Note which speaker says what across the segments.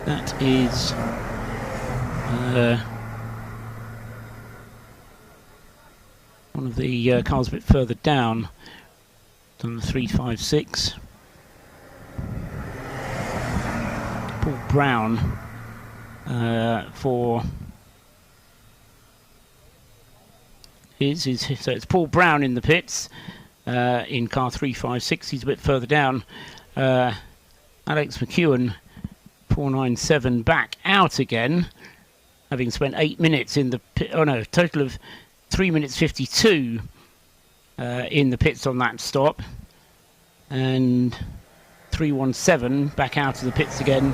Speaker 1: That is one of the cars a bit further down than the 356. Paul Brown so it's Paul Brown in the pits in car 356. He's a bit further down. Alex McEwen 497 back out again, having spent 8 minutes in the pit. Oh no, total of 3 minutes 52 in the pits on that stop, and 317 back out of the pits again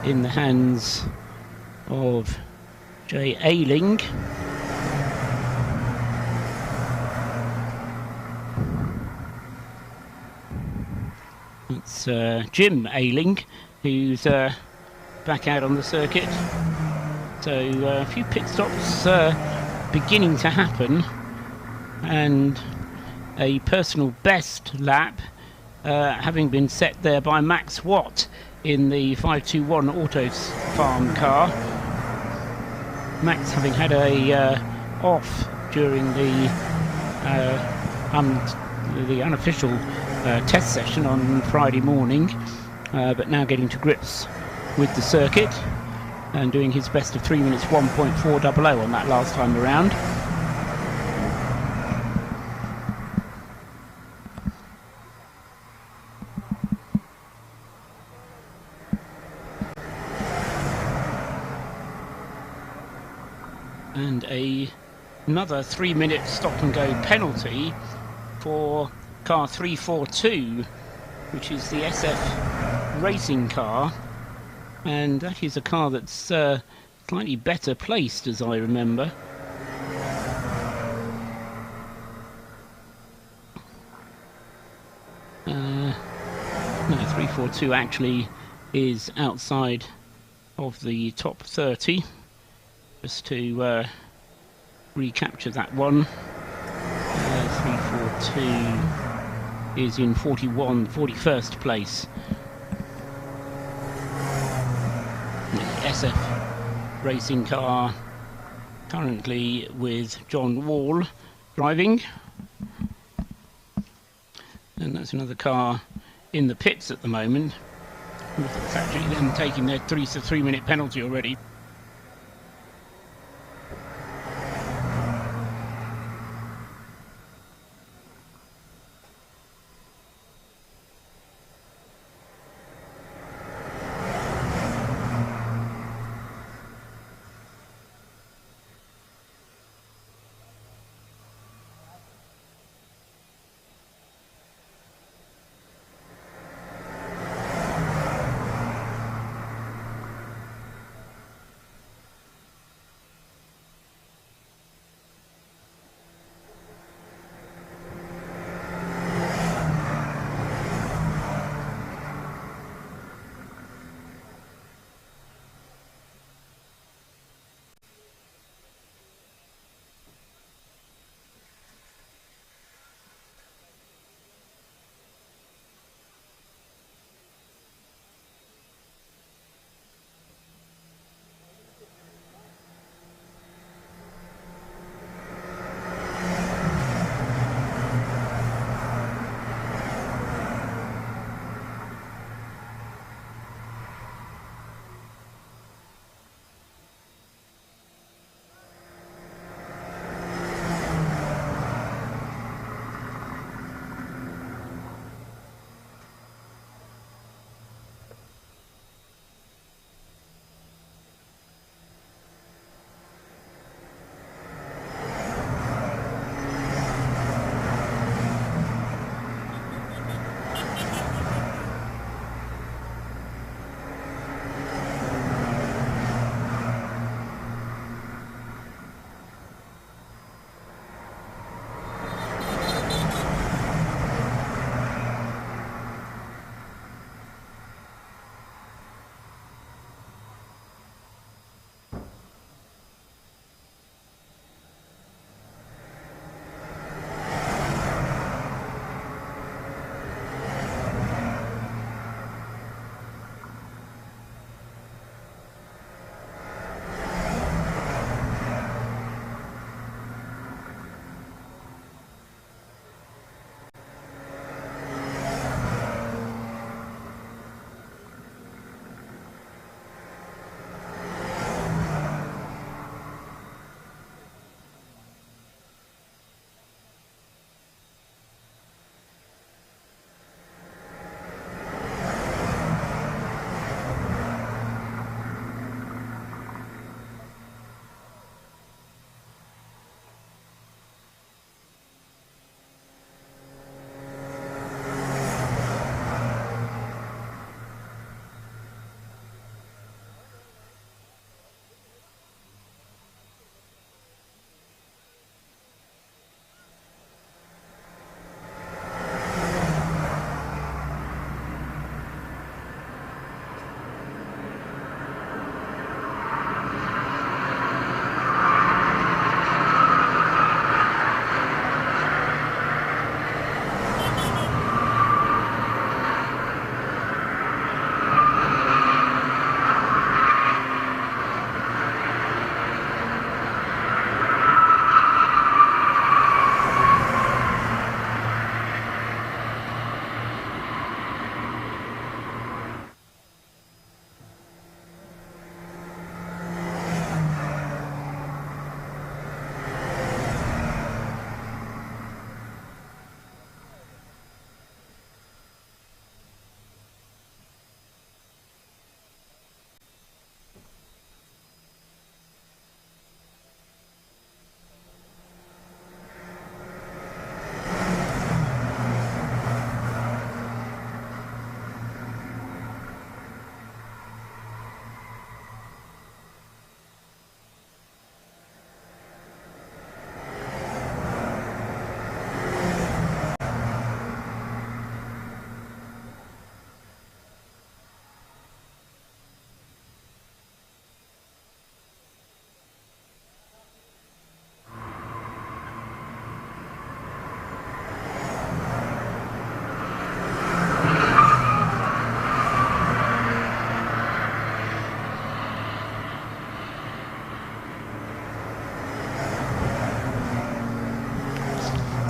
Speaker 1: in the hands of Jay Ayling. It's Jim Ayling who's back out on the circuit. So a few pit stops beginning to happen, and a personal best lap having been set there by Max Watt in the 521 Auto Farm car. Max having had a off during the unofficial test session on Friday morning, but now getting to grips with the circuit and doing his best of 3 minutes 1.400 on that last time around. And another 3 minute stop and go penalty for car 342, which is the SF racing car, and that is a car that's slightly better placed, as I remember. No, 342 actually is outside of the top 30. Just to recapture that one, 342 is in 41st place. The SF racing car currently with John Wall driving, and that's another car in the pits at the moment. It's actually them taking their 3 minute penalty already.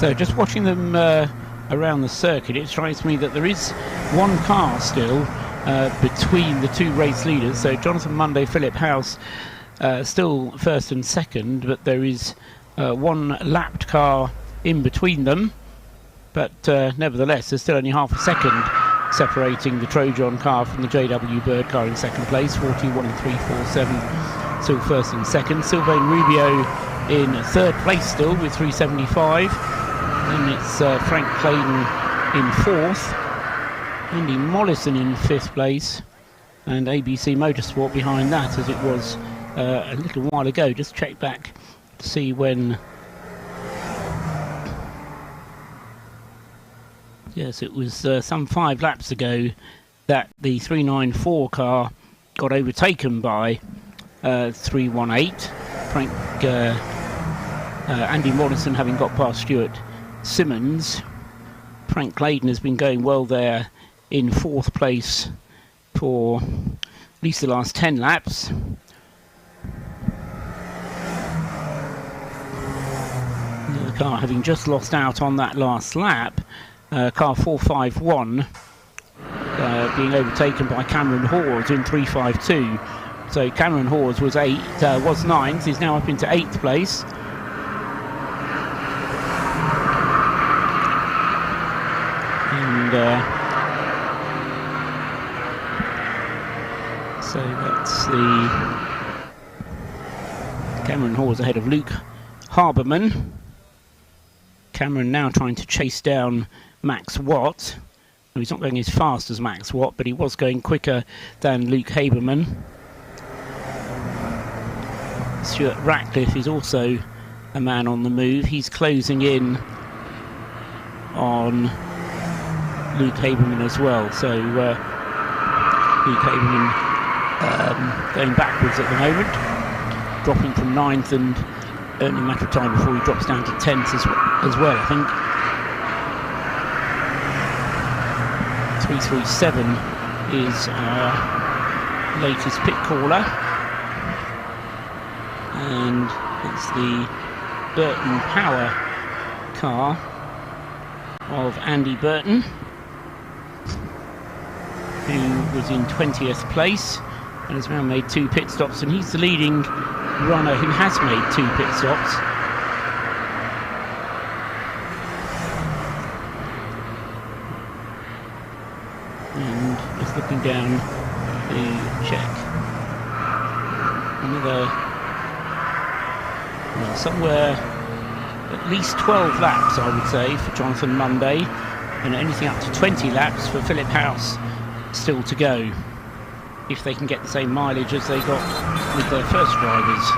Speaker 1: So just watching them around the circuit, it strikes me that there is one car still between the two race leaders. So Jonathan Monday, Philip House still first and second, but there is one lapped car in between them. But nevertheless, there's still only half a second separating the Trojan car from the JW Bird car in second place. 41 and 347 still first and second. Sylvain Rubio in third place still with 375. Then it's Frank Clayton in fourth. Andy Mollison in fifth place. And ABC Motorsport behind that, as it was a little while ago. Just check back to see when... Yes, it was some 5 laps ago that the 394 car got overtaken by 318. Frank Andy Morrison having got past Stuart Simmons. Frank Clayton has been going well there in fourth place for at least the last 10 laps. The car having just lost out on that last lap. Car 451 being overtaken by Cameron Hawes in 352. So Cameron Hawes was 9th, he's now up into 8th place. And so that's the Cameron Hawes ahead of Luke Harberman. Cameron now trying to chase down Max Watt. He's not going as fast as Max Watt, but he was going quicker than Luke Haberman. Stuart Ratcliffe is also a man on the move. He's closing in on Luke Haberman as well. So Luke Haberman going backwards at the moment, dropping from 9th and earning a matter of time before he drops down to 10th as well, I think. 337 is our latest pit caller, and it's the Burton Power car of Andy Burton, who was in 20th place and has now made 2 pit stops, and he's the leading runner who has made 2 pit stops. And just looking down to check another, well, somewhere at least 12 laps, I would say, for Jonathan Monday, and anything up to 20 laps for Philip House still to go, if they can get the same mileage as they got with their first drivers.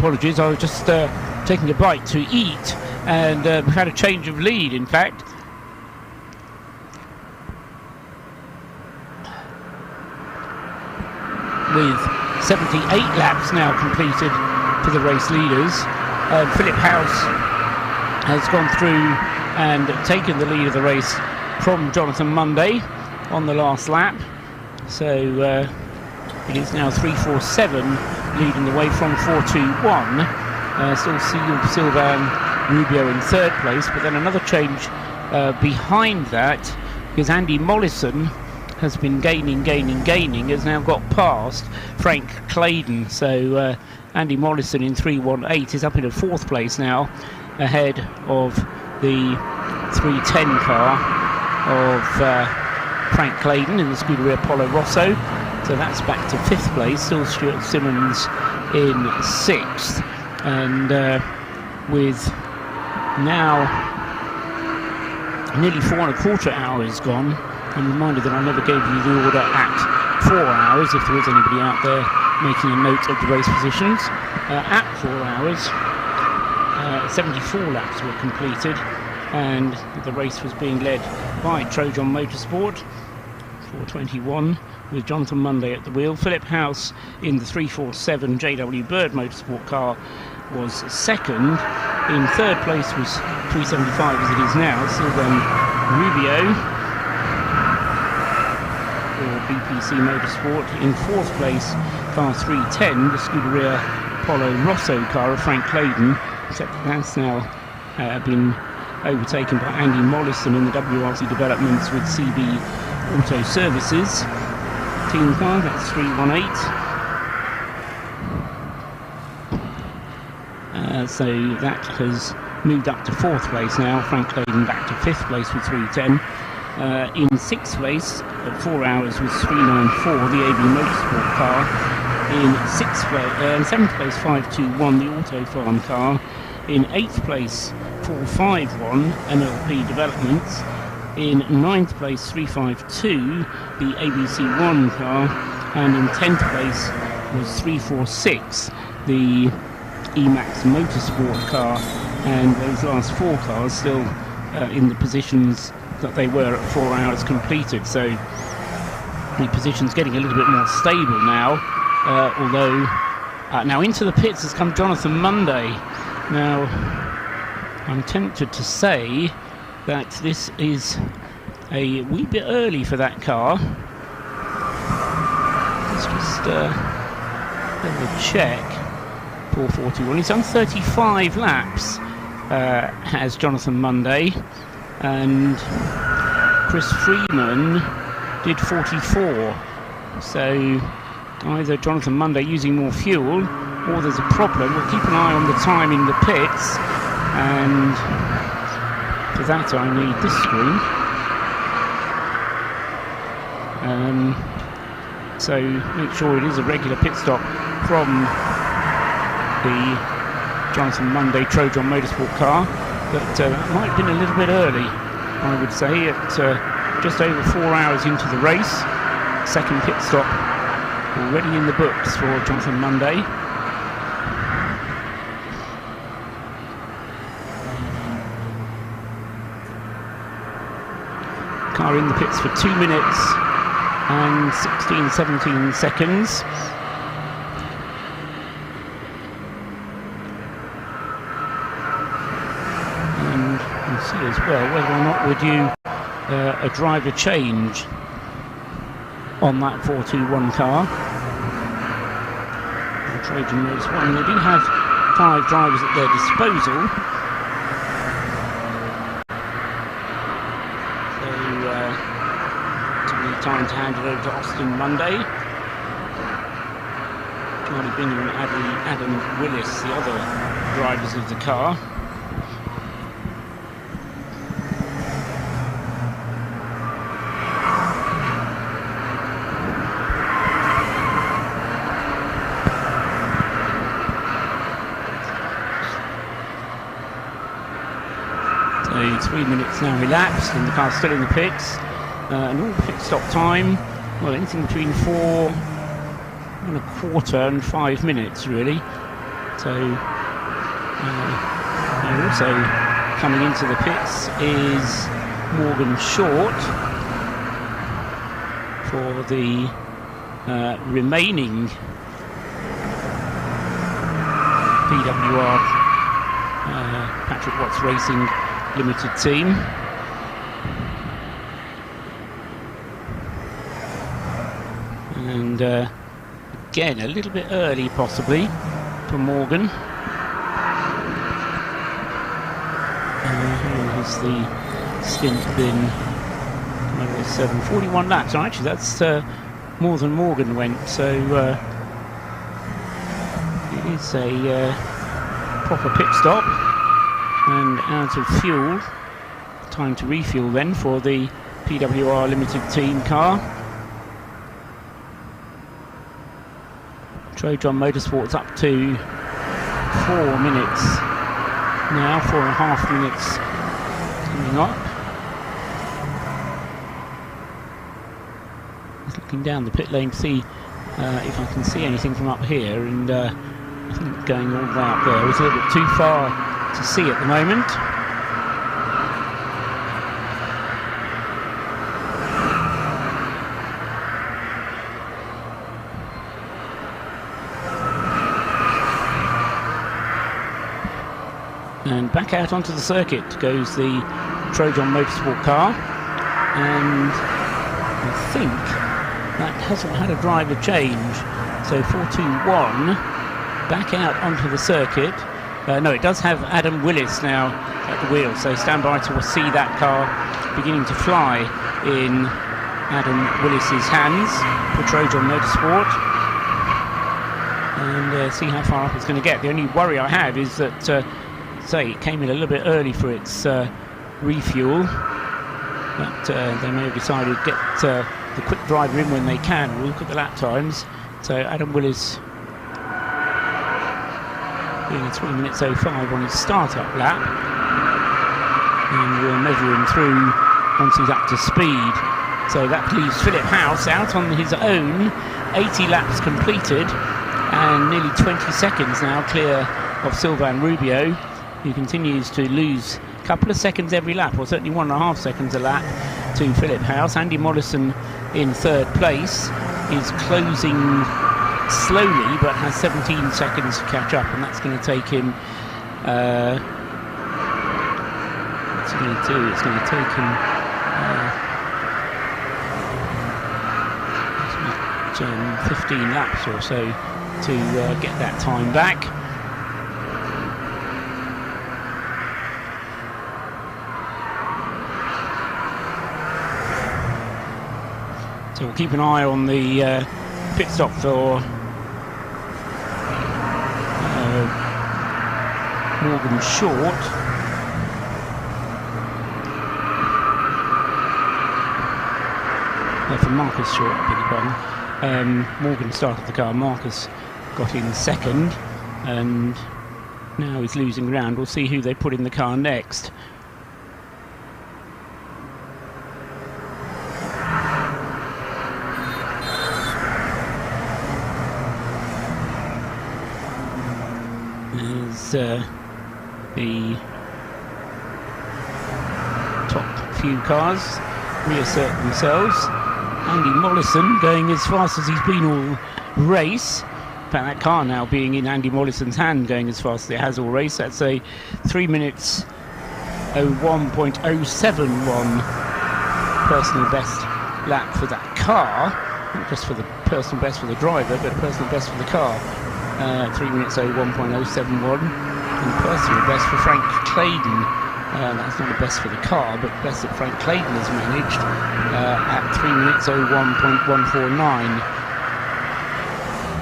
Speaker 1: apologies, I was just taking a bite to eat, and we've had a change of lead, in fact. With 78 laps now completed for the race leaders. Philip House has gone through and taken the lead of the race from Jonathan Monday on the last lap. So it is now 347 leading the way from 421. Still Sylvain Rubio in third place, but then another change behind that, because Andy Mollison has been gaining, has now got past Frank Claydon. So Andy Mollison in 318 is up into fourth place now, ahead of the 310 car of Frank Claydon in the Scuderia Polo Rosso. So that's back to fifth place. Still Stuart Simmons in sixth, and with now nearly 4¼ hours gone. I'm reminded that I never gave you the order at 4 hours, if there is anybody out there making a note of the race positions. At 4 hours, 74 laps were completed, and the race was being led by Trojan Motorsport, 421, with Jonathan Monday at the wheel. Philip House in the 347 JW Bird Motorsport car was second. In third place was 375, as it is now, Sylvain Rubio for BPC Motorsport. In fourth place, car 310, the Scuderia Polo Rosso car of Frank Claydon, except that's now been overtaken by Andy Mollison in the WRC developments with CB Auto Services team car. That's 318. So that has moved up to fourth place now. Frank Claydon back to fifth place with 310. In sixth place at 4 hours was 394, the AB Motorsport car. In seventh place 521, the Auto Farm car. In eighth place 451, MLP Developments. In ninth place 352, the ABC1 car. And in 10th place was 346, the Emax Motorsport car. And those last four cars still in the positions that they were at 4 hours completed. So the position's getting a little bit more stable now, although now into the pits has come Jonathan Monday. Now I'm tempted to say that this is a wee bit early for that car. Let's just have a check. 441. He's done 35 laps, has Jonathan Monday, and Chris Freeman did 44. So either Jonathan Monday using more fuel, or there's a problem. We'll keep an eye on the time in the pits, and for that I need this screen. So make sure it is a regular pit stop from the Jonathan Monday Trojan Motorsport car, but that might have been a little bit early, I would say, at just over 4 hours into the race. Second pit stop already in the books for Jonathan Monday. Car in the pits for 2 minutes and 17 seconds. See as well whether or not we're due a driver change on that 421 car. Trojan Motorsport, and they do have 5 drivers at their disposal. So it's really time to hand it over to Austin Monday. Charlie Bingham and Adam Willis, the other drivers of the car. So 3 minutes now elapsed and the car's still in the pits. And all pit stop time, well, anything between 4 1/4 and 5 minutes really. So and also coming into the pits is Morgan Short for the remaining PWR Patrick Watts Racing Limited team. And again, a little bit early possibly for Morgan. Has the stint been 41 laps? Oh, actually, that's more than Morgan went, so it is a proper pit stop and out of fuel. Time to refuel then for the PWR Limited team car. Trojan Motorsports up to 4 minutes now, 4.5 minutes coming up. Just looking down the pit lane to see if I can see anything from up here, and I think going all the way up there is a little bit too far to see at the moment. And back out onto the circuit goes the Trojan Motorsport car, and I think that hasn't had a driver change. So 421 back out onto the circuit. No, it does have Adam Willis now at the wheel, so stand by to see that car beginning to fly in Adam Willis's hands for Trojan Motorsport, and see how far up it's going to get. The only worry I have is that it came in a little bit early for its refuel, but they may have decided to get the quick driver in when they can. We'll look at the lap times. So Adam Willis doing a 3 minutes 05 on his start-up lap, and we'll measure him through once he's up to speed. So that leaves Philip House out on his own, 80 laps completed, and nearly 20 seconds now clear of Sylvain Rubio, who continues to lose a couple of seconds every lap, or certainly 1.5 seconds a lap, to Philip House. Andy Mollison in third place is closing slowly, but has 17 seconds to catch up, and that's going to take him what's it going to do? It's going to take him 15 laps or so to get that time back. So we'll keep an eye on the pit stop for Morgan Short. For Marcus Short, I beg your pardon. Morgan started the car, Marcus got in second, and now he's losing ground. We'll see who they put in the car next. The top few cars reassert themselves. Andy Mollison going as fast as he's been all race. In fact, that car now being in Andy Mollison's hand, going as fast as it has all race. That's a 3 minutes 01.071 personal best lap for that car. Not just for the personal best for the driver, but personal best for the car. 3 minutes 01.071, and personal best for Frank Claydon. That's not the best for the car, but best that Frank Claydon has managed at 3 minutes 01.149.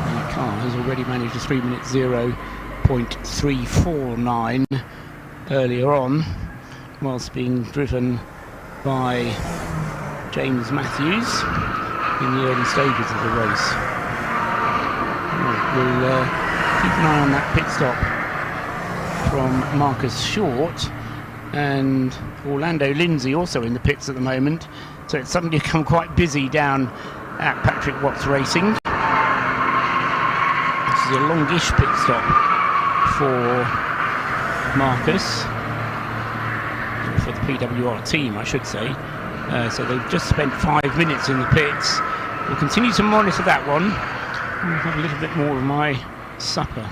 Speaker 1: And the car has already managed a 3 minutes 0.349 earlier on, whilst being driven by James Matthews in the early stages of the race. We'll keep an eye on that pit stop from Marcus Short, and Orlando Lindsay also in the pits at the moment. So it's suddenly become quite busy down at Patrick Watts Racing. This is a longish pit stop for Marcus, for the PWR team, I should say. So they've just spent 5 minutes in the pits. We'll continue to monitor that one. I'll have a little bit more of my supper.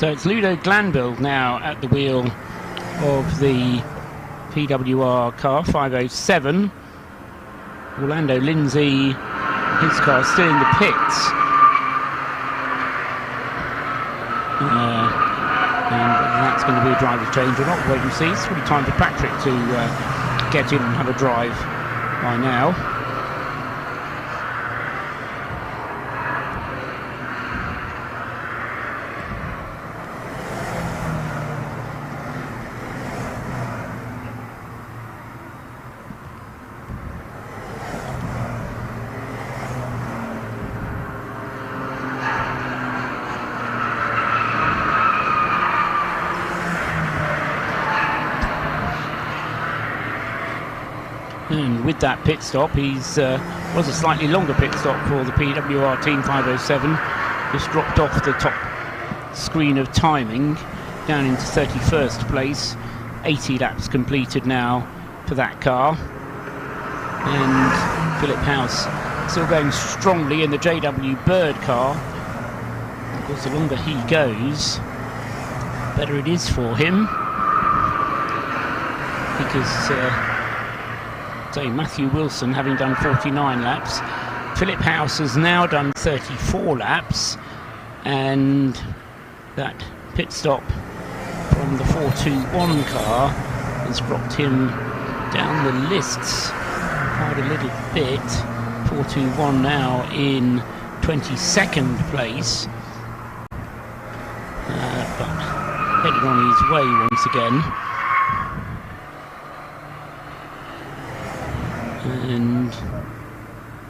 Speaker 1: So it's Ludo Glanville now at the wheel of the PWR car, 507. Orlando Lindsay, his car still in the pits. And whether that's going to be a driver change or not, wait and see. It's really time for Patrick to get in and have a drive by now. And with that pit stop, was a slightly longer pit stop for the PWR Team 507. Just dropped off the top screen of timing down into 31st place. 80 laps completed now for that car. And Philip House still going strongly in the JW Bird car. Of course, the longer he goes, the better it is for him. Because say Matthew Wilson having done 49 laps, Philip House has now done 34 laps, and that pit stop from the 421 car has dropped him down the lists quite a little bit. 421 now in 22nd place, but heading on his way once again. And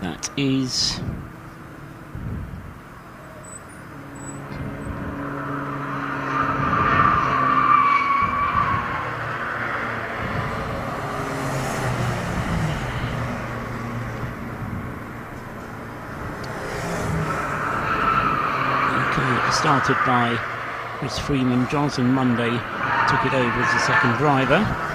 Speaker 1: that is started by Chris Freeman. Johnson Monday took it over as the second driver.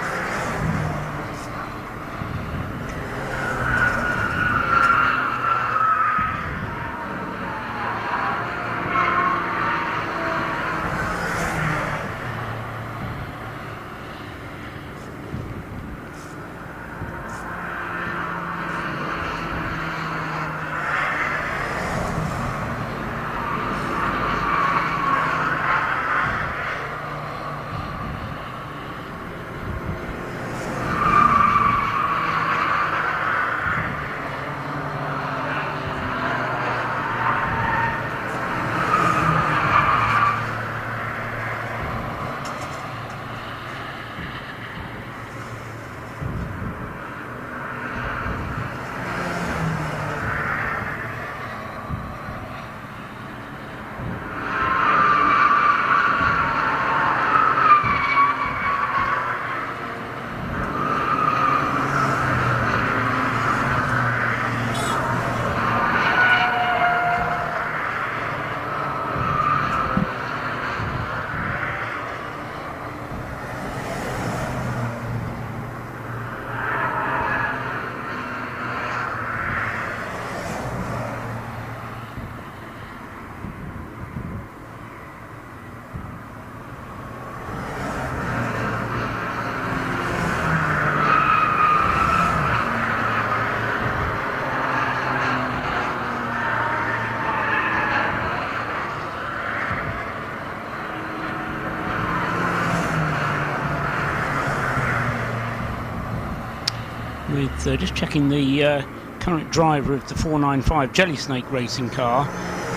Speaker 1: With just checking the current driver of the 495 Jelly Snake racing car,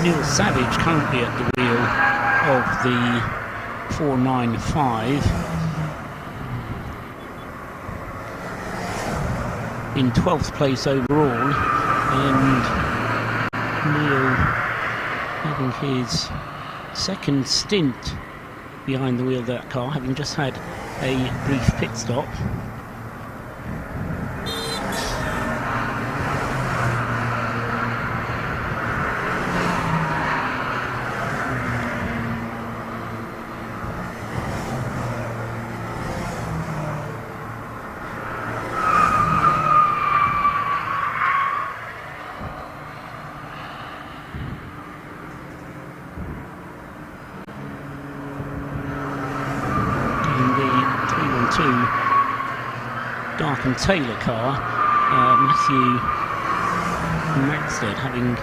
Speaker 1: Neil Savage, currently at the wheel of the 495, in 12th place overall, and Neil having his second stint behind the wheel of that car, having just had a brief pit stop. Dark and Taylor car, Matthew Maxted having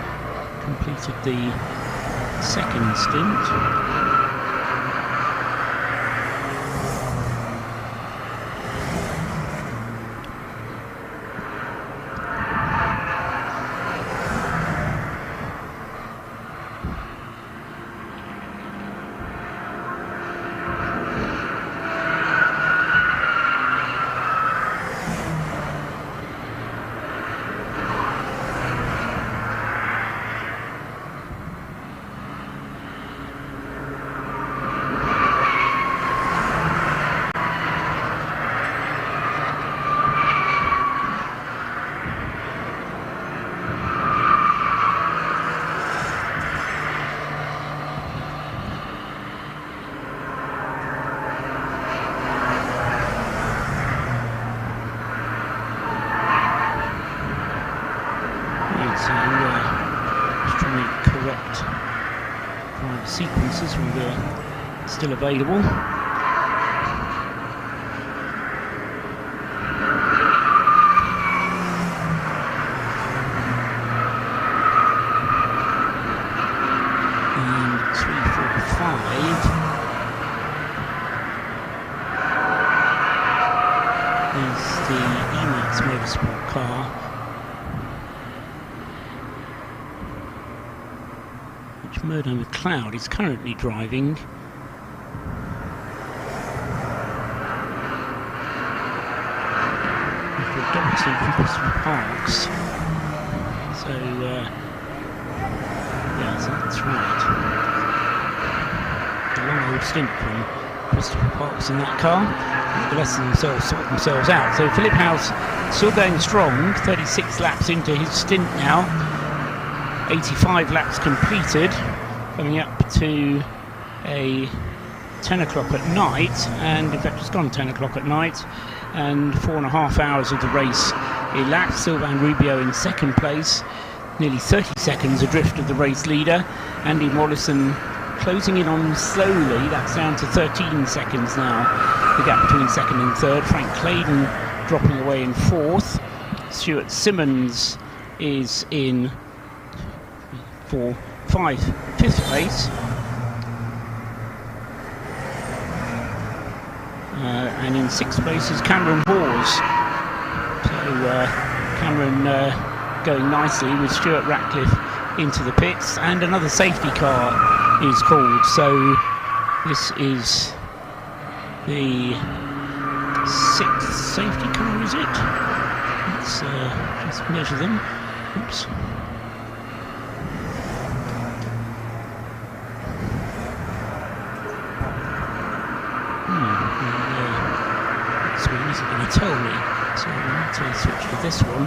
Speaker 1: completed the second stint. Sequences were still available. And 3, 4, 5 is the Emax Motorsport car. which Murdo McLeod is currently driving. Dobson from Christopher Parks. So, yeah, I think that's right. A long old stint from Christopher Parks in that car. The rest of themselves sort themselves out. So Philip House still going strong, 36 laps into his stint now. 85 laps completed, coming up to a 10 o'clock at night, and in fact it's gone 10 o'clock at night, and 4.5 hours of the race elapsed. Sylvain Rubio in second place, nearly 30 seconds adrift of the race leader. Andy Mollison closing in on slowly, that's down to 13 seconds now, the gap between second and third. Frank Claydon dropping away in fourth. Stuart Simmons is in for fifth place. And in sixth place is Cameron Hawes. So Cameron going nicely with Stuart Ratcliffe into the pits, and another safety car is called. So this is the sixth safety car, is it? Let's just measure them. Oops. Isn't going to tell me, so we need to switch to this one.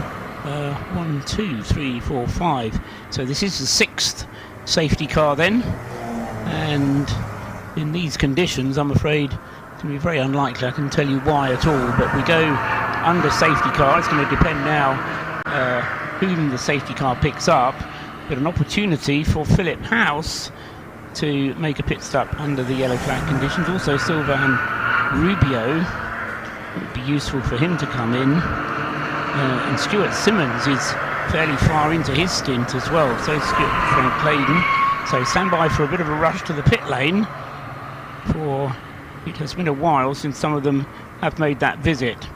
Speaker 1: 1, 2, 3, 4, 5. So this is the sixth safety car then, and in these conditions I'm afraid it's going to be very unlikely I can tell you why at all, but we go under safety car. It's going to depend now whom the safety car picks up, but an opportunity for Philip House to make a pit stop under the yellow flag conditions. Also Sylvain Rubio, it would be useful for him to come in, and Stuart Simmons is fairly far into his stint as well, so Frank Claydon. So stand by for a bit of a rush to the pit lane, for it has been a while since some of them have made that visit.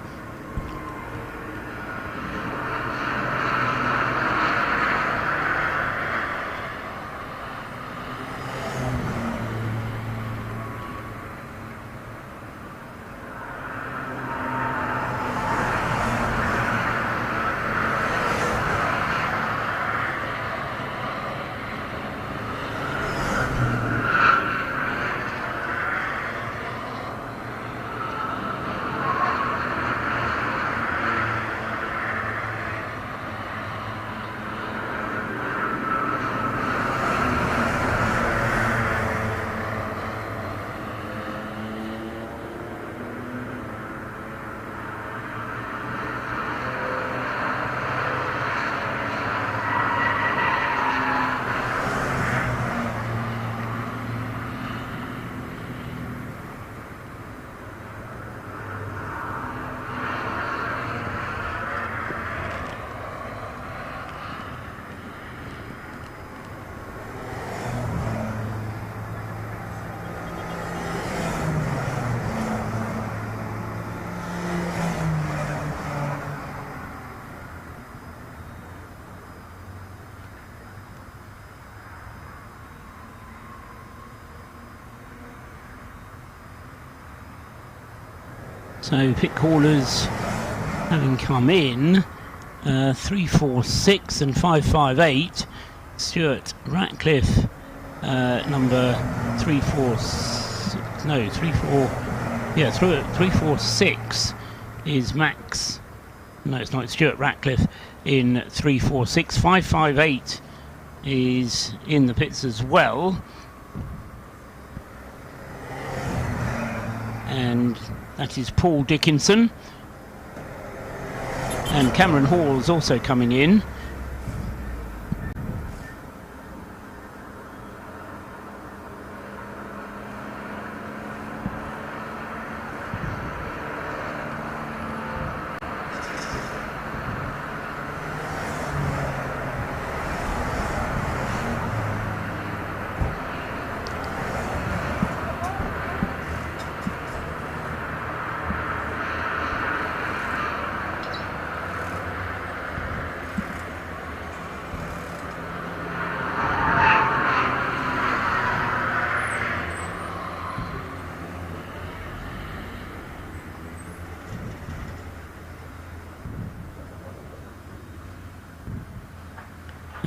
Speaker 1: So pit callers having come in, 346 and 558. Stuart Ratcliffe, number 346 is Max. No, it's not. It's Stuart Ratcliffe in 346. 558 is in the pits as well. And that is Paul Dickinson, and Cameron Hall is also coming in.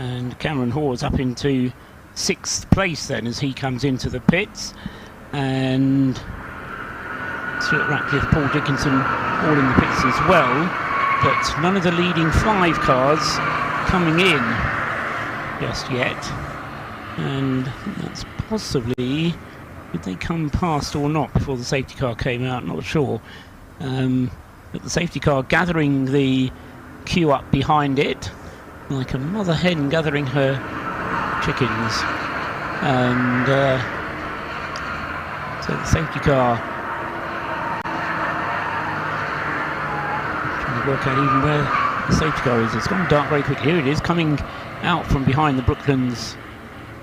Speaker 1: And Cameron Hawes up into 6th place then as he comes into the pits. And Stuart Ratcliffe, Paul Dickinson all in the pits as well. But none of the leading 5 cars coming in just yet. And that's possibly, did they come past or not before the safety car came out? Not sure. But the safety car gathering the queue up behind it, like a mother hen gathering her chickens. And so the safety car trying to work out even where the safety car is. It's gone dark very quickly. Here it is, coming out from behind the Brooklands,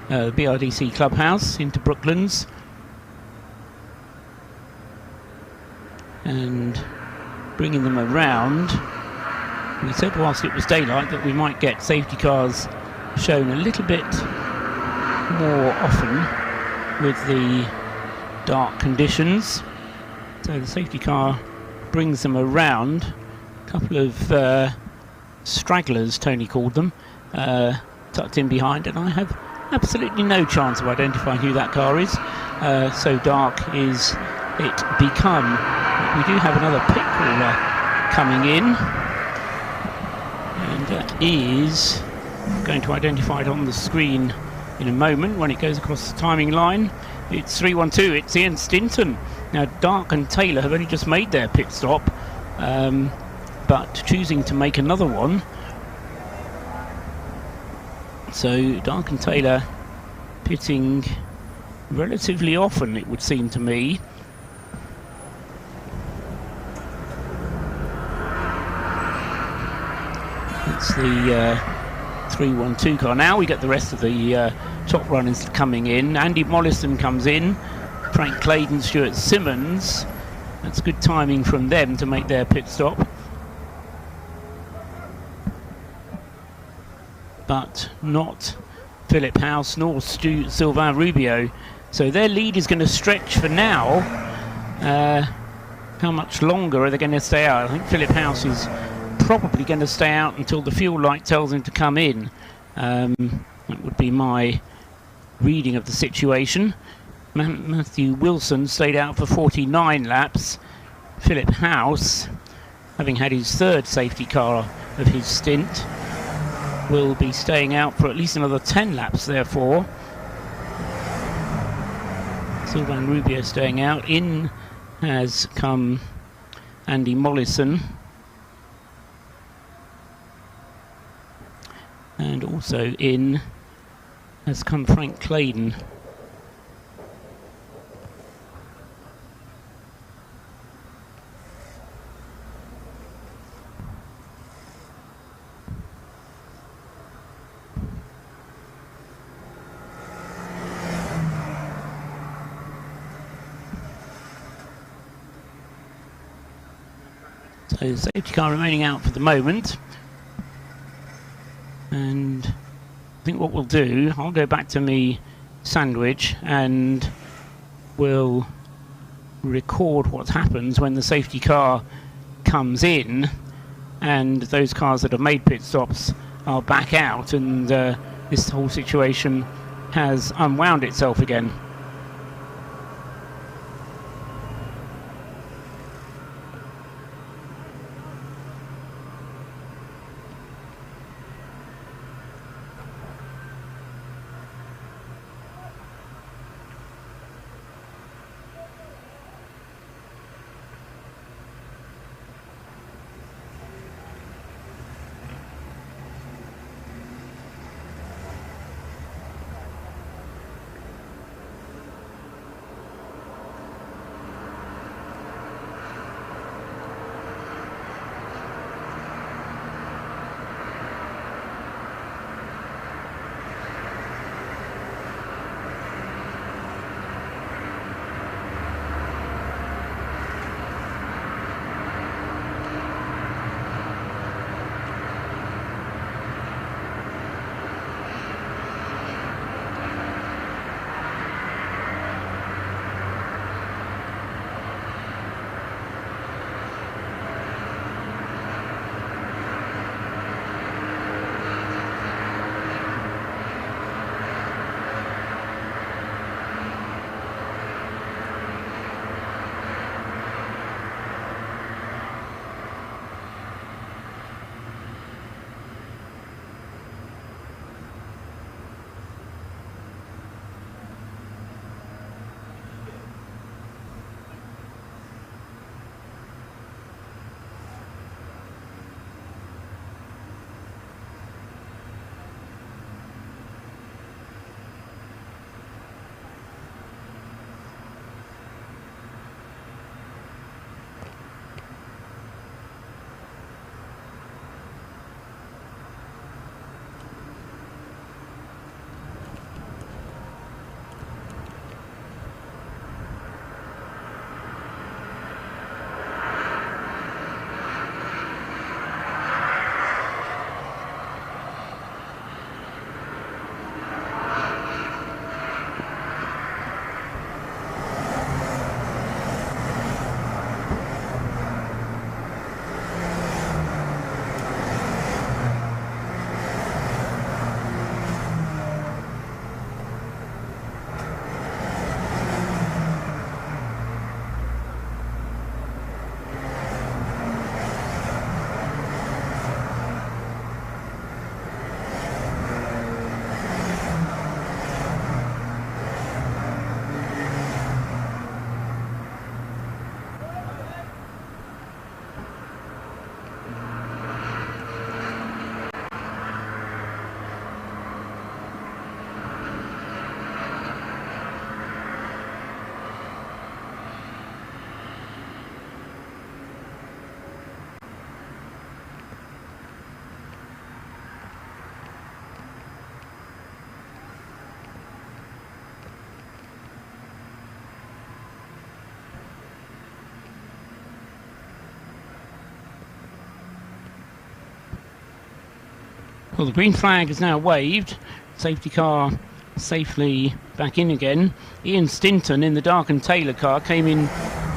Speaker 1: BRDC clubhouse into Brooklands. And bringing them around. We said whilst it was daylight that we might get safety cars shown a little bit more often with the dark conditions. So the safety car brings them around. A couple of stragglers, Tony called them, tucked in behind, and I have absolutely no chance of identifying who that car is. So dark is it become. We do have another pit caller coming in, and that is going to identify it on the screen in a moment when it goes across the timing line. It's 312, it's Ian Stinton. Now Dark and Taylor have only just made their pit stop, but choosing to make another one. So Dark and Taylor pitting relatively often, it would seem to me. It's the 312 car. Now we get the rest of the top runners coming in. Andy Mollison comes in, Frank Claydon, Stuart Simmons. That's good timing from them to make their pit stop. But not Philip House nor Sylvain Rubio. So their lead is going to stretch for now. How much longer are they going to stay out? I think Philip House is probably going to stay out until the fuel light tells him to come in. That would be my reading of the situation. Matthew Wilson stayed out for 49 laps. Philip House, having had his 3rd safety car of his stint, will be staying out for at least another 10 laps therefore. Sylvain Rubio staying out. In has come Andy Mollison. And also in has come Frank Claydon. So the safety car remaining out for the moment. And I think what we'll do, I'll go back to me sandwich and we'll record what happens when the safety car comes in and those cars that have made pit stops are back out, and this whole situation has unwound itself again. Well, the green flag is now waved. Safety car safely back in again. Ian Stinton in the darkened Taylor car came in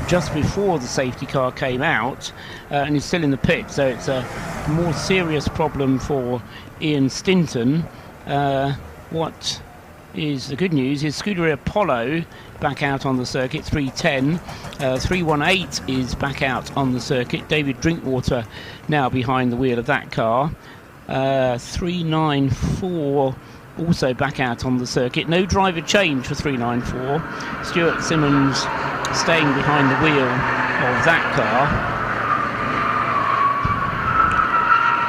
Speaker 1: just before the safety car came out and is still in the pit, so it's a more serious problem for Ian Stinton. What is the good news is Scuderia Polo back out on the circuit, 310. 318 is back out on the circuit. David Drinkwater now behind the wheel of that car. 394 also back out on the circuit. No driver change for 394. Stuart Simmons staying behind the wheel of that car.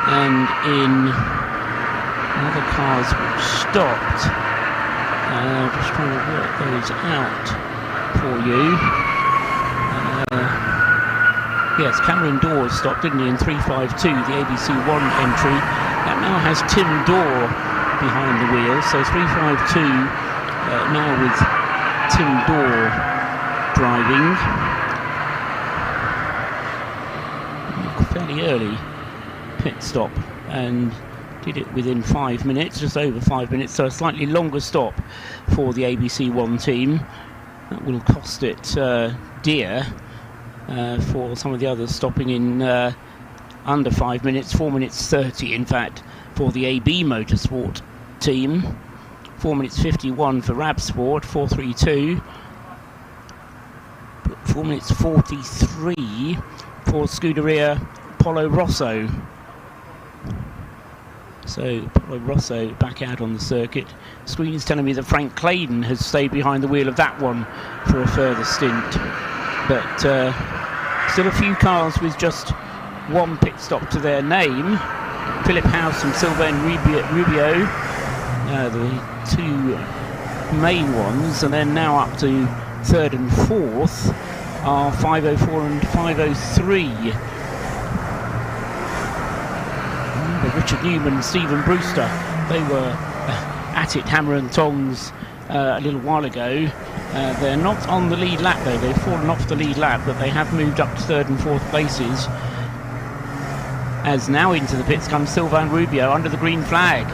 Speaker 1: And in other cars which stopped, just trying to work those out for you. Yes, Cameron Dawes stopped, didn't he, in 352, the ABC1 entry. That now has Tim Dorr behind the wheel, so 352 now with Tim Dorr driving. Fairly early pit stop, and did it within 5 minutes, just over 5 minutes, so a slightly longer stop for the ABC1 team. That will cost it dear for some of the others stopping in under 5 minutes, 4 minutes 30 in fact for the AB Motorsport team, 4 minutes 51 for Rab Sport, 432, 4 minutes 43 for Scuderia Polo Rosso. So Polo Rosso back out on the circuit. Screen is telling me that Frank Claydon has stayed behind the wheel of that one for a further stint, but still a few cars with just one pit stop to their name. Philip House and Sylvain Rubio, the two main ones, and then now up to third and fourth are 504 and 503. Richard Newman and Stephen Brewster, they were at it hammer and tongs a little while ago. They're not on the lead lap though, they've fallen off the lead lap, but they have moved up to third and fourth places. As now into the pits comes Sylvain Rubio under the green flag.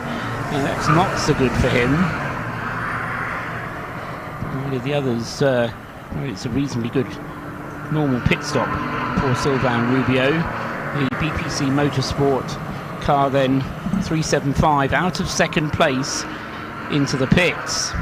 Speaker 1: That's not so good for him. All of the others, well, it's a reasonably good normal pit stop for Sylvain Rubio. The BPC Motorsport car then 375 out of second place into the pits.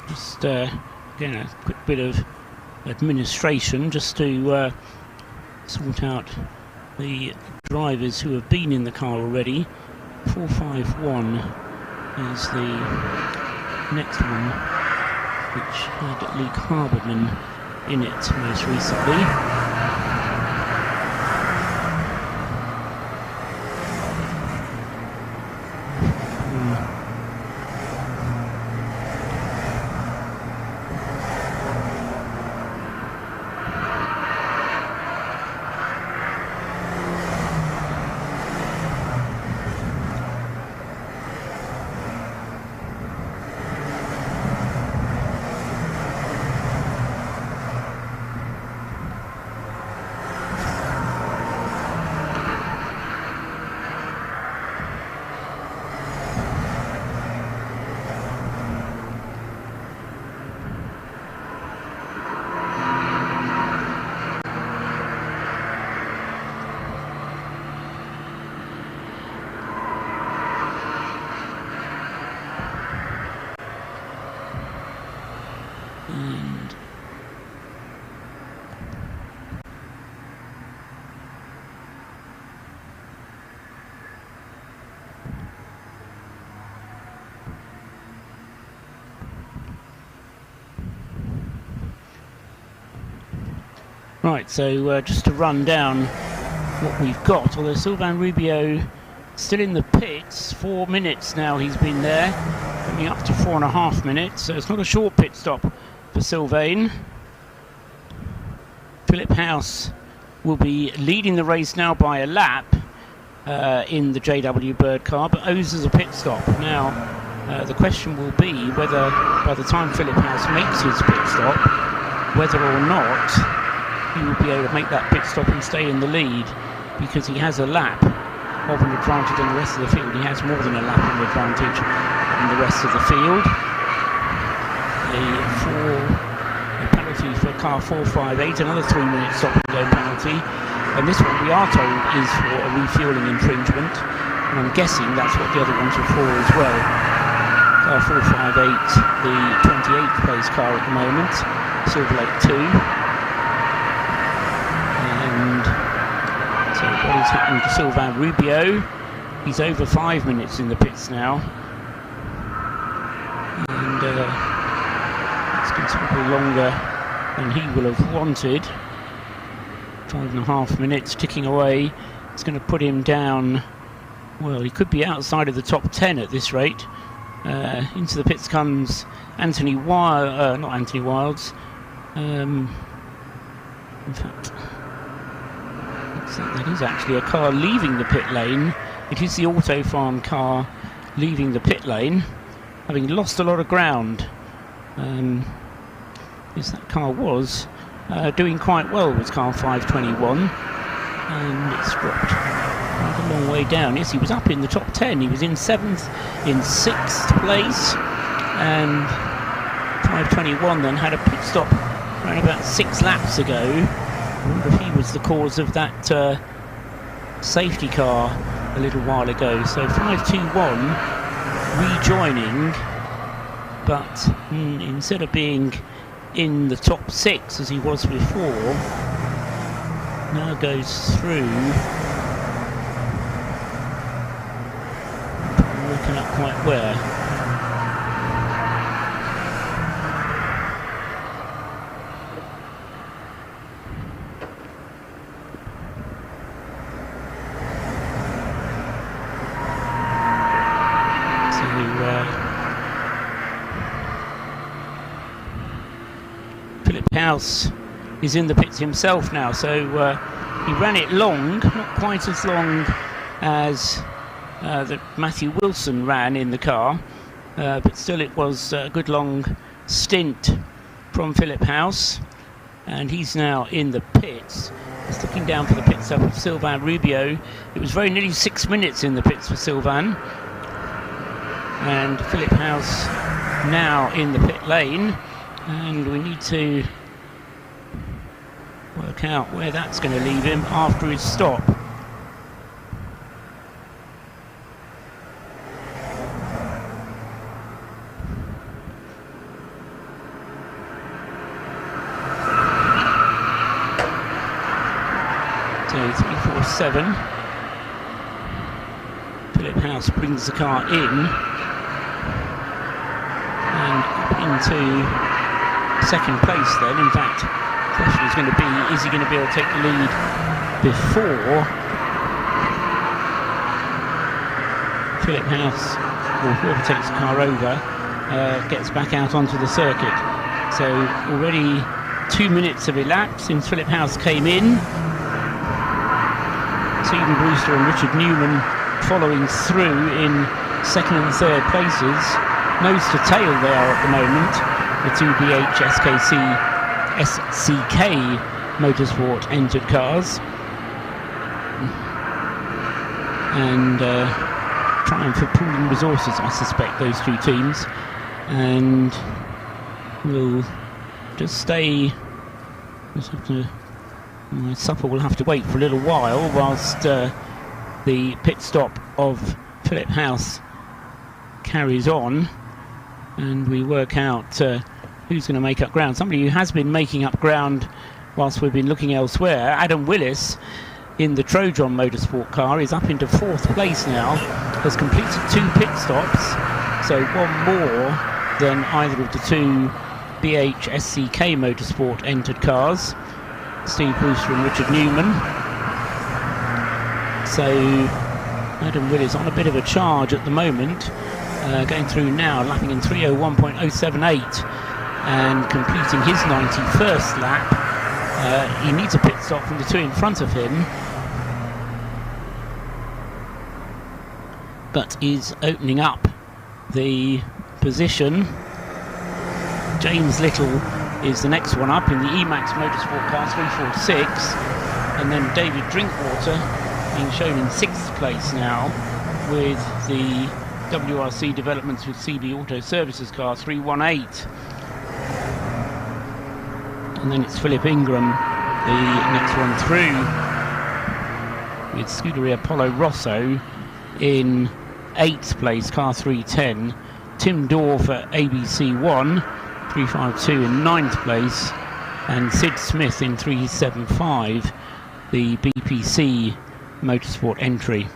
Speaker 1: Just again, a quick bit of administration just to sort out the drivers who have been in the car already. 451 is the next one, which had Luke Harberman in it most recently. Right, so just to run down what we've got, although Sylvain Rubio still in the pits, 4 minutes now he's been there, coming up to 4.5 minutes, so it's not a short pit stop for Sylvain. Philip House will be leading the race now by a lap in the JW Bird car, but owes us a pit stop. Now, the question will be whether by the time Philip House makes his pit stop, whether or not he will be able to make that pit stop and stay in the lead, because he has a lap of an advantage on the rest of the field. He has more than a lap of an advantage on the rest of the field. A penalty for car 458, another 3-minute stop and go penalty, and this one we are told is for a refuelling infringement, and I'm guessing that's what the other ones are for as well. Car 458, the 28th place car at the moment, Silverlake 2. So what is happening to Sylvain Rubio? He's over 5 minutes in the pits now, and it's considerably longer than he will have wanted. 5.5 minutes ticking away. It's going to put him down. Well, he could be outside of the top 10 at this rate. Into the pits comes Anthony Wilds, not Anthony Wilds. In fact, that is actually a car leaving the pit lane. It is the Auto Farm car leaving the pit lane, having lost a lot of ground. Yes, that car was doing quite well, was car 521, and it's dropped quite a long way down. Yes, he was up in the top 10. He was in 7th, in 6th place, and 521 then had a pit stop around about 6 laps ago. I wonder if he was the cause of that safety car a little while ago. So 521 rejoining, but instead of being in the top 6 as he was before, now goes through. Working up quite where. House is in the pits himself now, so he ran it long, not quite as long as that Matthew Wilson ran in the car, but still it was a good long stint from Philip House, and he's now in the pits. Just looking down for the pit stop of Sylvain Rubio. It was very nearly 6 minutes in the pits for Sylvain, and Philip House now in the pit lane, and we need to work out where that's going to leave him after his stop. So 347. Philip House brings the car in, and into second place then. In fact, the question is going to be, is he going to be able to take the lead before Philip House, or whoever takes the car over, gets back out onto the circuit. So already 2 minutes have elapsed since Philip House came in. Stephen Brewster and Richard Newman following through in second and third places. Nose to tail they are at the moment, the two SCK Motorsport entered cars. And trying for pooling resources, I suspect, those two teams. And we'll just stay. My supper will have to wait for a little while whilst the pit stop of Philip House carries on, and we work out who's going to make up ground. Somebody who has been making up ground whilst we've been looking elsewhere, Adam Willis, in the Trojan Motorsport car, is up into fourth place now, has completed 2 pit stops, so one more than either of the two SCK Motorsport entered cars, Steve Brewster and Richard Newman. So Adam Willis on a bit of a charge at the moment, going through now, lapping in 301.078 and completing his 91st lap. He needs a pit stop from the two in front of him, but is opening up the position. James Little is the next one up in the Emax Motorsport car 346, and then David Drinkwater being shown in 6th place now with the WRC Developments with CB Auto Services car 318. And then it's Philip Ingram, the next one through, with Scuderia Polo Rosso in 8th place, car 310. Tim Dorr for ABC1, 352 in 9th place, and Sid Smith in 375, the BPC Motorsport entry.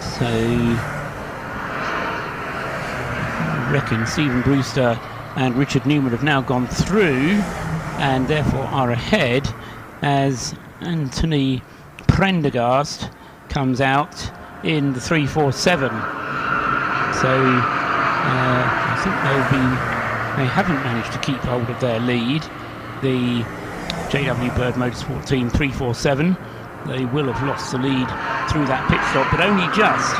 Speaker 1: So I reckon Stephen Brewster and Richard Newman have now gone through and therefore are ahead, as Anthony Prendergast comes out in the 347. So I think they haven't managed to keep hold of their lead, the JW Bird Motorsport team 347. They will have lost the lead through that pit stop, but only just.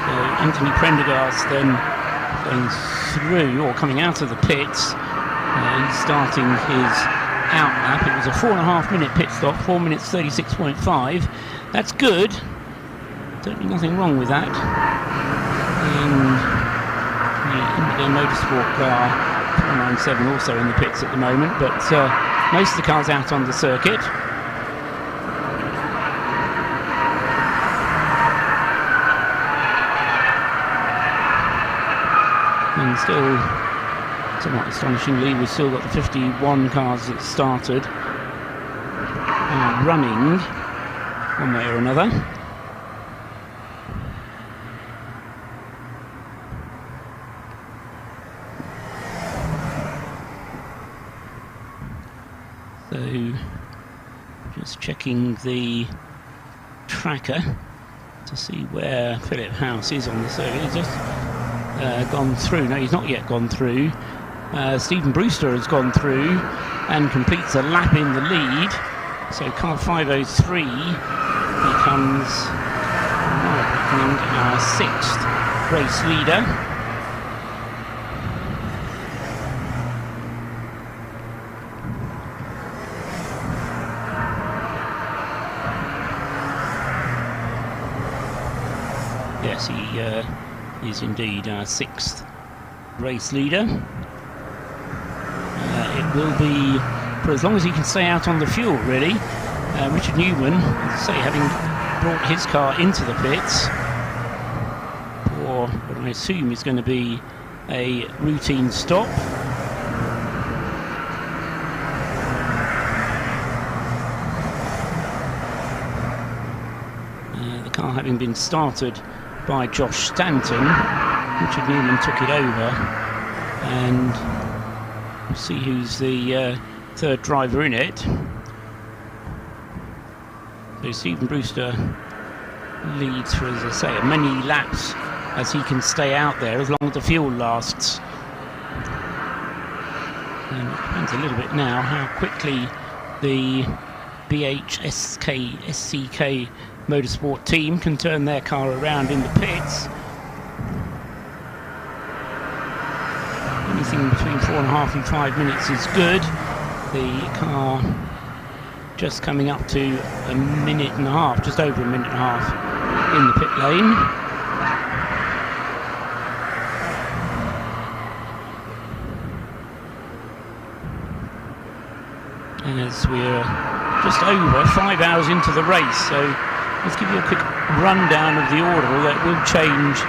Speaker 1: So Anthony Prendergast then going through, or coming out of the pits. He's starting his out lap. It was a 4.5 minute pit stop, 4 minutes 36.5. That's good. Certainly nothing wrong with that. The Motorsport car 497 also in the pits at the moment, but most of the cars out on the circuit. And still, somewhat astonishingly, we've still got the 51 cars that started running one way or another. So, just checking the tracker to see where Philip House is on the circuit. He's just gone through. No, he's not yet gone through. Stephen Brewster has gone through and completes a lap in the lead. So car 503 becomes our 6th race leader. Yes, he is indeed our 6th race leader. It will be for as long as he can stay out on the fuel, really. Richard Newman, as I say, having brought his car into the pits for, what am I I assume is going to be a routine stop. The car having been started by Josh Stanton, Richard Newman took it over, and we'll see who's the third driver in it. So Stephen Brewster leads for, as I say, many laps as he can stay out there as long as the fuel lasts. And it depends a little bit now how quickly the Brscc Motorsport team can turn their car around in the pits. Anything between 4.5 and 5 minutes is good. The car just coming up to a minute and a half, just over a minute and a half in the pit lane. As we're just over 5 hours into the race, so let's give you a quick rundown of the order, although it will change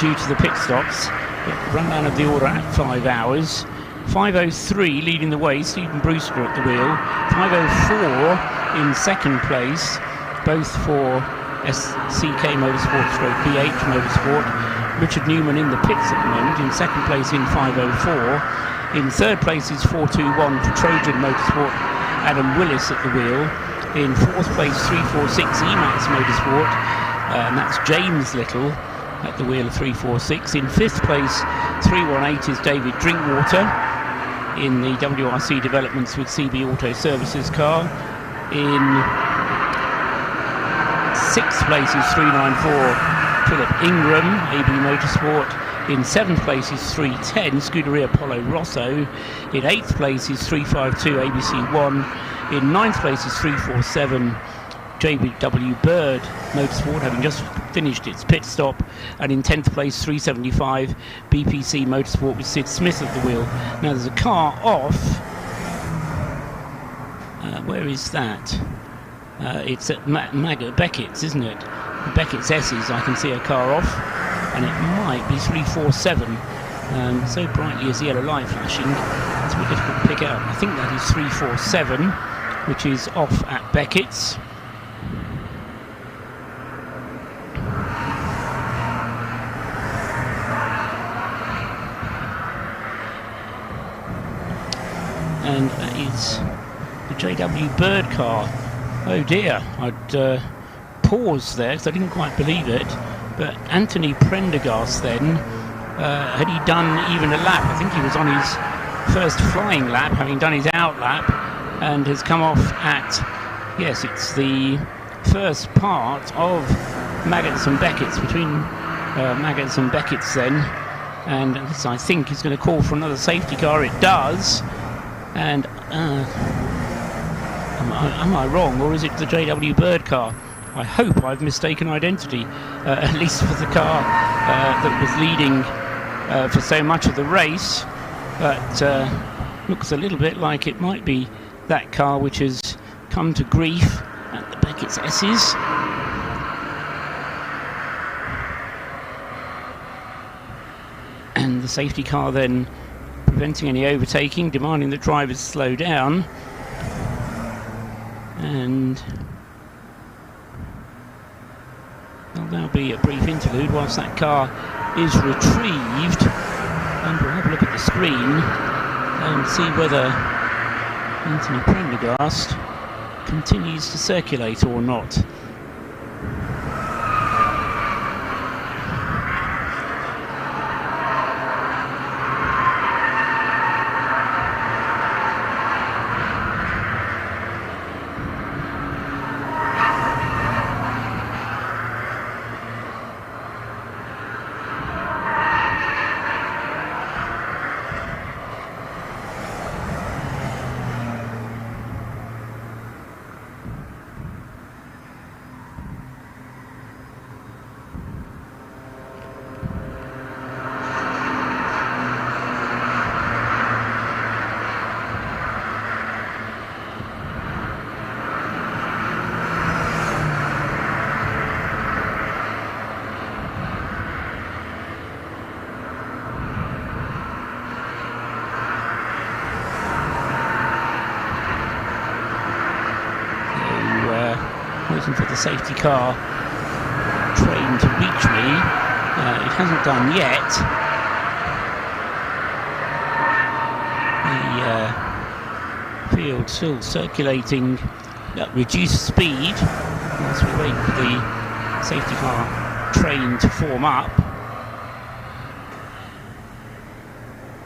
Speaker 1: due to the pit stops. But rundown of the order at 5 hours. 5:03 leading the way, Stephen Brewster at the wheel. 5:04 in second place, both for SCK Motorsport stroke BH Motorsport. Richard Newman in the pits at the moment, in second place in 5:04. In third place is 421 for Trojan Motorsport, Adam Willis at the wheel. In fourth place 346 Emax Motorsport, and that's James Little at the wheel of 346. In fifth place 318 is David Drinkwater in the WRC Developments with CB Auto Services car. In sixth place is 394 Philip Ingram, AB Motorsport. In seventh place is 310 Scuderia Polo Rosso. In eighth place is 352 ABC1. In ninth place is 347 JW Bird Motorsport, having just finished its pit stop. And in 10th place 375 BPC Motorsport with Sid Smith at the wheel. Now there's a car off. Where is that? It's at Beckett's, isn't it? Beckett's S's, I can see a car off, and it might be 347. So brightly is the yellow light flashing, it's a bit difficult to pick out. I think that is 347, which is off at Beckett's. And that is the JW Bird car. Oh dear, I'd paused there because I didn't quite believe it. But Anthony Prendergast then, had he done even a lap? I think he was on his first flying lap, having done his out lap, and has come off at, yes, it's the first part of Maggots and Beckett's, between Maggots and Beckett's then. And this, I think, is going to call for another safety car. It does. And am I wrong, or is it the JW Bird car? I hope I've mistaken identity, at least for the car that was leading for so much of the race. But looks a little bit like it might be that car which has come to grief at the Beckett's S's. And the safety car then preventing any overtaking, demanding that drivers slow down. And there'll now be a brief interlude whilst that car is retrieved, and we'll have a look at the screen and see whether Anthony Prendergast continues to circulate or not. waiting for the safety car train to reach me. It hasn't done yet. The field still circulating at reduced speed as we wait for the safety car train to form up.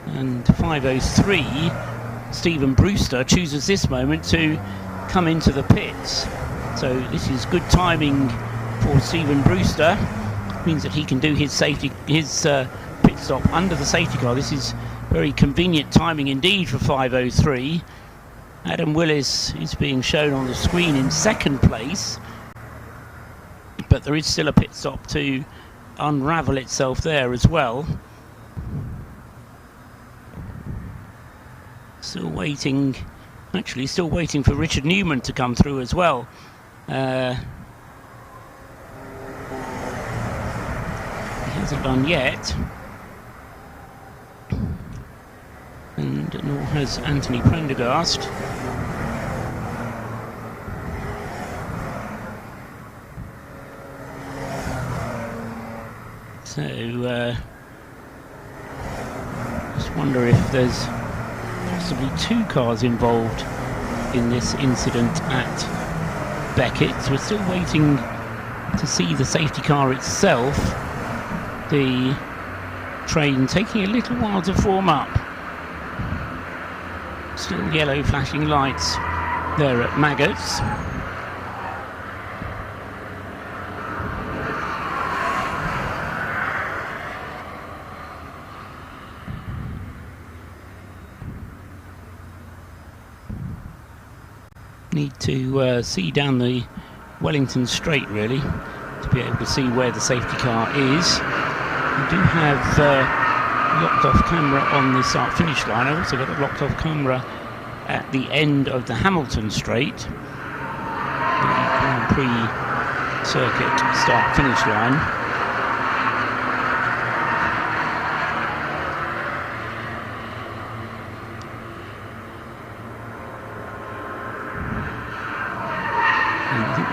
Speaker 1: And 503, Stephen Brewster chooses this moment to come into the pits. So this is good timing for Stephen Brewster. Means that he can do his pit stop under the safety car. This is very convenient timing indeed for 503. Adam Willis is being shown on the screen in second place, but there is still a pit stop to unravel itself there as well. Still waiting for Richard Newman to come through as well. He hasn't done yet, and nor has Anthony Prendergast. So just wonder if there's possibly two cars involved in this incident at Beckett's. We're still waiting to see the safety car itself. The train taking a little while to form up. Still yellow flashing lights there at Maggots. Need to see down the Wellington Straight really to be able to see where the safety car is. We do have locked off camera on the start finish line. I've also got a locked off camera at the end of the Hamilton Straight, the Grand Prix circuit start finish line.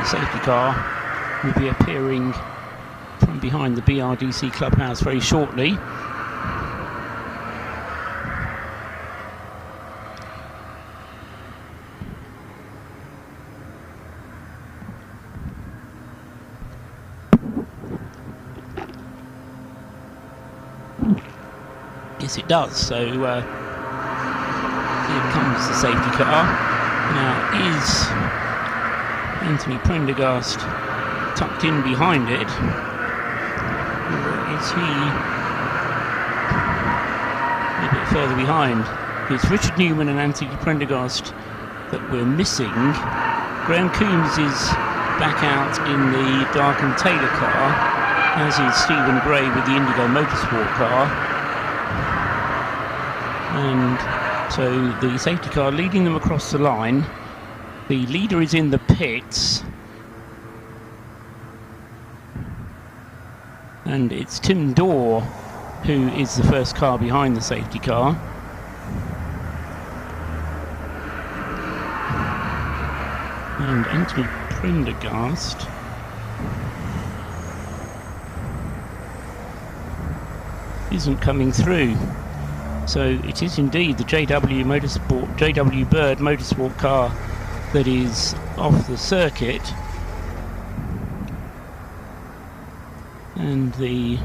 Speaker 1: Safety car will be appearing from behind the BRDC clubhouse very shortly. Yes, it does. So here comes the safety car. Now is Anthony Prendergast tucked in behind it, or is he a bit further behind? It's Richard Newman and Anthony Prendergast that we're missing. Graham Coombs is back out in the Darken Taylor car, as is Stephen Gray with the Indigo Motorsport car. And so the safety car leading them across the line. The leader is in the pits, and it's Tim Dorr who is the first car behind the safety car. And Anthony Prendergast isn't coming through. So it is indeed the JW Bird Motorsport car that is off the circuit, and the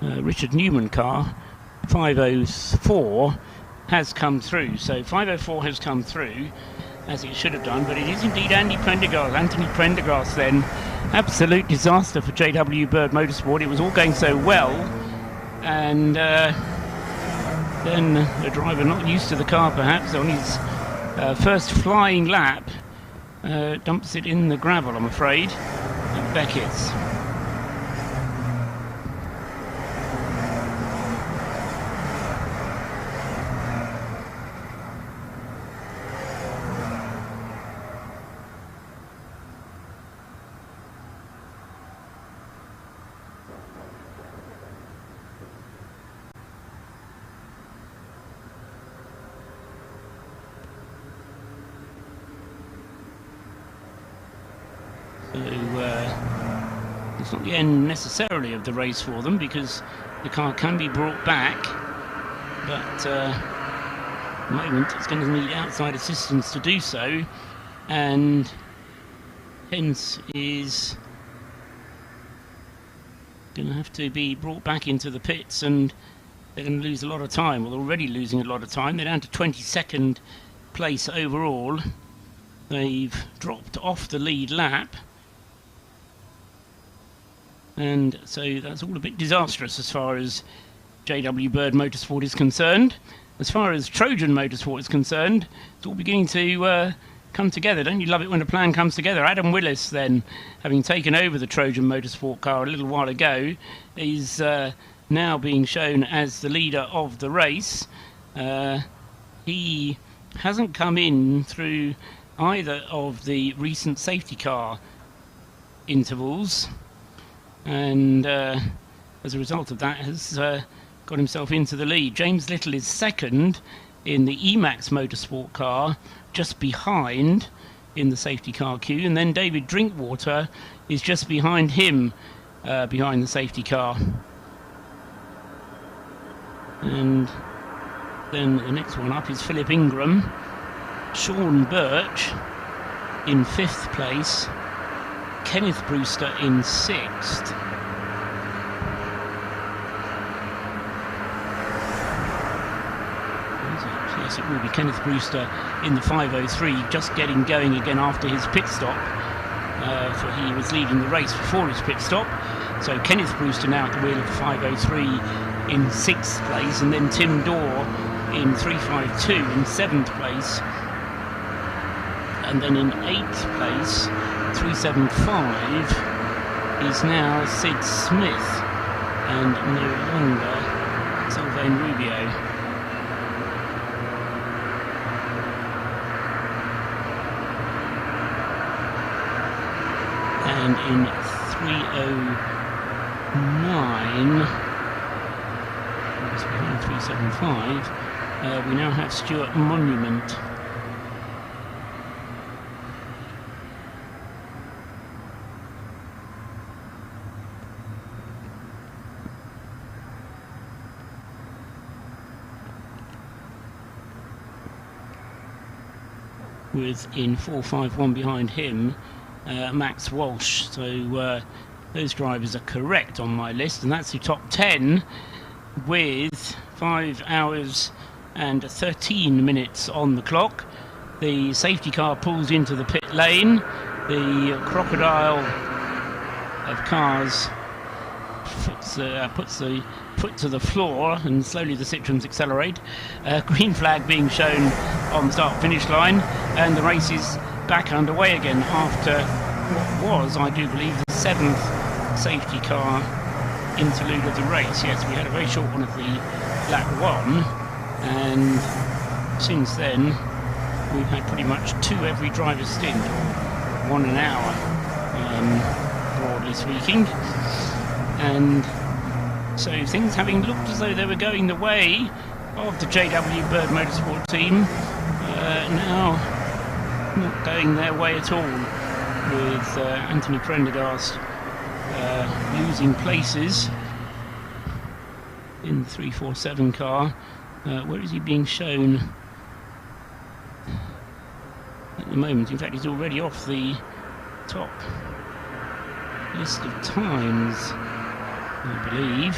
Speaker 1: Richard Newman car 504 has come through. So 504 has come through as it should have done, but it is indeed Anthony Prendergast then. Absolute disaster for JW Bird Motorsport. It was all going so well, and then a driver not used to the car perhaps on his first flying lap dumps it in the gravel, I'm afraid, at Beckett's. So it's not the end necessarily of the race for them, because the car can be brought back, but at the moment it's going to need outside assistance to do so, and hence is going to have to be brought back into the pits, and they're going to lose a lot of time. Well, they're already losing a lot of time. They're down to 22nd place overall. They've dropped off the lead lap, and so that's all a bit disastrous as far as JW Bird Motorsport is concerned. As far as Trojan Motorsport is concerned, it's all beginning to come together. Don't you love it when a plan comes together? Adam Willis, then, having taken over the Trojan Motorsport car a little while ago, is now being shown as the leader of the race. He hasn't come in through either of the recent safety car intervals, and as a result of that has got himself into the lead. James Little is second in the Emax Motorsport car, just behind in the safety car queue, and then David Drinkwater is just behind him, behind the safety car. And then the next one up is Philip Ingram. Sean Birch in 5th place, Kenneth Brewster in 6th. Yes, it will be Kenneth Brewster in the 503, just getting going again after his pit stop, for he was leading the race before his pit stop. So Kenneth Brewster now at the wheel of the 503 in 6th place, and then Tim Dorr in 352 in 7th place, and then in 8th place 375 is now Sid Smith, and no longer Sylvain Rubio. And in 309, behind 375, we now have Stuart Monument. With in 451 behind him, Max Walsh. So those drivers are correct on my list, and that's the top 10 with 5 hours and 13 minutes on the clock. The safety car pulls into the pit lane. The crocodile of cars puts the foot to the floor, and slowly the Citroens accelerate. Green flag being shown on the start-finish line, and the race is back underway again after what was, I do believe, the 7th safety car interlude of the race. Yes, we had a very short one at the lap 1, and since then we've had pretty much 2 every driver stint, or 1 an hour, broadly speaking. And so things having looked as though they were going the way of the JW Bird Motorsport team, now not going their way at all, with Anthony Prendergast losing places in the 347 car. Where is he being shown at the moment? In fact, he's already off the top list of times, I believe.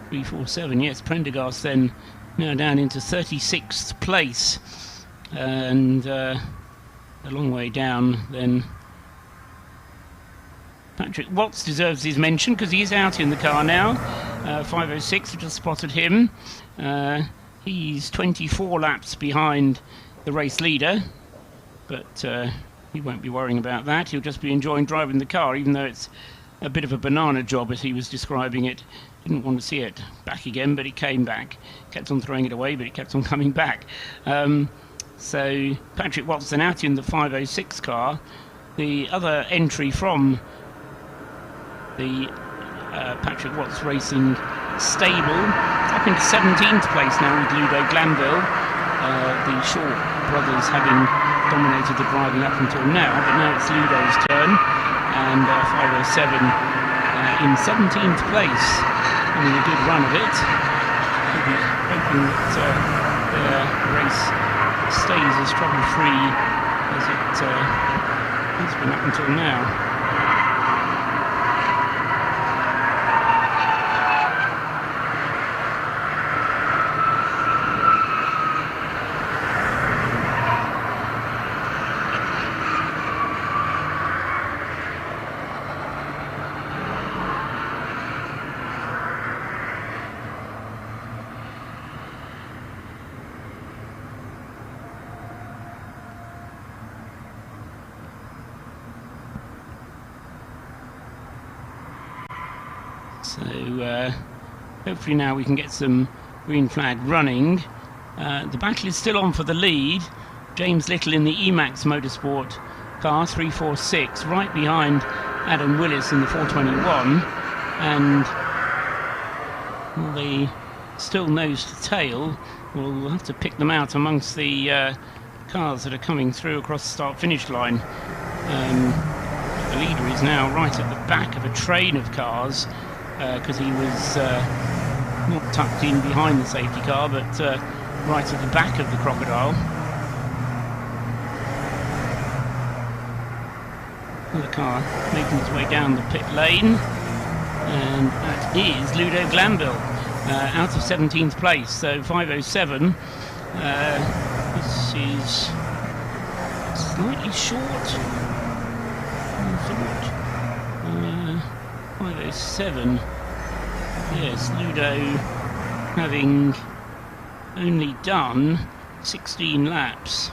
Speaker 1: 347, yes, Prendergast then now down into 36th place, and a long way down then. Patrick Watts deserves his mention because he is out in the car now. 506, I just spotted him. He's 24 laps behind the race leader, but he won't be worrying about that. He'll just be enjoying driving the car, even though it's a bit of a banana job, as he was describing it. Didn't want to see it back again, but it came back. Kept on throwing it away, but it kept on coming back. So Patrick Watson out in the 506 car. The other entry from the Patrick Watts Racing stable up into 17th place now with Ludo Glanville, the short brothers having dominated the driving up until now, but now it's Ludo's turn, and 507 in 17th place, having a good run of it. We'll be hoping that their race stays as trouble-free as it has been up until now. So hopefully now we can get some green flag running. The battle is still on for the lead. James Little in the Emax Motorsport car, 346, right behind Adam Willis in the 421. And well, they still nose to tail. We'll have to pick them out amongst the cars that are coming through across the start-finish line. The leader is now right at the back of a train of cars, because he was not tucked in behind the safety car, but right at the back of the Crocodile. Another car making its way down the pit lane, and that is Ludo Glanville, out of 17th place, so 507. This is slightly short. 507. Yes, Ludo having only done 16 laps.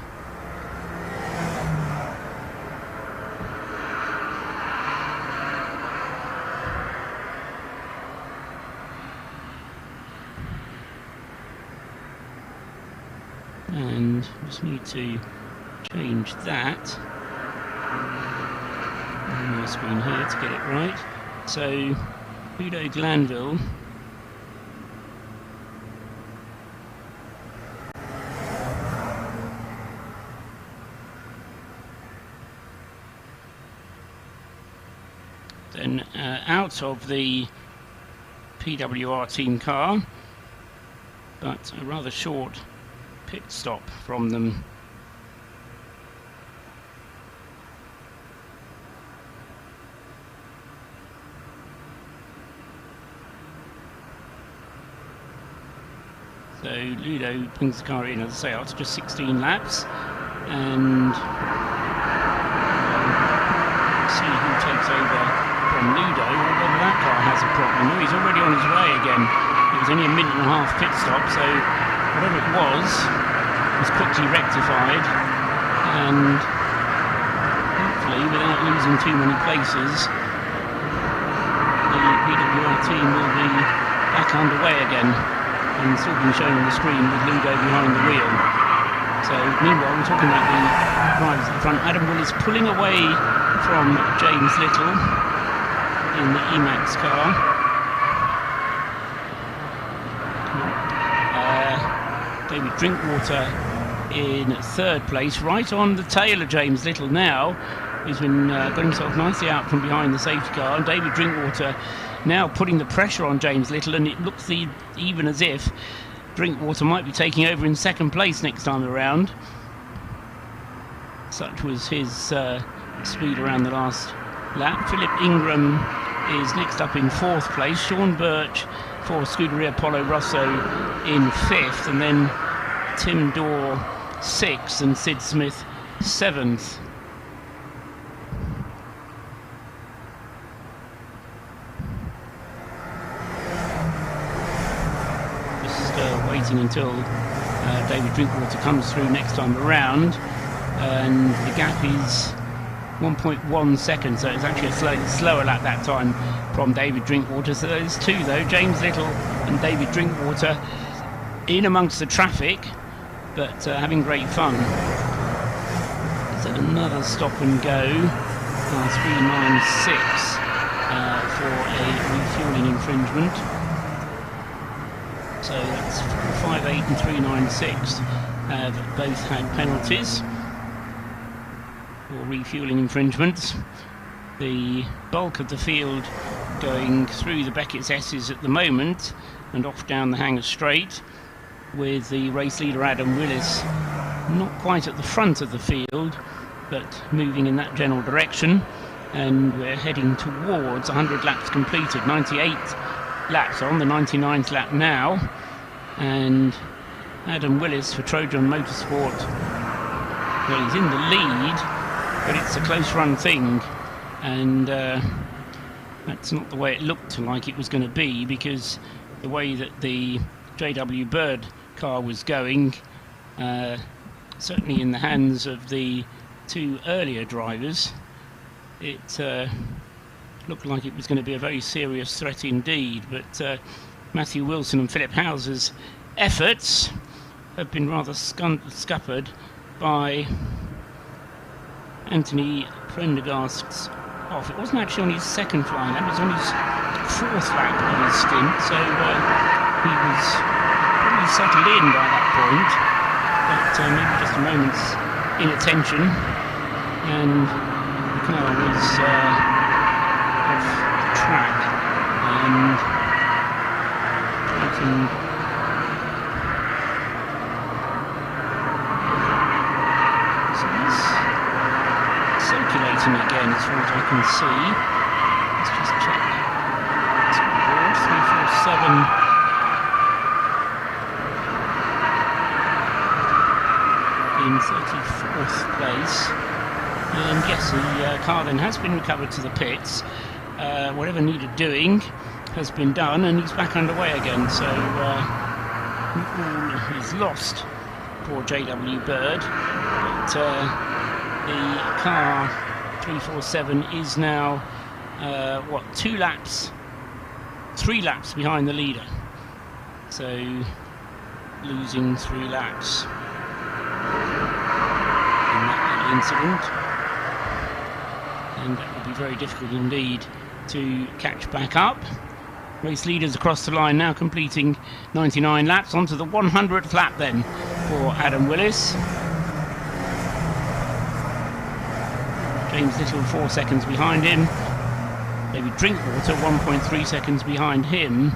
Speaker 1: And just need to change that on my screen here to get it right. So, Ludo Glanville then out of the PWR team car, but a rather short pit stop from them. So Ludo brings the car in, as I say, after just 16 laps, and see who takes over from Ludo, or whether that car has a problem. No, he's already on his way again. It was only a minute and a half pit stop, so whatever it was quickly rectified, and hopefully without losing too many places, the PWR team will be back underway again. And still being shown on the screen with Ludo behind the wheel. So meanwhile we're talking about the drivers at the front. Adam Willis pulling away from James Little in the Emax car. David Drinkwater in third place, right on the tail of James Little now. He's been got himself nicely out from behind the safety car, and David Drinkwater now putting the pressure on James Little, and it looks even as if Drinkwater might be taking over in second place next time around. Such was his speed around the last lap. Philip Ingram is next up in fourth place. Sean Birch for Scuderia Polo Rosso in fifth, and then Tim Dorr sixth and Sid Smith seventh. Waiting until David Drinkwater comes through next time around, and the gap is 1.1 seconds, so it's actually a slower lap that time from David Drinkwater. So there's two though, James Little and David Drinkwater in amongst the traffic, but having great fun. So another stop and go, 396 for a refueling infringement. So that's 458 and 396. have both had penalties for refuelling infringements. The bulk of the field going through the Beckett's S's at the moment and off down the Hanger Straight, with the race leader Adam Willis not quite at the front of the field but moving in that general direction, and we're heading towards 100 laps completed. 98 laps on, the 99th lap now, and Adam Willis for Trojan Motorsport, well, he's in the lead, but it's a close run thing, and that's not the way it looked like it was going to be, because the way that the JW Bird car was going, certainly in the hands of the two earlier drivers, it looked like it was going to be a very serious threat indeed. But Matthew Wilson and Philip Houser's efforts have been rather scuppered by Anthony Prendergast's off. It wasn't actually on his second flying lap, it was on his fourth lap of his stint, so he was probably settled in by that point, but maybe just a moment's inattention, and the car was off the track, and so he's circulating again as far as I can see. Let's just check. Scoreboard 347. In 34th place, and yes, the car then has been recovered to the pits. Whatever needed doing has been done, and he's back underway again, so all is lost for JW Bird, but the car 347 is now what, 3 laps behind the leader, so losing 3 laps in that incident, and that will be very difficult indeed to catch back up. Race leaders across the line now, completing 99 laps, onto the 100th lap then for Adam Willis. James Little 4 seconds behind him. David Drinkwater 1.3 seconds behind him,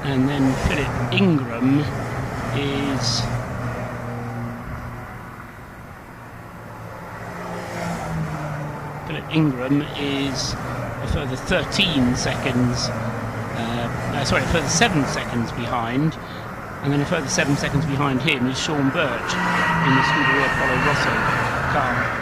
Speaker 1: and then Philip Ingram is a further 13 seconds, a further 7 seconds behind, and then a further 7 seconds behind him is Sean Birch in the Scuderia Polo Rosso car.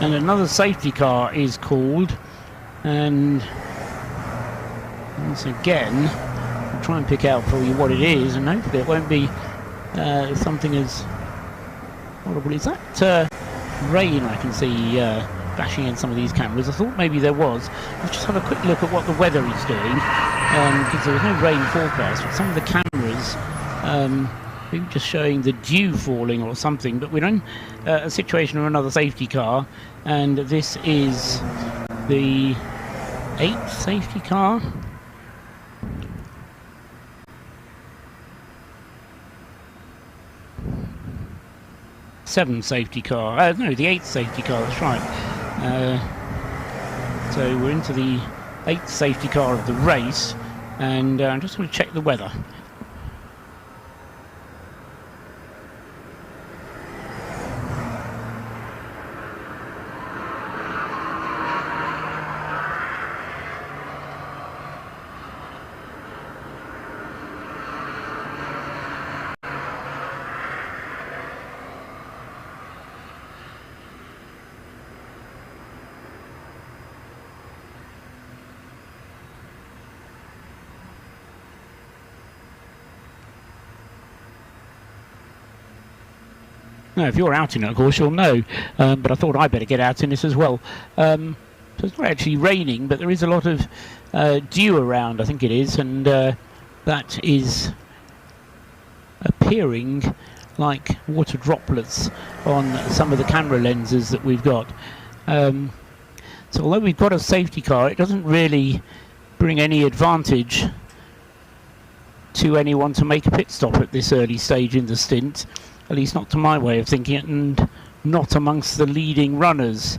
Speaker 1: And another safety car is called, and once again I'll try and pick out for you what it is, and hopefully it won't be something as horrible. Is that rain I can see flashing in some of these cameras? I thought maybe there was. Let's just have a quick look at what the weather is doing, because there was no rain forecast, but some of the cameras maybe just showing the dew falling or something. But we're in a situation of another safety car, and this is the 8th safety car. Seventh safety car. No, the 8th safety car, that's right. So we're into the 8th safety car of the race, and I'm just going to check the weather. No, if you're out in it, of course, you'll know. But I thought I'd better get out in this as well. So it's not actually raining, but there is a lot of dew around, I think it is, and that is appearing like water droplets on some of the camera lenses that we've got. So although we've got a safety car, it doesn't really bring any advantage to anyone to make a pit stop at this early stage in the stint. At least not to my way of thinking it, and not amongst the leading runners.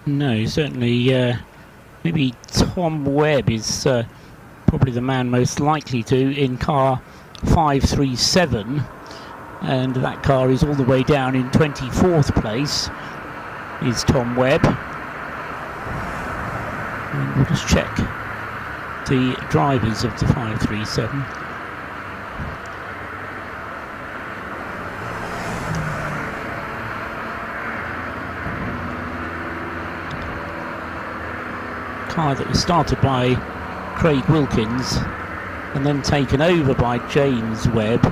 Speaker 1: No, certainly maybe Tom Webb is probably the man most likely to in car 537, and that car is all the way down in 24th place, is Tom Webb. And we'll just check the drivers of the 537. Car that was started by Craig Wilkins and then taken over by James Webb,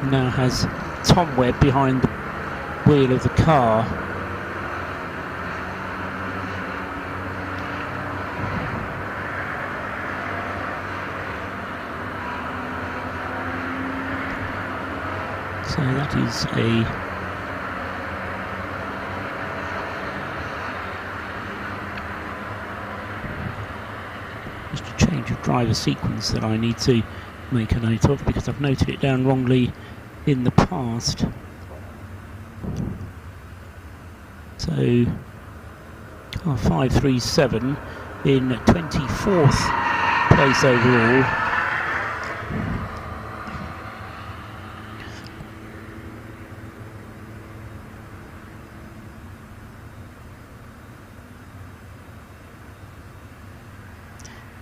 Speaker 1: now has Tom Webb behind the wheel of the car. So that is just a change of driver sequence that I need to make a note of, because I've noted it down wrongly in the past. So car 537 in 24th place overall.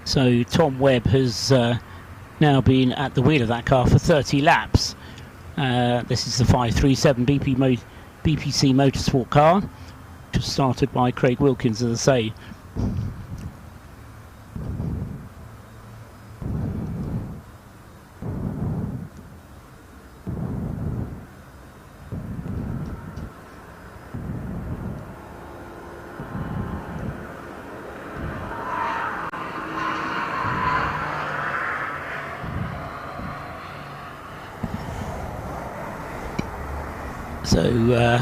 Speaker 1: So Tom Webb has now been at the wheel of that car for 30 laps. This is the 537 BPC Motorsport car, which was started by Craig Wilkins, as I say. So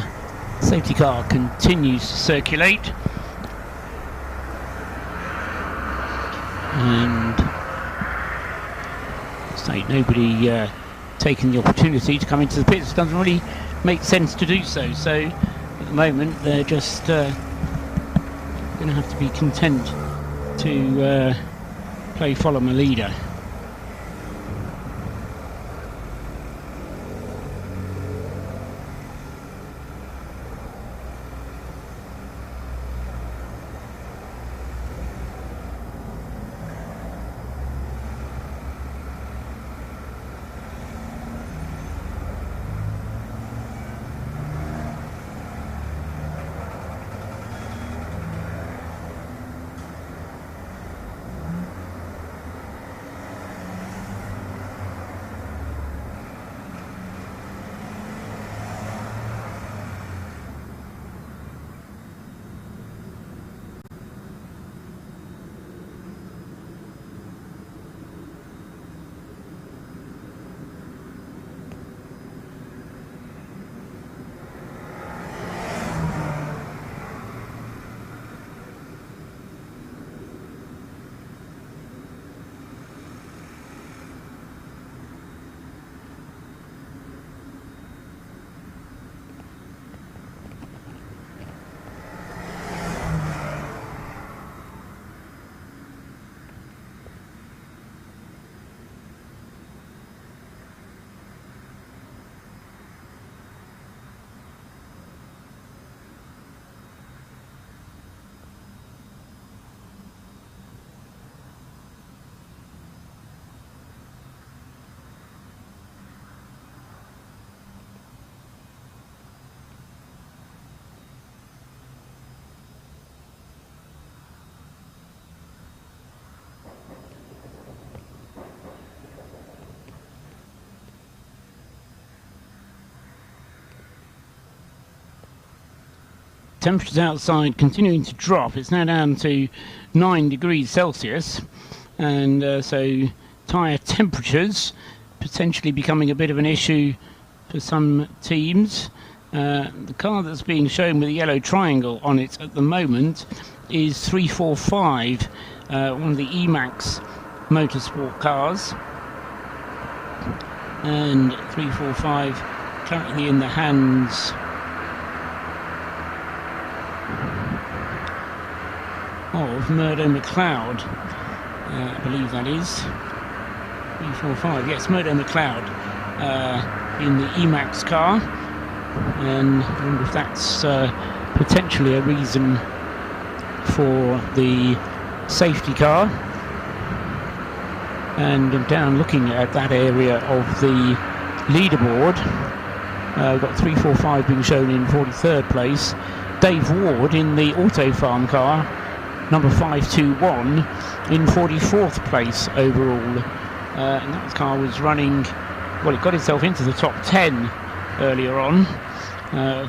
Speaker 1: safety car continues to circulate, and say nobody taking the opportunity to come into the pits. It doesn't really make sense to do so. So at the moment they're just going to have to be content to play follow my leader. temperatures outside continuing to drop. It's now down to 9 degrees Celsius, and so tyre temperatures potentially becoming a bit of an issue for some teams. The car that's being shown with a yellow triangle on it at the moment is 345, one of the Emax motorsport cars, and 345 currently in the hands of Murdo McLeod, I believe that is 345. Yes, Murdo McLeod in the Emax car, and I wonder if that's potentially a reason for the safety car. And I'm down looking at that area of the leaderboard. We've got 345 being shown in 43rd place. Dave Ward in the Auto Farm car, number 521, in 44th place overall. And that car was running, well, it got itself into the top 10 earlier on,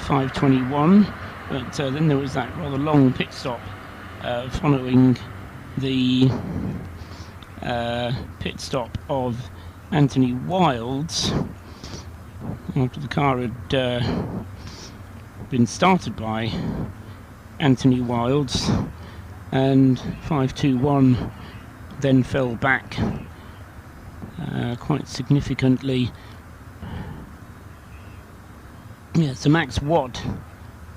Speaker 1: 521, but then there was that rather long pit stop following the pit stop of Anthony Wilds after the car had been started by Anthony Wilds, and 521 then fell back quite significantly. Yeah, so Max Watt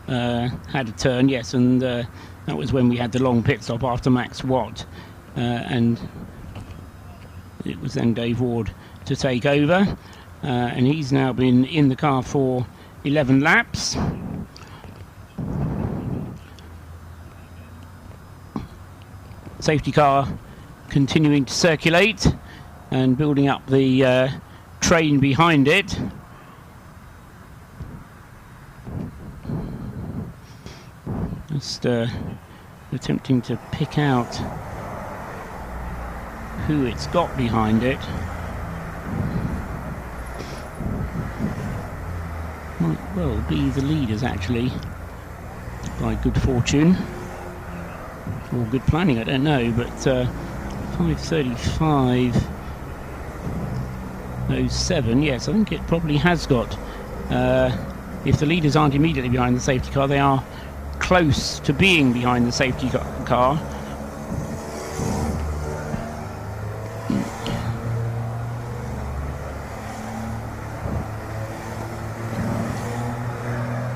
Speaker 1: had a turn, yes, and that was when we had the long pit stop after Max Watt, and it was then Dave Ward to take over, and he's now been in the car for 11 laps. Safety car continuing to circulate and building up the train behind it. Just attempting to pick out who it's got behind it. Might well be the leaders, actually, by good fortune or good planning, I don't know, but 5:35:07, yes, I think it probably has got, if the leaders aren't immediately behind the safety car, they are close to being behind the safety car.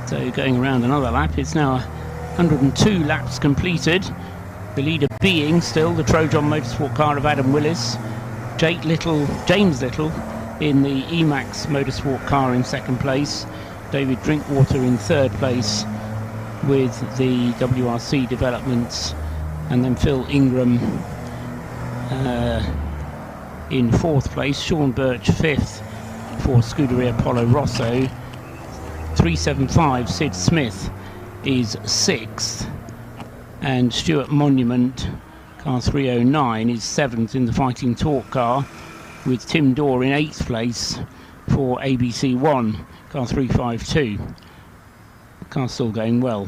Speaker 1: So going around another lap, it's now 102 laps completed. The leader being still the Trojan Motorsport car of Adam Willis, James Little in the Emax Motorsport car in second place, David Drinkwater in third place with the WRC developments, and then Phil Ingram in fourth place, Sean Birch fifth for Scuderia Polo Rosso, 375 Sid Smith is sixth, and Stuart Monument, car 309, is seventh in the Fighting Torque car, with Tim Dorr in eighth place for ABC1, car 352. The car's still going well.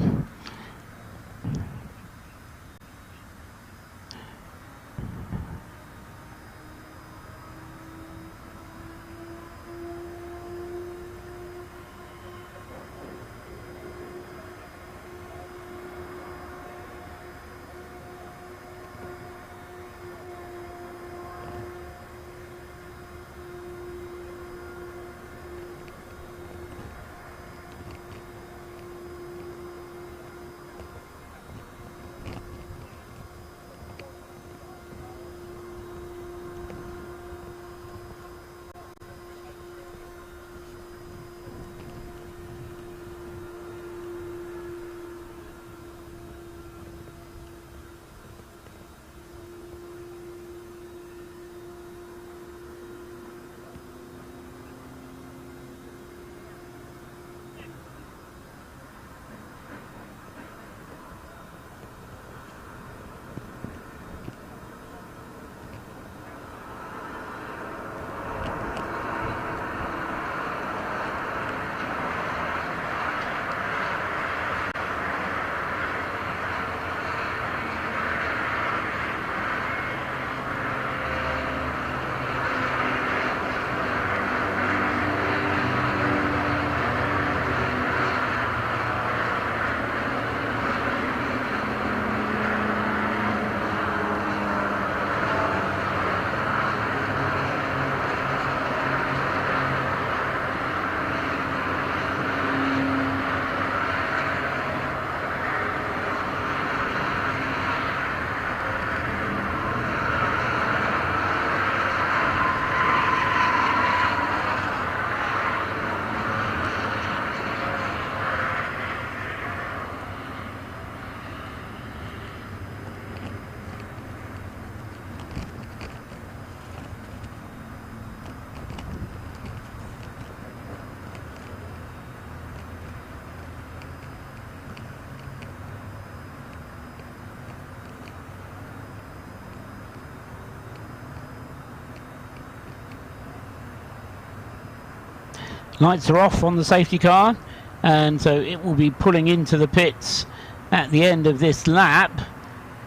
Speaker 1: Lights are off on the safety car, and so it will be pulling into the pits at the end of this lap.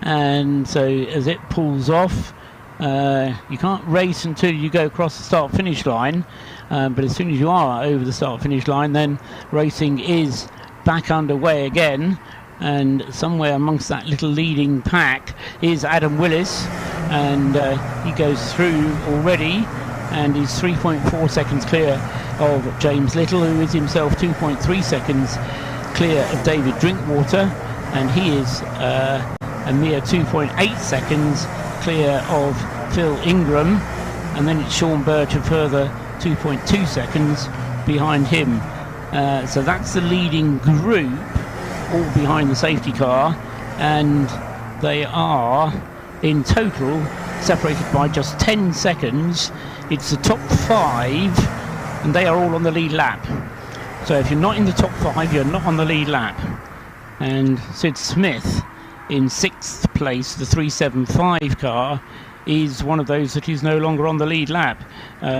Speaker 1: And so as it pulls off, you can't race until you go across the start finish line, but as soon as you are over the start finish line, then racing is back underway again. And somewhere amongst that little leading pack is Adam Willis, and he goes through already and is 3.4 seconds clear of James Little, who is himself 2.3 seconds clear of David Drinkwater, and he is a mere 2.8 seconds clear of Phil Ingram, and then it's Sean Birch a further 2.2 seconds behind him. So that's the leading group, all behind the safety car, and they are in total separated by just 10 seconds. It's the top 5, and they are all on the lead lap. So if you're not in the top 5, you're not on the lead lap. And Sid Smith in 6th place, the 375 car, is one of those that is no longer on the lead lap.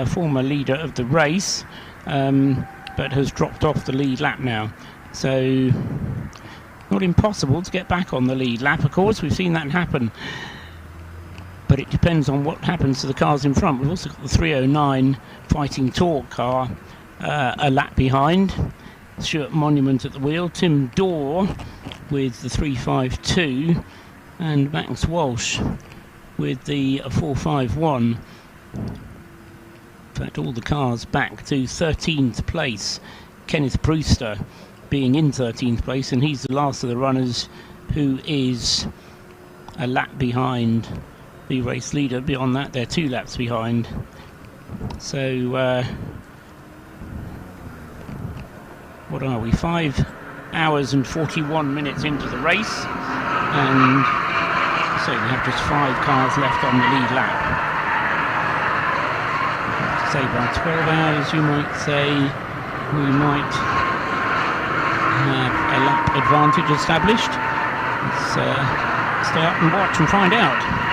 Speaker 1: Former leader of the race, but has dropped off the lead lap now. So not impossible to get back on the lead lap, of course. We've seen that happen, but it depends on what happens to the cars in front. We've also got the 309 Fighting Torque car a lap behind. Stuart Monument at the wheel, Tim Dorr with the 352, and Max Walsh with the 451. In fact, all the cars back to 13th place. Kenneth Brewster being in 13th place, and he's the last of the runners who is a lap behind the race leader. Beyond that, they're 2 laps behind. So what are we, 5 hours and 41 minutes into the race, and so we have just 5 cars left on the lead lap. Say by 12 hours, you might say, we might have a lap advantage established. Let's stay up and watch and find out.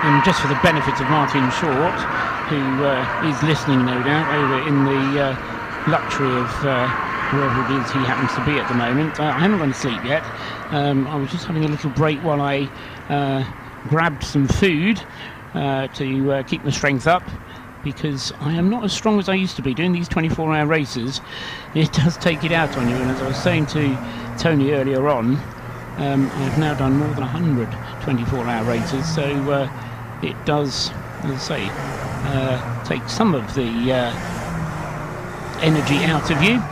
Speaker 1: And just for the benefit of Martin Short, who is listening, no doubt, over in the luxury of wherever it is he happens to be at the moment. I haven't gone to sleep yet. I was just having a little break while I grabbed some food to keep my strength up, because I am not as strong as I used to be. Doing these 24-hour races, it does take it out on you. And as I was saying to Tony earlier on, I've now done more than 100 24-hour races, so it does, as I say, take some of the energy out of you.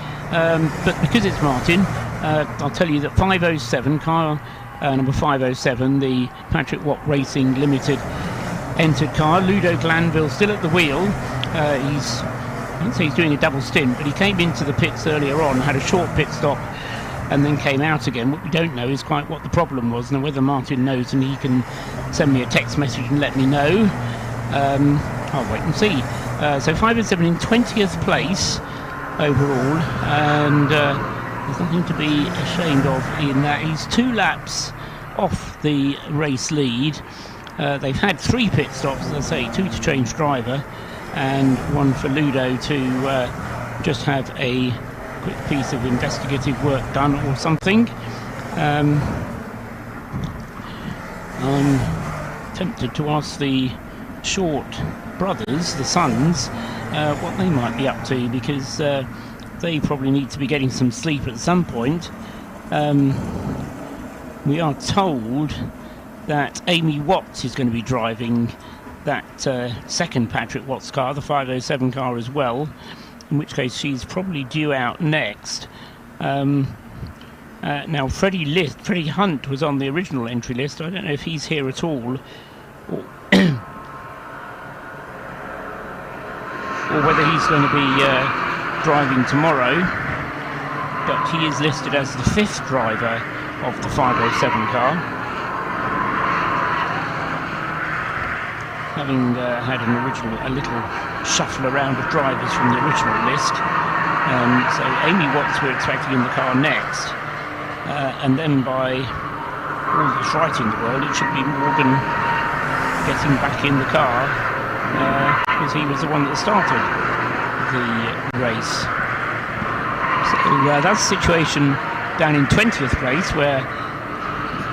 Speaker 1: But because it's Martin, I'll tell you that 507 car, number 507, the Patrick Watt Racing Limited entered car, Ludo Glanville still at the wheel. I wouldn't say he's doing a double stint, but he came into the pits earlier on, had a short pit stop, and then came out again. What we don't know is quite what the problem was. Now, whether Martin knows, and he can send me a text message and let me know. I'll wait and see. So 507 in 20th place overall, and there's nothing to be ashamed of in that. He's 2 laps off the race lead. They've had 3 pit stops, as I say, 2 to change driver, and 1 for Ludo to just have a quick piece of investigative work done or something. I'm tempted to ask the Short brothers, the sons, what they might be up to, because they probably need to be getting some sleep at some point. We are told that Amy Watts is going to be driving that second Patrick Watts car, the 507 car as well, in which case she's probably due out next. Now Freddie Hunt was on the original entry list. I don't know if he's here at all, or whether he's going to be driving tomorrow, but he is listed as the 5th driver of the 507 car, having had a little shuffle around of drivers from the original list. So Amy Watts we're expecting in the car next, and then by all that's right in the world, it should be Morgan getting back in the car, because he was the one that started the race. So that's the situation down in 20th place, where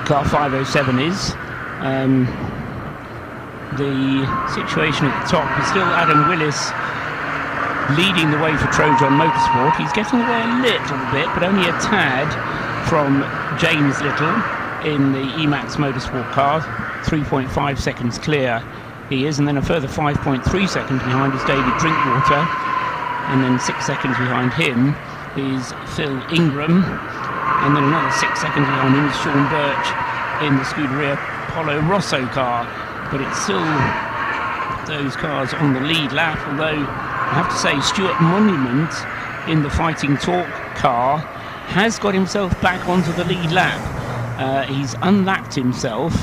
Speaker 1: car 507 is. The situation at the top is still Adam Willis leading the way for Trojan Motorsport. He's getting away a little bit, but only a tad, from James Little in the Emax Motorsport car. 3.5 seconds clear he is, and then a further 5.3 seconds behind is David Drinkwater, and then 6 seconds behind him is Phil Ingram, and then another 6 seconds behind him is Sean Birch in the Scuderia Polo Rosso car. But it's still those cars on the lead lap, although I have to say Stuart Monument in the Fighting Torque car has got himself back onto the lead lap. He's unlapped himself,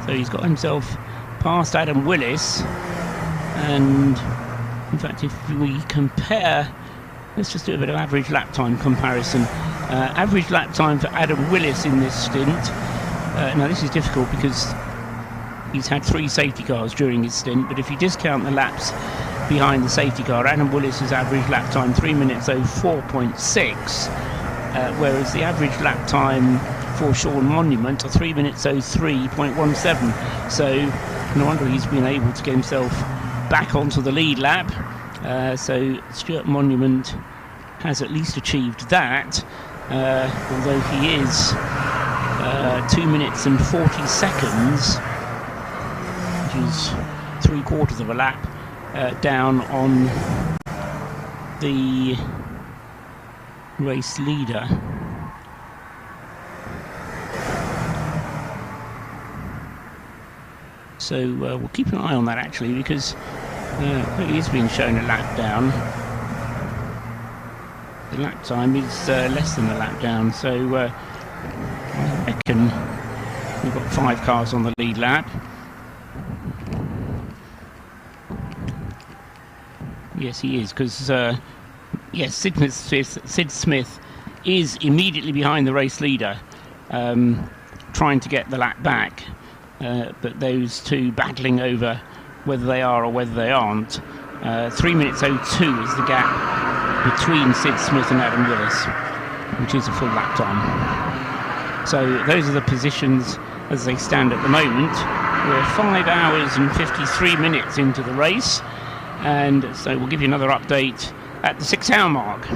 Speaker 1: so he's got himself past Adam Willis. And in fact, if we compare, let's just do a bit of average lap time comparison. Average lap time for Adam Willis in this stint. Now this is difficult because he's had 3 safety cars during his stint, but if you discount the laps behind the safety car, Adam Willis's average lap time 3 minutes 04.6, whereas the average lap time for Sean Monument are 3 minutes 03.17. So no wonder he's been able to get himself back onto the lead lap. So Stuart Monument has at least achieved that, although he is 2 minutes and 40 seconds, which is 3/4 of a lap down on the race leader. So we'll keep an eye on that, actually, because he is being shown a lap down. The lap time is less than a lap down, so I reckon we've got 5 cars on the lead lap. Yes, he is, because yes, Sid Smith is immediately behind the race leader, trying to get the lap back. but those two battling over whether they are or whether they aren't. 3 minutes 02 is the gap between Sid Smith and Adam Willis, which is a full lap time. So those are the positions as they stand at the moment. We're 5 hours and 53 minutes into the race, and so we'll give you another update at the 6 hour mark.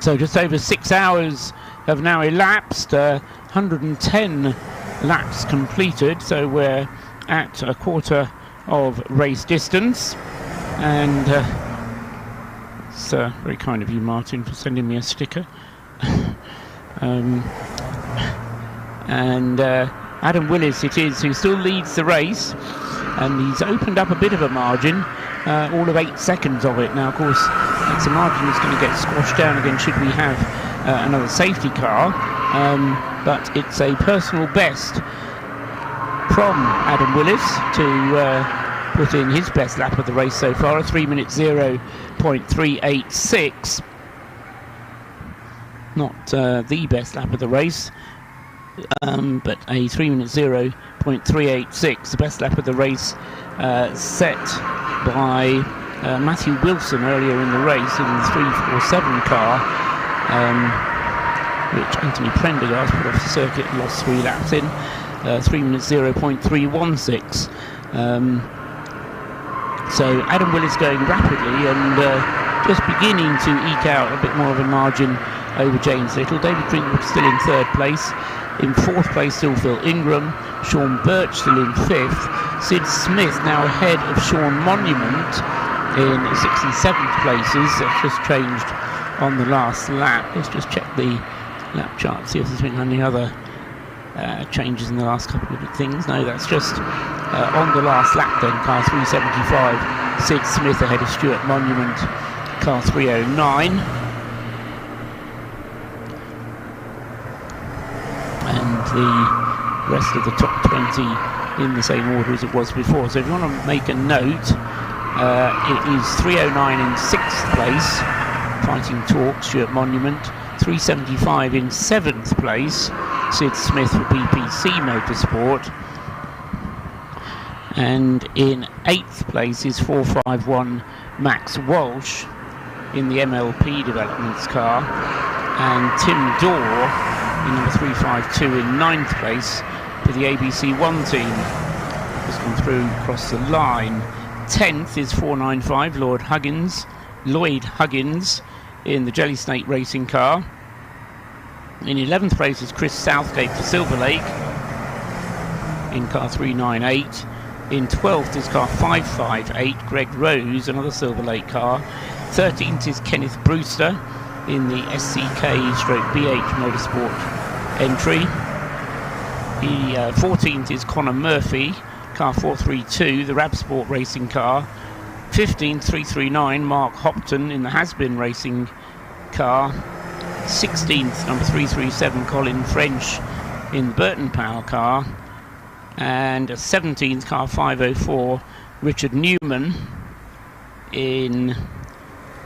Speaker 1: So just over 6 hours have now elapsed, 110 laps completed, so we're at a quarter of race distance. And it's very kind of you, Martin, for sending me a sticker. Adam Willis it is who still leads the race, and he's opened up a bit of a margin, all of 8 seconds of it. Now, of course, it's a margin that's going to get squashed down again should we have another safety car, but it's a personal best from Adam Willis to put in his best lap of the race so far, a 3 minute 0.386. Not the best lap of the race, but a 3 minute 0.386, the best lap of the race set by Matthew Wilson earlier in the race in the 347 car, which Anthony Prendergast put off the circuit and lost 3 laps in, 3 minutes 0.316. So Adam Willis going rapidly and just beginning to eke out a bit more of a margin over James Little. David Drinkwood still in 3rd place. In 4th place, still Phil Ingram. Sean Birch still in 5th. Sid Smith now ahead of Sean Monument in 6th and 7th places. That's just changed on the last lap. Let's just check the lap chart, see if there's been any other changes in the last couple of things. No, that's just on the last lap then. Car 375, Sid Smith ahead of Stuart Monument. Car 309. And the rest of the top 20 in the same order as it was before. So if you want to make a note, it is 309 in 6th place, Fighting Talk, Stuart Monument. 375 in 7th place, Sid Smith for BPC Motorsport. And in 8th place is 451 Max Walsh in the MLP Developments car. And Tim Dorr in number 352 in 9th place for the ABC1 team. Just gone through across the line. 10th is 495 Lloyd Huggins in the Jelly Snake racing car. In 11th place is Chris Southgate for Silverlake in car 398. In 12th is car 558 Greg Rose, another Silverlake car. 13th is Kenneth Brewster in the SCK/BH Motorsport entry. The 14th is Connor Murphy, car 432, the Rabsport racing car. 15th, 339, Mark Hopton in the Has-Been racing car. 16th, number 337, Colin French in the Burton Power car. And 17th, car 504, Richard Newman in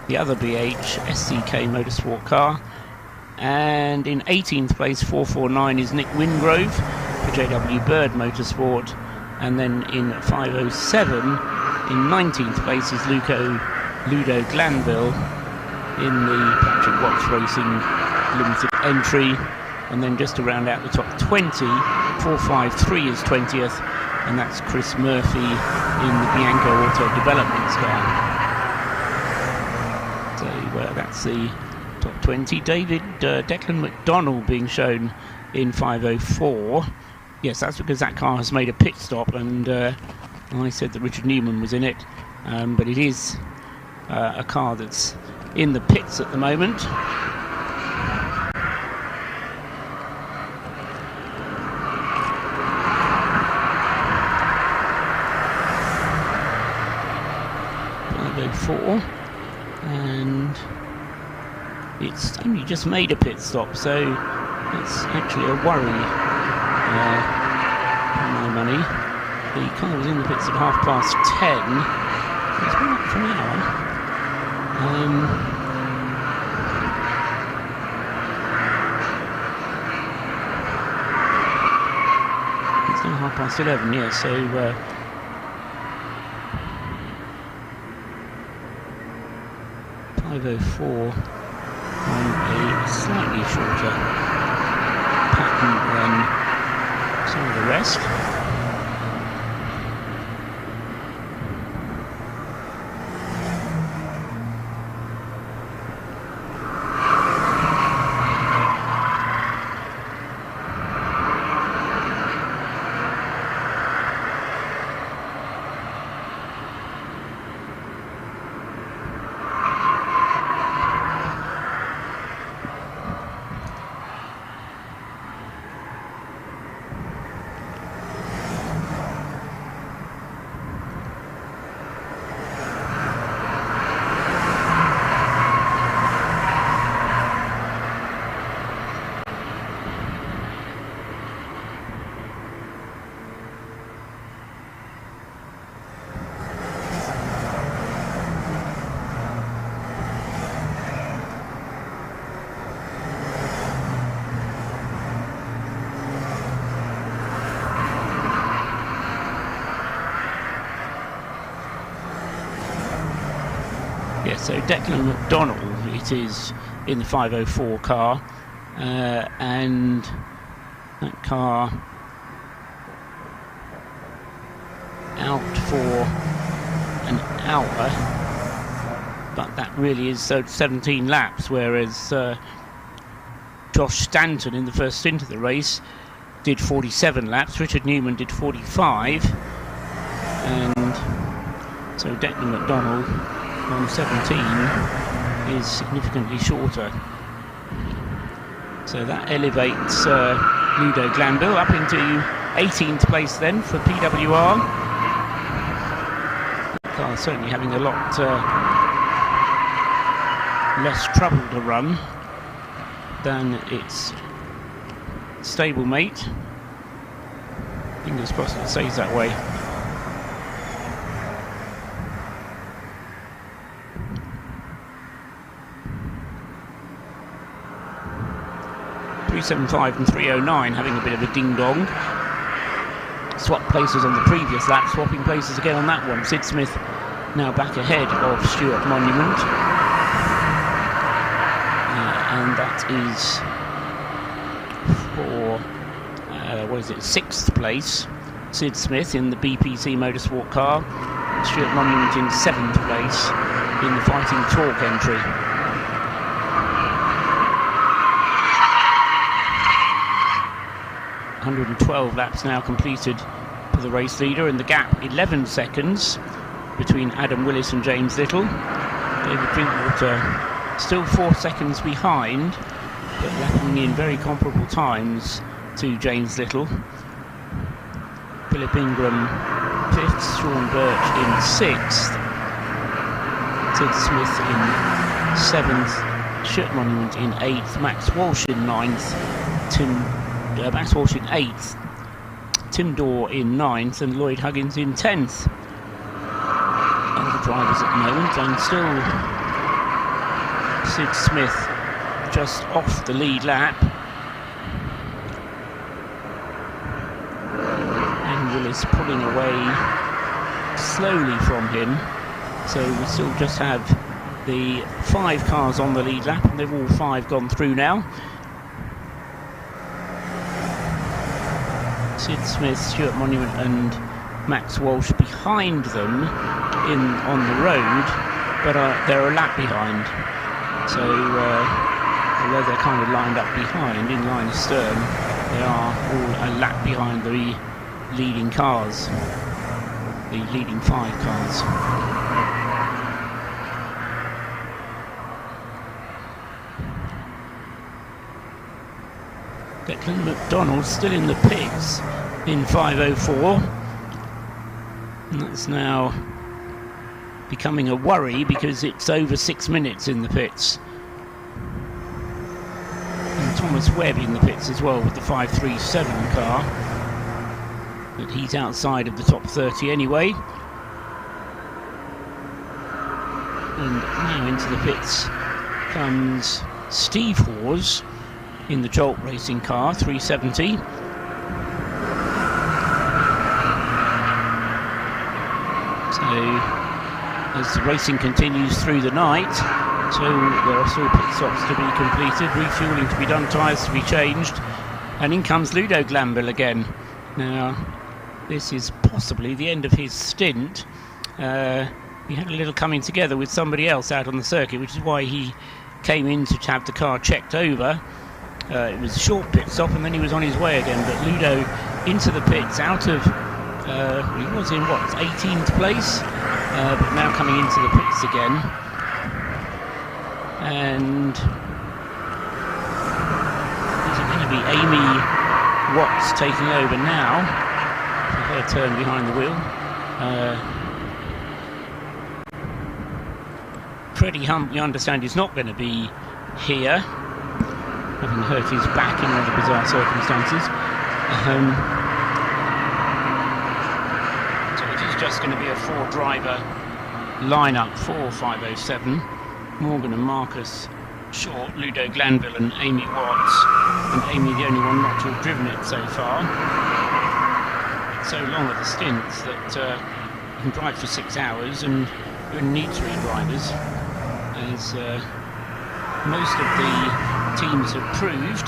Speaker 1: the other BH SCK Motorsport car. And in 18th place, 449, is Nick Wingrove for JW Bird Motorsport. And then in 507, in 19th place is Ludo Glanville in the Patrick Watts Racing Limited entry. And then just to round out the top 20, 453 is 20th, and that's Chris Murphy in the Bianco Auto Developments car. So that's the top 20. Declan McDonald being shown in 504. Yes, that's because that car has made a pit stop, and I said that Richard Newman was in it, but it is a car that's in the pits at the moment. And it's only just made a pit stop, so it's actually a worry for my money. The car was in the pits at 10:30. It's been up for an hour. It's now 11:30, yeah, so 504 on a slightly shorter pattern than some of the rest. So Declan McDonald, it is in the 504 car, and that car out for an hour, but that really is 17 laps, whereas Josh Stanton in the first stint of the race did 47 laps, Richard Newman did 45, and so Declan McDonald on 17 is significantly shorter. So that elevates Ludo Glanville up into 18th place then for PWR. The car certainly having a lot less trouble to run than its stablemate. Fingers crossed it stays that way. .375 and 309 having a bit of a ding-dong. Swap places on the previous lap, swapping places again on that one. Sid Smith now back ahead of Stuart Monument. And that is for, 6th place. Sid Smith in the BPC Motorsport car. Stuart Monument in 7th place in the Fighting Talk entry. .112 laps now completed for the race leader, and the gap 11 seconds between Adam Willis and James Little. David Drinkwater still 4 seconds behind, but lapping in very comparable times to James Little. Philip Ingram 5th, Sean Birch in 6th, Sid Smith in 7th, Stuart Monument in 8th, Max Walsh in 9th, Max Walsh in 8th, Tim Dorr in 9th, and Lloyd Huggins in 10th. Other drivers at the moment, and still Sid Smith just off the lead lap. And Willis pulling away slowly from him. So we still just have the 5 cars on the lead lap, and they've all 5 gone through now. Sid Smith, Stuart Monument and Max Walsh behind them on the road, but they're a lap behind. So although they're kind of lined up behind, in line astern, they are all a lap behind the leading cars, the leading 5 cars. Declan McDonald still in the pits in 504, and that's now becoming a worry because it's over 6 minutes in the pits. And Thomas Webb in the pits as well with the 537 car, but he's outside of the top 30 anyway. And now into the pits comes Steve Hawes in the Jolt Racing car, 370. So as the racing continues through the night, so there are still pit stops to be completed, refuelling to be done, tyres to be changed, and in comes Ludo Glanville again. Now this is possibly the end of his stint. He had a little coming together with somebody else out on the circuit, which is why he came in to have the car checked over. It was a short pit stop and then he was on his way again, but Ludo into the pits out of, he was in 18th place, but now coming into the pits again. And is it going to be Amy Watts taking over now for her turn behind the wheel? Freddie Hunt, we understand, is not going to be here, having hurt his back in rather bizarre circumstances. So it is just going to be a 4-driver lineup for 507. Morgan and Marcus Short, Ludo Glanville and Amy Watts. And Amy the only one not to have driven it so far. It's so long at the stints that you can drive for 6 hours and you only need 3 drivers. as most of the teams have proved,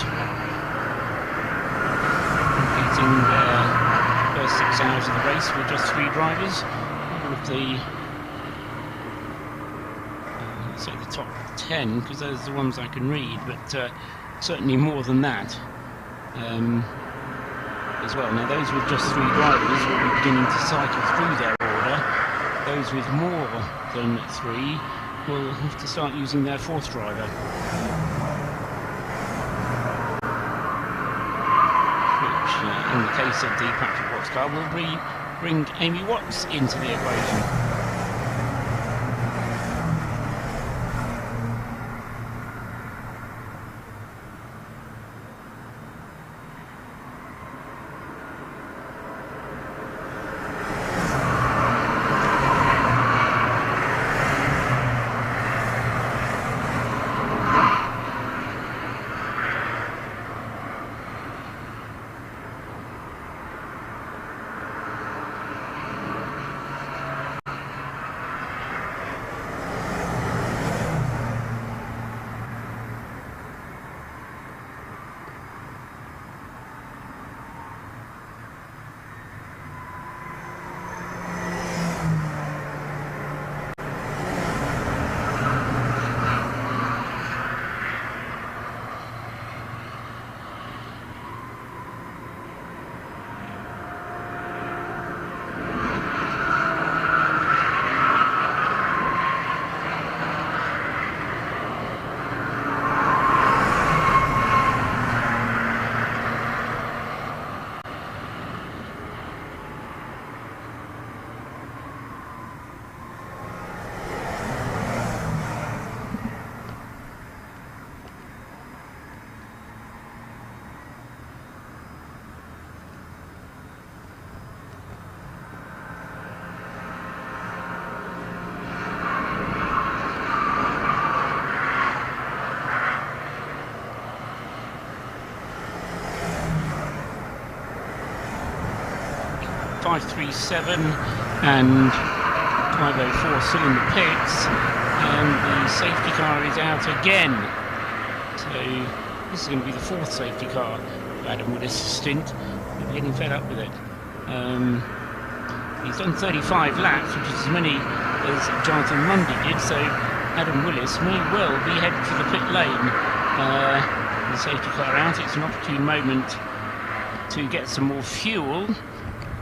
Speaker 1: completing their first 6 hours of the race with just 3 drivers. All of the, let's say the top 10, because those are the ones I can read, but certainly more than that as well. Now those with just 3 drivers will be beginning to cycle through their order. Those with more than 3 will have to start using their 4th driver. Which, in the case of the Patrick Watts car, will bring Amy Watts into the equation. .537 and 504 still in the pits, and the safety car is out again. So this is going to be the 4th safety car for Adam Willis' stint. We're getting fed up with it. He's done 35 laps, which is as many as Jonathan Mundy did, so Adam Willis may well be headed for the pit lane. The safety car out, it's an opportune moment to get some more fuel.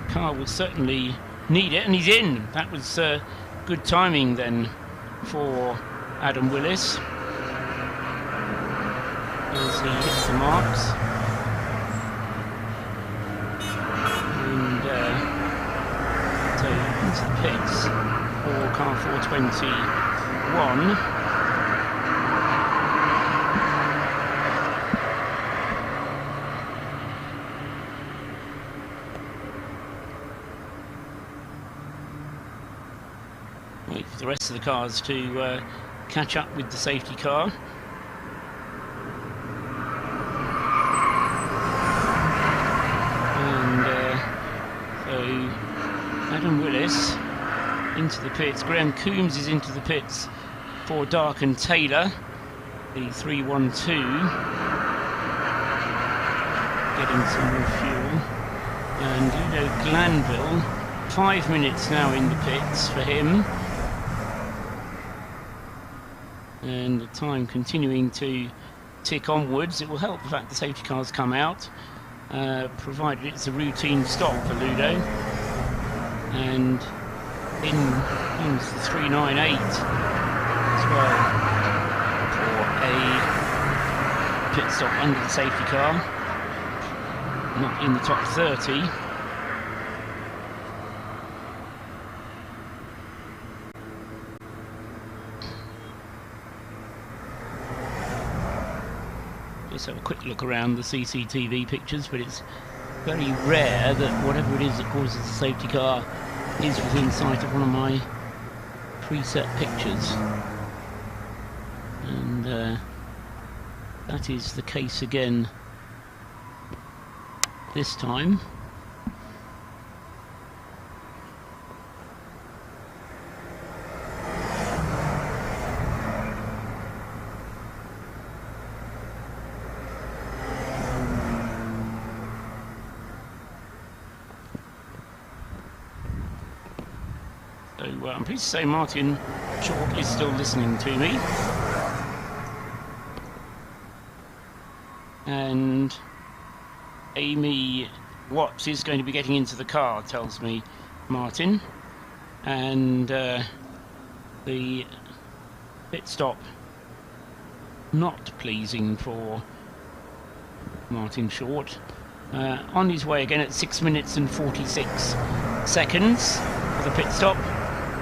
Speaker 1: Car will certainly need it, and he's in. That was good timing then for Adam Willis as he hits the marks. And so into the pits for car 421. Wait for the rest of the cars to catch up with the safety car. And so Adam Willis into the pits. Graham Coombs is into the pits for Dark and Taylor, the 312, getting some more fuel. And Ludo Glanville, 5 minutes now in the pits for him. And the time continuing to tick onwards. It will help the fact the safety cars come out, provided it's a routine stop for Ludo. And in comes the 398 as well for a pit stop under the safety car, not in the top 30. Just have a quick look around the CCTV pictures, but it's very rare that whatever it is that causes the safety car is within sight of one of my preset pictures. And that is the case again this time. I'm pleased to say Martin Short is still listening to me. And Amy Watts is going to be getting into the car, tells me Martin. And the pit stop not pleasing for Martin Short. On his way again at 6 minutes and 46 seconds for the pit stop.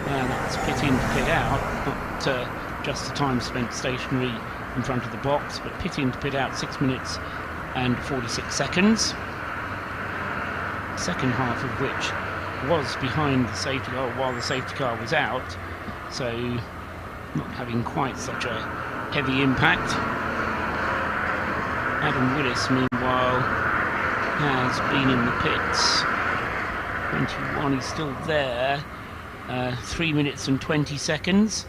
Speaker 1: That's pit in, pit out, not just the time spent stationary in front of the box, but pit in to pit out 6 minutes and 46 seconds. Second half of which was behind the safety car while the safety car was out, so not having quite such a heavy impact. Adam Willis, meanwhile, has been in the pits. 21, he's still there. 3 minutes and 20 seconds.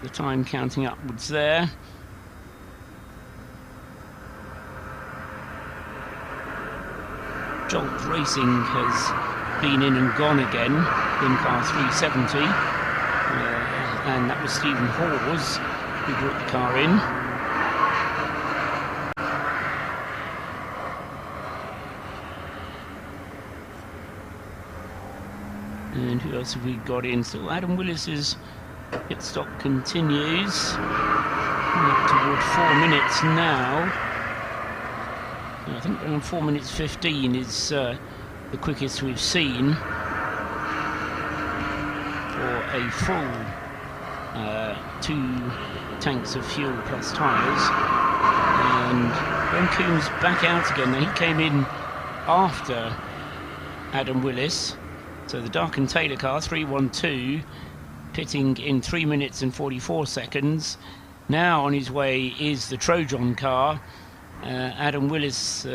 Speaker 1: The time counting upwards there. Jolt Racing has been in and gone again in car 370. And that was Stephen Hawes who brought the car in. And who else have we got in? Still Adam Willis's pit stop continues. Up toward 4 minutes now. I think around 4 minutes 15 is the quickest we've seen for a full 2 tanks of fuel plus tyres. And Ben Coombs back out again. Now, he came in after Adam Willis. So the Darkin Taylor car, 312, pitting in 3 minutes and 44 seconds. Now on his way is the Trojan car. Adam Willis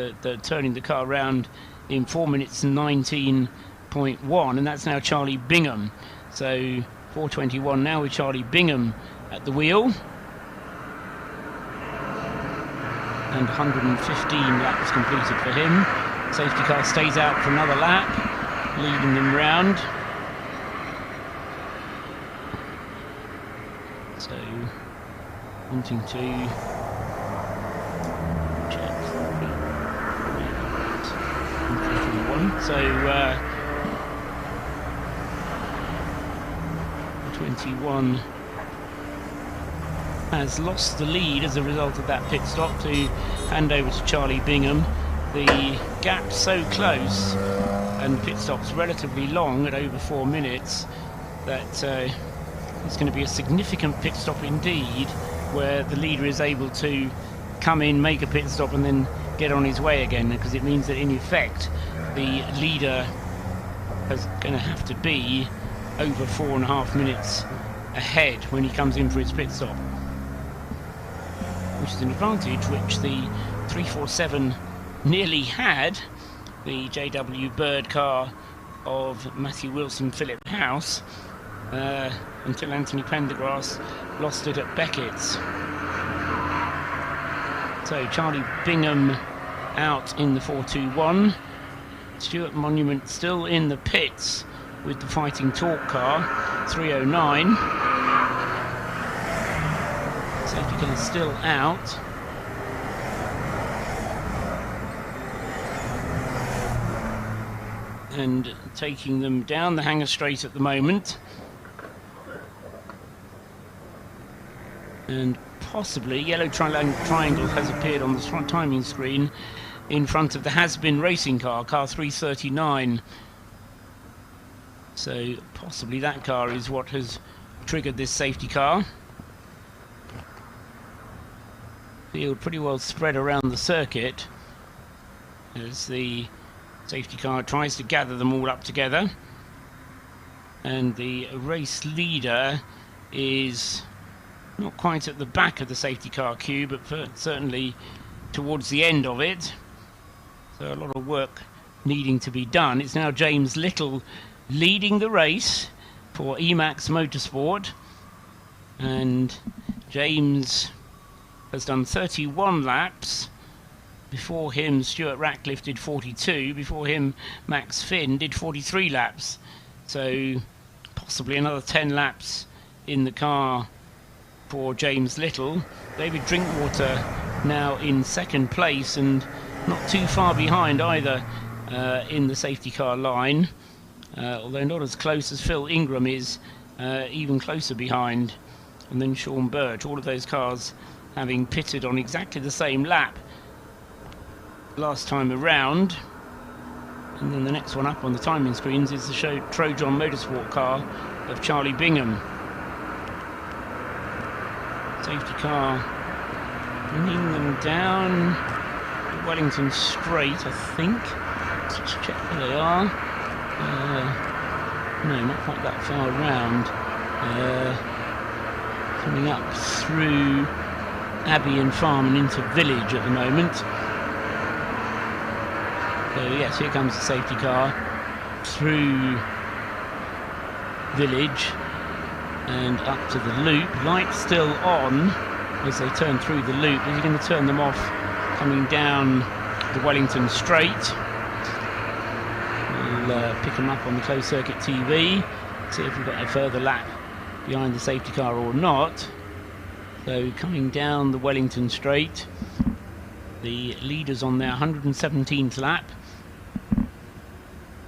Speaker 1: turning the car around in 4 minutes and 19.1, and that's now Charlie Bingham. So 4:21 now with Charlie Bingham at the wheel. And 115 laps completed for him. Safety car stays out for another lap, leading them round. So, wanting to check. So, 21 has lost the lead as a result of that pit stop to hand over to Charlie Bingham. The gap's so close and the pit stop's relatively long at over 4 minutes that it's going to be a significant pit stop indeed, where the leader is able to come in, make a pit stop and then get on his way again, because it means that in effect the leader is going to have to be over 4.5 minutes ahead when he comes in for his pit stop, which is an advantage which the 347 nearly had. The JW Bird car of Matthew Wilson, Philip House, until Anthony Pendergrass lost it at Beckett's. So Charlie Bingham out in the 421. Stuart Monument still in the pits with the Fighting Torque car, 309. Safety car still out. And taking them down the hangar straight at the moment. And possibly yellow triangle has appeared on the timing screen in front of the has-been racing car, car 339. So possibly that car is what has triggered this safety car. Field pretty well spread around the circuit as the safety car tries to gather them all up together, and the race leader is not quite at the back of the safety car queue, but certainly towards the end of it. So a lot of work needing to be done. It's now James Little leading the race for Emax Motorsport, and James has done 31 laps. Before him, Stuart Ratcliffe did 42. Before him, Max Finn did 43 laps. So possibly another 10 laps in the car for James Little. David Drinkwater now in second place and not too far behind either in the safety car line, although not as close as Phil Ingram is, even closer behind, and then Sean Birch. All of those cars having pitted on exactly the same lap last time around. And then the next one up on the timing screens is the Trojan Motorsport car of Charlie Bingham. Safety car bringing them down Wellington Straight, I think. Let's just check where they are. No, not quite that far around. Coming up through Abbey and Farm and into Village at the moment. So yes, here comes the safety car through Village and up to the loop. Lights still on as they turn through the loop. They're going to turn them off coming down the Wellington Straight. We'll pick them up on the closed circuit TV, see if we've got a further lap behind the safety car or not. So coming down the Wellington Straight, the leaders on their 117th lap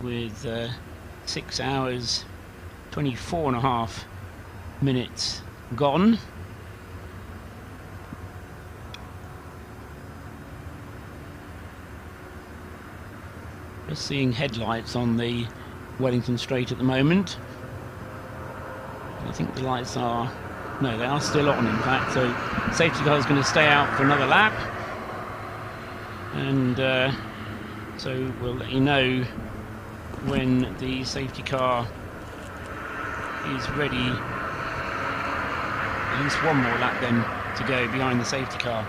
Speaker 1: with 6 hours 24.5 minutes gone. Just seeing headlights on the Wellington Straight at the moment. I think the lights are... no, they are still on in fact, so safety car is going to stay out for another lap. And so we'll let you know when the safety car is ready. At least one more lap then to go behind the safety car.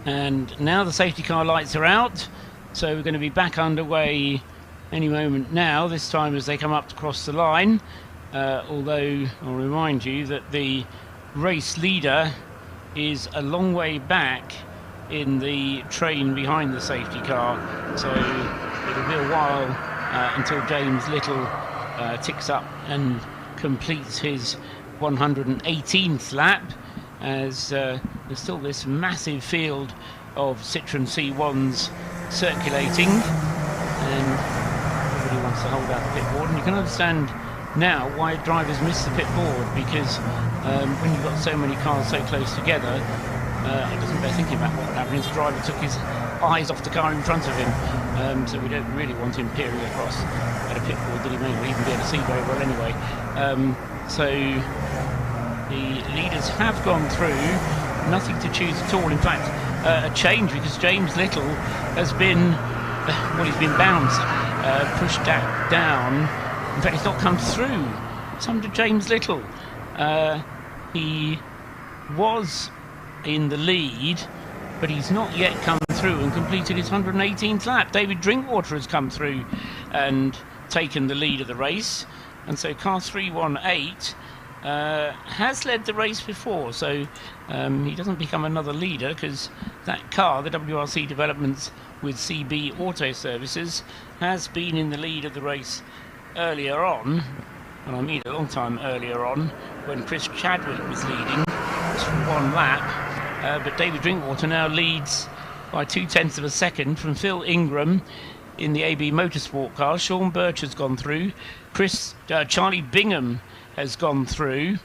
Speaker 1: And now the safety car lights are out, so we're going to be back underway any moment now, this time as they come up to cross the line. Although I'll remind you that the race leader is a long way back in the train behind the safety car, so it'll be a while until James Little ticks up and completes his 118th lap, as there's still this massive field of Citroen C1s circulating, and everybody wants to hold out the pit board. And you can understand now why drivers miss the pit board, because when you've got so many cars so close together, it doesn't bear thinking about what would happen if the driver took his eyes off the car in front of him. So we don't really want him peering across at a pit board that he may not even be able to see very well anyway. So the leaders have gone through, nothing to choose at all. In fact, a change, because James Little has been, well, he's been bounced, pushed down. In fact, he's not come through. It's under James Little. He was in the lead, but he's not yet come through and completed his 118th lap. David Drinkwater has come through and taken the lead of the race, and so car 318 has led the race before, so he doesn't become another leader, because that car, the WRC Developments with CB Auto Services, has been in the lead of the race earlier on, and I mean a long time earlier on, when Chris Chadwick was leading just for one lap. But David Drinkwater now leads by 0.2 of a second from Phil Ingram in the AB Motorsport car. Sean Birch has gone through. Charlie Bingham has gone through.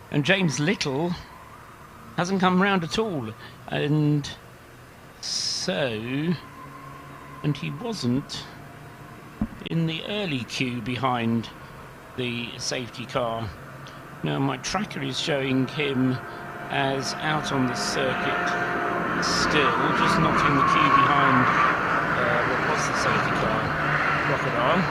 Speaker 1: And James Little hasn't come round at all. And so... and he wasn't in the early queue behind the safety car. Now my tracker is showing him as out on the circuit still, just not in the queue behind what was the safety car, Crocodile.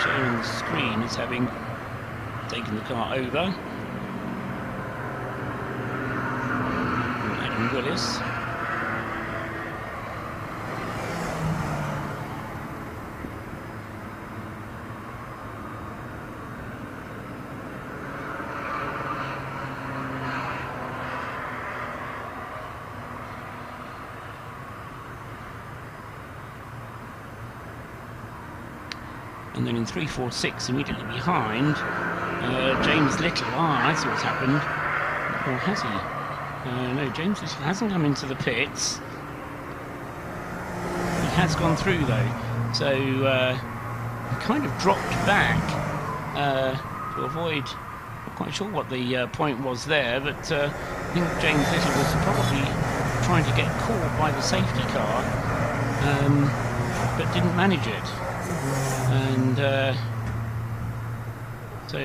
Speaker 1: Showing the screen as having taken the car over. Adam Willis. And then in 346, immediately behind, James Little. I see what's happened. Or has he? No, James Little hasn't come into the pits. He has gone through, though. So he kind of dropped back to avoid... I'm not quite sure what the point was there, but I think James Little was probably trying to get caught by the safety car, but didn't manage it. And so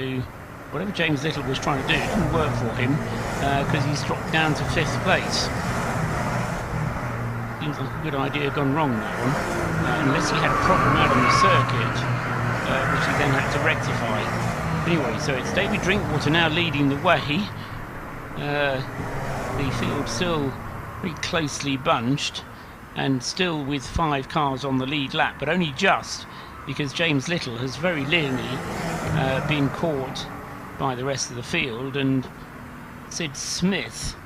Speaker 1: whatever James Little was trying to do didn't work for him, because he's dropped down to 5th place. Seems like a good idea gone wrong, that one, unless he had a problem out on the circuit, which he then had to rectify. Anyway, so it's David Drinkwater now leading the way. The field still very closely bunched, and still with 5 cars on the lead lap, but only just, because James Little has very nearly been caught by the rest of the field, and Sid Smith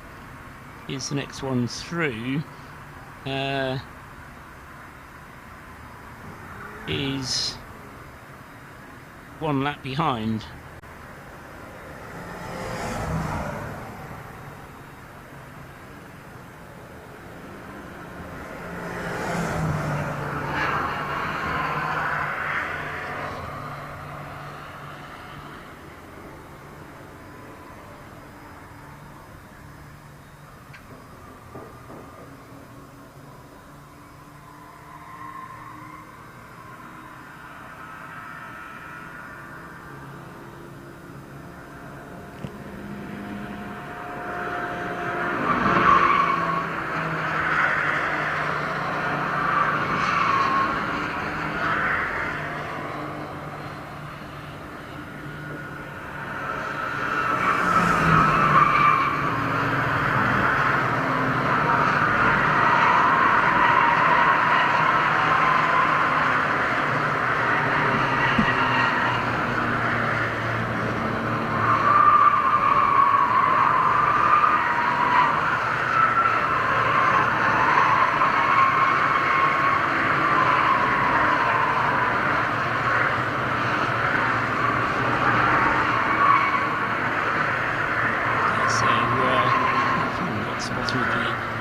Speaker 1: is the next one through. Is 1 lap behind.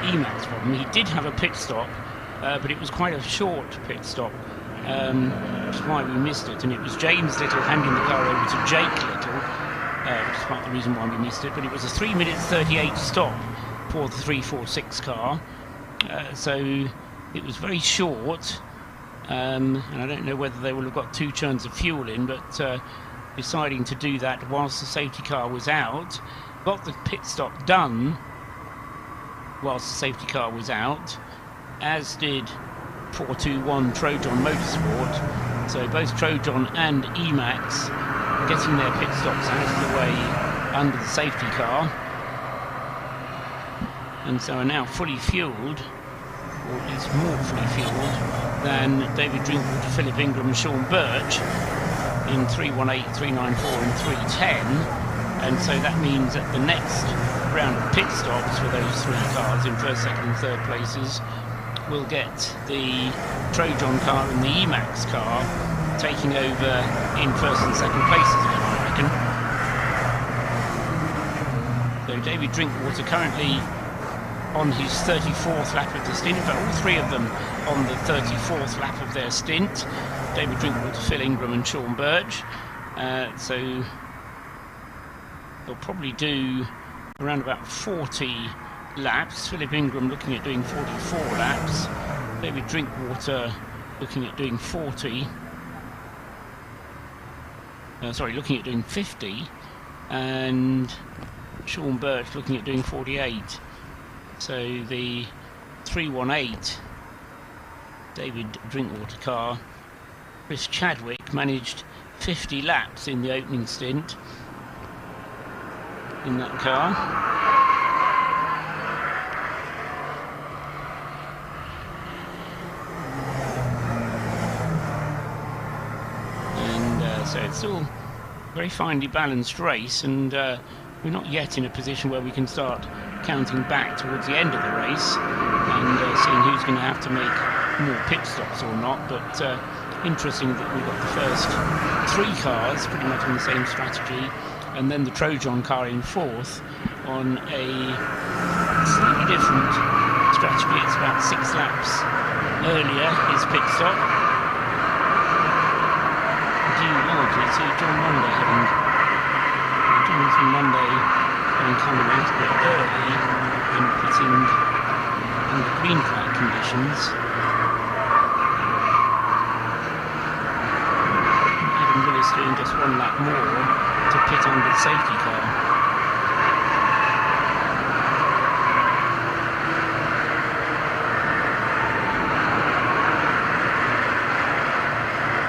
Speaker 1: Emax problem. He did have a pit stop, but it was quite a short pit stop, which is why we missed it. And it was James Little handing the car over to Jake Little, which is part of the reason why we missed it. But it was a 3 minutes 38 stop for the 346 car, so it was very short. And I don't know whether they will have got 2 churns of fuel in, but deciding to do that whilst the safety car was out, got the pit stop done whilst the safety car was out, as did 421 Trojan Motorsport. So both Trojan and Emax getting their pit stops out of the way under the safety car, and so are now fully fueled, or at least more fully fueled than David Drinkwater, Philip Ingram and Sean Birch in 318, 394 and 310. And so that means that the next round of pit stops for those 3 cars in first, second and third places will get the Trojan car and the Emax car taking over in first and second places again, I reckon. So David Drinkwater currently on his 34th lap of the stint. In fact, all 3 of them on the 34th lap of their stint. David Drinkwater, Phil Ingram and Sean Birch. So they'll probably do around about 40 laps. Philip Ingram looking at doing 44 laps. David Drinkwater looking at doing 40. Looking at doing 50. And Sean Birch looking at doing 48. So the 318 David Drinkwater car, Chris Chadwick managed 50 laps in the opening stint in that car. And so it's still a very finely balanced race, and we're not yet in a position where we can start counting back towards the end of the race and seeing who's going to have to make more pit stops or not. But interesting that we've got the first 3 cars pretty much on the same strategy, and then the Trojan car in 4th on a slightly different strategy. It's about 6 laps earlier, his pit stop, due largely to Jonathan Monday having come out a bit early and pitting under green flag conditions. Adam Willis doing just 1 lap more to pit under the safety car.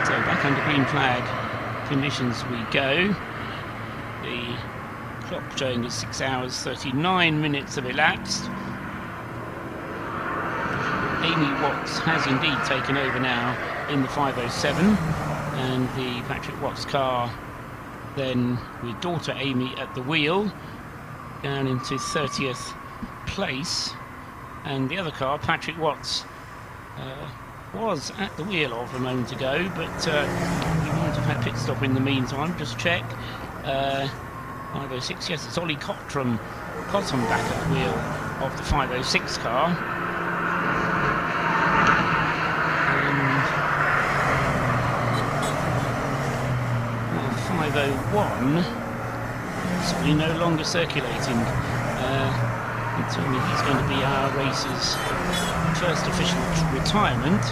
Speaker 1: So back under green flag conditions we go. The clock showing us 6 hours 39 minutes have elapsed. Amy Watts has indeed taken over now in the 507, and the Patrick Watts car then with daughter Amy at the wheel down into 30th place, and the other car, Patrick Watts, was at the wheel of a moment ago, but he might have had pit stop in the meantime. Just check. 506, yes, it's Ollie Cotton back at the wheel of the 506 car. And 501 possibly no longer circulating. He told me he's going to be our race's first official retirement.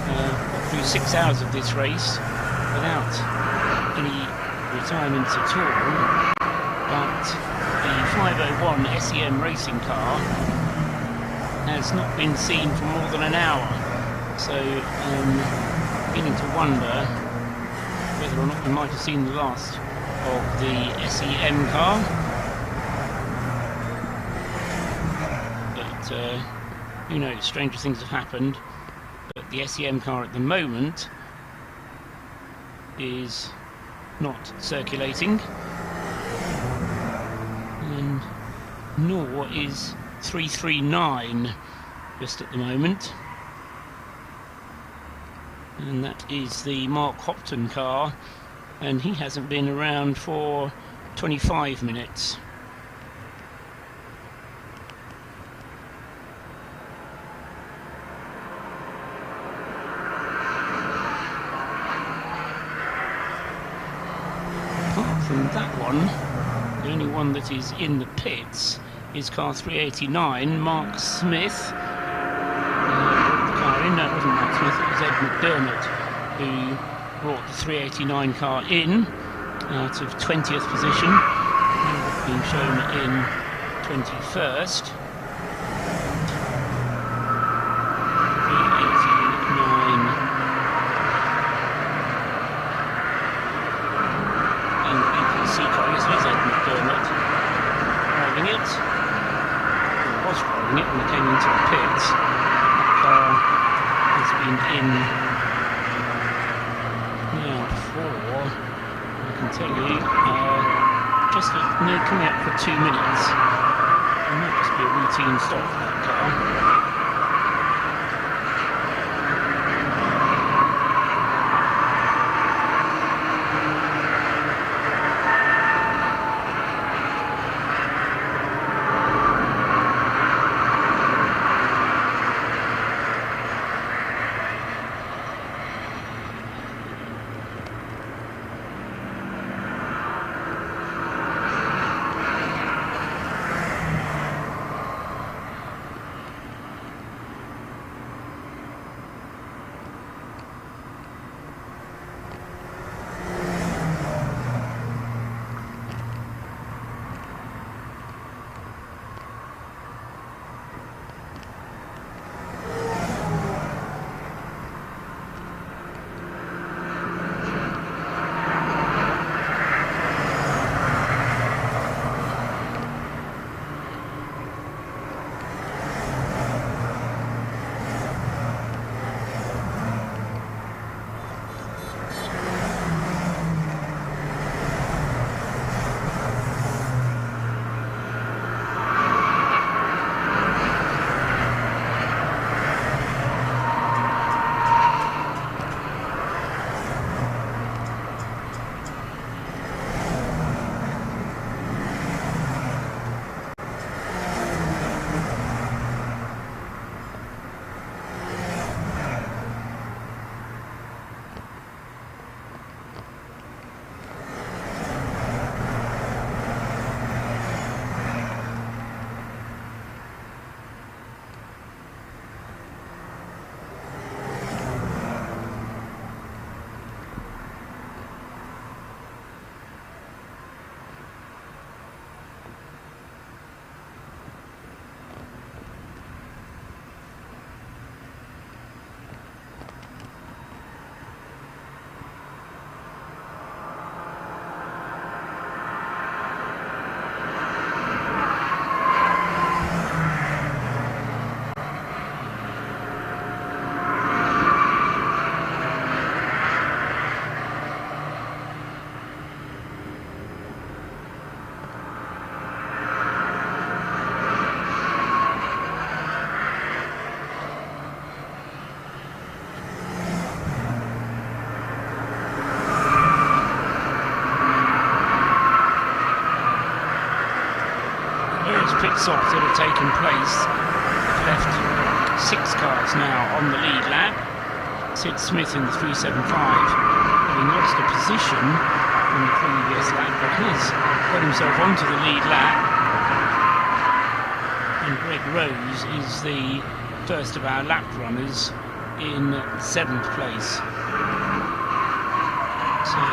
Speaker 1: Got through 6 hours of this race without any retirements at all, but the 501 SEM racing car has not been seen for more than an hour, so I'm beginning to wonder whether or not we might have seen the last of the SEM car. But who knows, stranger things have happened. But the SEM car at the moment is not circulating, and nor is 339 just at the moment, and that is the Mark Hopton car, and he hasn't been around for 25 minutes. And that one, the only one that is in the pits, is car 389, Mark Smith. Brought the car in. No, it wasn't Mark Smith, it was Ed McDermott who brought the 389 car in out of 20th position. Being shown in 21st. 389. And EPC car, yes, it is Ed McDermott driving it. He was driving it when he came into the pits. That car has been in now for, I can tell you, just coming up for 2 minutes. It might just be a routine stop for that car. Pit stops that have taken place. Left 6 cars now on the lead lap. Sid Smith in the 375, having lost a position in the previous lap, but has got himself onto the lead lap. And Greg Rose is the first of our lap runners in 7th place. So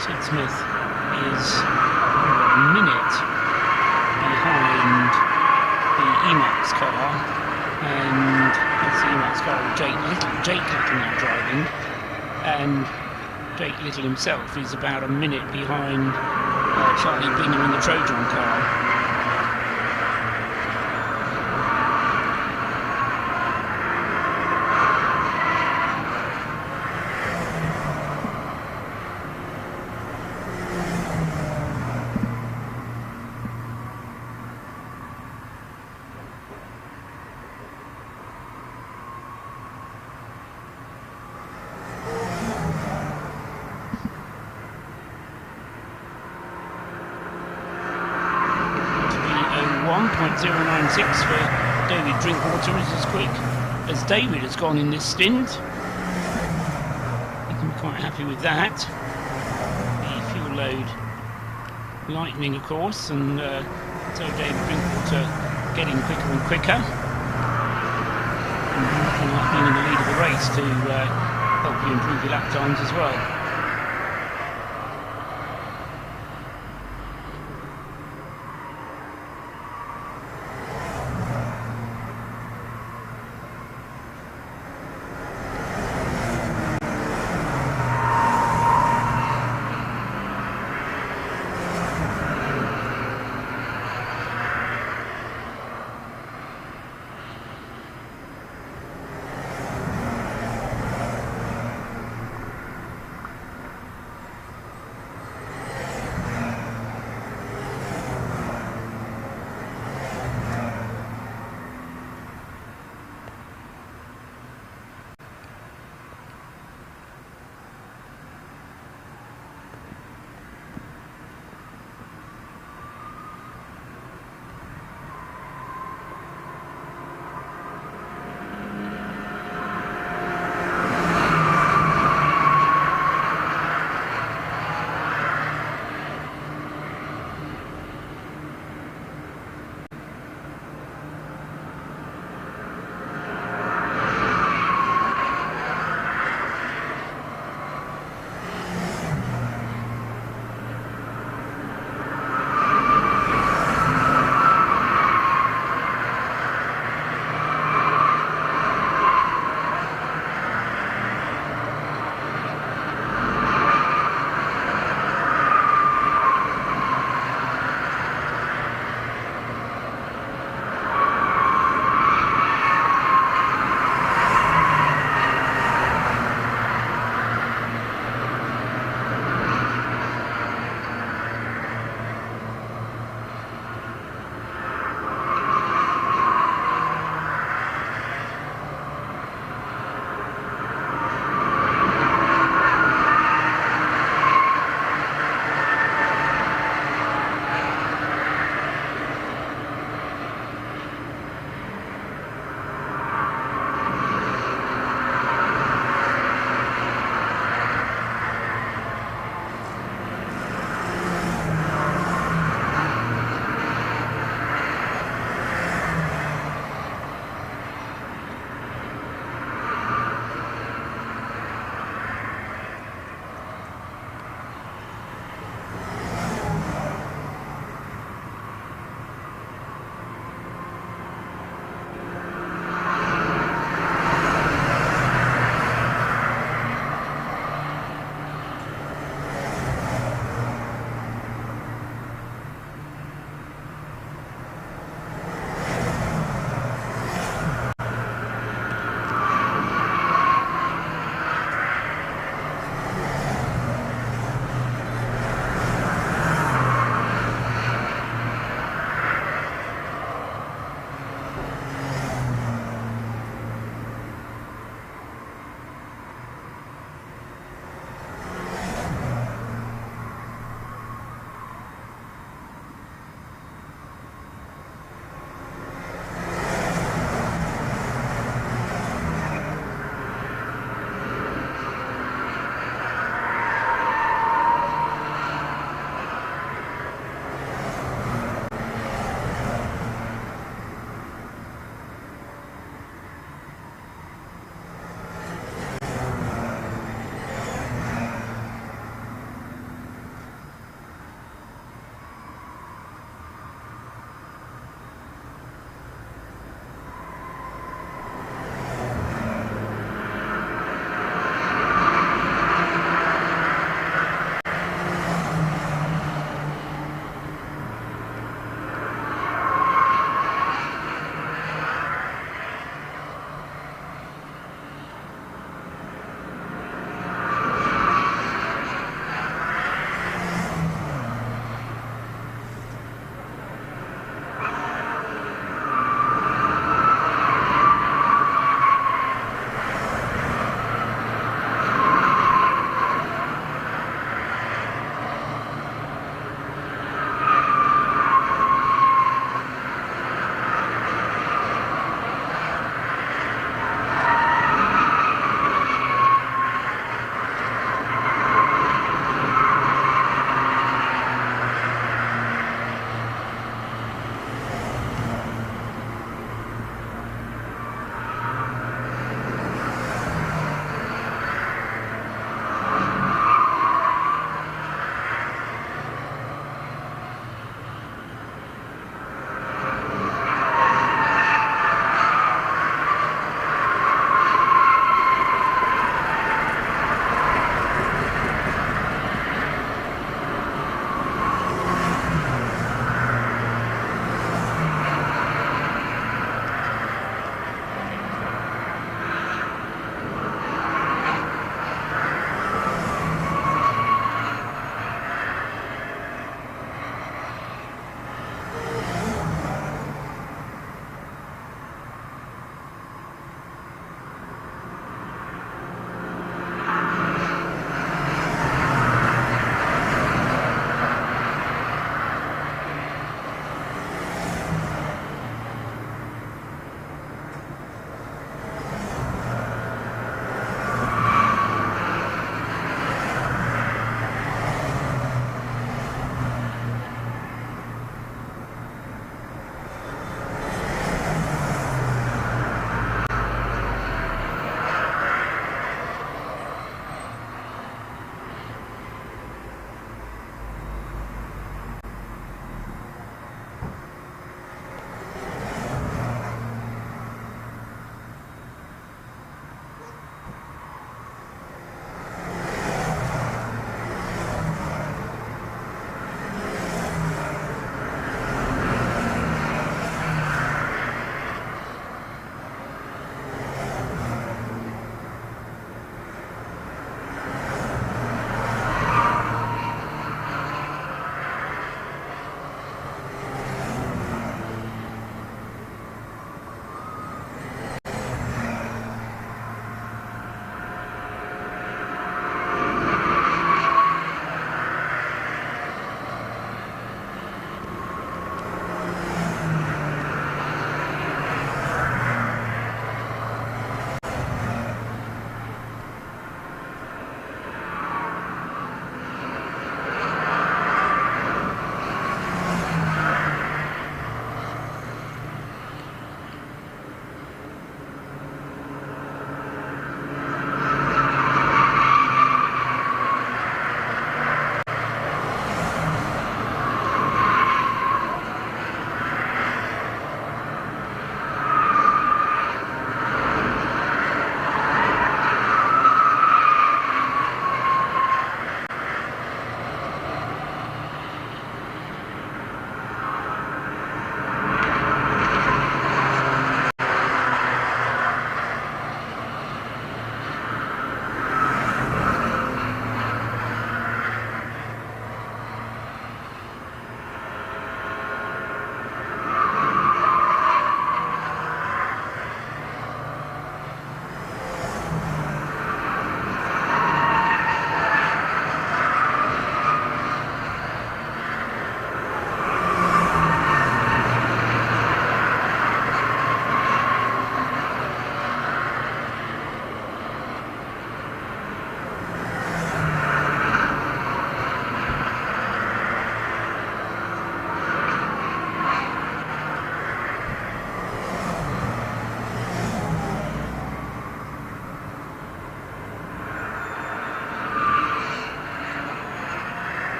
Speaker 1: Sid Smith is a minute behind the Emax car, and that's the Emax car with Jake Little now driving, and Jake Little himself is about a minute behind Charlie Bingham in the Trojan car. .096 for David Drinkwater is as quick as David has gone in this stint. You can be quite happy with that. The fuel load lightning, of course, and so David Drinkwater getting quicker and quicker. And looking like being in the lead of the race to help you improve your lap times as well.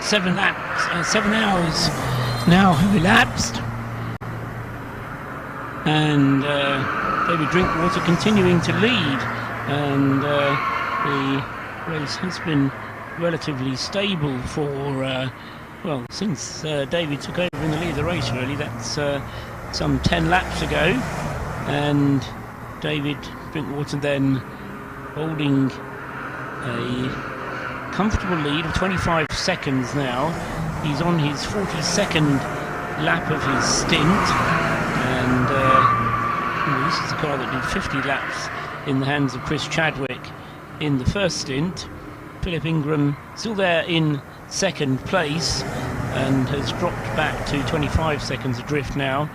Speaker 1: 7 hours now have elapsed, and David Drinkwater continuing to lead, and the race has been relatively stable for well, since David took over in the lead of the race. Really, that's some 10 laps ago, and David Drinkwater then holding a comfortable lead of 25 seconds now. He's on his 42nd lap of his stint, and this is a car that did 50 laps in the hands of Chris Chadwick in the first stint. Philip Ingram still there in second place and has dropped back to 25 seconds adrift now.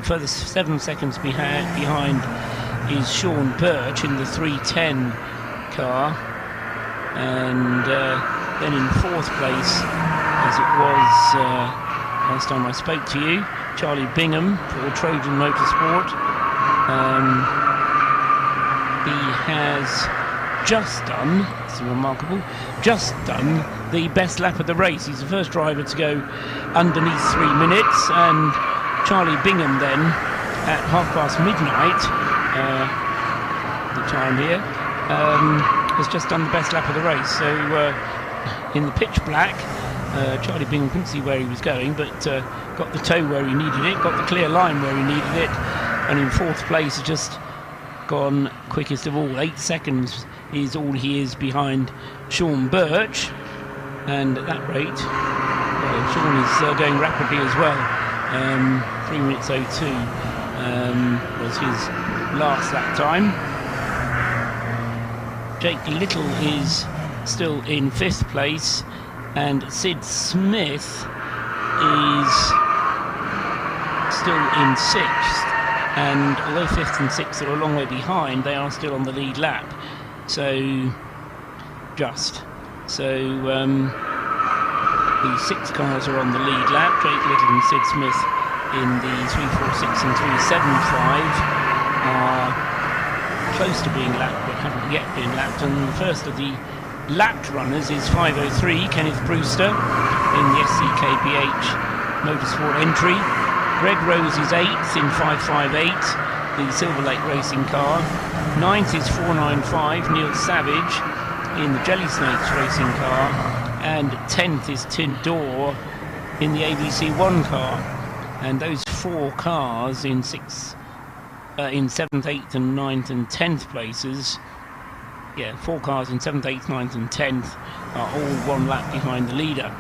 Speaker 1: Further 7 seconds behind is Sean Birch in the 310 car, and then in fourth place, as it was last time I spoke to you, Charlie Bingham for Trojan Motorsport. He has just done, it's remarkable, just done the best lap of the race. He's the first driver to go underneath 3 minutes, and Charlie Bingham then at midnight, the time here, has just done the best lap of the race. So in the pitch black, Charlie Bingham couldn't see where he was going, but got the toe where he needed it, got the clear line where he needed it, and in fourth place has just gone quickest of all. 8 seconds is all he is behind Sean Birch, and at that rate Sean is going rapidly as well. 3 minutes 02 was his last lap time. Jake Little is still in 5th place, and Sid Smith is still in 6th, and although 5th and 6th are a long way behind, they are still on the lead lap. So the 6 cars are on the lead lap. Jake Little and Sid Smith in the 346 and 375 are close to being lapped but haven't yet been lapped, and the first of the lapped runners is 503 Kenneth Brewster in the SCKBH Motorsport entry. Greg Rose is 8th in 558, the Silverlake racing car. 9th is 495 Neil Savage in the Jelly Snakes racing car, and 10th is Tim Dorr in the ABC1 car. And those 4 cars in 7th, 8th and 9th and 10th places, 4 cars in 7th, 8th, 9th and 10th are all 1 lap behind the leader.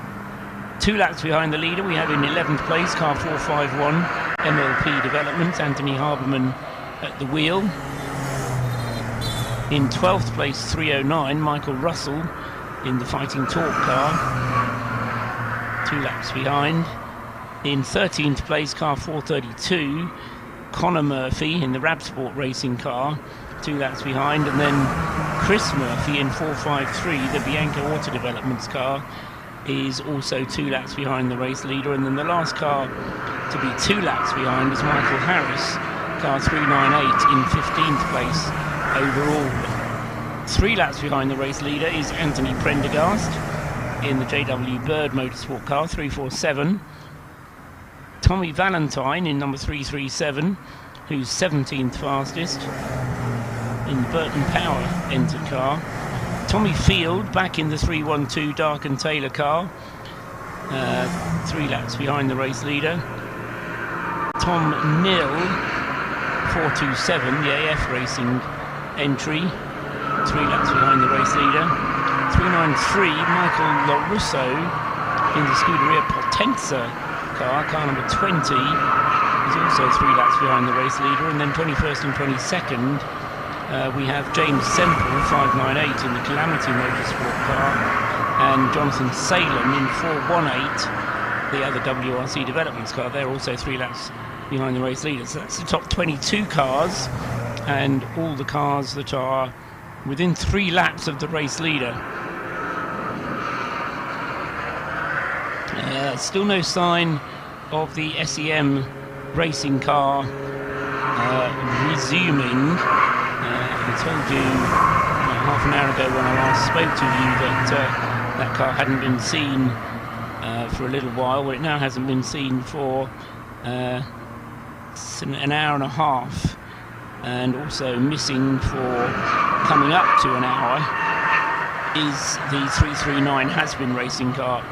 Speaker 1: 2 laps behind the leader we have in 11th place car 451 MLP Developments, Anthony Harberman at the wheel. In 12th place 309 Michael Russell in the Fighting Torque car, 2 laps behind. In 13th place car 432 Connor Murphy in the Rabsport racing car, 2 laps behind, and then Chris Murphy in 453 the Bianca Auto Developments car is also 2 laps behind the race leader. And then the last car to be 2 laps behind is Michael Harris, car 398 in 15th place overall. 3 laps behind the race leader is Anthony Prendergast in the JW Bird Motorsport car 347. Tommy Valentine in number 337, who's 17th fastest in the Burton Power entered car. Tommy Field back in the 312 Dark and Taylor car, 3 laps behind the race leader. Tom Mill, 427, the AF Racing entry, 3 laps behind the race leader. 393 Michael LaRusso in the Scuderia Potenza car number 20, is also 3 laps behind the race leader. And then 21st and 22nd we have James Semple 598 in the Calamity Motorsport car, and Jonathan Salem in 418 the other WRC Developments car. They're also 3 laps behind the race leader. So that's the top 22 cars, and all the cars that are within 3 laps of the race leader. Still no sign of the SEM racing car resuming. I told you half an hour ago when I last spoke to you that that car hadn't been seen for a little while. Well, it now hasn't been seen for an hour and a half, and also missing for coming up to an hour is the 339 has-been racing car.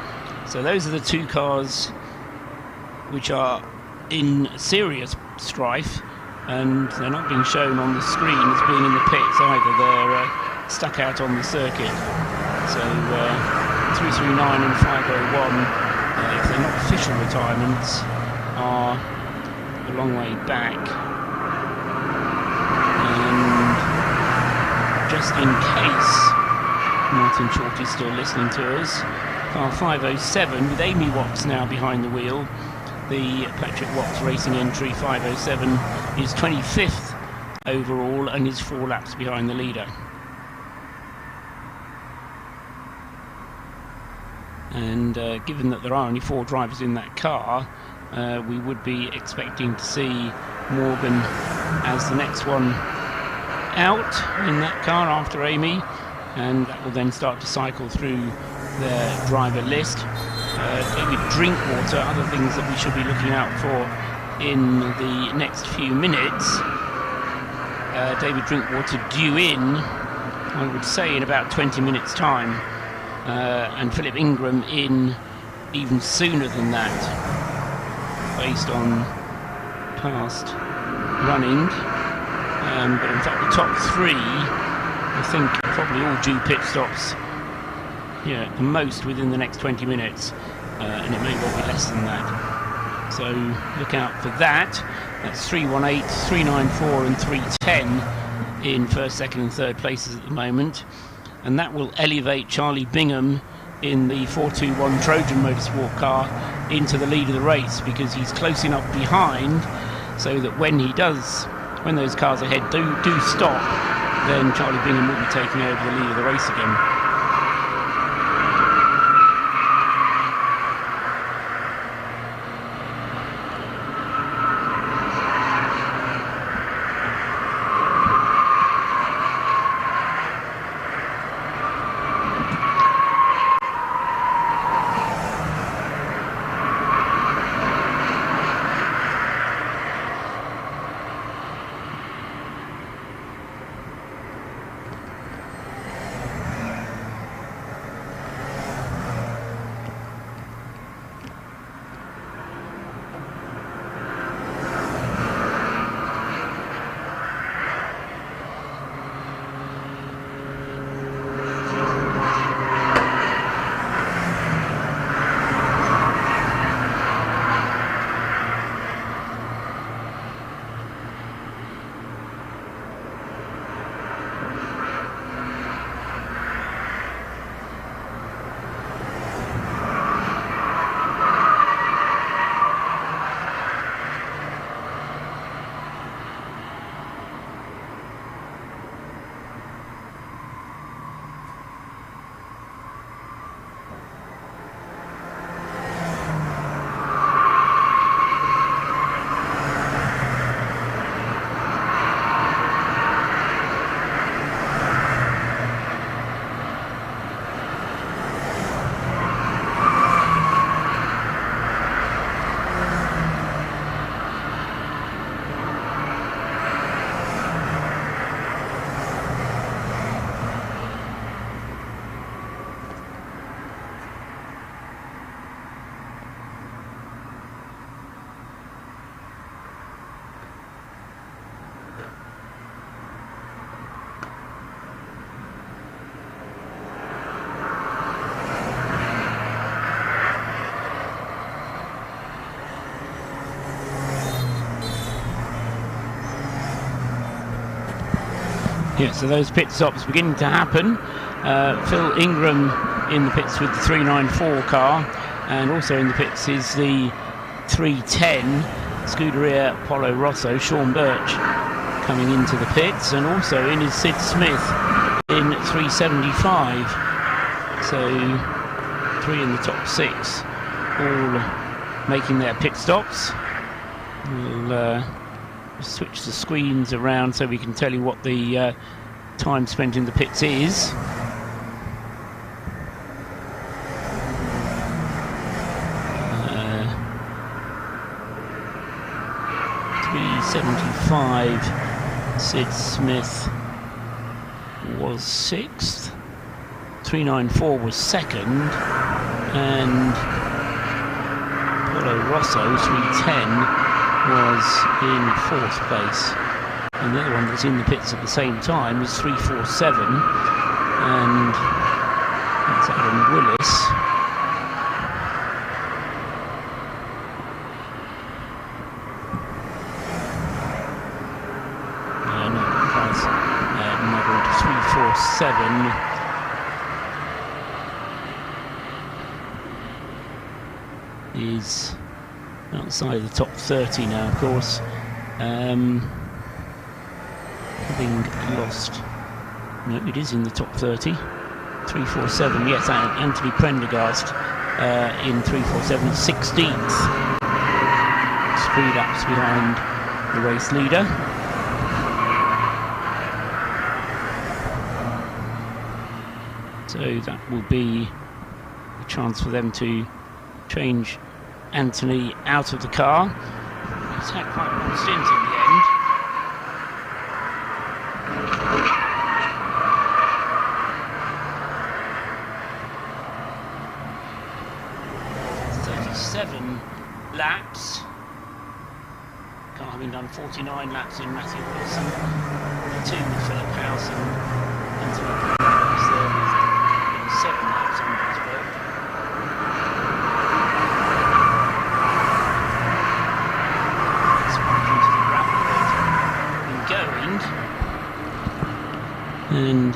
Speaker 1: So those are the two cars which are in serious strife, and they're not being shown on the screen as being in the pits either. They're stuck out on the circuit. So 339 and 501, if they're not official retirements, are a long way back. And just in case Martin Short is still listening to us, car 507 with Amy Watts now behind the wheel. The Patrick Watts Racing entry 507 is 25th overall and is 4 laps behind the leader. And given that there are only 4 drivers in that car, we would be expecting to see Morgan as the next one out in that car after Amy, and that will then start to cycle through their driver list. David Drinkwater, other things that we should be looking out for in the next few minutes. David Drinkwater due in, I would say, in about 20 minutes time, and Philip Ingram in even sooner than that, based on past running. But in fact the top 3, I think, are probably all due pit stops, at the most within the next 20 minutes, and it may well be less than that. So look out for that. That's 318, 394 and 310 in first, second and third places at the moment, and that will elevate Charlie Bingham in the 421 Trojan Motorsport car into the lead of the race, because he's close enough behind so that when those cars ahead do stop, then Charlie Bingham will be taking over the lead of the race again. Yeah, so those pit stops beginning to happen. Phil Ingram in the pits with the 394 car, and also in the pits is the 310 Scuderia Polo Rosso. Sean Birch coming into the pits, and also in is Sid Smith in 375. So 3 in the top 6, all making their pit stops. We'll switch the screens around so we can tell you what the time spent in the pits is. 375. Sid Smith was 6th. 394 was 2nd. And Paulo Rosso, 310, was in 4th place. And the other one that's in the pits at the same time is 347. And that's Adam Willis. Modelled 347. Is outside of the top 30 now, of course. Having lost. No, it is in the top 30. 347. Yes, Anthony Prendergast in 347, 16th. 3 laps behind the race leader. So that will be a chance for them to change Anthony out of the car. He's had quite a long stint in the end. Laps. Car having done 49 laps in Matthew Wilson, 2 with Philip House and Anthony Prendergast there with 7 laps under his belt. Spike into the gravel bed and going. And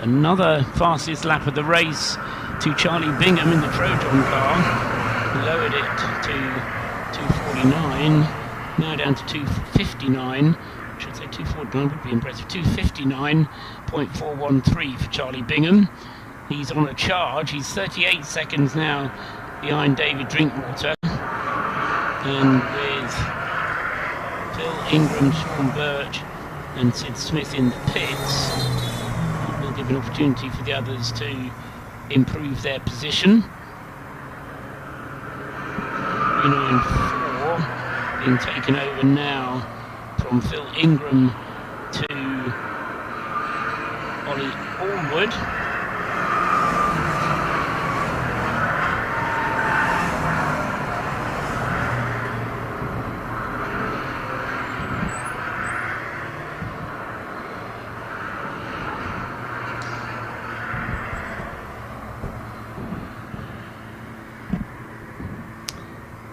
Speaker 1: another fastest lap of the race to Charlie Bingham in the Proton car. Lowered it to 249, now down to 259. I should say 249 would be impressive. 259.413 for Charlie Bingham. He's on a charge. He's 38 seconds now behind David Drinkwater. And with Phil Ingram, Sean Birch and Sid Smith in the pits, it will give an opportunity for the others to improve their position. 394 being taken over now from Phil Ingram to Ollie Allwood.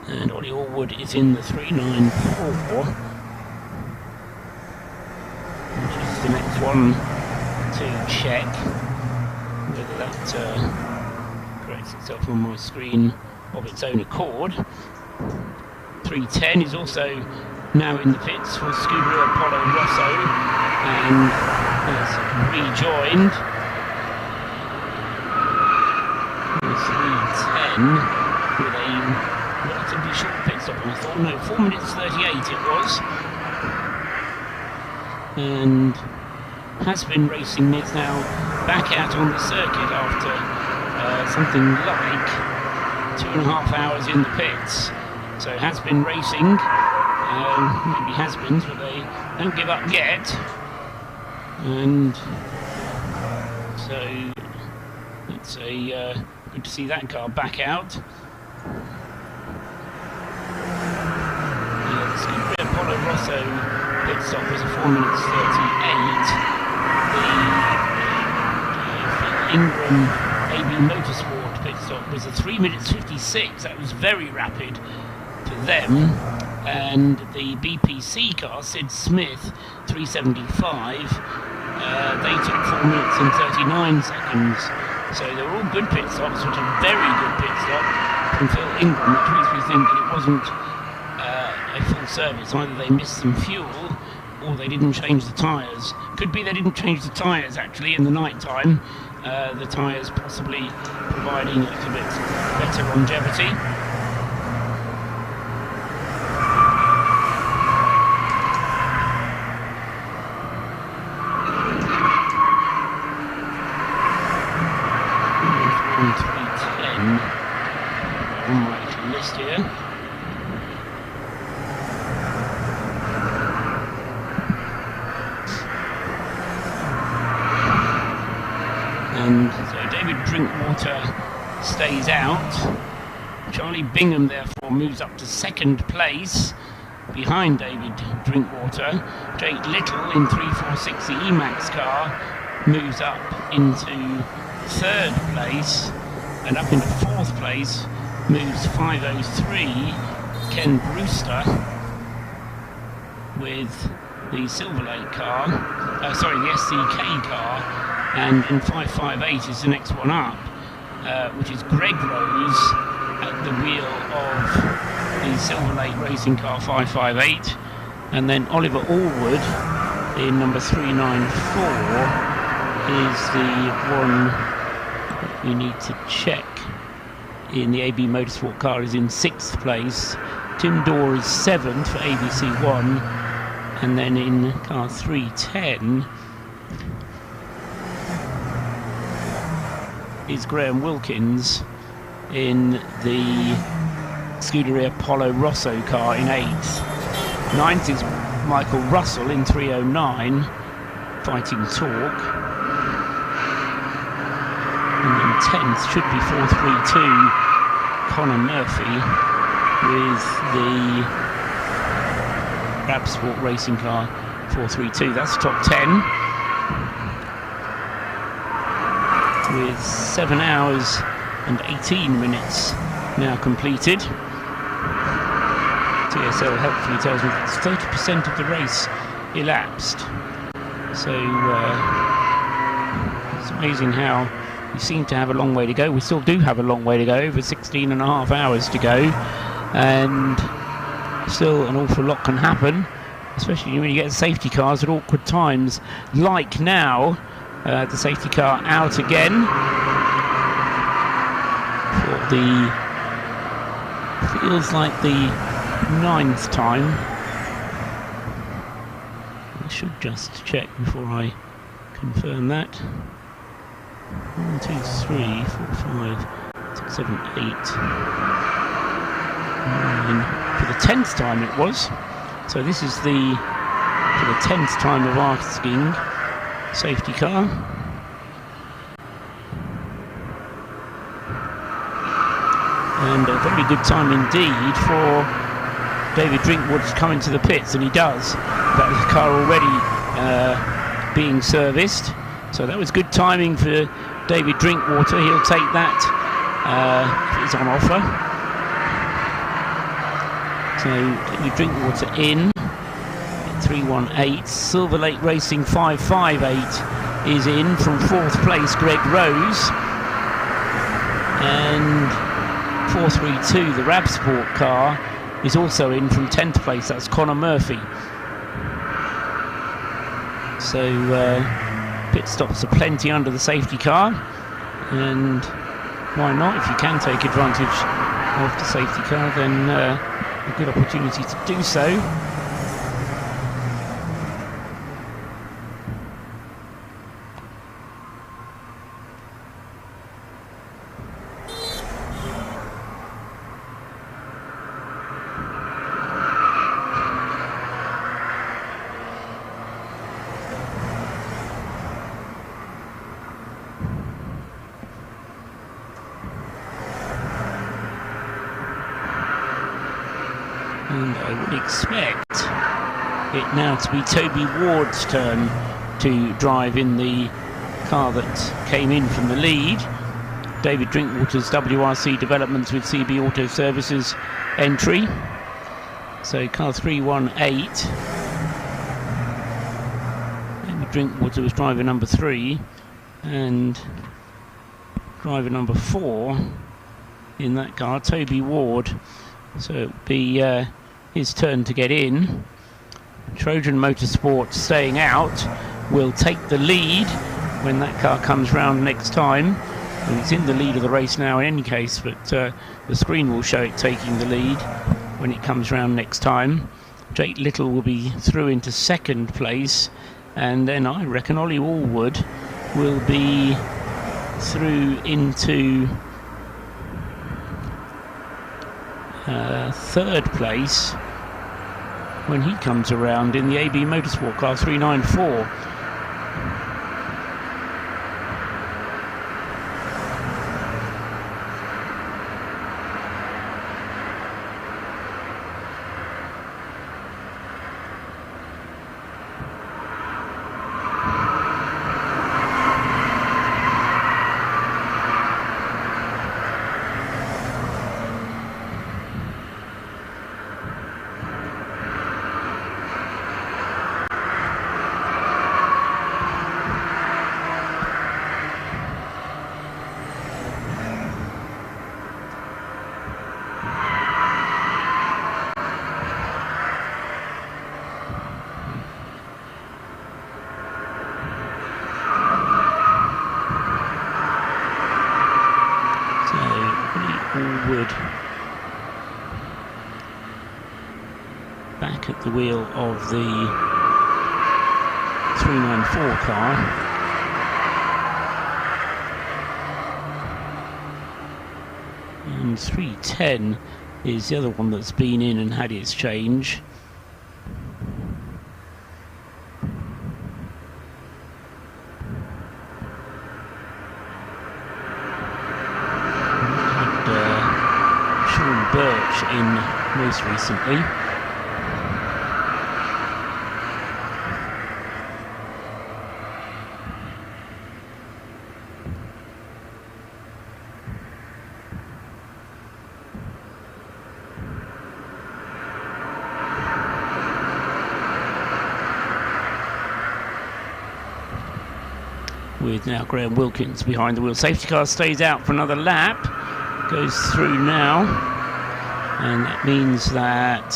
Speaker 1: And Ollie Allwood is in the 394, which is the next one to check whether that corrects itself on my screen of its own accord. 310 is also now in the pits for Subaru Apollo Rosso and has rejoined. 310 with a relatively short pit stop, I thought. No, 4 minutes 38 it was. And has been racing, is now back out on the circuit after something like 2.5 hours in the pits. So has been racing, maybe has-beens, but they don't give up yet. And so it's good to see that car back out. The Subaru Apollo Rosso pit stop was a 4 minutes 38. The Ingram AB Motorsport pit stop was a 3 minutes 56. That was very rapid for them. And the BPC car, Sid Smith, 375, they took 4 minutes and 39 seconds. So they were all good pit stops, which are very good pit stop from Phil Ingram, which makes me think that it wasn't a full service. Either they missed some fuel or they didn't change the tyres. Could be they didn't change the tyres actually in the night time. The tyres possibly providing a little bit better longevity. On my list here. Drinkwater stays out. Charlie Bingham therefore moves up to second place behind David Drinkwater. Jake Little in 346, the Emax car, moves up into third place, and up into fourth place moves 503 Ken Brewster with the Silverlake car, the SCK car, and in 558 is the next one up, which is Greg Rose at the wheel of the Silverlake racing car 558, and then Oliver Allwood in number 394 is the one we need to check in the AB Motorsport car, is in sixth place. Tim Dorr is seventh for ABC1, and then in car 310 is Graham Wilkins in the Scuderia Polo Rosso car in 8th. 9th is Michael Russell in 309, Fighting Torque. And then 10th should be 432, Connor Murphy with the Rab Sport racing car 432. That's top 10. With 7 hours and 18 minutes now completed. TSL helpfully tells me it's 30% of the race elapsed. So it's amazing how we seem to have a long way to go. We still do have a long way to go, over 16 and a half hours to go, and still an awful lot can happen, especially when you get safety cars at awkward times, like now. The safety car out again for the, feels like the 9th time. I should just check before I confirm that. 1, 2, 3, 4, 5, 6, 7, 8, 9. For the 10th time it was. So this is for the 10th time of asking safety car. And a very good time indeed for David Drinkwater to come into the pits, and he does. That was the car already being serviced, so that was good timing for David Drinkwater. He'll take that if it's on offer. So David Drinkwater in 318. Silverlake Racing 558 is in from 4th place, Greg Rose, and 432, the Rab Sport car, is also in from 10th place. That's Connor Murphy. So pit stops are plenty under the safety car, and why not? If you can take advantage of the safety car, then a good opportunity to do so. And I would expect it now to be Toby Ward's turn to drive in the car that came in from the lead. David Drinkwater's WRC Developments with CB Auto Services entry. So car 318. David Drinkwater was driver number 3, and driver number 4 in that car, Toby Ward. So it'll be his turn to get in. Trojan Motorsport staying out will take the lead when that car comes round next time. And it's in the lead of the race now in any case, but the screen will show it taking the lead when it comes round next time. Jake Little will be through into second place, and then I reckon Ollie Allwood will be through into third place when he comes around in the AB Motorsport car 394. Allwood back at the wheel of the 394 car. And 310 is the other one that's been in and had its change. In most recently. With now Graham Wilkins behind the wheel. Safety car stays out for another lap, goes through now. And that means that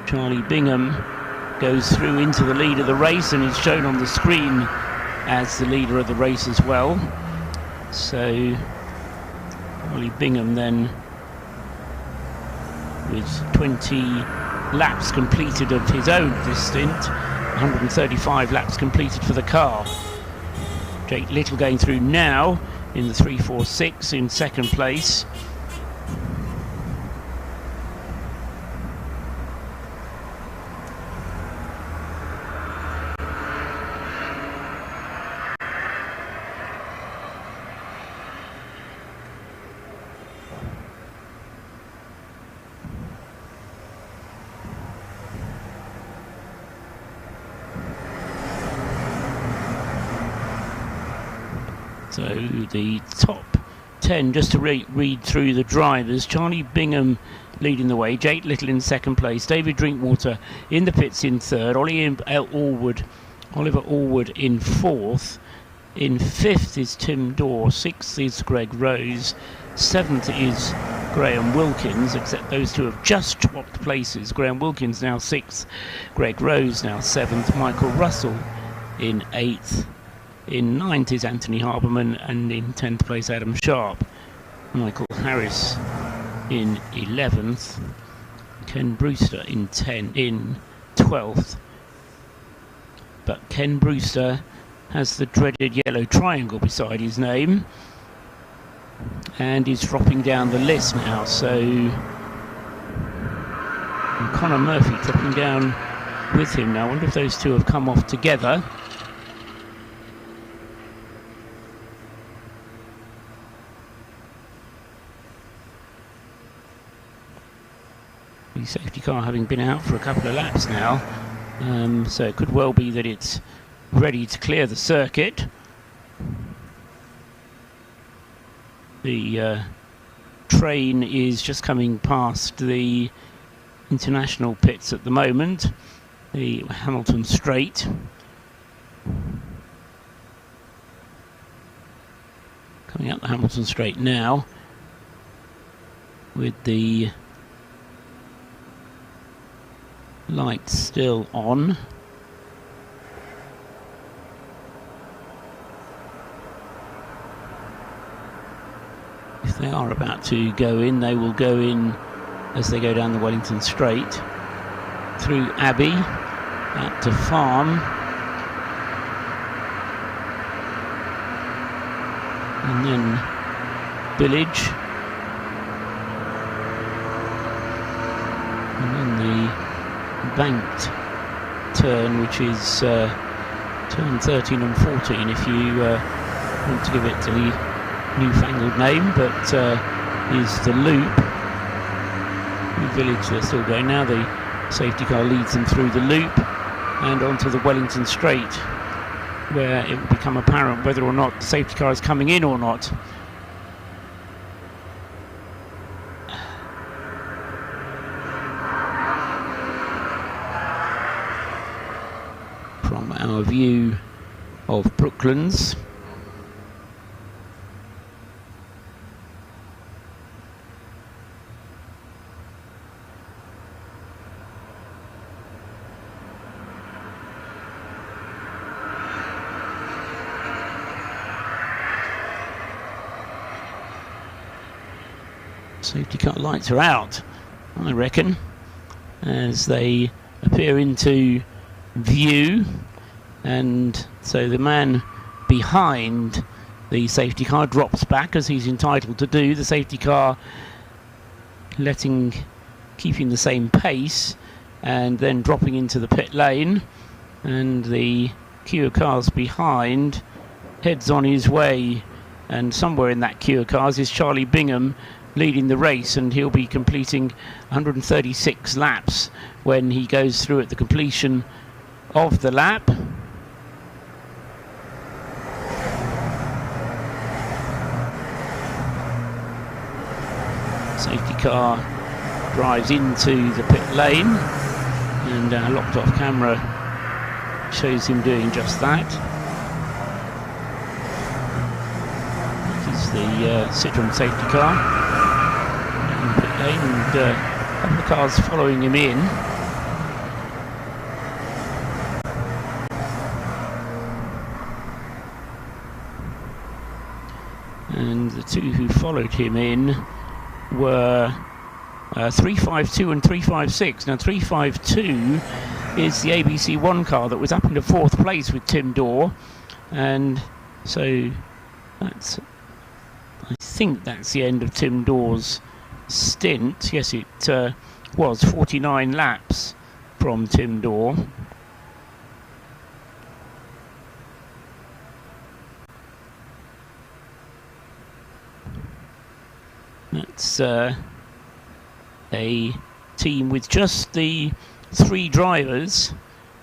Speaker 1: Charlie Bingham goes through into the lead of the race and is shown on the screen as the leader of the race as well. So Charlie Bingham then, with 20 laps completed of his own this stint, 135 laps completed for the car. Jake Little going through now in the 346 in second place. So the top 10, just to read through the drivers: Charlie Bingham leading the way, Jake Little in second place, David Drinkwater in the pits in third, Oliver Allwood in fourth, in fifth is Tim Dorr, sixth is Greg Rose, seventh is Graham Wilkins, except those two have just swapped places. Graham Wilkins now sixth, Greg Rose now seventh, Michael Russell in eighth. In ninth is Anthony Harberman, and in 10th place Adam Sharp. Michael Harris in 11th. Ken Brewster in 12th. But Ken Brewster has the dreaded yellow triangle beside his name and is dropping down the list now. So Conor Murphy dropping down with him now. I wonder if those two have come off together. The safety car having been out for a couple of laps now, so it could well be that it's ready to clear the circuit. The train is just coming past the international pits at the moment, the Hamilton Straight. Coming up the Hamilton Straight now with the lights still on. If they are about to go in, they will go in as they go down the Wellington Straight through Abbey out to Farm, and then Village, and then the banked turn, which is turn 13 and 14 if you want to give it the newfangled name, but is the loop. New Village, they're still going now. The safety car leads them through the loop and onto the Wellington Straight, where it will become apparent whether or not the safety car is coming in or not. From our view of Brooklands, Safety car lights are out, I reckon, as they appear into view, and so the man behind the safety car drops back as he's entitled to do. The safety car keeping the same pace and then dropping into the pit lane, and the queue of cars behind heads on his way, and somewhere in that queue of cars is Charlie Bingham leading the race, and he'll be completing 136 laps when he goes through at the completion of the lap. Safety car drives into the pit lane, and our locked off camera shows him doing just that. This is the Citroen safety car in the pit lane, and a couple of cars following him in. And the two who followed him in were 352 and 356. Now 352 is the ABC1 car that was up into 4th place with Tim Dorr, and so that's, I think that's the end of Tim Dorr's stint. Yes, it was 49 laps from Tim Dorr. That's a team with just the 3 drivers,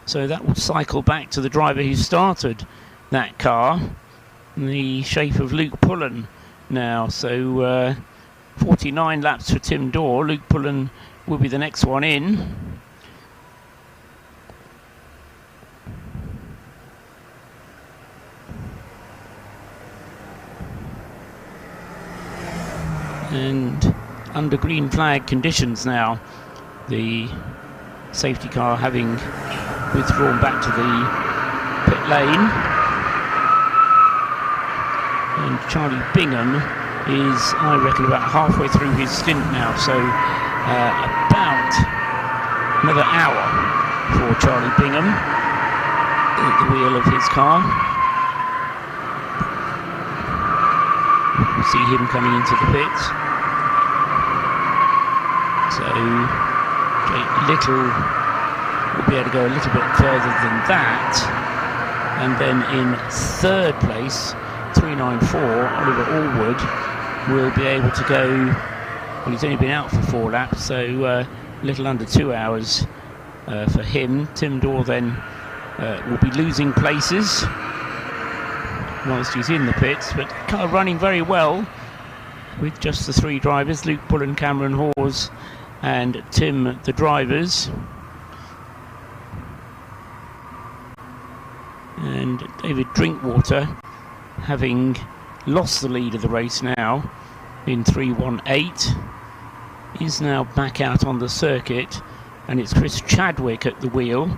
Speaker 1: so that will cycle back to the driver who started that car, in the shape of Luke Pullen now. So 49 laps for Tim Dorr. Luke Pullen will be the next one in. And under green flag conditions now, the safety car having withdrawn back to the pit lane, and Charlie Bingham is, I reckon, about halfway through his stint now, so about another hour for Charlie Bingham at the wheel of his car. See him coming into the pits. So Jake Little will be able to go a little bit further than that, and then in 3rd place, 394, Oliver Allwood will be able to go, well, he's only been out for 4 laps, so a little under 2 hours for him. Tim Dorr then will be losing places whilst he's in the pits, but car running very well with just the 3 drivers, Luke Pullen, Cameron Hawes and Tim the drivers. And David Drinkwater, having lost the lead of the race now in 318, is now back out on the circuit, and it's Chris Chadwick at the wheel.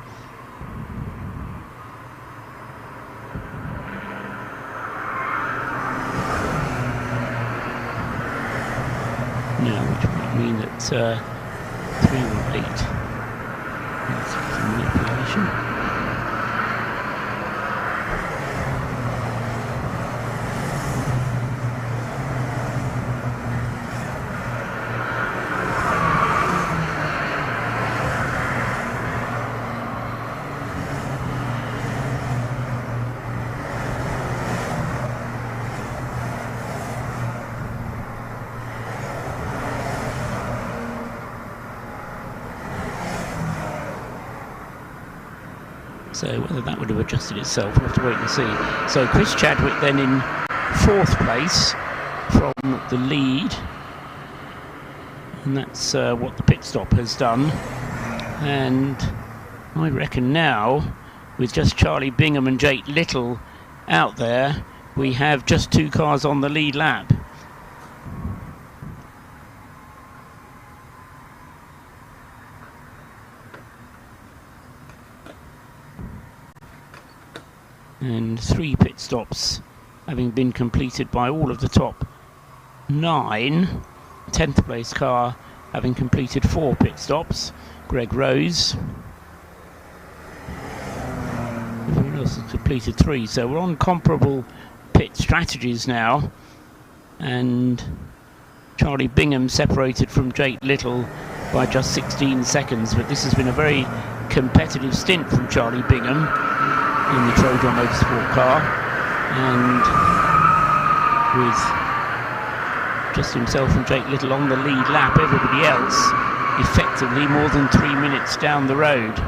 Speaker 1: Which might mean that 318 is manipulation. So whether that would have adjusted itself, we'll have to wait and see. So Chris Chadwick then in 4th place from the lead, and that's what the pit stop has done. And I reckon now, with just Charlie Bingham and Jake Little out there, we have just 2 cars on the lead lap. And 3 pit stops having been completed by all of the top 9. 10th place car having completed 4 pit stops, Greg Rose. Everyone else has completed 3, so we're on comparable pit strategies now. And Charlie Bingham separated from Jake Little by just 16 seconds, but this has been a very competitive stint from Charlie Bingham in the Trojan Motorsport car, and with just himself and Jake Little on the lead lap, everybody else effectively more than 3 minutes down the road.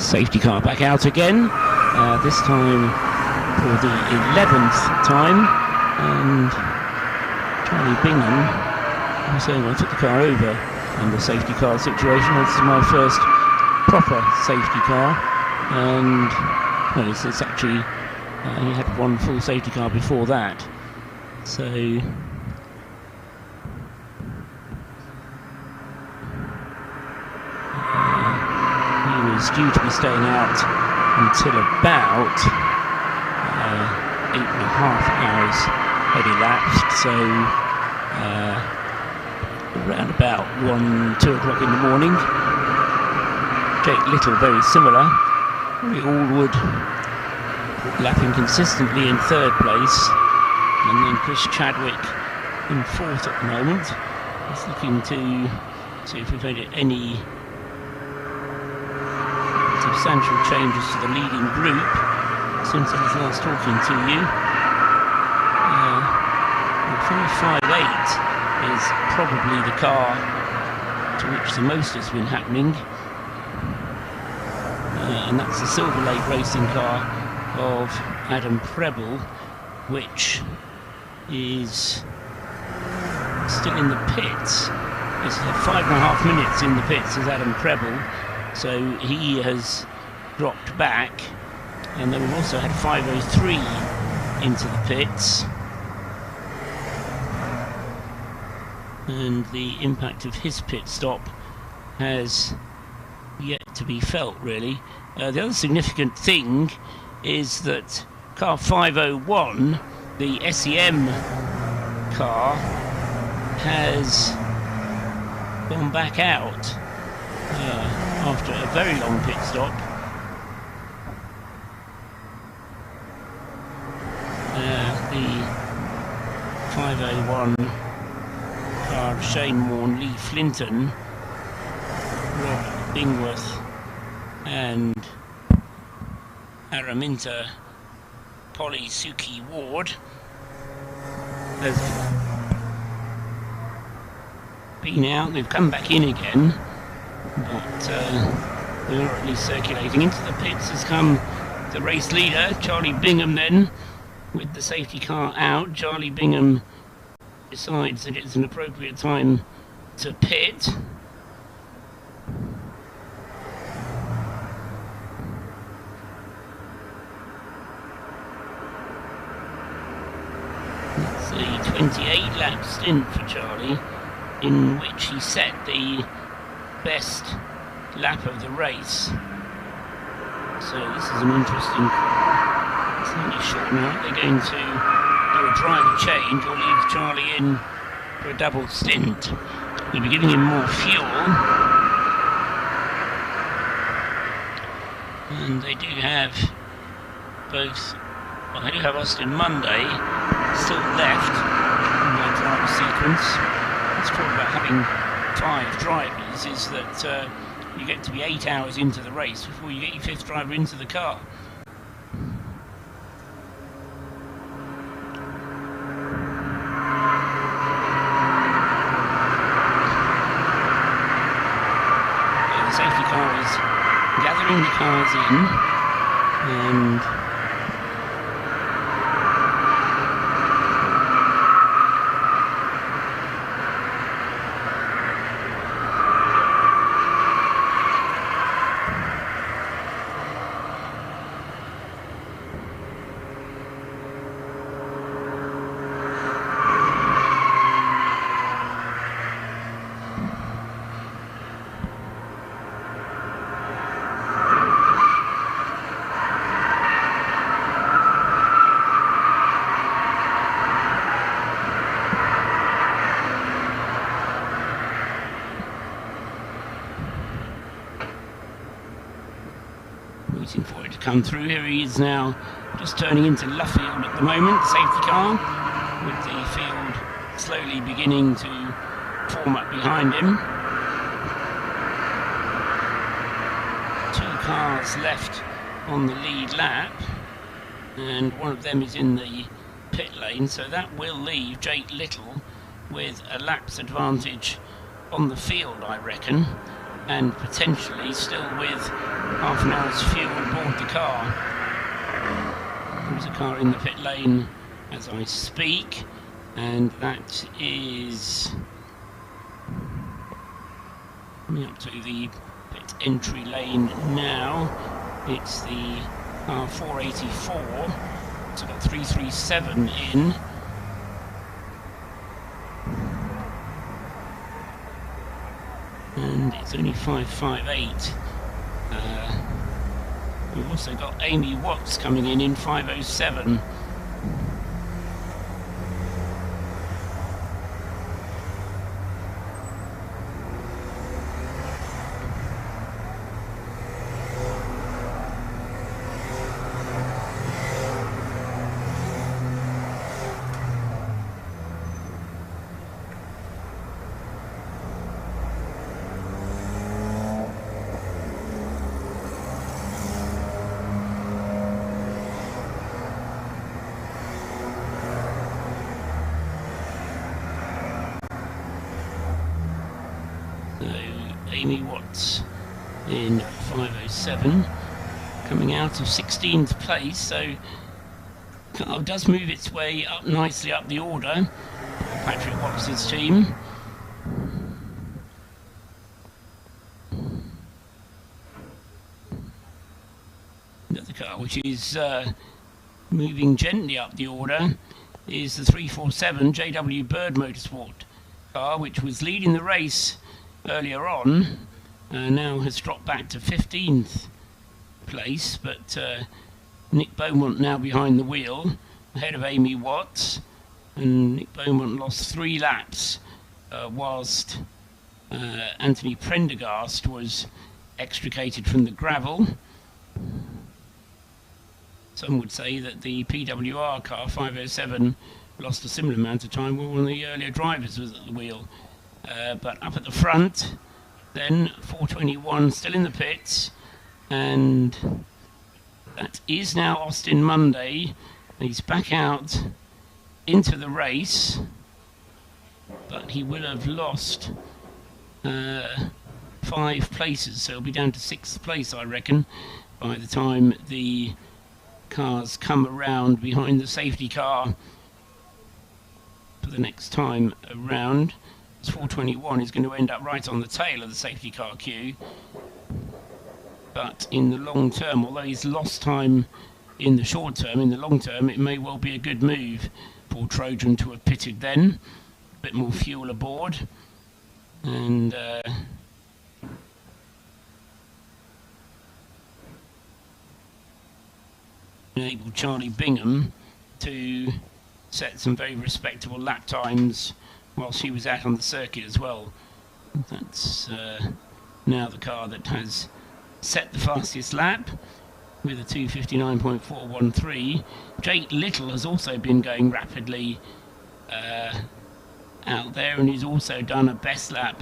Speaker 1: Safety car back out again, this time for the 11th time, and Charlie Bingham was saying, I took the car over in the safety car situation. This is my first proper safety car, and well, it's actually, he had one full safety car before that, so he was due to be staying out until about 8.5 hours had elapsed, so around about 2 o'clock in the morning. Jake Little very similar. Rory Allwood lapping consistently in 3rd place, and then Chris Chadwick in 4th at the moment. He's looking to see if we've had any substantial changes to the leading group since I was last talking to you. 558 is probably the car to which the most has been happening, and that's the Silverlake racing car of Adam Preble, which is still in the pits. It's 5.5 minutes in the pits as Adam Preble, so he has dropped back, and then we've also had 503 into the pits, and the impact of his pit stop has yet to be felt, really. The other significant thing is that car 501, the SEM car, has gone back out after a very long pit stop. The 501 car of Shane Warne, Lee Flinton, Rob Bingworth and Araminta Polly Suki Ward has been out. They've come back in again, but they're at least circulating. Into the pits has come the race leader, Charlie Bingham, then, with the safety car out. Charlie Bingham decides that it's an appropriate time to pit. It's a 28-lap stint for Charlie, in which he set the best lap of the race. So this is an interesting, it's only short now. They're going to do a driver change or leave Charlie in for a double stint. They'll be giving him more fuel, and they do have both, well, they do have Austin Monday still left in their driver sequence. Let's talk about having 5 drivers, is that you get to be 8 hours into the race before you get your 5th driver into the car. The safety car is gathering the cars in, and waiting for it to come through. Here he is now, just turning into Luffield at the moment, the safety car, with the field slowly beginning to form up behind him. 2 cars left on the lead lap, and one of them is in the pit lane, so that will leave Jake Little with a lap's advantage on the field, I reckon. and potentially still with half an hour's fuel aboard the car. There's a car in the pit lane as I speak, and that is coming up to the pit entry lane now. It's the car 484, so got 337 in. And it's only 558. We've also got Amy Watts coming in 507. Amy Watts in 507, coming out of 16th place, so car does move its way up nicely up the order. Patrick Watts' team. Another car which is moving gently up the order is the 347 JW Bird Motorsport car, which was leading the race earlier on, now has dropped back to 15th place, but Nick Beaumont now behind the wheel, ahead of Amy Watts, and Nick Beaumont lost 3 laps whilst Anthony Prendergast was extricated from the gravel. Some would say that the PWR car 507 lost a similar amount of time while one of the earlier drivers was at the wheel. But up at the front, then 421 still in the pits, and that is now Austin Monday. He's back out into the race, but he will have lost 5 places, so he'll be down to 6th place, I reckon, by the time the cars come around behind the safety car for the next time around. 421 is going to end up right on the tail of the safety car queue, but in the long term, although he's lost time in the short term, in the long term it may well be a good move for Trojan to have pitted then, a bit more fuel aboard, and enable Charlie Bingham to set some very respectable lap times whilst he was out on the circuit as well. That's now the car that has set the fastest lap with a 2:59.413. Jake Little has also been going rapidly out there, and he's also done a best lap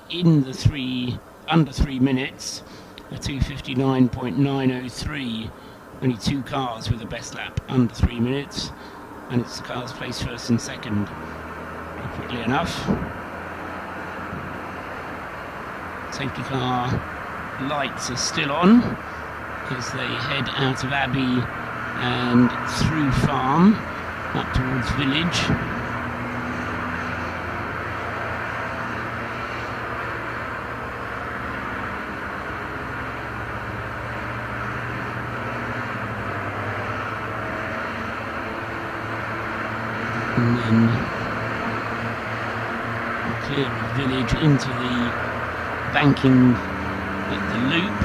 Speaker 1: in the under 3 minutes, a 2:59.903. Only 2 cars with a best lap under 3 minutes, and it's the cars placed first and second. Quickly enough. Safety car lights are still on as they head out of Abbey and through Farm up towards Village. And then clear of Village into the banking at the loop,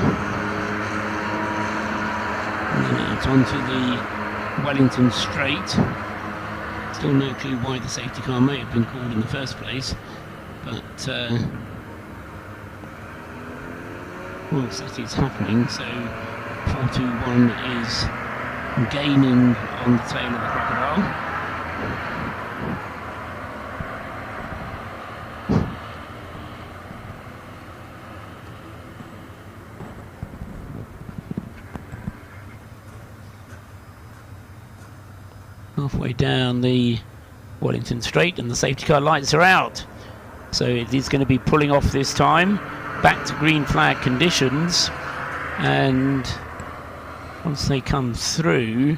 Speaker 1: and then out onto the Wellington Straight. Still no clue why the safety car may have been called in the first place, but whilst that is happening, so 421 is gaining on the tail of the Crocodile. Halfway down the Wellington Straight, and the safety car lights are out, so it is going to be pulling off this time. back to green flag conditions, and once they come through,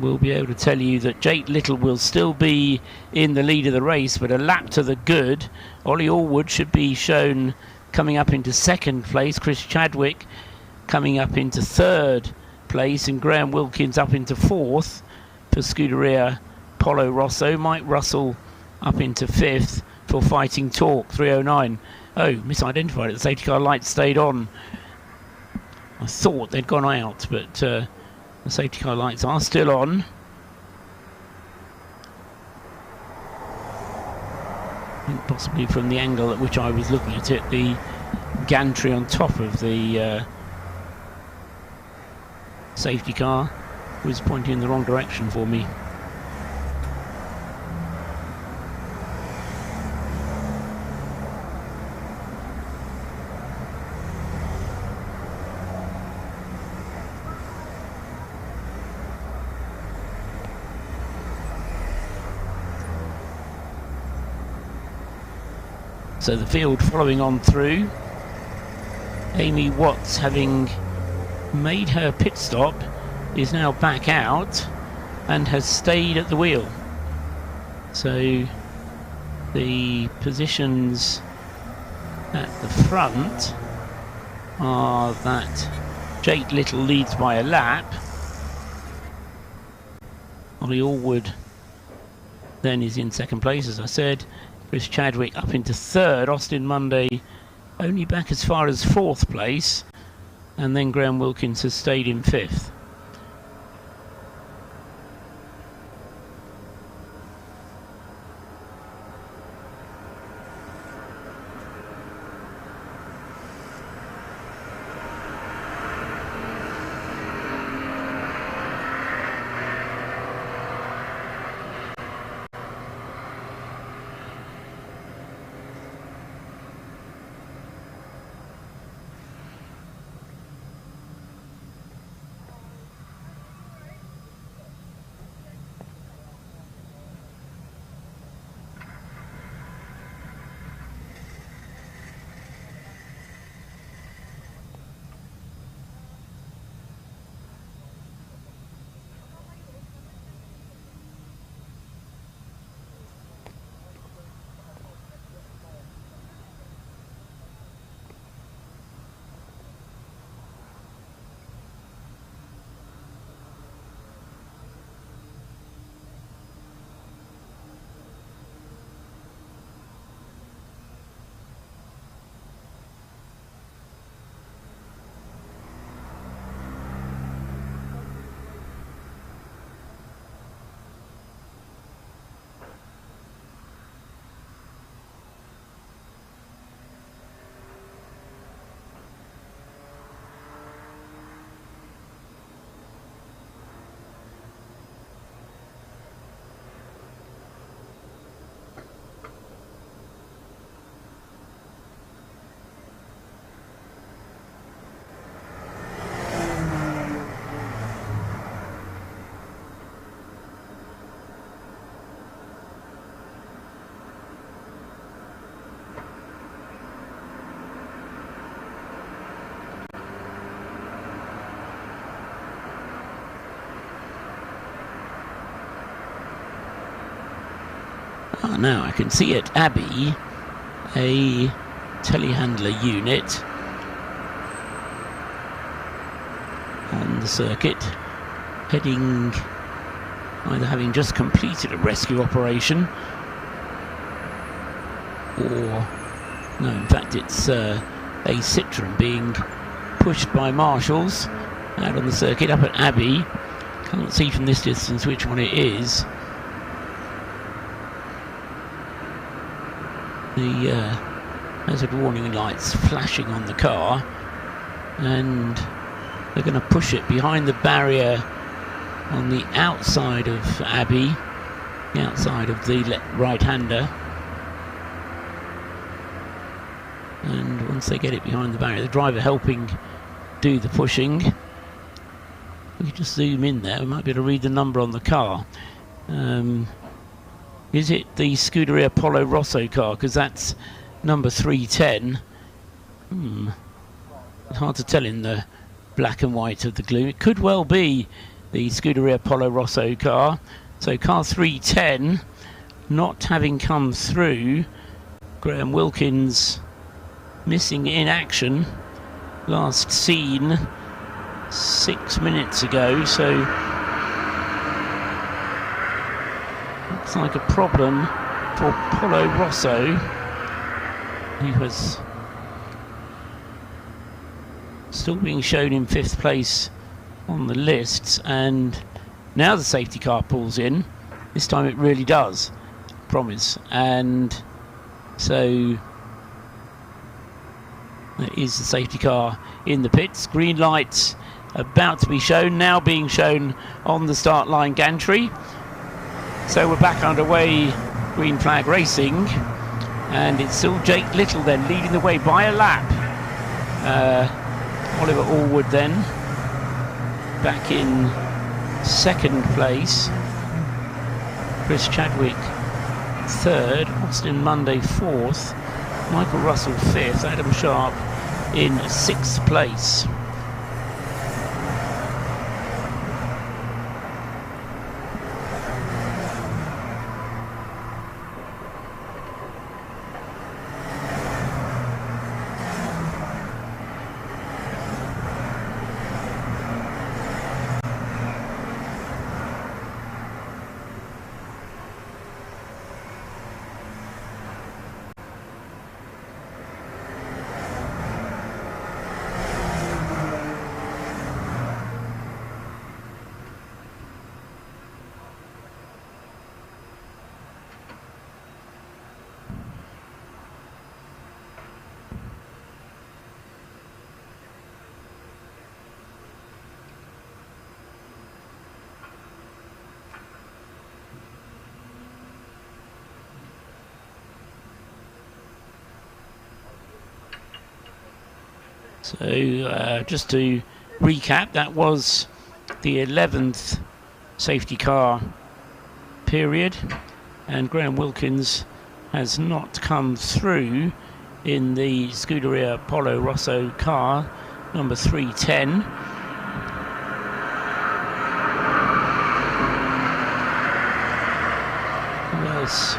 Speaker 1: we'll be able to tell you that Jake Little will still be in the lead of the race, but a lap to the good. Ollie Allwood should be shown coming up into second place, Chris Chadwick coming up into third place, and Graham Wilkins up into fourth for Scuderia Polo Rosso. Mike Russell up into fifth for Fighting Talk 309. Oh, misidentified it. The safety car lights stayed on. I thought they'd gone out, but the safety car lights are still on. I think possibly from the angle at which I was looking at it, the gantry on top of the safety car was pointing in the wrong direction for me. So the field following on through. Amy Watts, having made her pit stop, is now back out and has stayed at the wheel. So the positions at the front are that Jake Little leads by a lap. Ollie Allwood then is in second place, as I said. Chris Chadwick up into third. Austin Monday only back as far as fourth place. And then Graham Wilkins has stayed in fifth. Now I can see at Abbey a telehandler unit on the circuit, heading, either having just completed a rescue operation, or no, in fact it's a Citroen being pushed by marshals out on the circuit up at Abbey. Can't see from this distance which one it is. The hazard warning lights flashing on the car, and they're going to push it behind the barrier on the outside of Abbey, the outside of the right-hander. And once they get it behind the barrier, the driver helping do the pushing. We can just zoom in there, we might be able to read the number on the car. Is it the Scuderia Polo Rosso car? Because that's number 310. It's hard to tell in the black and white of the gloom. It could well be the Scuderia Polo Rosso car. So car 310 not having come through. Graham Wilkins missing in action. Last seen 6 minutes ago, so looks like a problem for Polo Rosso, who was still being shown in 5th place on the lists, and now the safety car pulls in. This time it really does, promise. And so there is the safety car in the pits. Green lights about to be shown, now being shown on the start line gantry. So we're back underway, green flag racing, and it's still Jake Little then leading the way by a lap. Oliver Allwood then back in 2nd place. Chris Chadwick 3rd, Austin Monday 4th, Michael Russell 5th, Adam Sharp in 6th place. So just to recap, that was the 11th safety car period, and Graham Wilkins has not come through in the Scuderia Polo Rosso car, number 310. Who else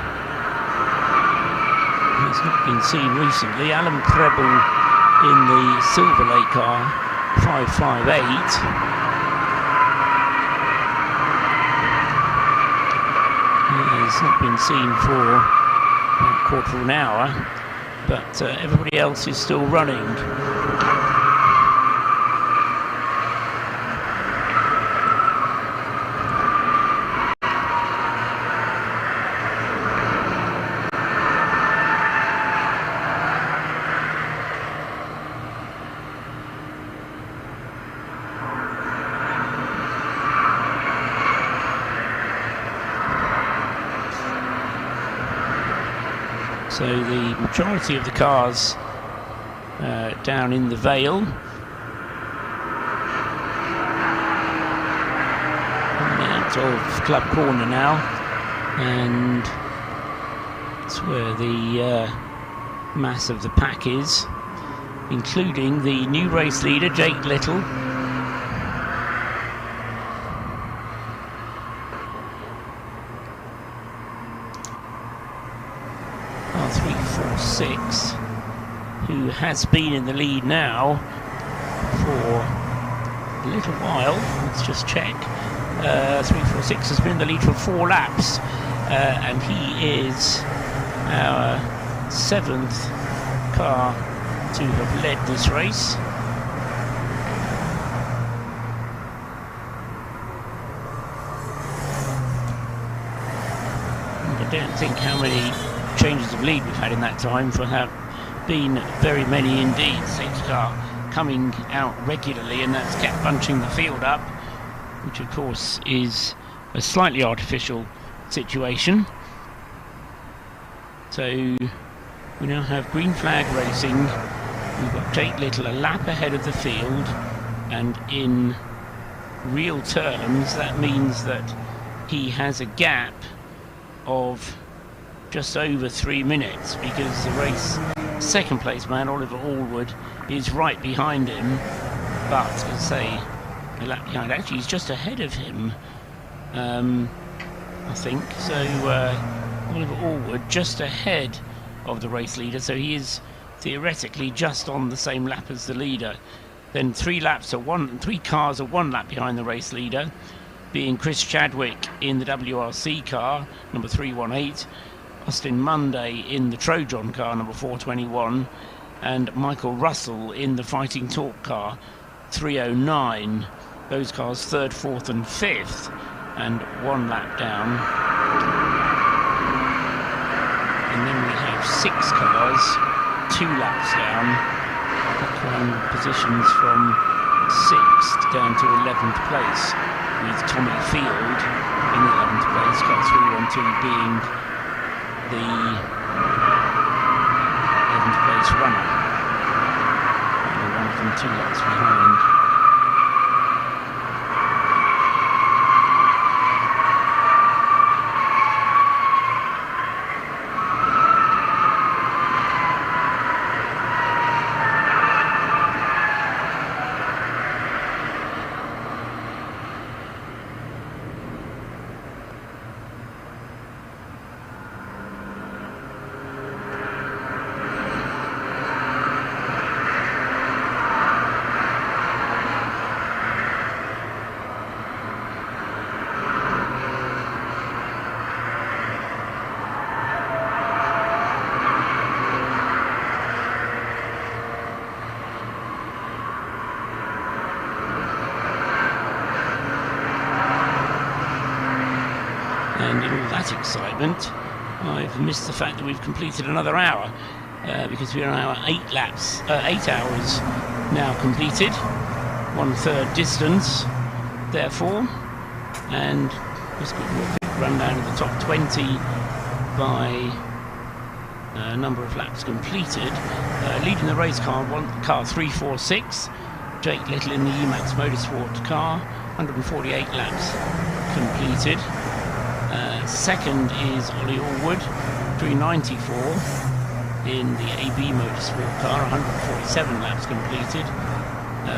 Speaker 1: has not been seen recently? Alan Preble in the Silverlake car, 558. He has not been seen for a quarter of an hour, but everybody else is still running. So the majority of the cars down in the Vale. Out of Club Corner now, and it's where the mass of the pack is, including the new race leader Jake Little. R346, who has been in the lead now for a little while. Let's just check. 346 has been in the lead for 4 laps, and he is our 7th car to have led this race. I don't think how many changes of lead we've had in that time, for have been very many indeed. Safety car coming out regularly, and that's kept bunching the field up, which of course is a slightly artificial situation. So we now have green flag racing. We've got Jake Little a lap ahead of the field, and in real terms that means that he has a gap of just over 3 minutes, because the race Second place man, Oliver Allwood, is right behind him, but as I say, a lap behind. Actually, he's just ahead of him, I think. So Oliver Allwood just ahead of the race leader, so he is theoretically just on the same lap as the leader. Then three cars are one lap behind the race leader, being Chris Chadwick in the WRC car, number 318, Austin Monday in the Trojan car, number 421, and Michael Russell in the Fighting Talk car, 309. Those cars third, fourth and fifth, and one lap down. And then we have six cars, 2 laps down, one positions from 6th down to 11th place, with Tommy Field in the 11th place, car 312 being the 11th place runner. And one of them 2 laps behind. And in all that excitement, I've missed the fact that we've completed another hour, because we are now 8 hours now completed, 1/3 distance, therefore, and just give you a quick rundown of the top 20 by number of laps completed. Leading the race car 346, Jake Little in the Emax Motorsport car, 148 laps completed. Second is Ollie Allwood, 394 in the AB Motorsport car, 147 laps completed.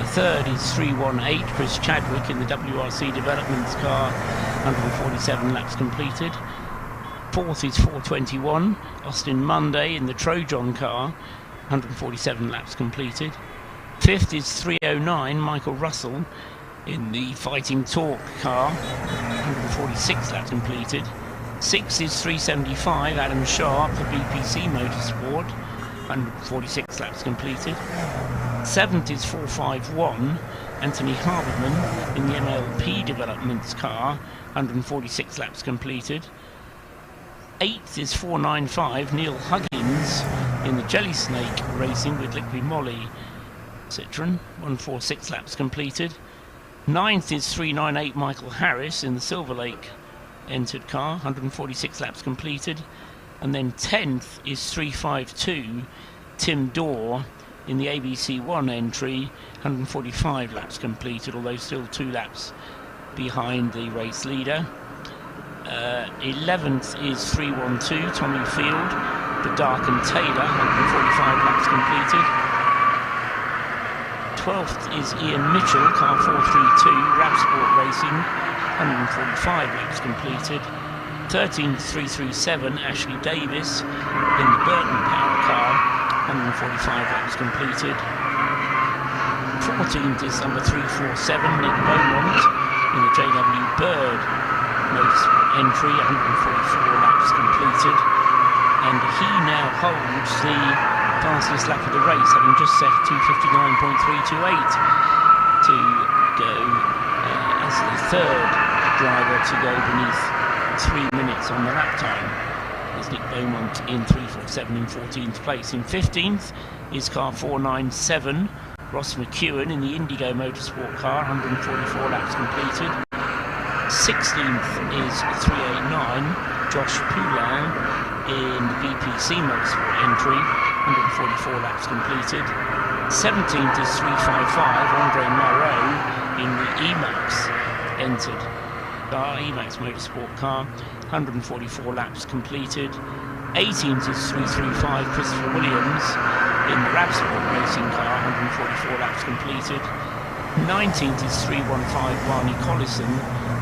Speaker 1: Third is 318, Chris Chadwick in the WRC Developments car, 147 laps completed. Fourth is 421, Austin Monday in the Trojan car, 147 laps completed. Fifth is 309, Michael Russell in the Fighting Talk car, 146 laps completed. Sixth is 375, Adam Sharp for BPC Motorsport, 146 laps completed. Seventh is 451, Anthony Harberman in the MLP Developments car, 146 laps completed. Eighth is 495, Neil Huggins in the Jelly Snake Racing with Liquid Molly Citroen, 146 laps completed. Ninth is 398, Michael Harris in the Silverlake entered car, 146 laps completed. And then 10th is 352, Tim Dorr in the ABC1 entry, 145 laps completed, although still 2 laps behind the race leader. 11th is 312, Tommy Field for Dark and Taylor, 145 laps completed. 12th is Ian Mitchell, car 432, Rapsport Racing, 145 laps completed. 13th, 337, Ashley Davis in the Burton Power car, 145 laps completed. 14th is number 347, Nick Beaumont in the JW Bird Motorsport entry, 144 laps completed. And he now holds the fastest lap of the race, having just set 2:59.328 to go as the third driver to go beneath 3 minutes on the lap time. There's Nick Beaumont in 347 in 14th place. In 15th is car 497, Ross McEwen in the Indigo Motorsport car, 144 laps completed. 16th is 389, Josh Poulin in the BPC Motorsport entry, 144 laps completed. 17th is 355, Andre Marot in the Emax entered car, Emax Motorsport car, 144 laps completed. 18th is 335 Christopher Williams in the Rapsport racing car, 144 laps completed. 19th is 315 Barney Collison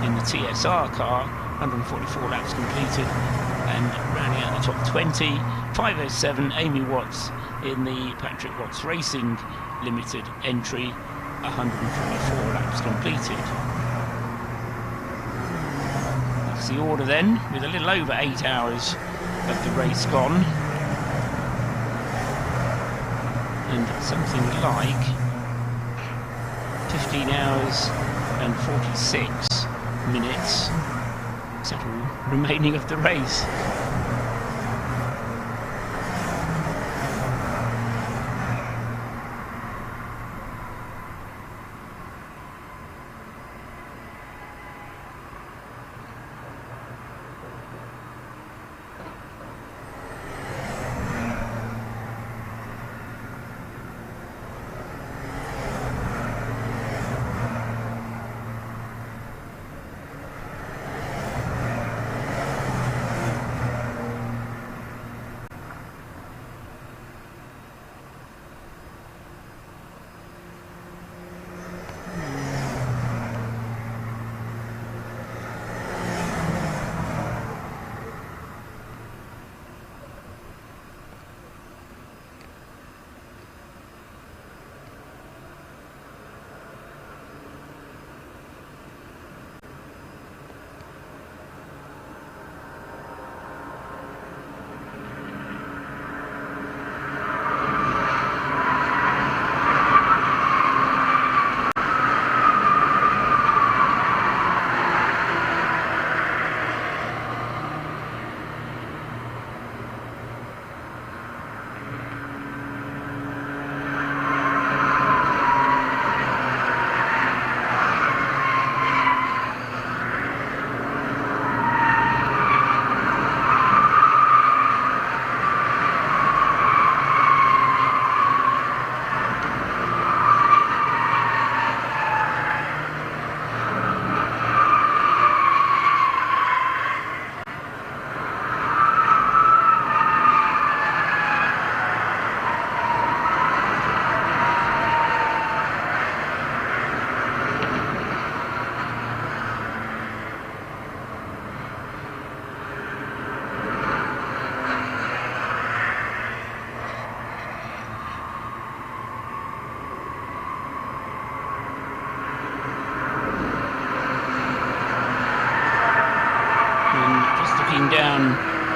Speaker 1: in the TSR car, 144 laps completed. And rounding out the top 20, 507 Amy Watts in the Patrick Watts Racing Limited entry, 144 laps completed. That's the order then, with a little over 8 hours of the race gone. And something like 15 hours and 46 minutes is that all remaining of the race. Down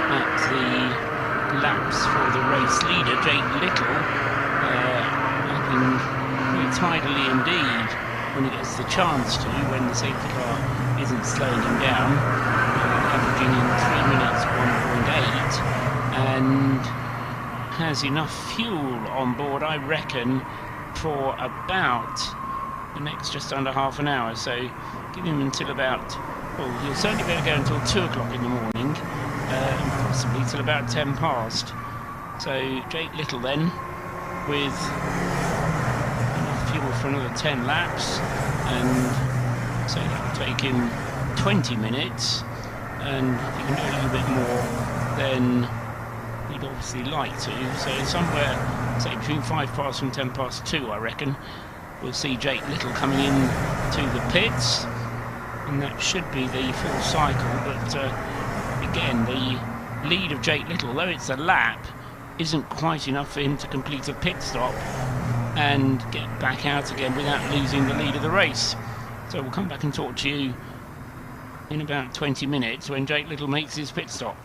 Speaker 1: at the laps for the race leader, Jake Little, acting very tidily indeed when he gets the chance to, when the safety car isn't slowing him down, averaging in 3 minutes 1.8, and has enough fuel on board, I reckon, for about the next just under half an hour. So give him until about, well, he'll certainly be able to go until 2 o'clock in the morning, and possibly till about 10 past. So Jake Little then, with enough fuel for another 10 laps, and so that will take him 20 minutes, and if he can do a little bit more, then he'd obviously like to. So somewhere, say between 5 past and 10 past 2, I reckon, we'll see Jake Little coming in to the pits. And that should be the full cycle, but again, the lead of Jake Little, although it's a lap, isn't quite enough for him to complete a pit stop and get back out again without losing the lead of the race. So we'll come back and talk to you in about 20 minutes when Jake Little makes his pit stop.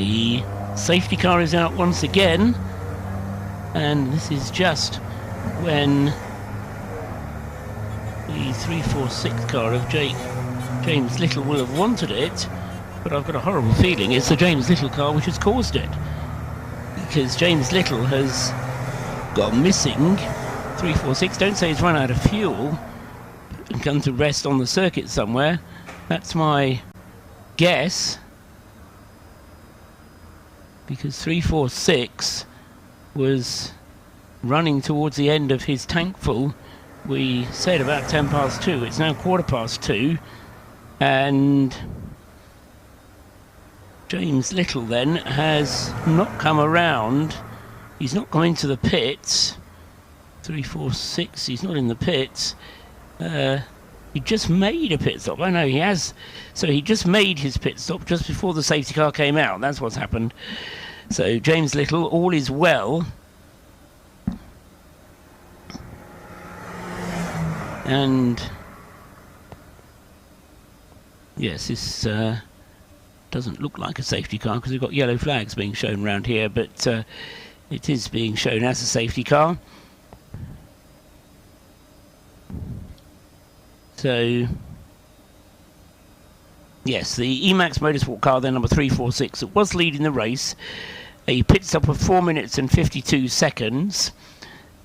Speaker 1: The safety car is out once again, and this is just when the 346 car of James Little will have wanted it, but I've got a horrible feeling it's the James Little car which has caused it, because James Little has got missing 346. Don't say he's run out of fuel and come to rest on the circuit somewhere. That's my guess, because 346 was running towards the end of his tank full. We said about 10 past 2. It's now 2:15, and James Little then has not come around. He's not gone into the pits. 346, he's not in the pits. He just made a pit stop. I know he has. So he just made his pit stop just before the safety car came out. That's what's happened. So James Little, all is well. And yes, this doesn't look like a safety car because we've got yellow flags being shown around here, but it is being shown as a safety car. So yes, the Emax Motorsport car, then number 346, it was leading the race. A pit stop of 4 minutes and 52 seconds,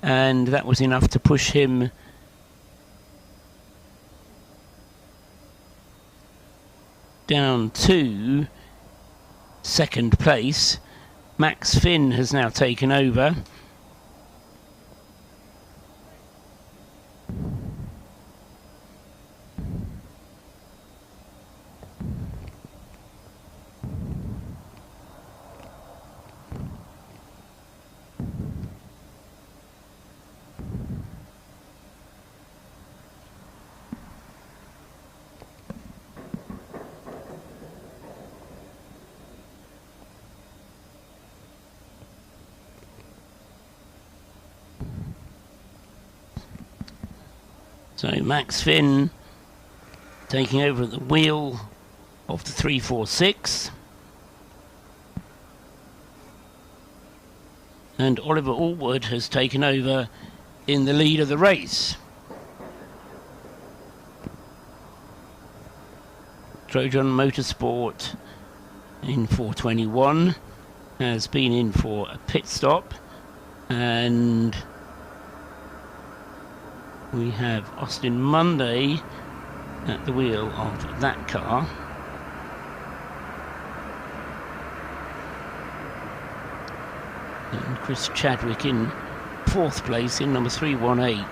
Speaker 1: and that was enough to push him down to second place. Max Finn has now taken over. So Max Finn taking over at the wheel of the 346. And Oliver Allwood has taken over in the lead of the race. Trojan Motorsport in 421 has been in for a pit stop, and we have Austin Monday at the wheel of that car. And Chris Chadwick in fourth place in number 318.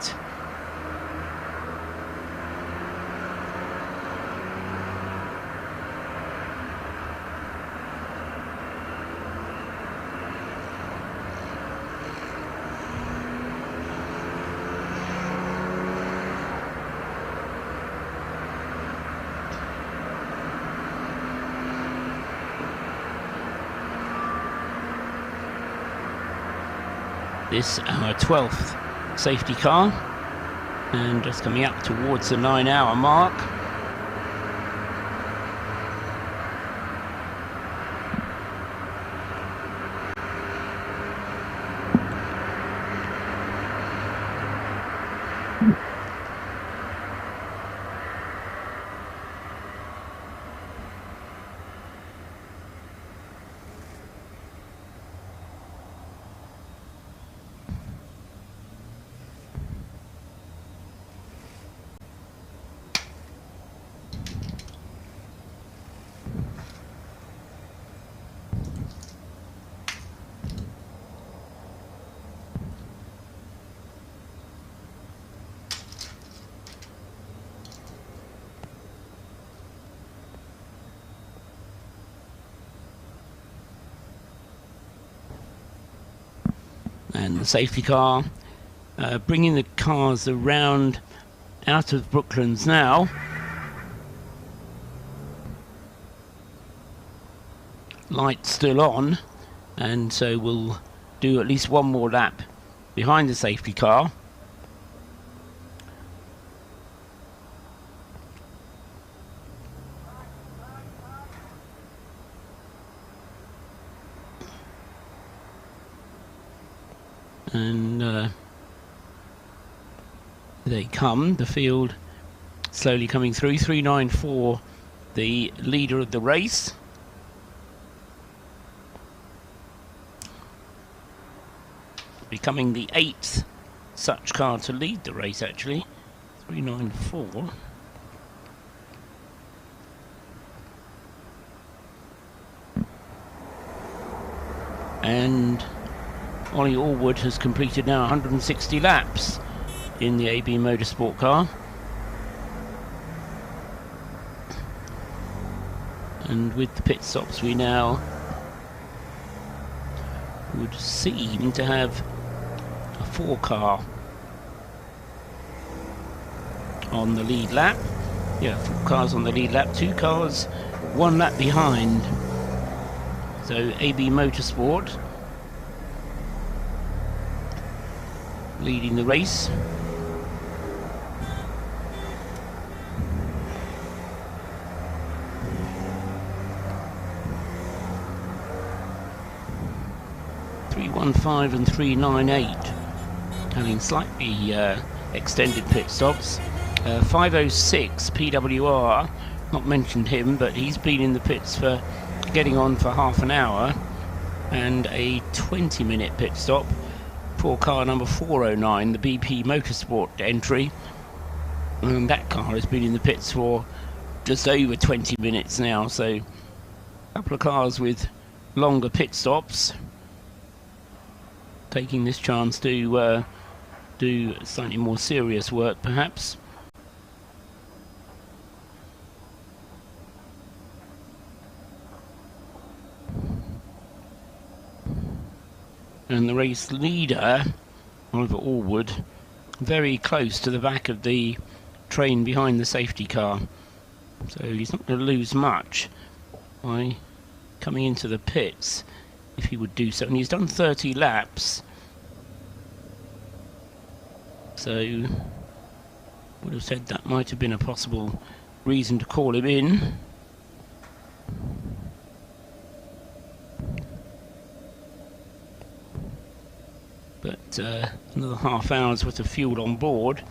Speaker 1: This our 12th safety car, and just coming up towards the 9-hour mark. And the safety car bringing the cars around out of Brooklands now. Light still on, and so we'll do at least one more lap behind the safety car. And they come, the field slowly coming through. 394, the leader of the race. Becoming the 8th such car to lead the race, actually. 394. And Ollie Allwood has completed now 160 laps in the AB Motorsport car. And with the pit stops, we now would seem to have a 4 car on the lead lap. Yeah, 4 cars on the lead lap, 2 cars 1 lap behind. So AB Motorsport leading the race. .315 and 398, having slightly extended pit stops. 506 PWR, not mentioned him, but he's been in the pits for getting on for half an hour, and a 20-minute pit stop for car number 409, the BP Motorsport entry, and that car has been in the pits for just over 20 minutes now. So a couple of cars with longer pit stops taking this chance to do slightly more serious work, perhaps. And the race leader, Oliver Allwood, very close to the back of the train behind the safety car. So he's not going to lose much by coming into the pits, if he would do so. And he's done 30 laps. So would have said that might have been a possible reason to call him in. But another half hour's worth of fuel on board.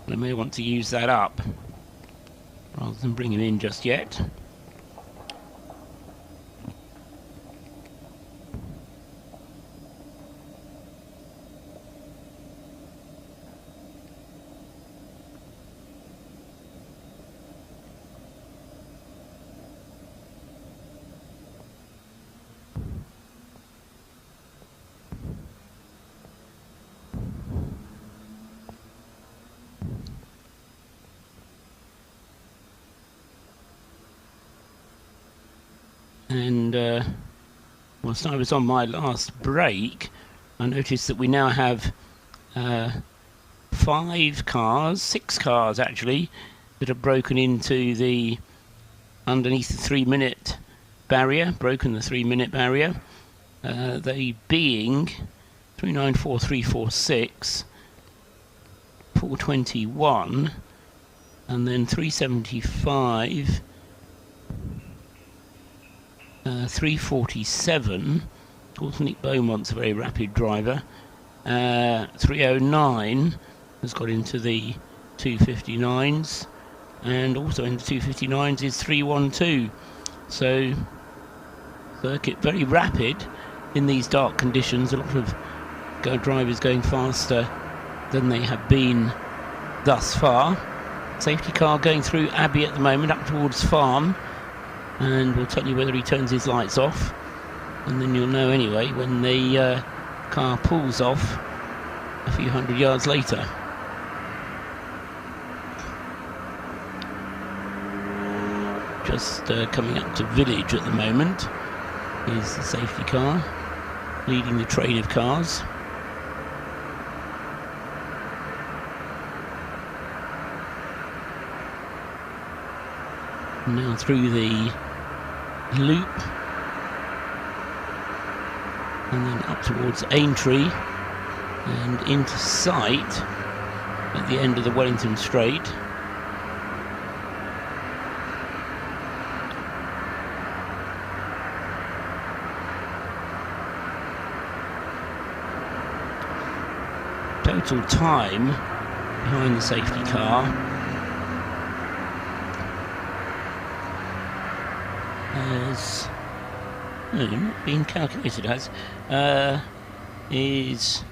Speaker 1: They may want to use that up rather than bring him in just yet. And whilst I was on my last break, I noticed that we now have 6 cars actually, that have broken into the underneath the 3-minute barrier, broken the 3-minute barrier. They being 394, 346, 421, and then 375. 347, of course Nick Beaumont's a very rapid driver. 309 has got into the 259s, and also into 259s is 312. So circuit very rapid in these dark conditions. A lot of drivers going faster than they have been thus far. Safety car going through Abbey at the moment, up towards Farm. And we'll tell you whether he turns his lights off, and then you'll know anyway when the car pulls off a few hundred yards later. Just coming up to Village at the moment is the safety car leading the train of cars. Now through the loop, and then up towards Aintree and into sight at the end of the Wellington Straight. Total time behind the safety car has not been calculated as is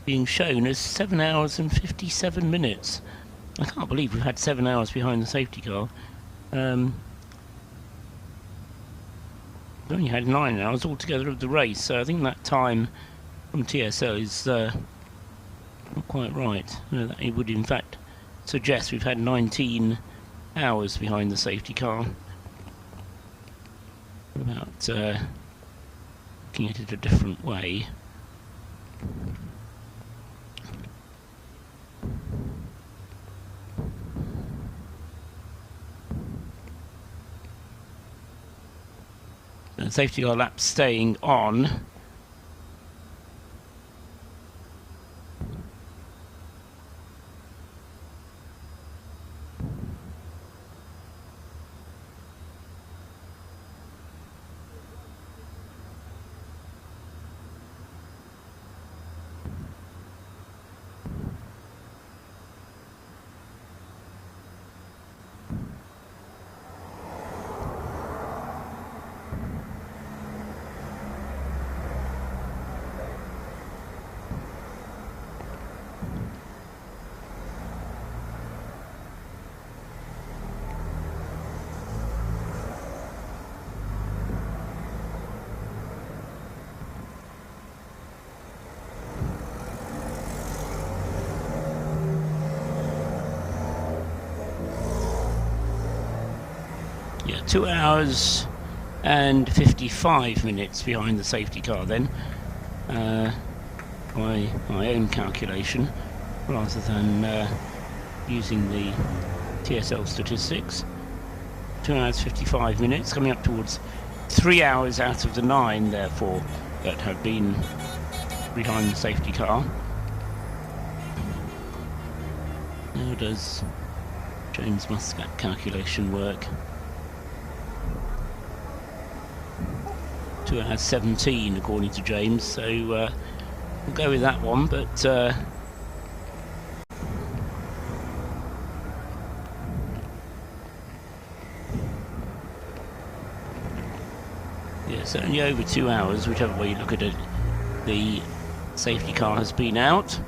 Speaker 1: being shown as 7 hours and 57 minutes. I can't believe we've had 7 hours behind the safety car. We've only had 9 hours altogether of the race, so I think that time from TSL is not quite right. It would in fact suggest we've had 19 hours behind the safety car. What about looking at it a different way? And safety car lap staying on. Yeah, 2 hours and 55 minutes behind the safety car then, by my own calculation, rather than using the TSL statistics. 2 hours 55 minutes, coming up towards 3 hours out of the 9, therefore, that have been behind the safety car. How does James Muscat calculation work? 2 hours 17 according to James, so we'll go with that one, but yeah, certainly over 2 hours, whichever way you look at it. The safety car has been out.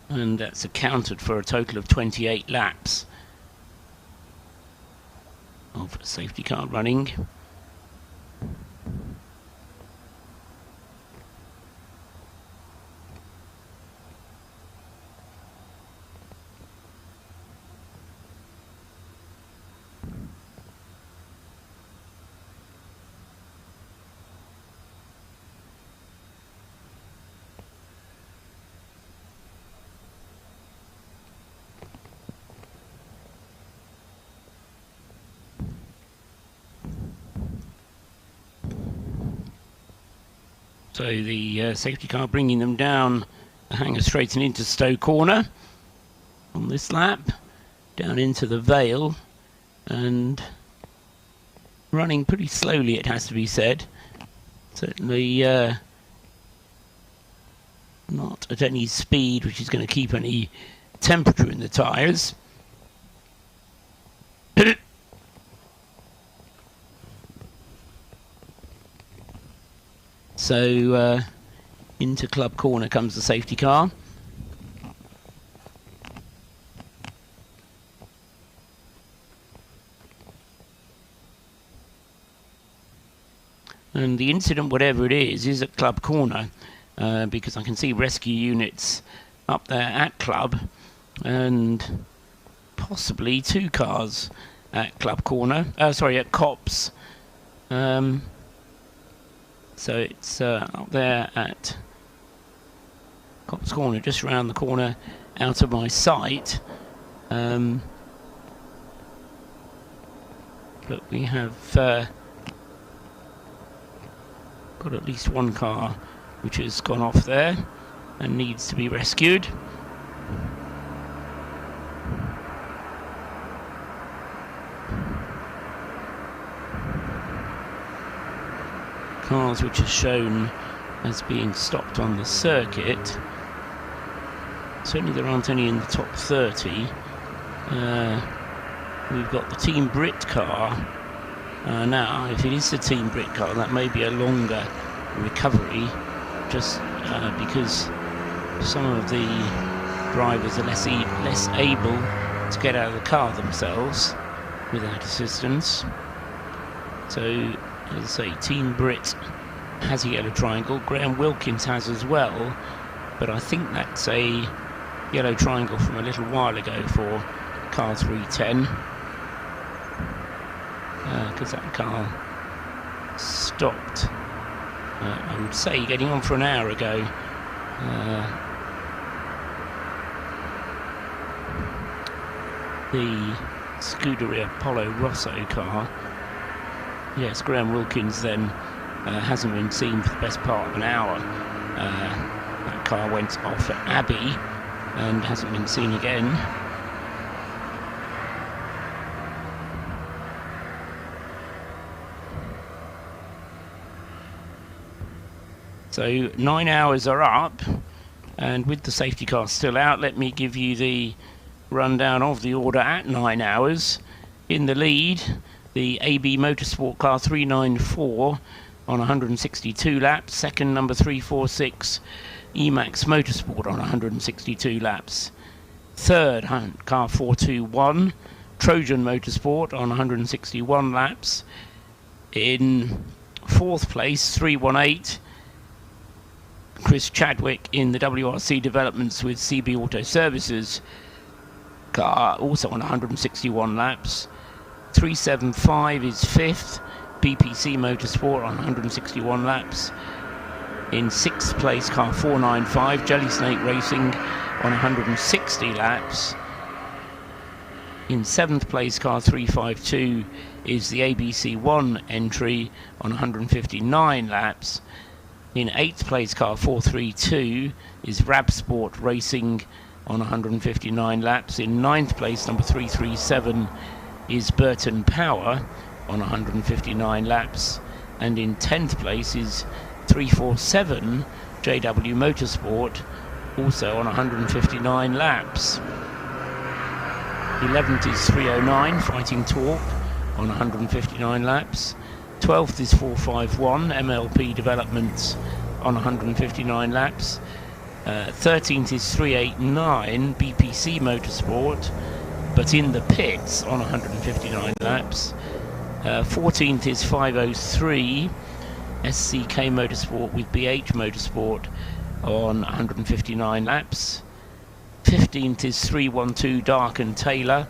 Speaker 1: And that's accounted for a total of 28 laps of safety car running. So the safety car bringing them down the hanger straight and into Stowe Corner on this lap, down into the Vale, and running pretty slowly, it has to be said. Certainly not at any speed which is going to keep any temperature in the tyres. So into Club Corner comes the safety car. And the incident, whatever it is at Club Corner, because I can see rescue units up there at Club, and possibly 2 cars at Club Corner, sorry, at Cops. So it's up there at Cops Corner, just around the corner out of my sight. But we have got at least 1 car which has gone off there and needs to be rescued. cars which are shown as being stopped on the circuit. Certainly there aren't any in the top 30. We've got the Team Brit car. Now, if it is the Team Brit car, that may be a longer recovery, just because some of the drivers are less able to get out of the car themselves without assistance. So, as I say, Team Brit has a yellow triangle. Graham Wilkins has as well, but I think that's a yellow triangle from a little while ago for car 310, because that car stopped, I would say, getting on for an hour ago. The Scuderia Polo Rosso car, yes, Graham Wilkins then hasn't been seen for the best part of an hour. That car went off at Abbey and hasn't been seen again. So 9 hours are up, and with the safety car still out, let me give you the rundown of the order at 9 hours. In the lead, the AB Motorsport car 394 on 162 laps. Second, number 346 Emax Motorsport on 162 laps. Third, car 421 Trojan Motorsport on 161 laps. In fourth place, 318 Chris Chadwick in the WRC developments with CB Auto Services car, also on 161 laps. 375 is fifth, BPC Motorsport on 161 laps. In sixth place, car 495 Jelly Snake Racing on 160 laps. In seventh place, car 352 is the ABC1 entry on 159 laps. In eighth place, car 432 is Rab Sport Racing on 159 laps. In ninth place, number 337 is Burton Power on 159 laps. And in 10th place is 347 JW Motorsport, also on 159 laps. 11th is 309 Fighting Torque on 159 laps. 12th is 451 MLP Developments on 159 laps. 13th is 389 BPC Motorsport, but in the pits on 159 laps. 14th is 503 SCK Motorsport with BH Motorsport on 159 laps. 15th is 312 Dark and Taylor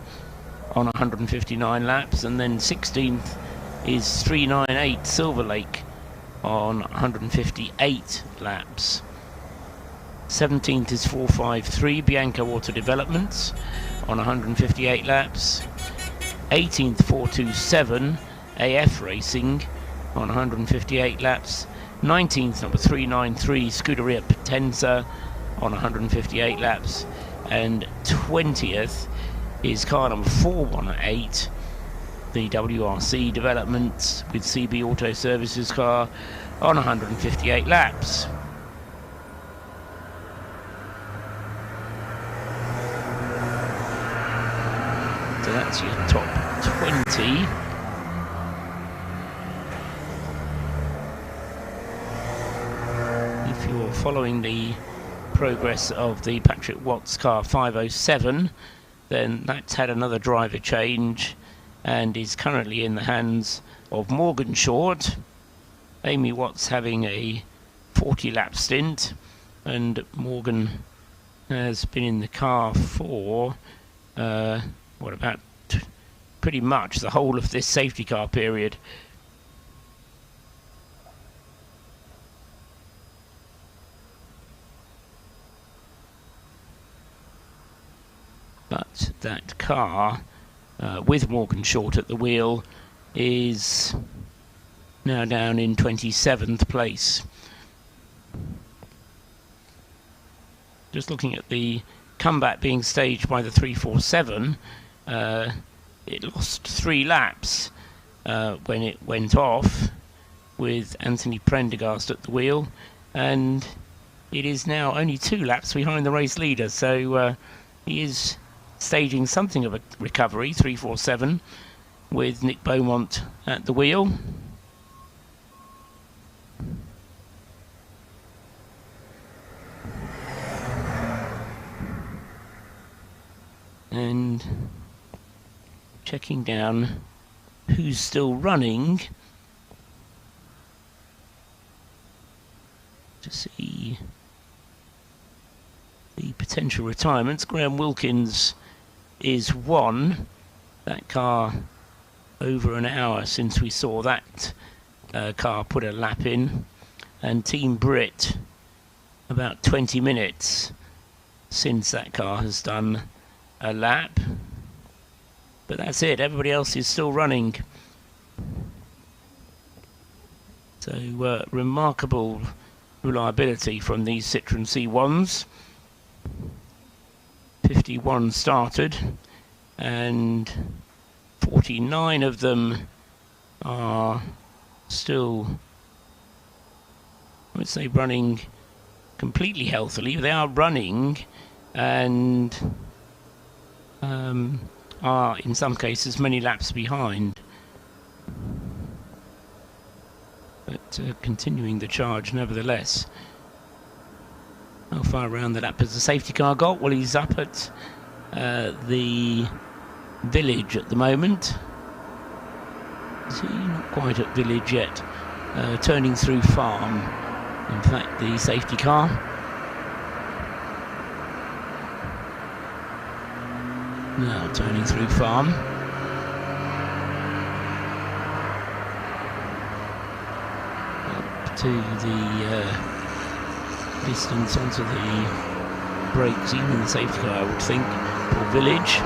Speaker 1: on 159 laps, and then 16th is 398 Silverlake on 158 laps. 17th is 453 Bianco Auto Developments on 158 laps. 18th 427 AF Racing on 158 laps. 19th number 393 Scuderia Potenza on 158 laps. And 20th is car number 418, the WRC Developments with CB Auto Services car on 158 laps. So that's your top 20. If you're following the progress of the Patrick Watts car 507, then that's had another driver change and is currently in the hands of Morgan Short. Amy Watts having a 40 lap stint, and Morgan has been in the car for pretty much the whole of this safety car period. But that car, with Morgan Short at the wheel, is now down in 27th place. Just looking at the comeback being staged by the 347, it lost 3 laps when it went off, with Anthony Prendergast at the wheel, and it is now only 2 laps behind the race leader, so he is staging something of a recovery, 347, with Nick Beaumont at the wheel. And checking down who's still running to see the potential retirements. Graham Wilkins is 1. That car over an hour since we saw that car put a lap in, and Team Brit about 20 minutes since that car has done a lap. But that's it, everybody else is still running. So remarkable reliability from these Citroen C1s. 51 started, and 49 of them are still, I would say, running completely healthily. They are running and are in some cases many laps behind, but continuing the charge nevertheless. How far around the lap has the safety car got? Well, he's up at the village at the moment. Is he not quite at village yet? Turning through farm, in fact, the safety car. Now turning through farm. Up to the distance onto the brakes, even the safety car, I would think, for village.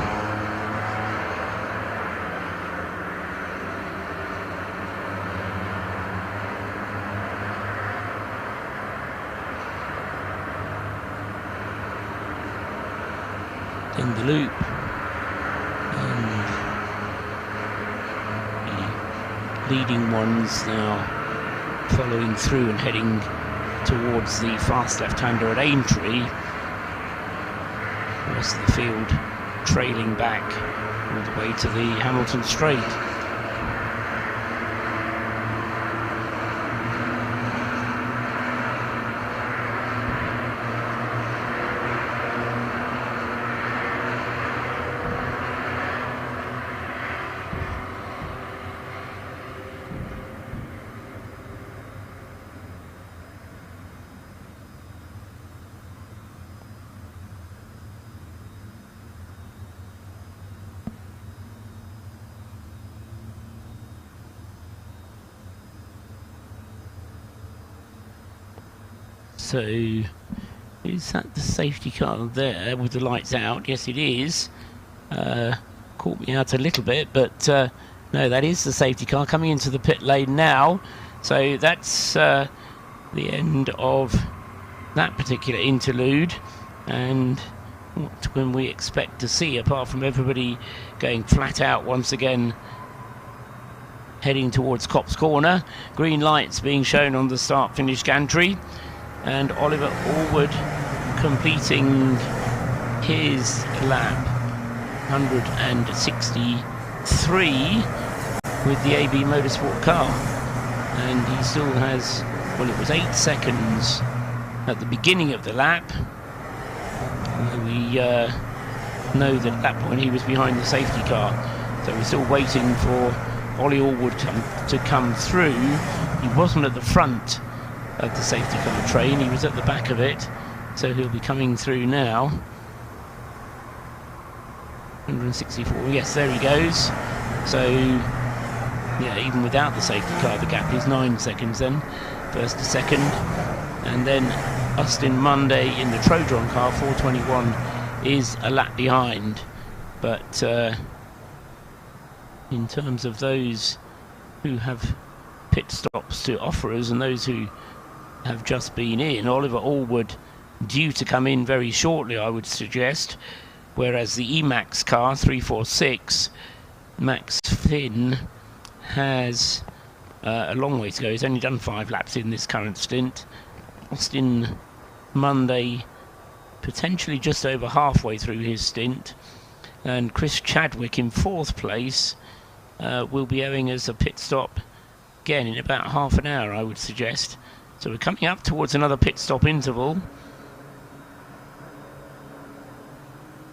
Speaker 1: In the loop, and the leading ones now following through and heading towards the fast left-hander at Aintree. The rest of the field trailing back all the way to the Hamilton Straight. So, is that the safety car there with the lights out? Yes, it is. Caught me out a little bit, but no, that is the safety car coming into the pit lane now. So that's the end of that particular interlude. And what can we expect to see, apart from everybody going flat out once again, heading towards Copse Corner? Green lights being shown on the start-finish gantry. And Oliver Allwood completing his lap 163 with the AB Motorsport car, and he still has, well, it was 8 seconds at the beginning of the lap. We know that at that point he was behind the safety car, so we're still waiting for Ollie Allwood to come through. He wasn't at the front of the safety car train, he was at the back of it, so he'll be coming through now. 164, yes, there he goes. So yeah, even without the safety car, the gap is 9 seconds then, first to second. And then Austin Monday in the Trojan car, 421, is a lap behind. But in terms of those who have pit stops to offer us and those who have just been in, Oliver Allwood due to come in very shortly, I would suggest, whereas the Emax car, 346, Max Finn, has a long way to go. He's only done 5 laps in this current stint. Austin Monday potentially just over halfway through his stint, and Chris Chadwick in 4th place will be having us a pit stop again in about half an hour, I would suggest. So we're coming up towards another pit stop interval.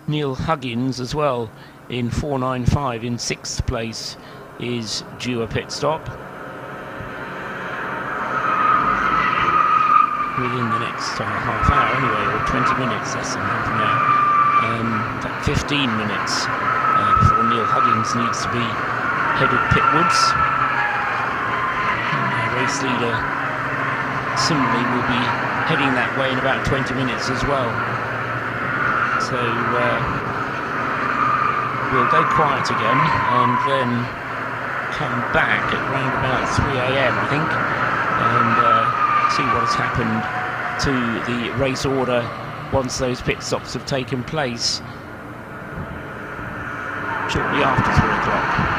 Speaker 1: Neil Huggins as well in 495 in 6th place is due a pit stop within the next half hour anyway, or 20 minutes, less than half an hour. In fact, 15 minutes before Neil Huggins needs to be headed pitwards. And our race leader similarly will be heading that way in about 20 minutes as well. So we'll go quiet again and then come back at around about 3 AM, I think, and see what has happened to the race order once those pit stops have taken place shortly after 3 o'clock.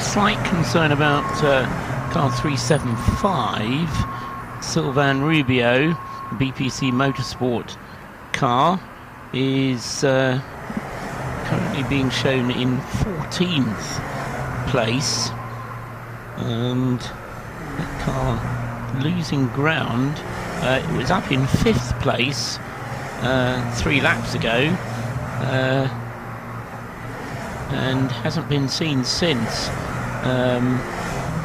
Speaker 1: slight concern about car 375, Sylvain Rubio, BPC Motorsport car, is currently being shown in 14th place, and that car losing ground. It was up in 5th place 3 laps ago, and hasn't been seen since.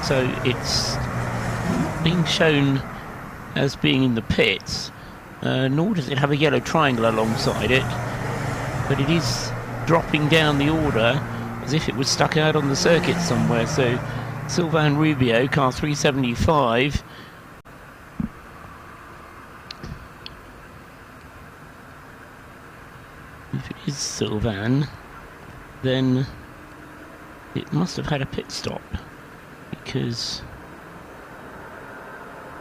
Speaker 1: So it's being shown as being in the pits, nor does it have a yellow triangle alongside it, but it is dropping down the order as if it was stuck out on the circuit somewhere. So Sylvain Rubio, car 375, if it is Sylvain, then it must have had a pit stop, because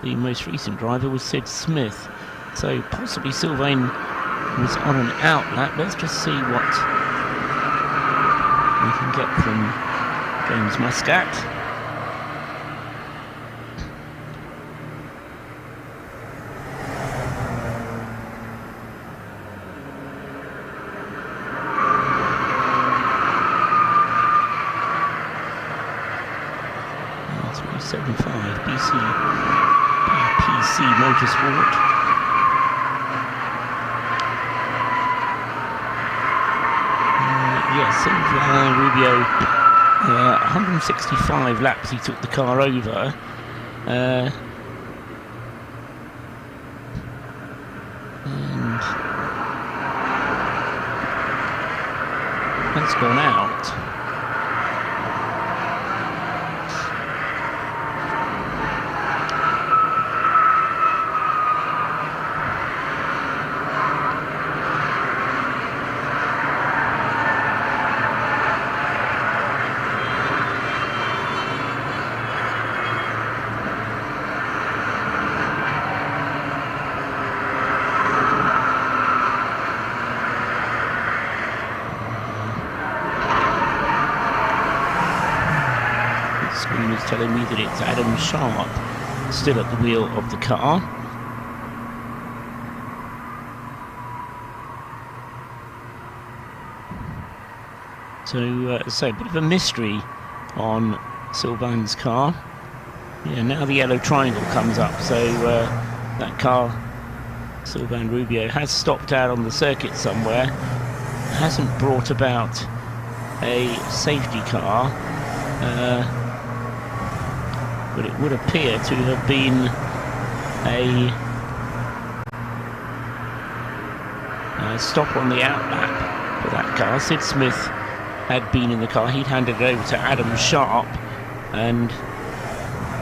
Speaker 1: the most recent driver was Sid Smith. So possibly Sylvain was on an out lap. Let's just see what we can get from James Muscat. BPC Motorsport. Yes, Sylvain Rubio, 165 laps he took the car over. And that's gone out. Is telling me that it's Adam Sharp still at the wheel of the car. So a bit of a mystery on Sylvain's car. Yeah, now the yellow triangle comes up, so that car, Sylvain Rubio, has stopped out on the circuit somewhere, hasn't brought about a safety car, but it would appear to have been a stop on the out lap for that car. Sid Smith had been in the car. He'd handed it over to Adam Sharp, and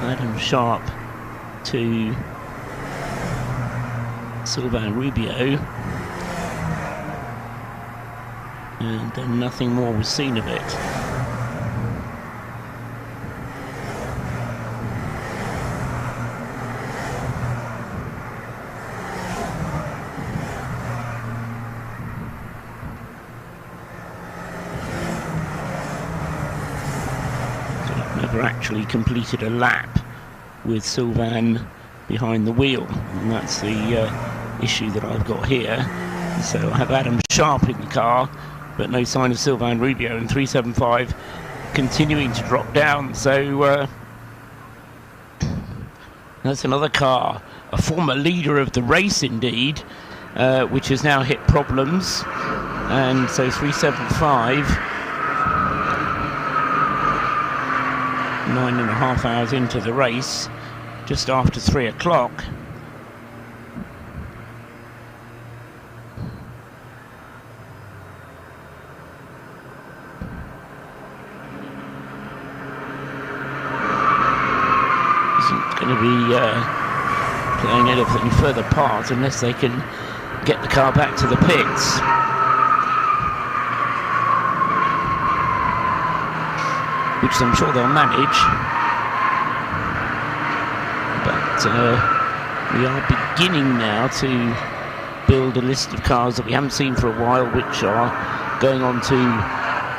Speaker 1: Adam Sharp to Sylvain Rubio, and then nothing more was seen of it. Actually completed a lap with Sylvain behind the wheel, and that's the issue that I've got here. So I have Adam Sharp in the car, but no sign of Sylvain Rubio, and 375 continuing to drop down. So that's another car, a former leader of the race indeed, which has now hit problems, and so 375, 9.5 hours into the race, just after 3 o'clock. Isn't going to be playing anything further part unless they can get the car back to the pits. Which I'm sure they'll manage, but we are beginning now to build a list of cars that we haven't seen for a while, which are going on to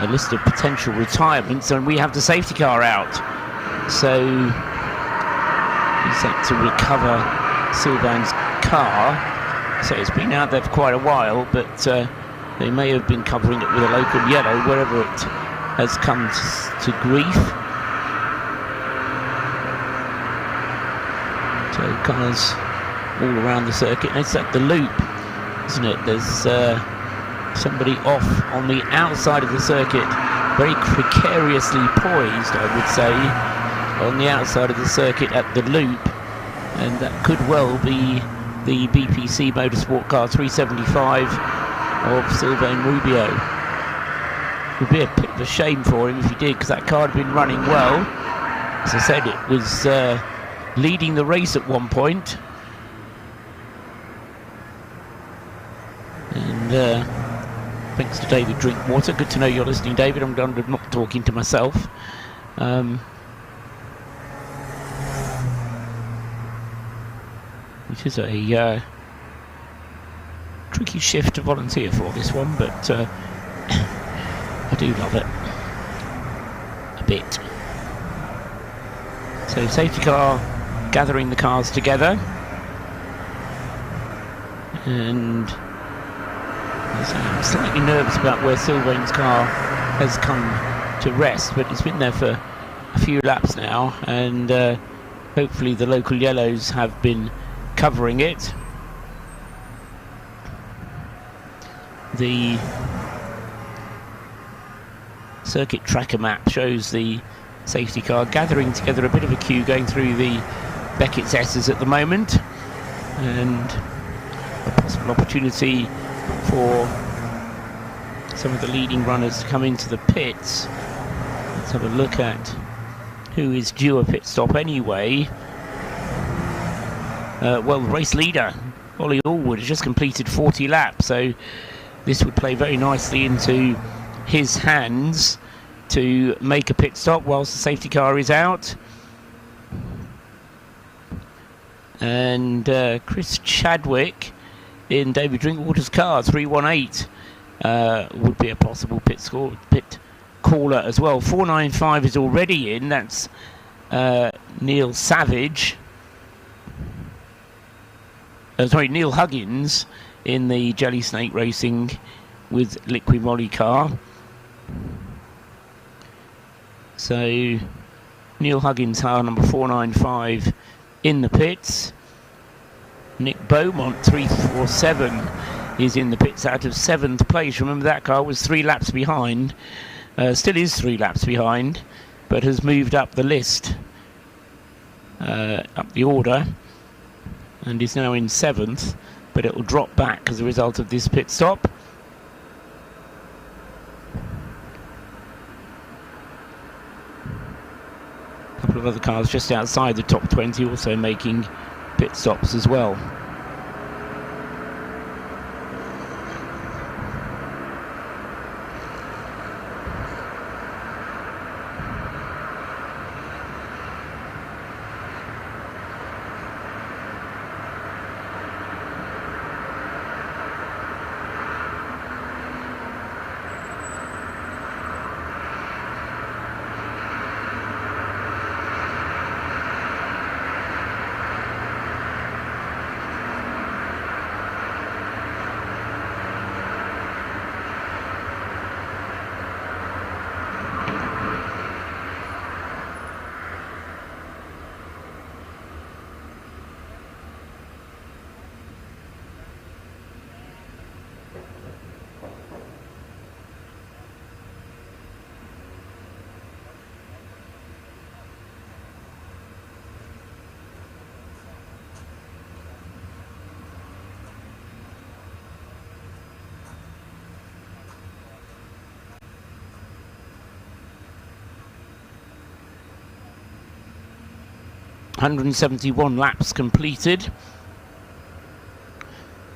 Speaker 1: a list of potential retirements, and we have the safety car out. So he's set to recover Sylvain's car. So it's been out there for quite a while, but they may have been covering it with a local yellow wherever it has come to grief. So cars all around the circuit, and it's at the loop, isn't it? There's somebody off on the outside of the circuit, very precariously poised, I would say, on the outside of the circuit at the loop, and that could well be the BPC Motorsport car 375 of Sylvain Rubio. It would be a bit of a shame for him if he did, because that car had been running well. As I said, it was leading the race at one point, and thanks to David Drinkwater. Good to know you're listening, David. I'm not talking to myself. It is a tricky shift to volunteer for, this one, but I do love it a bit. So safety car gathering the cars together, and I'm slightly nervous about where Sylvain's car has come to rest, but it's been there for a few laps now, and hopefully the local yellows have been covering it. The circuit tracker map shows the safety car gathering together a bit of a queue going through the Beckett's S's at the moment, and a possible opportunity for some of the leading runners to come into the pits. Let's have a look at who is due a pit stop anyway. Well, the race leader, Ollie Allwood, has just completed 40 laps, so this would play very nicely into his hands to make a pit stop whilst the safety car is out. And Chris Chadwick in David Drinkwater's car, 318, would be a possible pit caller as well. 495 is already in. That's Neil Savage. Neil Huggins in the Jelly Snake Racing with Liqui Moly car. So Neil Huggins, car number 495, in the pits. Nick Beaumont, 347, is in the pits out of 7th place. Remember, that car was 3 laps behind, still is 3 laps behind, but has moved up the list, up the order, and is now in 7th, but it will drop back as a result of this pit stop. A couple of other cars just outside the top 20 also making pit stops as well. ...171 laps completed.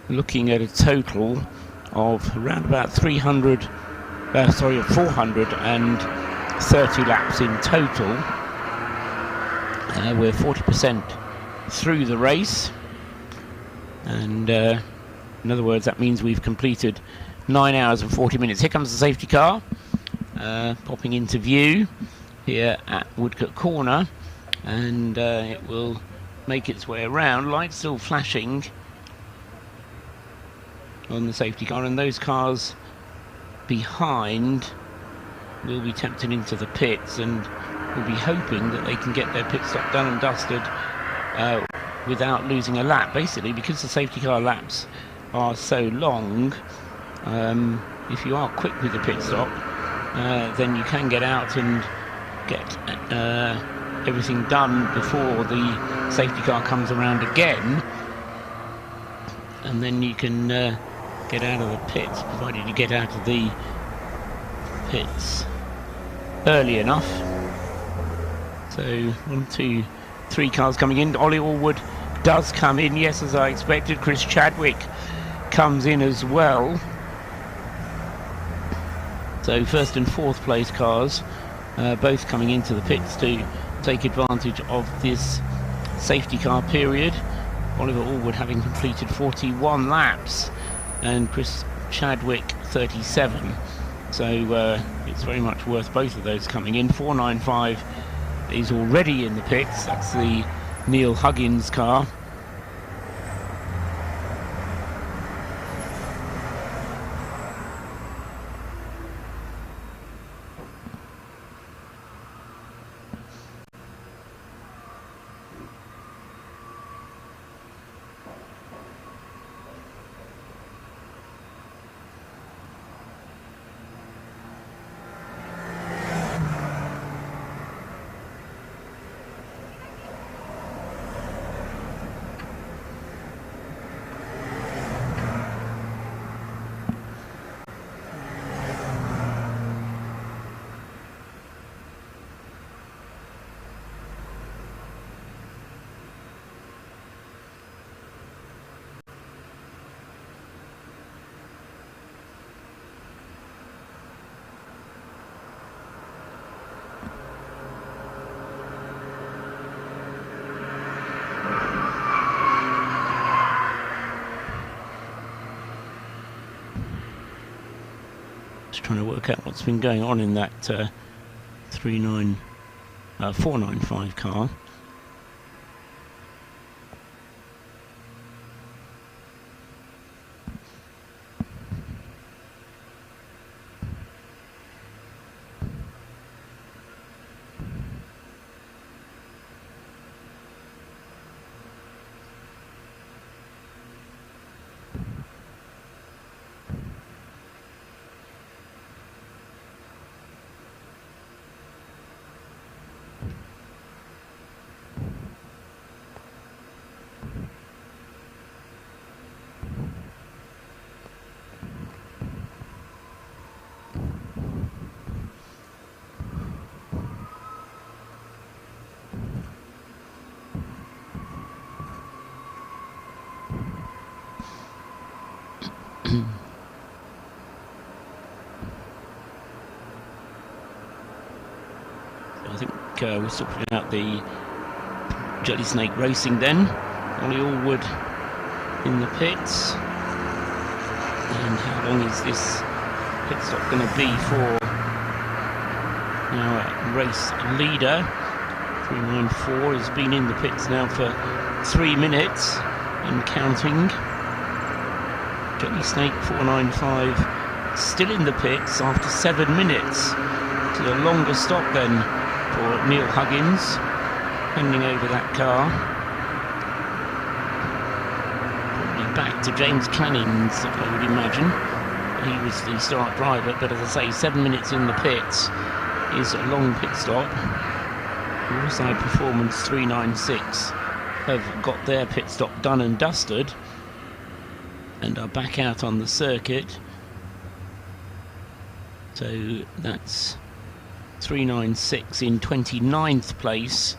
Speaker 1: Looking at a total of around about 430 laps in total. We're 40% through the race. And in other words, that means we've completed 9 hours and 40 minutes. Here comes the safety car. popping into view here at Woodcote Corner, and it will make its way around. Lights still flashing on the safety car, and those cars behind will be tempted into the pits and will be hoping that they can get their pit stop done and dusted without losing a lap, basically, because the safety car laps are so long. If you are quick with the pit stop, then you can get out and get everything done before the safety car comes around again, and then you can get out of the pits, provided you get out of the pits early enough. So 1, 2, 3 cars coming in. Ollie Allwood does come in, yes, as I expected. Chris Chadwick comes in as well. So first and fourth place cars both coming into the pits to take advantage of this safety car period. Oliver Allwood having completed 41 laps and Chris Chadwick 37. So it's very much worth both of those coming in. 495 is already in the pits. That's the Neil Huggins car. Trying to work out what's been going on in that 495 car. I think we're sorting out the Jelly Snake Racing then. Ollie Allwood in the pits. And how long is this pit stop going to be for our race leader? 394 has been in the pits now for 3 minutes and counting. Jelly Snake 495 still in the pits after 7 minutes. To the longer stop then for Neil Huggins, handing over that car. Probably back to James Canning's, I would imagine. He was the start driver, but as I say, 7 minutes in the pits is a long pit stop. Waterside Performance 396 have got their pit stop done and dusted and are back out on the circuit. So that's 396 in 29th place.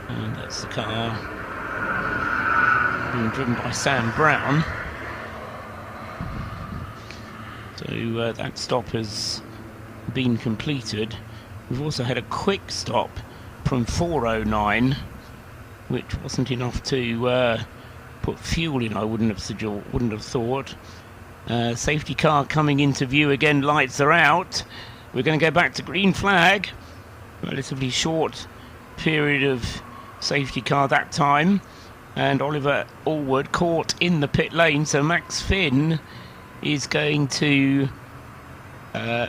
Speaker 1: And that's the car being driven by Sam Brown. So that stop has been completed. We've also had a quick stop from 409, which wasn't enough to put fuel in, I wouldn't have thought. Safety car coming into view again, lights are out. We're going to go back to green flag. Relatively short period of safety car that time. And Oliver Allward caught in the pit lane, so Max Finn is going to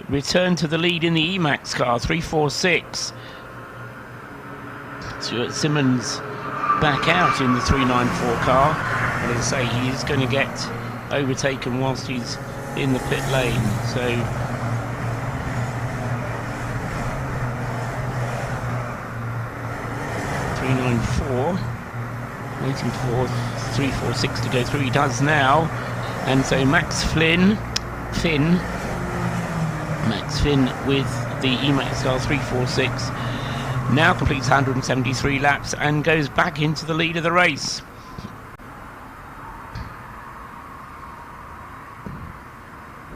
Speaker 1: return to the lead in the Emax car, 346. Stuart Simmons back out in the 394 car. And as I say, he is going to get overtaken whilst he's in the pit lane. So 394, waiting for 346 to go through. He does now, and so Max Finn with the Emax car 346 now completes 173 laps and goes back into the lead of the race.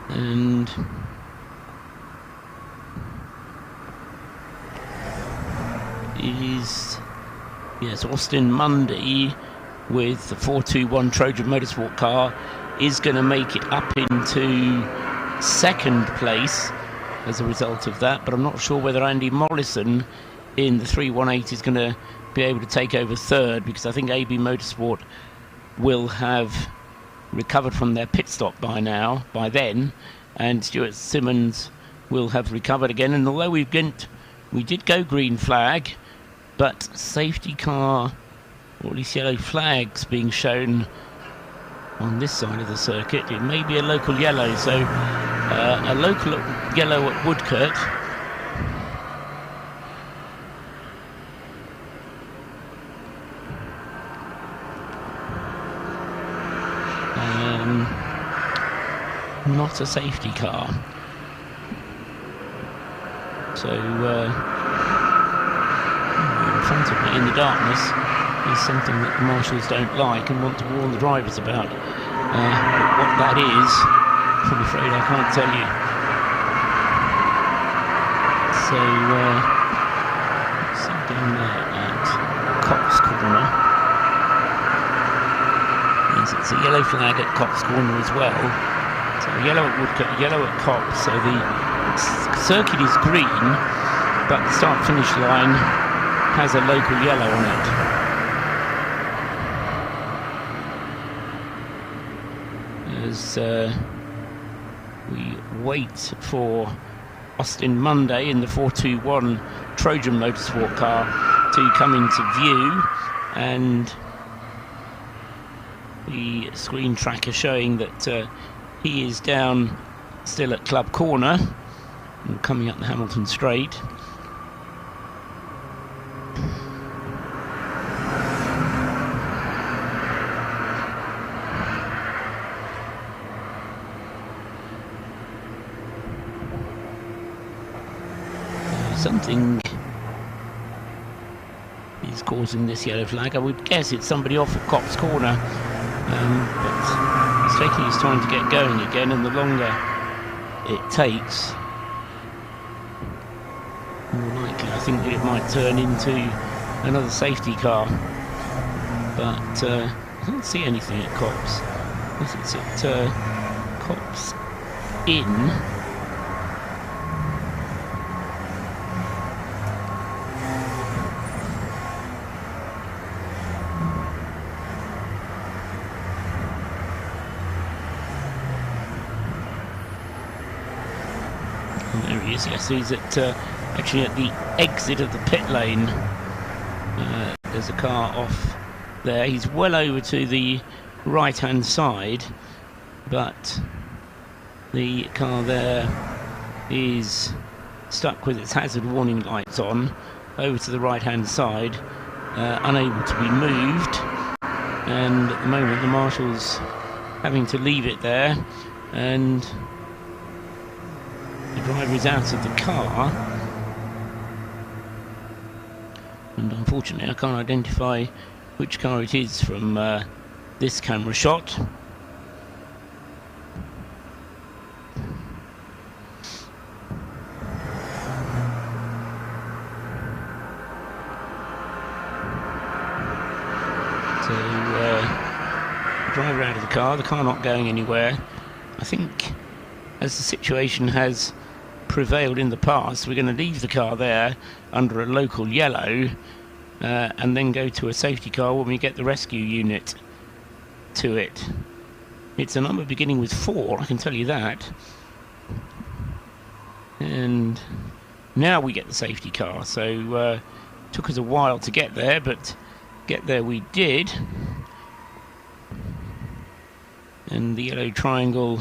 Speaker 1: And is, yes, Austin Mundy with the 421 Trojan Motorsport car is going to make it up into second place as a result of that, but I'm not sure whether Andy Mollison in the 318 is going to be able to take over third, because I think AB Motorsport will have recovered from their pit stop by then, and Stuart Simmons will have recovered again. And although we did go green flag, but safety car, or at least yellow flags being shown on this side of the circuit. It may be a local yellow, so a local yellow at Woodcote. Not a safety car. So in front of me in the darkness is something that the marshals don't like and want to warn the drivers about. What that is, I'm afraid I can't tell you. So see down there at Cox Corner. Yes, it's a yellow flag at Cox Corner as well. So yellow at Woodcote, yellow at Cox. So the circuit is green, but the start-finish line has a local yellow on it. As we wait for Austin Munday in the 421 Trojan Motorsport car to come into view, and the screen tracker showing that he is down still at Club Corner and coming up the Hamilton Straight. Something is causing this yellow flag. I would guess it's somebody off at Cox Corner, but he's taking his time to get going again, and the longer it takes, more likely I think that it might turn into another safety car. But I don't see anything at Cox. It's at Cox Inn. There he is. Yes, he's at actually at the exit of the pit lane. There's a car off there. He's well over to the right-hand side, but the car there is stuck with its hazard warning lights on, over to the right-hand side, unable to be moved. And at the moment, the marshal's having to leave it there, and the driver is out of the car, and unfortunately I can't identify which car it is from this camera shot. So driver out of the car not going anywhere. I think as the situation has prevailed in the past, we're going to leave the car there under a local yellow and then go to a safety car when we get the rescue unit to it. It's a number beginning with 4, I can tell you that. And now we get the safety car, so took us a while to get there, but get there we did. And the yellow triangle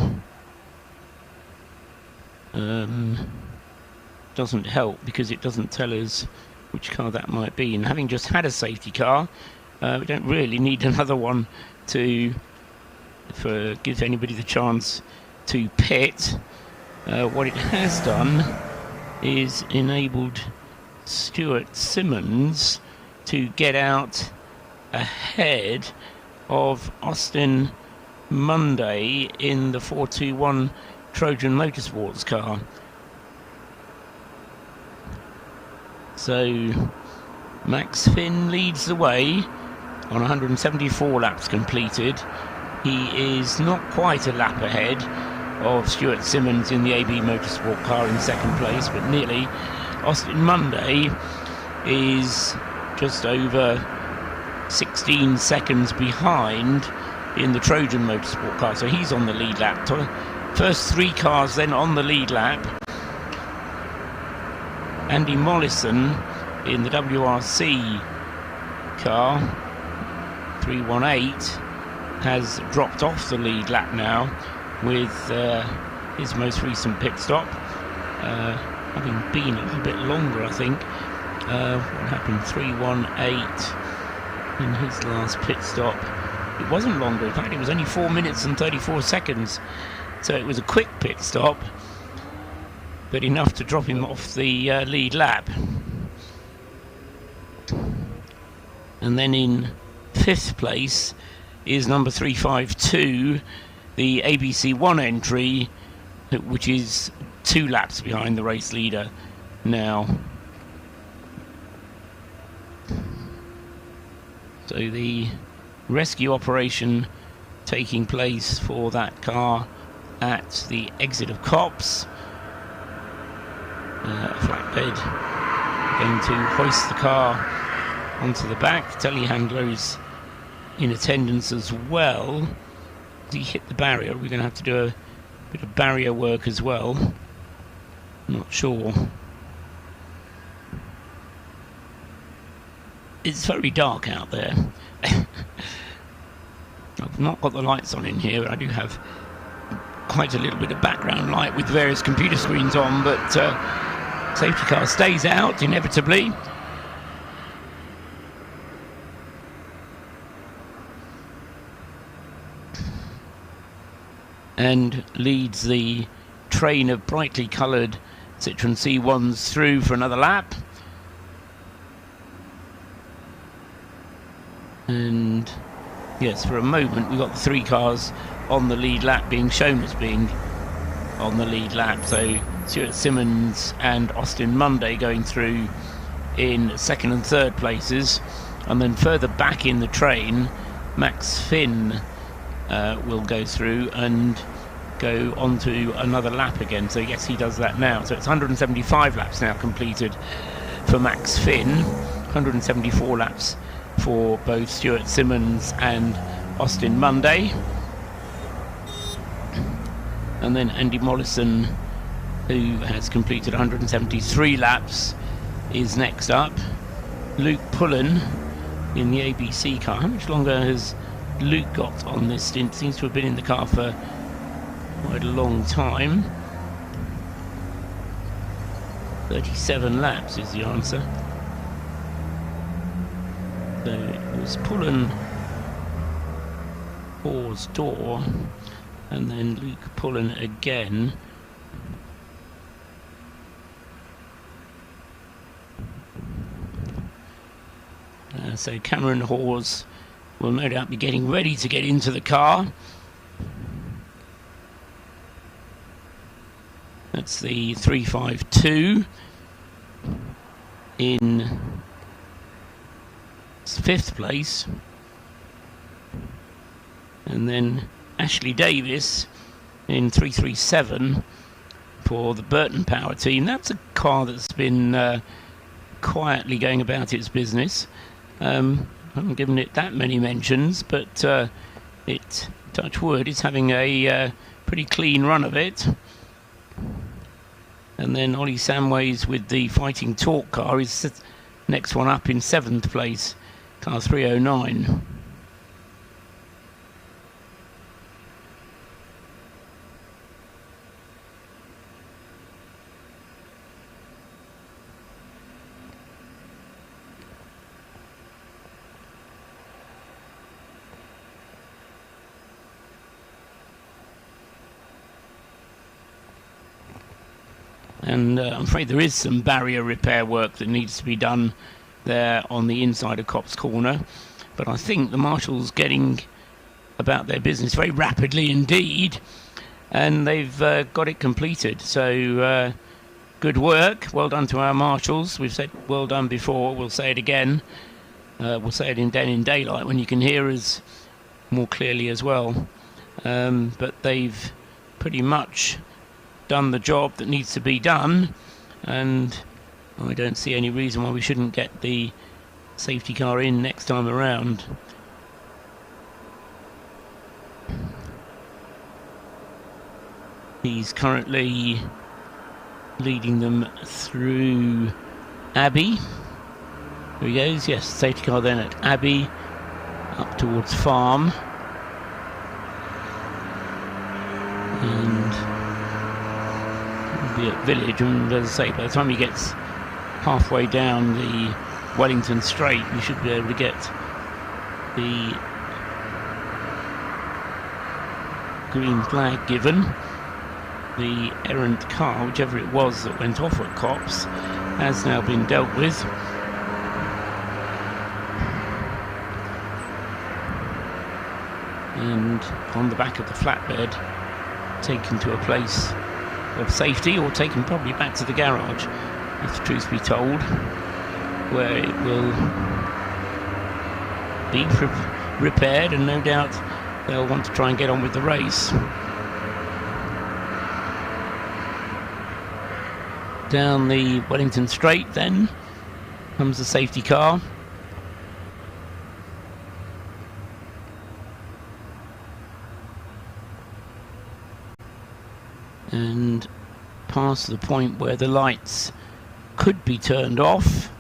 Speaker 1: doesn't help because it doesn't tell us which car that might be. And having just had a safety car, we don't really need another one to give anybody the chance to pit. What it has done is enabled Stuart Simmons to get out ahead of Austin Monday in the 421 Trojan Motorsports car. So Max Finn leads the way on 174 laps completed. He is not quite a lap ahead of Stuart Simmons in the AB Motorsport car in second place, but nearly. Austin Monday is just over 16 seconds behind in the Trojan Motorsport car, so he's on the lead lap. First 3 cars then on the lead lap. Andy Mollison in the WRC car 318 has dropped off the lead lap now with his most recent pit stop, having been a little bit longer, I think. What happened? 318 in his last pit stop. It wasn't longer, in fact it was only 4 minutes and 34 seconds, so it was a quick pit stop, but enough to drop him off the lead lap. And then in 5th place is number 352, the ABC1 entry, which is 2 laps behind the race leader now. So the rescue operation taking place for that car at the exit of Copse. Flatbed going to hoist the car onto the back. Telehandlers in attendance as well. He hit the barrier. We're going to have to do a bit of barrier work as well. Not sure. It's very dark out there. I've not got the lights on in here, but I do have quite a little bit of background light with various computer screens on, but safety car stays out inevitably. And leads the train of brightly coloured Citroen C1s through for another lap. And yes, for a moment we got the 3 cars on the lead lap being shown as being on the lead lap. So Stuart Simmons and Austin Monday going through in 2nd and 3rd places, and then further back in the train Max Finn will go through and go on to another lap again. So yes, he does that now. So it's 175 laps now completed for Max Finn, 174 laps for both Stuart Simmons and Austin Monday. And then Andy Mollison, who has completed 173 laps, is next up. Luke Pullen in the ABC car. How much longer has Luke got on this stint? Seems to have been in the car for quite a long time. 37 laps is the answer. So it was Pullen, Hawes, Door, and then Luke Pullen again. So Cameron Hawes will no doubt be getting ready to get into the car. That's the 352 in 5th place. And then Ashley Davis in 337 for the Burton Power team. That's a car that's been quietly going about its business. I haven't given it that many mentions, but it, touch wood, is having a pretty clean run of it. And then Ollie Samways with the Fighting Torque car is next one up in 7th place, car 309. And I'm afraid there is some barrier repair work that needs to be done there on the inside of Copse Corner. But I think the marshal's getting about their business very rapidly indeed. And they've got it completed. So good work. Well done to our marshals. We've said well done before. We'll say it again. We'll say it in Den in Daylight when you can hear us more clearly as well. But they've pretty much done the job that needs to be done, and I don't see any reason why we shouldn't get the safety car in next time around. He's currently leading them through Abbey. There he goes, yes, safety car then at Abbey, up towards Farm. And be at Village, and as I say, by the time he gets halfway down the Wellington Straight, we should be able to get the green flag given. The errant car, whichever it was that went off at Copse, has now been dealt with. And on the back of the flatbed, taken to a place of safety, or taken probably back to the garage, if the truth be told, where it will be repaired, and no doubt they'll want to try and get on with the race. Down the Wellington Straight then comes the safety car. And past the point where the lights could be turned off,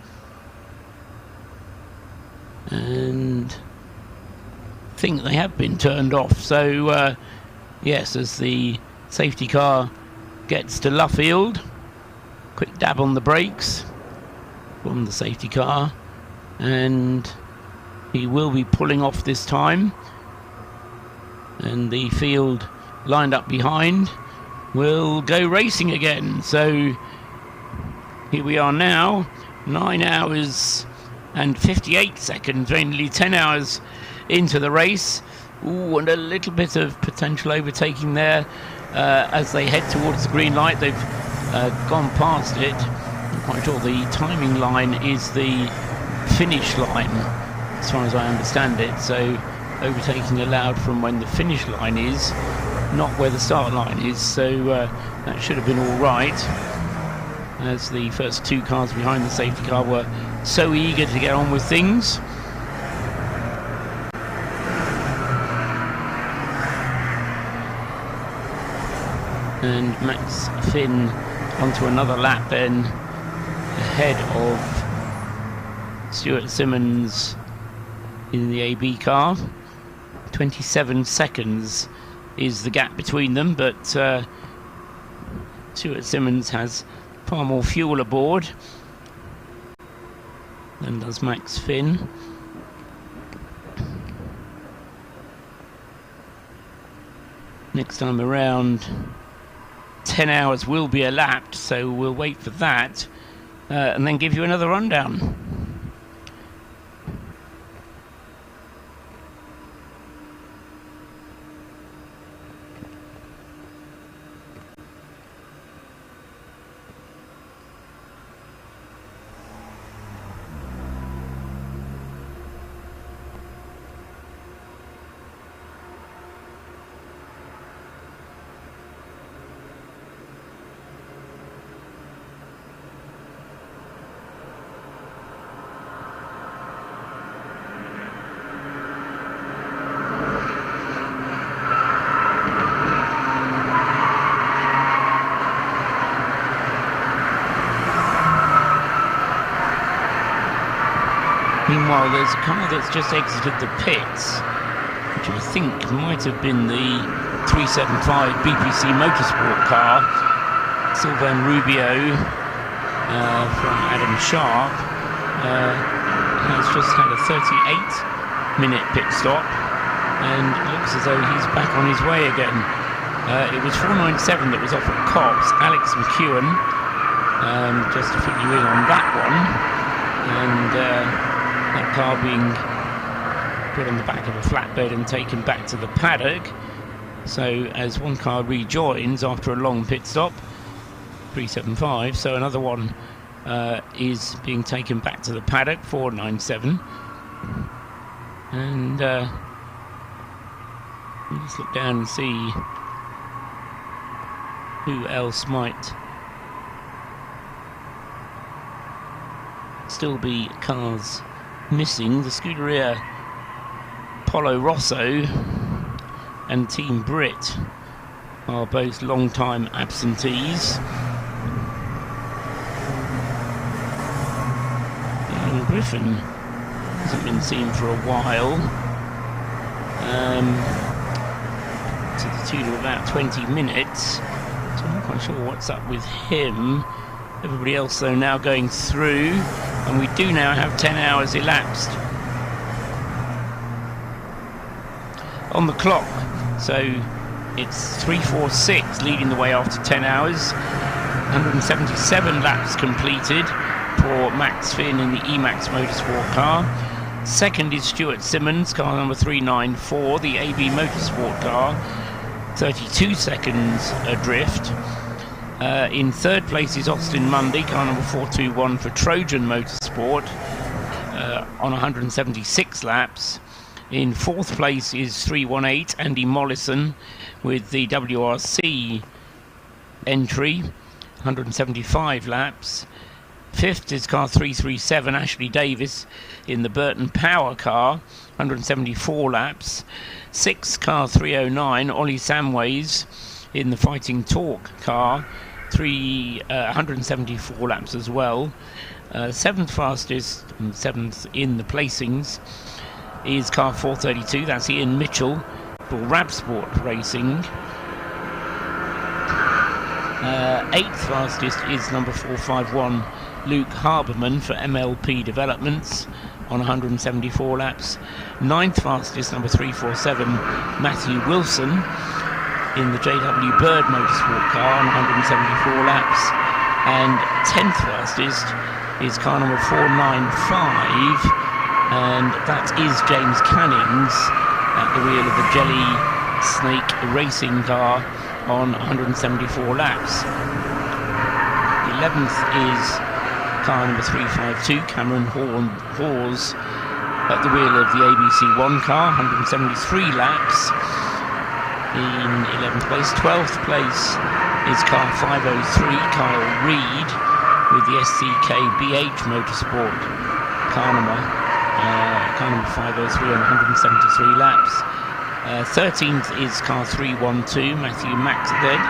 Speaker 1: and I think they have been turned off. So yes, as the safety car gets to Luffield, quick dab on the brakes from the safety car, and he will be pulling off this time, and the field lined up behind will go racing again. So here we are now, 9 hours and 58 seconds, nearly 10 hours into the race. Ooh, and a little bit of potential overtaking there as they head towards the green light. They've gone past it. I'm quite sure the timing line is the finish line, as far as I understand it. So overtaking allowed from when the finish line is, not where the start line is. So that should have been all right, as the first two cars behind the safety car were so eager to get on with things. And Max Finn onto another lap then, ahead of Stuart Simmons in the AB car. 27 seconds is the gap between them, but Stuart Simmons has far more fuel aboard than does Max Finn. Next time around, 10 hours will be elapsed, so we'll wait for that and then give you another rundown. Meanwhile, there's a car that's just exited the pits, which I think might have been the 375 BPC Motorsport car. Sylvain Rubio from Adam Sharp has just had a 38-minute pit stop, and it looks as though he's back on his way again. It was 497 that was off at Cops. Alex McEwen, just to fill you in on that one, and that car being put on the back of a flatbed and taken back to the paddock. So as one car rejoins after a long pit stop, 375, so another one is being taken back to the paddock, 497. And let's look down and see who else might still be cars missing. The Scuderia Polo Rosso and Team Brit are both long-time absentees. And Griffin hasn't been seen for a while, to the tune of about 20 minutes, so I'm not quite sure what's up with him. Everybody else though now going through, and we do now have 10 hours elapsed on the clock. So it's 3:46 leading the way after 10 hours. 177 laps completed for Max Finn in the Emax Motorsport car. Second is Stuart Simmons, car number 394, the AB Motorsport car, 32 seconds adrift. In third place is Austin Mundy, car number 421 for Trojan Motorsport, on 176 laps. In fourth place is 318 Andy Mollison with the WRC entry, 175 laps. Fifth is car 337 Ashley Davis in the Burton Power car, 174 laps. Sixth, car 309 Ollie Samways in the Fighting Torque car, 174 laps as well. Seventh fastest, and seventh in the placings, is car 432, that's Ian Mitchell for Rabsport Racing. Eighth fastest is number 451 Luke Harberman for MLP Developments on 174 laps. Ninth fastest, number 347 Matthew Wilson in the JW Bird Motorsport car on 174 laps. And 10th fastest is car number 495, and that is James Cannings at the wheel of the Jelly Snake racing car on 174 laps. 11th is car number 352 Cameron Hawes at the wheel of the ABC1 car, 173 laps. In 11th place. 12th place is car 503 Kyle Reed with the SCK BH Motorsport car number 503 on 173 laps. 13th is car 312 Matthew Maxted,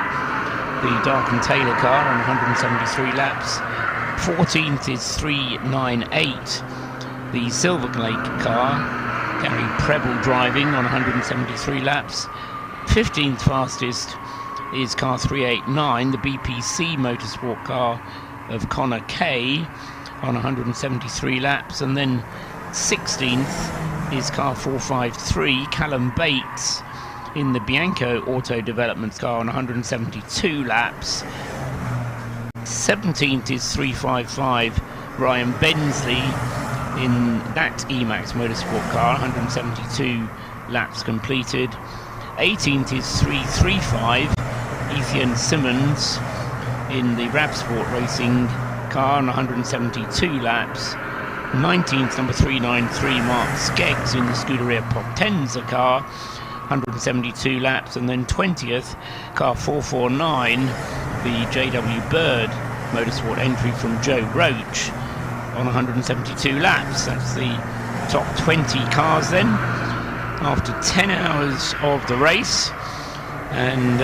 Speaker 1: the Dark and Taylor car on 173 laps. 14th is 398 the Silverlake car, Gary Preble driving on 173 laps. 15th fastest is car 389 the BPC Motorsport car of Connor Kay on 173 laps, and then 16th is car 453 Callum Bates in the Bianco Auto Development car on 172 laps. 17th is 355 Ryan Bensley in that Emax Motorsport car, 172 laps completed. 18th is 335 Ethan Simmons in the Rabsport Racing car on 172 laps. 19th, number 393 Mark Skeggs in the Scuderia Potenza car, 172 laps. And then 20th, car 449, the JW Bird Motorsport entry from Joe Roach on 172 laps. That's the top 20 cars then, after 10 hours of the race, and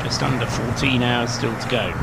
Speaker 1: just under 14 hours still to go.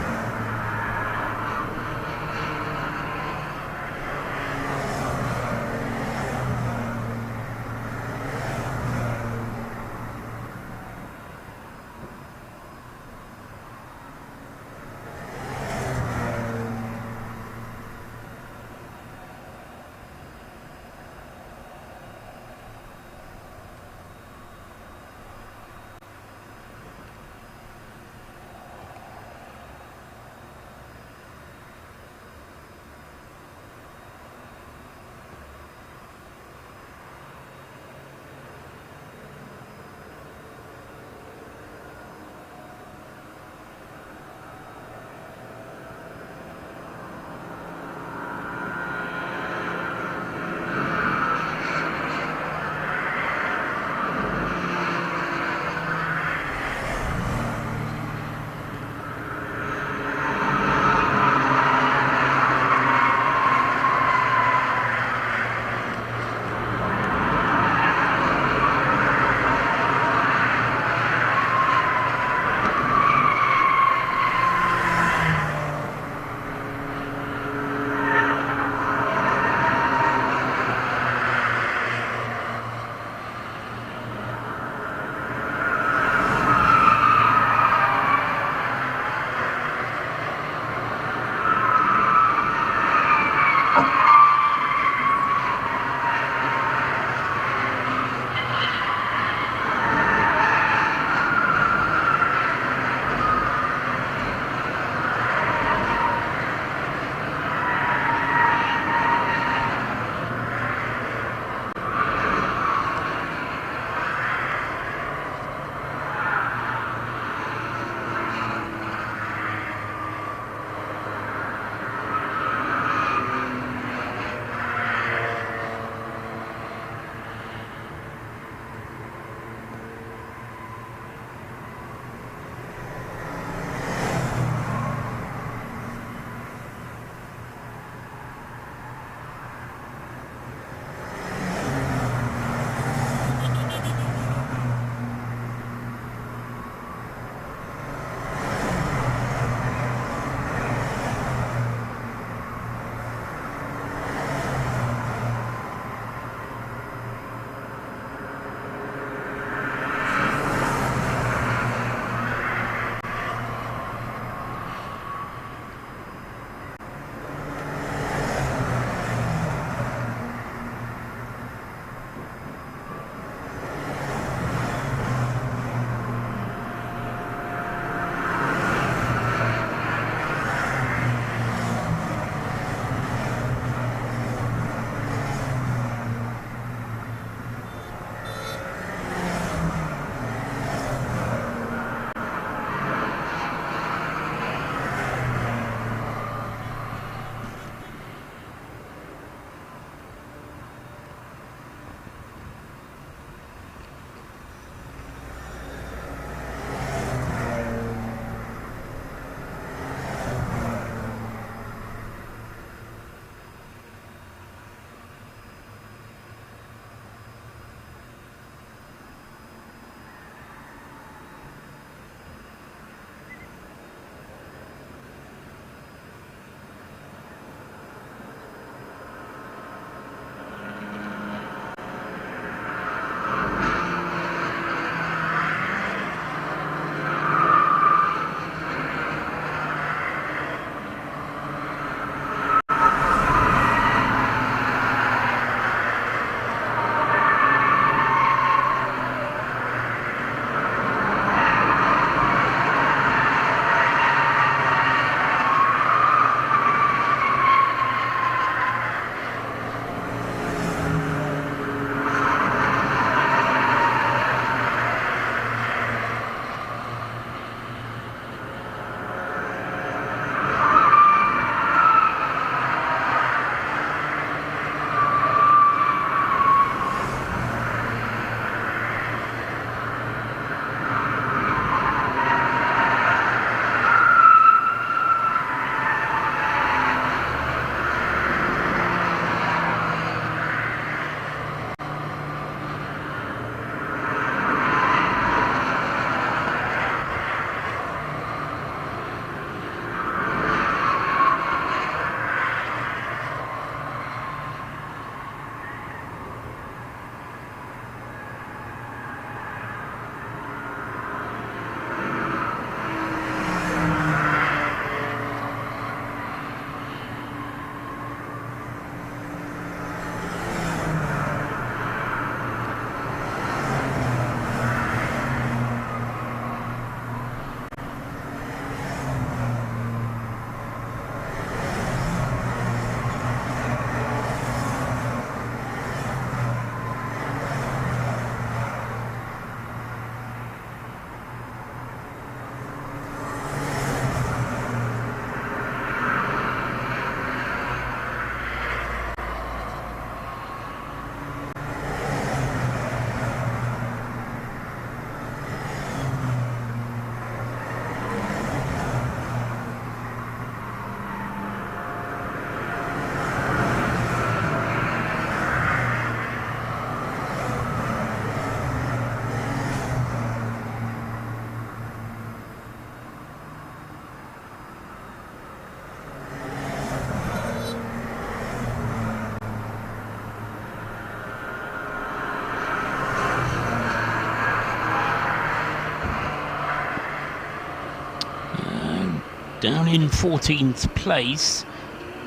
Speaker 1: Down in 14th place,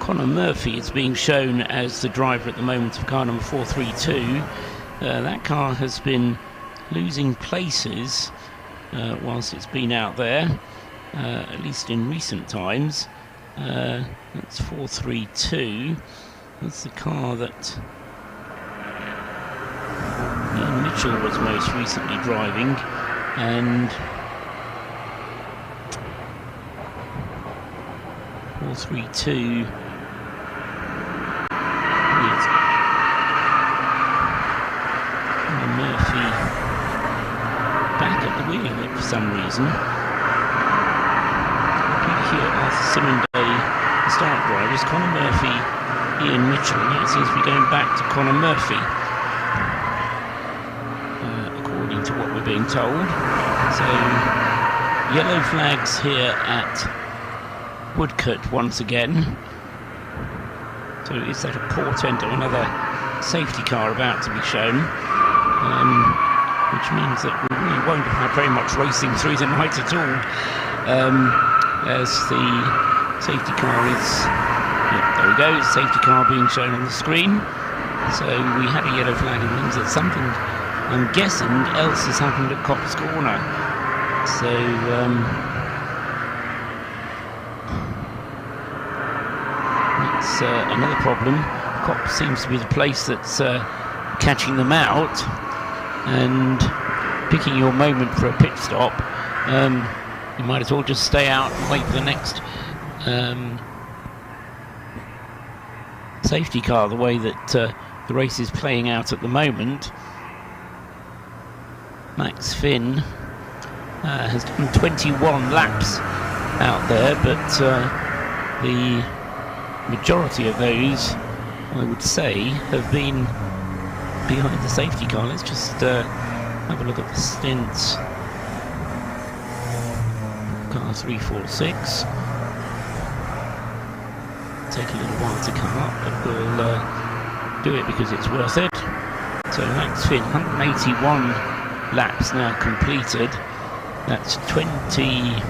Speaker 1: Conor Murphy is being shown as the driver at the moment of car number 432. That car has been losing places whilst it's been out there, at least in recent times. That's 432. That's the car that Ian Mitchell was most recently driving, and 432 with Murphy back at the wheel of it for some reason. Here are Simonday, the start drivers, Conor Murphy, Ian Mitchell. Now it seems to be going back to Conor Murphy, according to what we're being told. So, yellow flags here at Woodcote once again. So is that a portent of another safety car about to be shown? Which means that we really won't have had very much racing through the night at all, as the safety car is... Yep, there we go, safety car being shown on the screen. So we had a yellow flag, and means that something, I'm guessing, else has happened at Copse Corner. So that's another problem. Copse seems to be the place that's catching them out and picking your moment for a pit stop. You might as well just stay out and wait for the next safety car, the way that the race is playing out at the moment. Max Finn has done 21 laps out there, but the majority of those, I would say, have been behind the safety car. Let's just have a look at the stints. Car 346. Take a little while to come up, but we'll do it because it's worth it. So Max Finn, 181 laps now completed. That's 20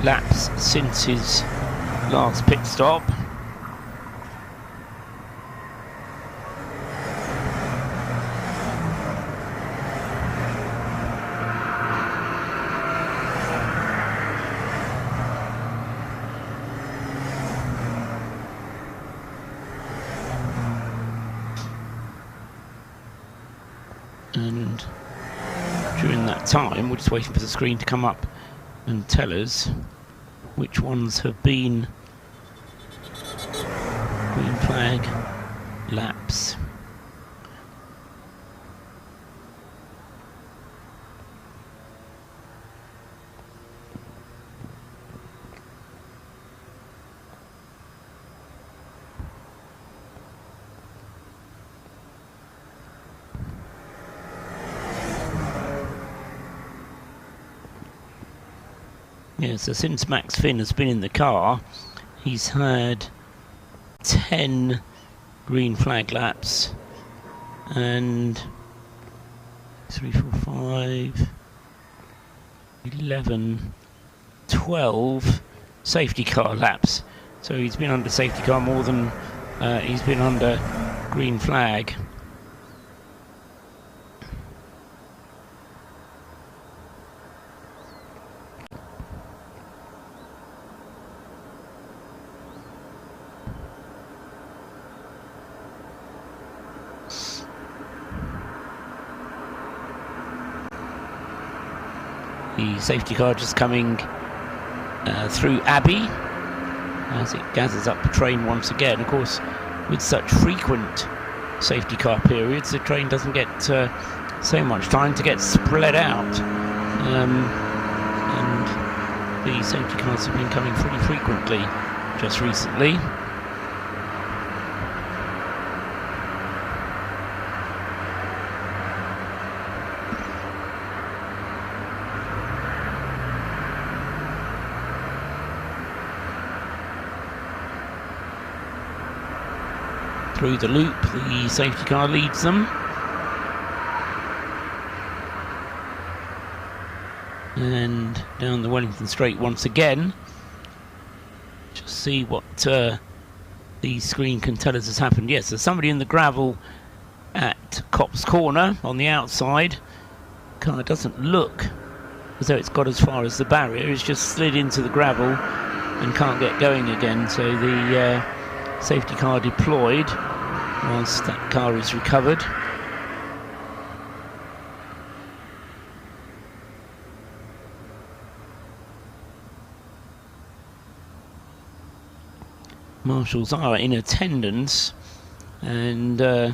Speaker 1: laps since his last pit stop. And during that time, we're just waiting for the screen to come up and tell us which ones have been green flag laps. Yeah, so since Max Finn has been in the car, he's had 10 green flag laps and 3, 4, 5, 11, 12 safety car laps. So he's been under safety car more than he's been under green flag. The safety car just coming through Abbey as it gathers up the train once again. Of course, with such frequent safety car periods, the train doesn't get so much time to get spread out, and the safety cars have been coming pretty frequently just recently. Through the loop, the safety car leads them. And down the Wellington Straight once again. Just see what the screen can tell us has happened. Yes, there's somebody in the gravel at Copse Corner on the outside. Car doesn't look as though it's got as far as the barrier. It's just slid into the gravel and can't get going again. So the safety car deployed whilst that car is recovered. Marshals are in attendance, and I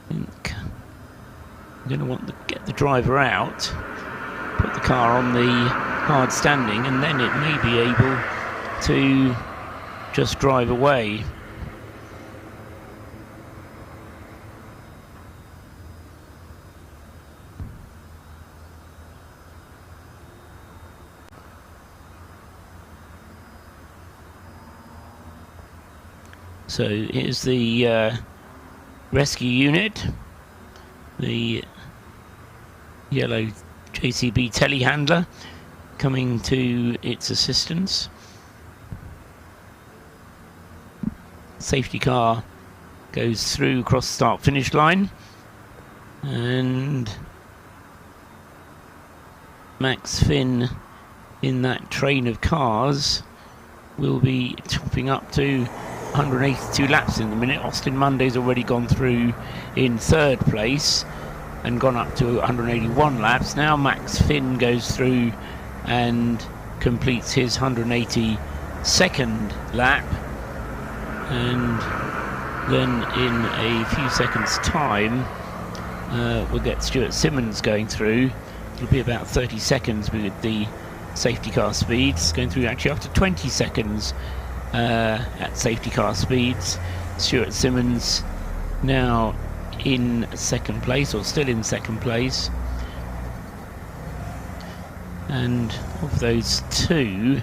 Speaker 1: think I'm going to want to get the driver out, put the car on the hard standing, and then it may be able to just drive away. So here's the rescue unit, the yellow JCB telehandler coming to its assistance. Safety car goes through across the start finish line, and Max Finn in that train of cars will be topping up to 182 laps in the minute. Austin Monday's already gone through in third place and gone up to 181 laps. Now Max Finn goes through and completes his 182nd lap, and then in a few seconds time we'll get Stuart Simmons going through. It'll be about 30 seconds with the safety car speeds, going through actually after 20 seconds at safety car speeds. Stuart Simmons now in second place, or still in second place, and of those two,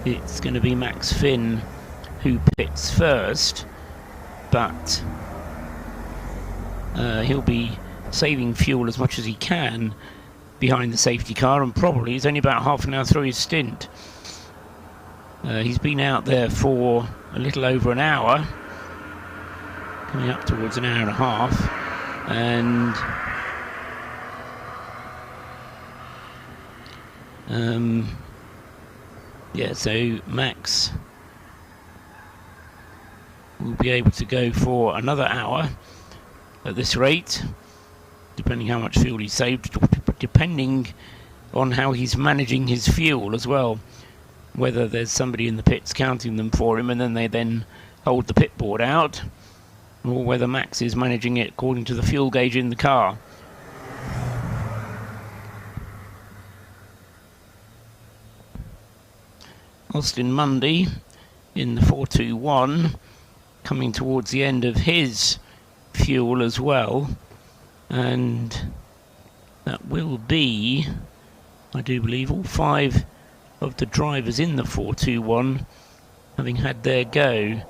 Speaker 1: it's going to be Max Finn who pits first, but he'll be saving fuel as much as he can behind the safety car, and probably he's only about half an hour through his stint. He's been out there for a little over an hour, coming up towards an hour and a half, and yeah, so Max will be able to go for another hour at this rate, depending how much fuel he saved, depending on how he's managing his fuel as well, whether there's somebody in the pits counting them for him and then they hold the pit board out, or whether Max is managing it according to the fuel gauge in the car. Austin Mundy in the 421, coming towards the end of his fuel as well, and that will be, I do believe, all 5 of the drivers in the 421 having had their go.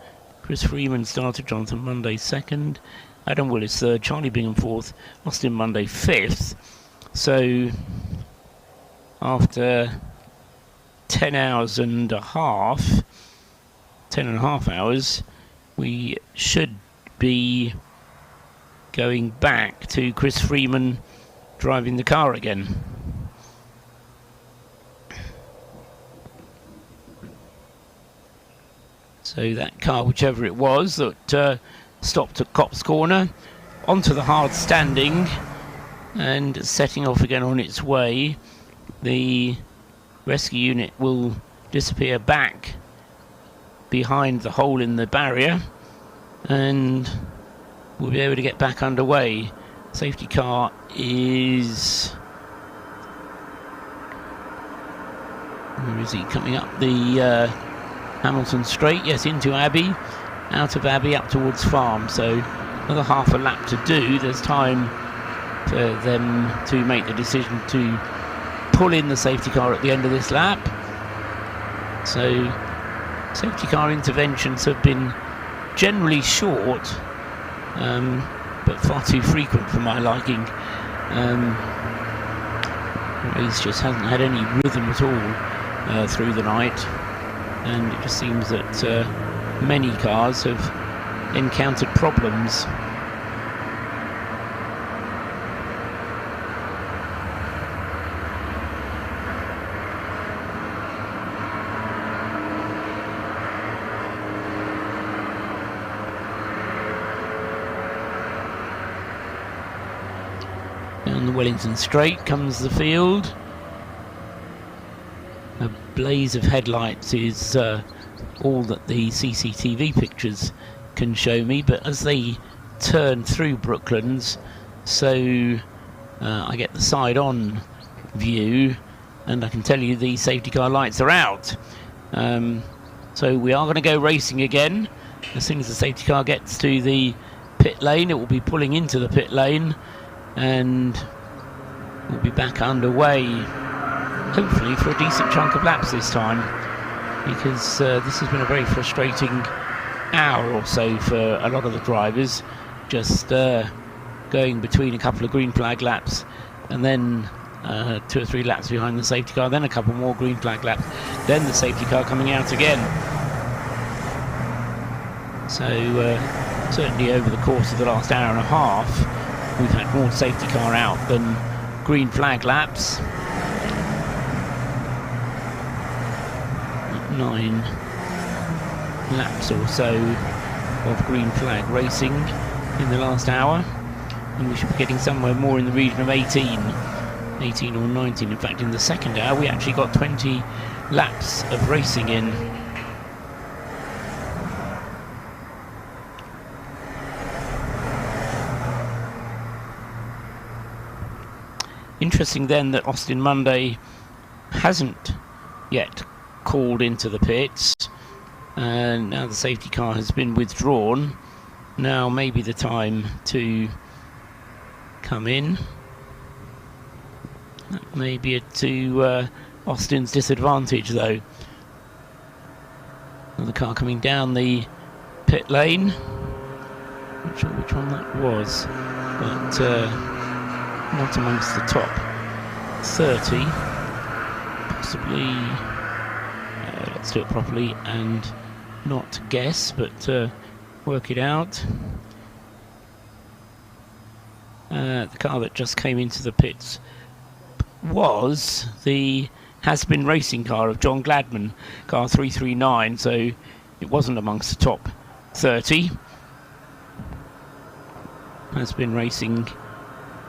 Speaker 1: Chris Freeman started, Jonathan Munday second, Adam Willis third, Charlie Bingham fourth, Austin Munday fifth. So after 10 and a half hours, we should be going back to Chris Freeman driving the car again. So that car, whichever it was, that stopped at Copse Corner, onto the hard standing and setting off again on its way. The rescue unit will disappear back behind the hole in the barrier, and we'll be able to get back underway. Safety car is... where is he? Coming up the Hamilton Straight, yes, into Abbey, out of Abbey up towards Farm, so another half a lap to do. There's time for them to make the decision to pull in the safety car at the end of this lap. So safety car interventions have been generally short, but far too frequent for my liking. The race just hasn't had any rhythm at all through the night, and it just seems that many cars have encountered problems. Down the Wellington Straight comes the field. A blaze of headlights is all that the CCTV pictures can show me, but as they turn through Brooklands, so I get the side-on view, and I can tell you the safety car lights are out. So we are going to go racing again. As soon as the safety car gets to the pit lane, it will be pulling into the pit lane, and we'll be back underway, hopefully for a decent chunk of laps this time, because this has been a very frustrating hour or so for a lot of the drivers, just going between a couple of green flag laps and then 2 or 3 laps behind the safety car, then a couple more green flag laps, then the safety car coming out again. So certainly over the course of the last hour and a half, we've had more safety car out than green flag laps. 9 laps or so of green flag racing in the last hour, and we should be getting somewhere more in the region of 18 or 19. In fact, in the second hour we actually got 20 laps of racing in. Interesting then that Austin Monday hasn't yet called into the pits, and now the safety car has been withdrawn. Now may be the time to come in. That may be to Austin's disadvantage though. Another car coming down the pit lane. Not sure which one that was, but not amongst the top 30, possibly. Let's do it properly and not guess, but work it out. The car that just came into the pits was the has-been racing car of John Gladman, car 339, so it wasn't amongst the top 30. Has-been racing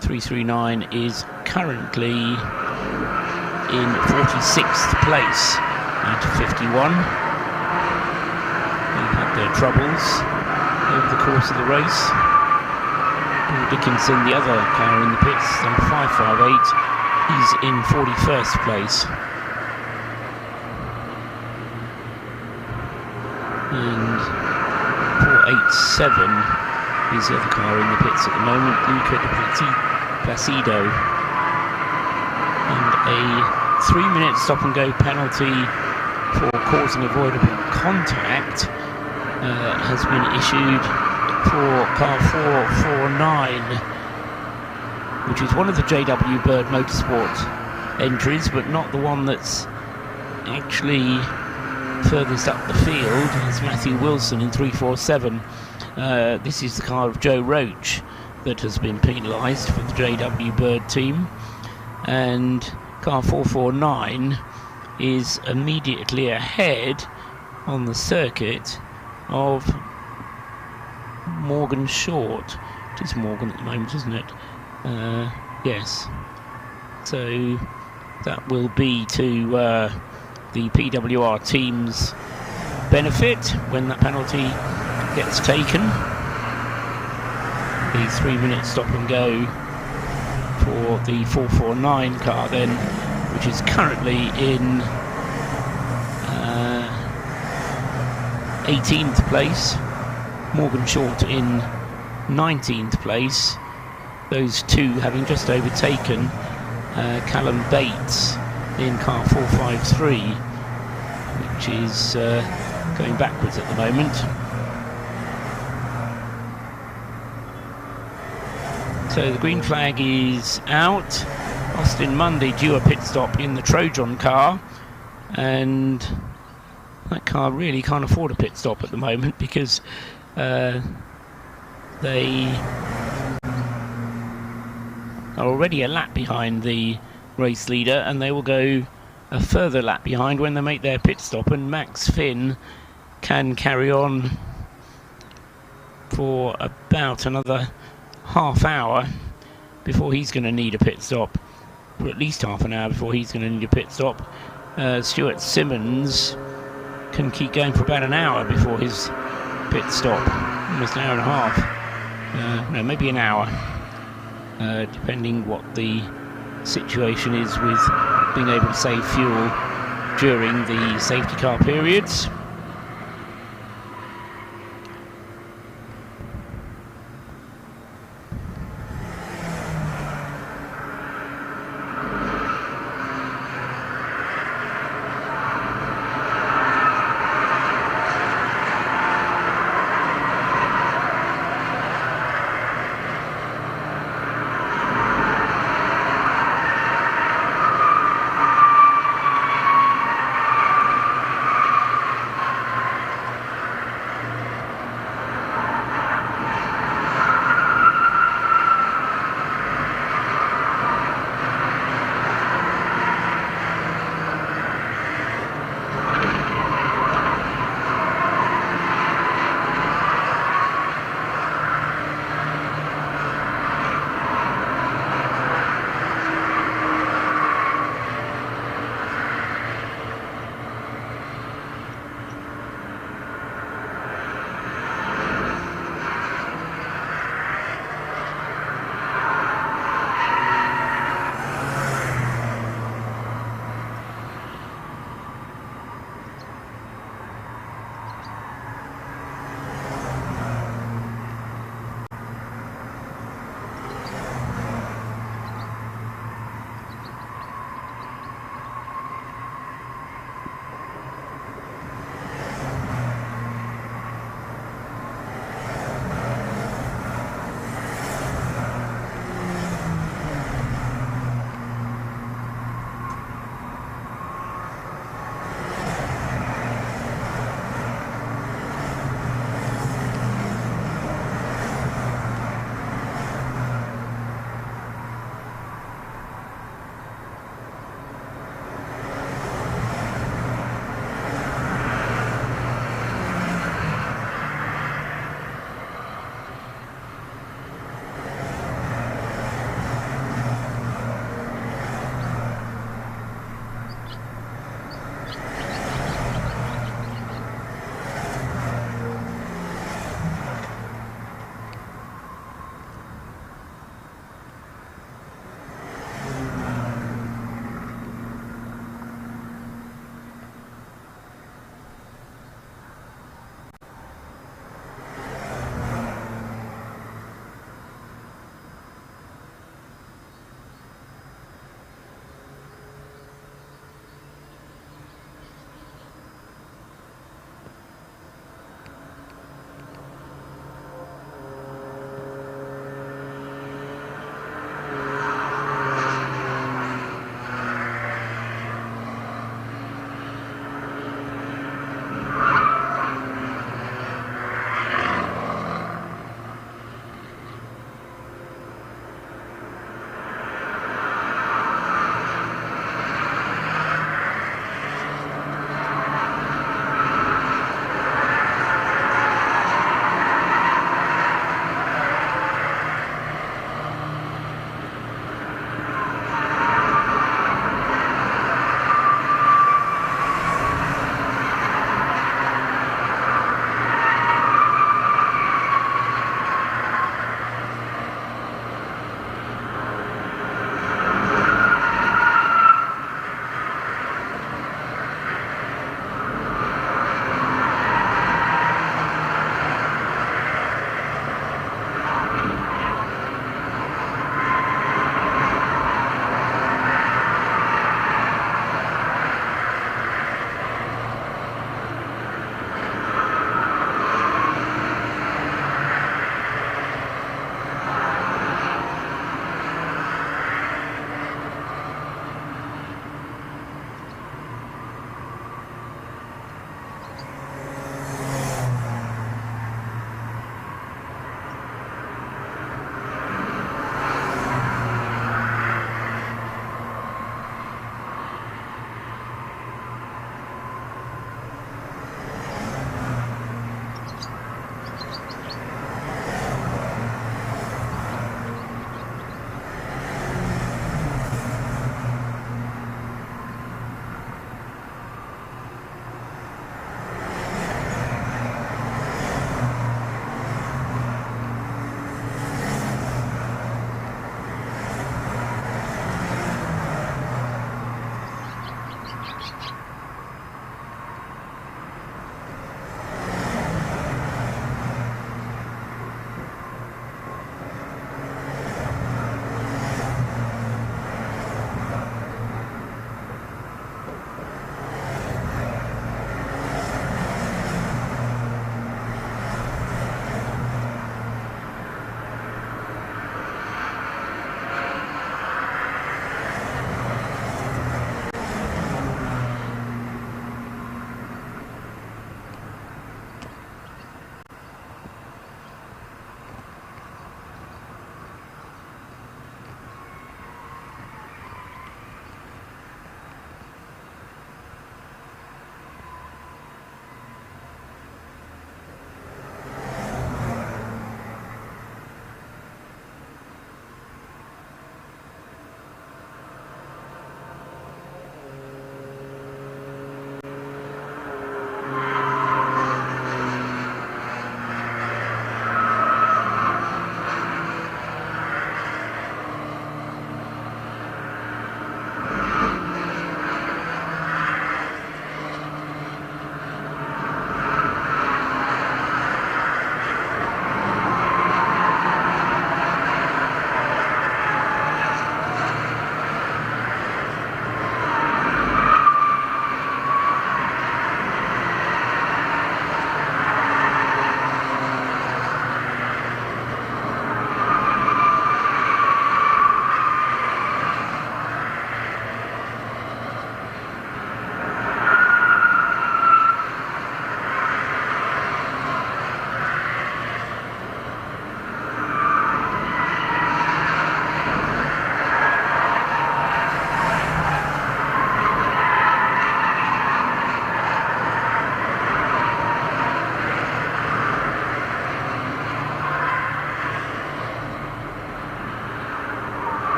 Speaker 1: 339 is currently in 46th place out of 51. They've had their troubles over the course of the race. Paul Dickinson, the other car in the pits, number 558, he's in 41st place. And 487 is the other car in the pits at the moment, Luca de Placido. And a 3-minute stop and go penalty for causing avoidable contact has been issued for car 449, which is one of the JW Bird Motorsport entries, but not the one that's actually furthest up the field. It's Matthew Wilson in 347. This is the car of Joe Roach that has been penalised for the JW Bird team, and car 449 is immediately ahead on the circuit of Morgan Short. It is Morgan at the moment, isn't it? Yes. So that will be to the PWR team's benefit when that penalty gets taken. The 3-minute stop and go for the 449 car then, which is currently in 18th place. Morgan Short in 19th place. Those two having just overtaken Callum Bates in car 453, which is going backwards at the moment. So the green flag is out. Austin Mundy due a pit stop in the Trojan car. and that car really can't afford a pit stop at the moment because they are already a lap behind the race leader, and they will go a further lap behind when they make their pit stop, and Max Finn can carry on for about another half hour before he's going to need a pit stop, or at least half an hour before he's going to need a pit stop. Stuart Simmons can keep going for about an hour before his pit stop, almost an hour and a half, no, maybe an hour, depending what the situation is with being able to save fuel during the safety car periods.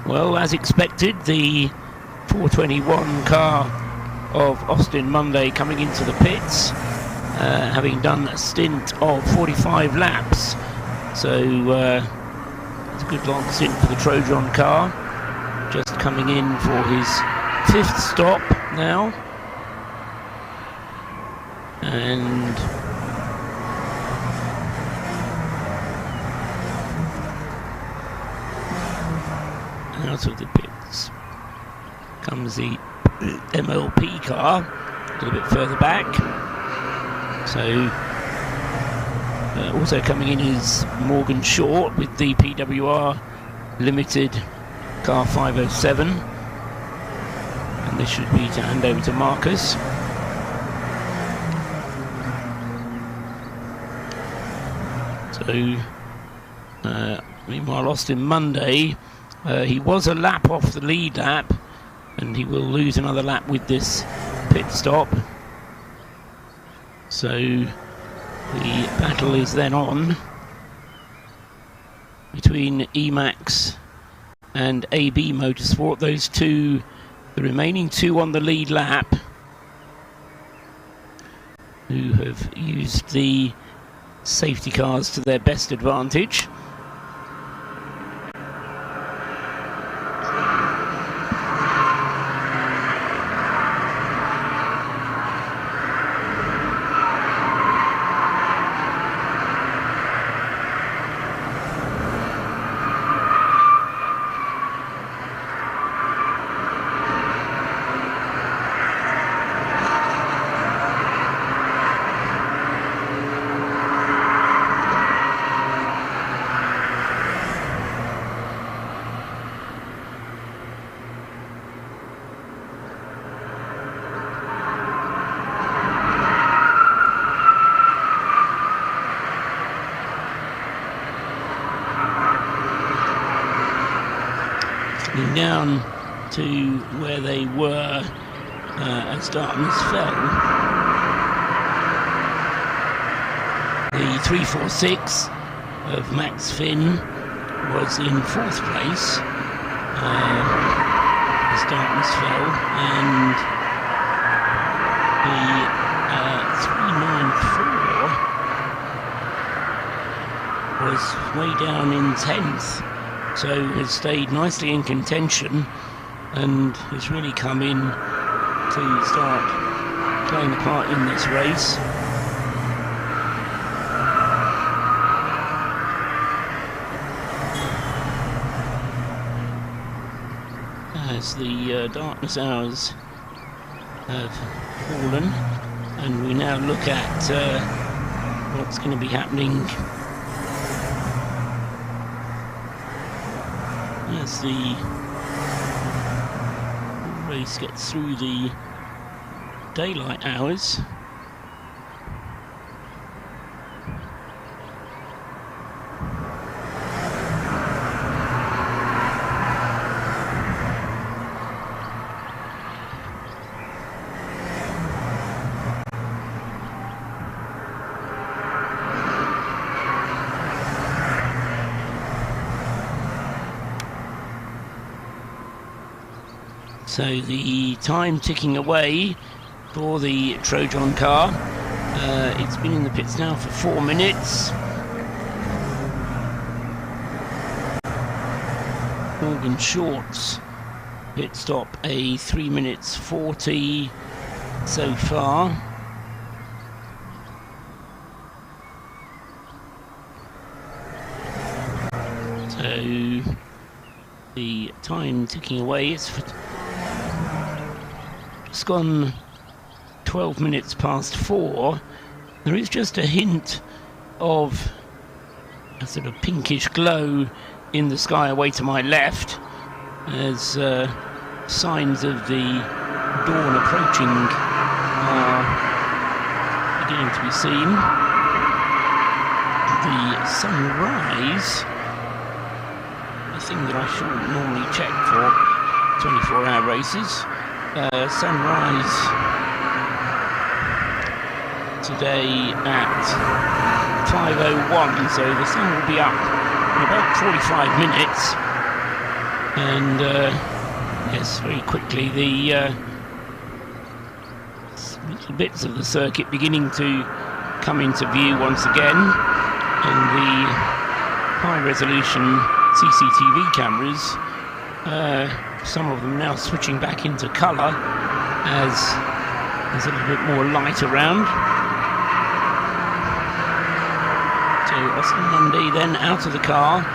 Speaker 1: Well, as expected, the 421 car of Austin Monday coming into the pits, having done a stint of 45 laps. So it's a good long stint for the Trojan car. Just coming in for his 5th stop now. And out of the pits comes the MLP car, a little bit further back. So also coming in is Morgan Short with the PWR Limited car 507, and this should be to hand over to Marcus. So meanwhile, Austin Monday, he was a lap off the lead lap, and he will lose another lap with this pit stop. So the battle is then on between Emax and AB Motorsport. Those two, the remaining two on the lead lap, who have used the safety cars to their best advantage. Down to where they were as darkness fell. The 346 of Max Finn was in 4th place as darkness fell, and the 394 was way down in 10th. So has stayed nicely in contention and has really come in to start playing a part in this race. As the darkness hours have fallen, and we now look at what's going to be happening as the race gets through the daylight hours. So the time ticking away for the Trojan car. It's been in the pits now for 4 minutes. Morgan Short's pit stop a 3 minutes 40 so far. So the time ticking away is for it's gone 12 minutes past 4. There is just a hint of a sort of pinkish glow in the sky away to my left, as signs of the dawn approaching are beginning to be seen. The sunrise, the thing that I shouldn't normally check for 24-hour races. Sunrise today at 5:01, so the sun will be up in about 45 minutes. And yes, very quickly the little bits of the circuit beginning to come into view once again, and the high resolution CCTV cameras, some of them now switching back into colour as there's a little bit more light around. So Austin Mundy then out of the car,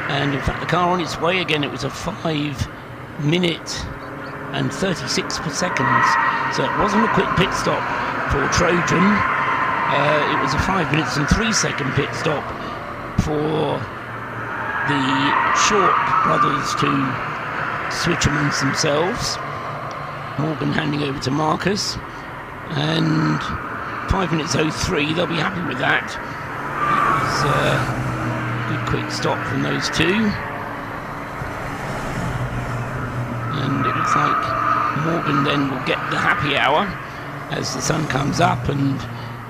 Speaker 1: and in fact the car on its way again. It was a 5 minute and 36 per second, so it wasn't a quick pit stop for Trojan. It was a 5 minutes and 3 second pit stop for the Short brothers to switch amongst themselves. Morgan handing over to Marcus, and 5 minutes 03, they'll be happy with that. It was a good quick stop from those two, and it looks like Morgan then will get the happy hour as the sun comes up, and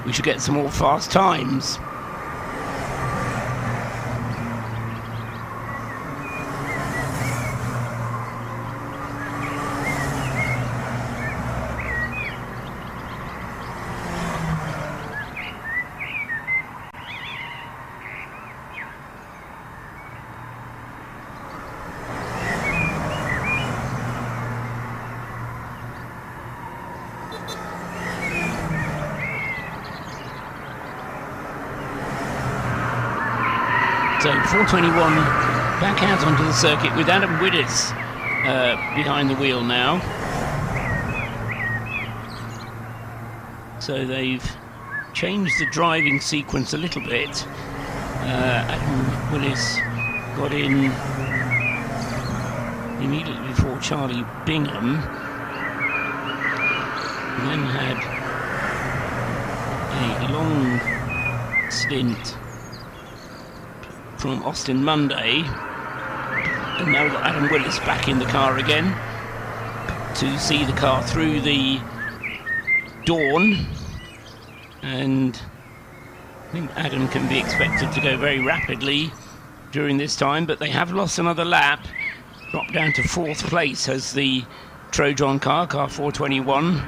Speaker 1: we should get some more fast times. So 421 back out onto the circuit with Adam Willis behind the wheel now. So they've changed the driving sequence a little bit. Adam Willis got in immediately before Charlie Bingham, and then had a long stint from Austin Munday, and now we've got Adam Willis back in the car again to see the car through the dawn, and I think Adam can be expected to go very rapidly during this time, but they have lost another lap, dropped down to 4th place as the Trojan car 421,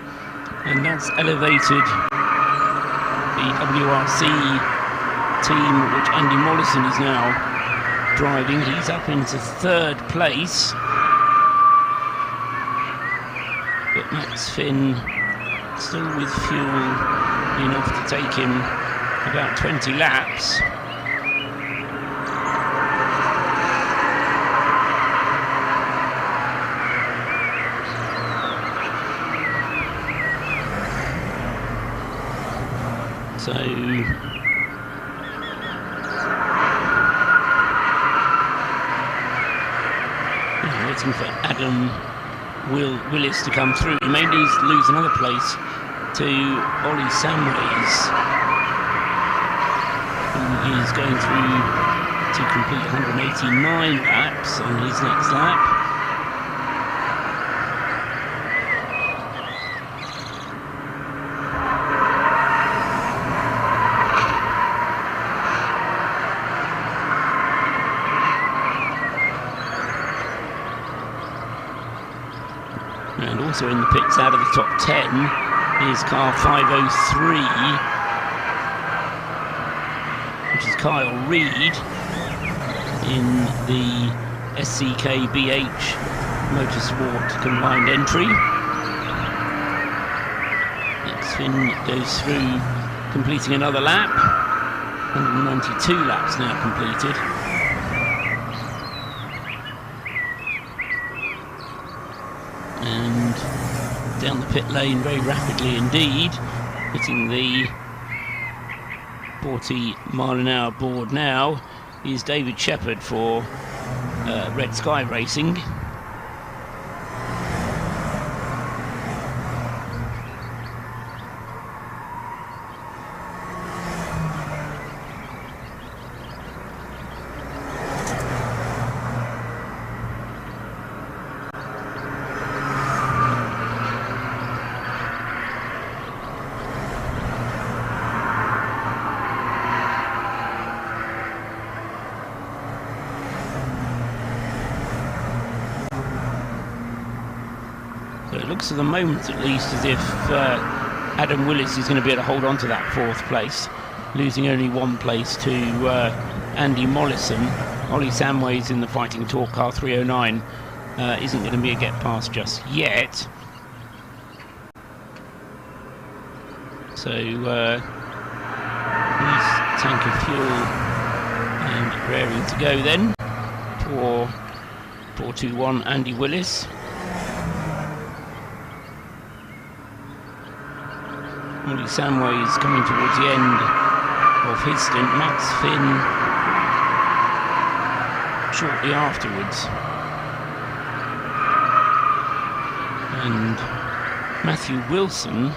Speaker 1: and that's elevated the WRC team, which Andy Mollison is now driving. He's up into 3rd place, but Max Finn still with fuel enough to take him about 20 laps. So waiting for Adam Willis to come through. He may lose another place to Ollie Samways, who is going through to complete 189 laps on his next lap. And also in the pits out of the top 10 is car 503, which is Kyle Reed in the SCK BH Motorsport combined entry. Max Finn goes through, completing another lap. 192 laps now completed. And down the pit lane very rapidly indeed, hitting the 40-mile-an-hour board now is David Shepherd for Red Sky Racing. But it looks at the moment at least as if Adam Willis is going to be able to hold on to that 4th place, losing only 1 place to Andy Mollison. Ollie Samways in the Fighting Talk car 309 isn't going to be a get past just yet. So nice tank of fuel and raring to go then for 421 Andy Willis. Ollie Samways coming towards the end of his stint. Max Finn shortly afterwards. And Matthew Wilson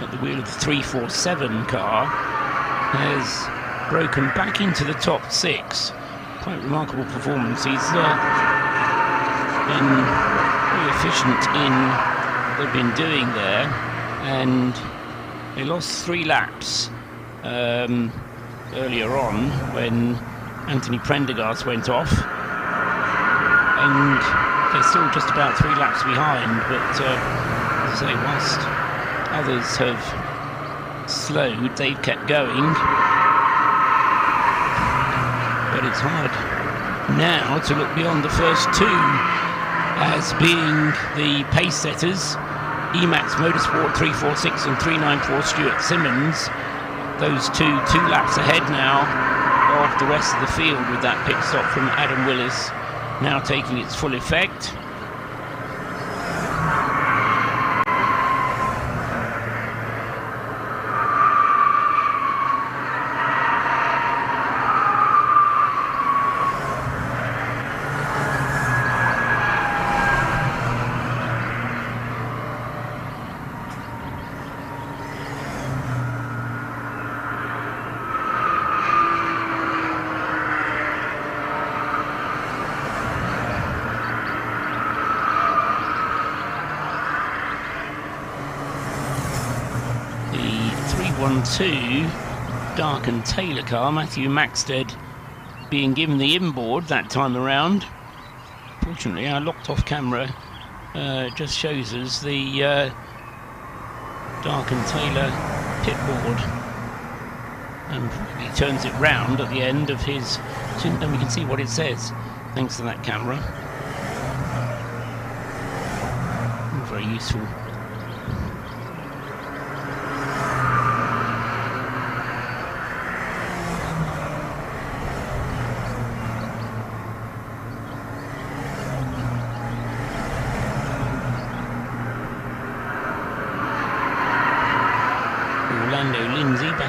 Speaker 1: at the wheel of the 347 car has broken back into the top 6. Quite remarkable performance. He's been very efficient in what they've been doing there, and they lost 3 laps earlier on when Anthony Prendergast went off, and they're still just about 3 laps behind, but as I say, whilst others have slowed, they've kept going. But it's hard now to look beyond the first 2 as being the pace setters. Emax Motorsport 346 and 394 Stuart Simmons. Those two laps ahead now of the rest of the field, with that pit stop from Adam Willis now taking its full effect. Dark and Taylor car, Matthew Maxted being given the inboard that time around. Fortunately, our locked off camera just shows us the Dark and Taylor pit board, and he turns it round at the end of his, and we can see what it says thanks to that camera. Very useful.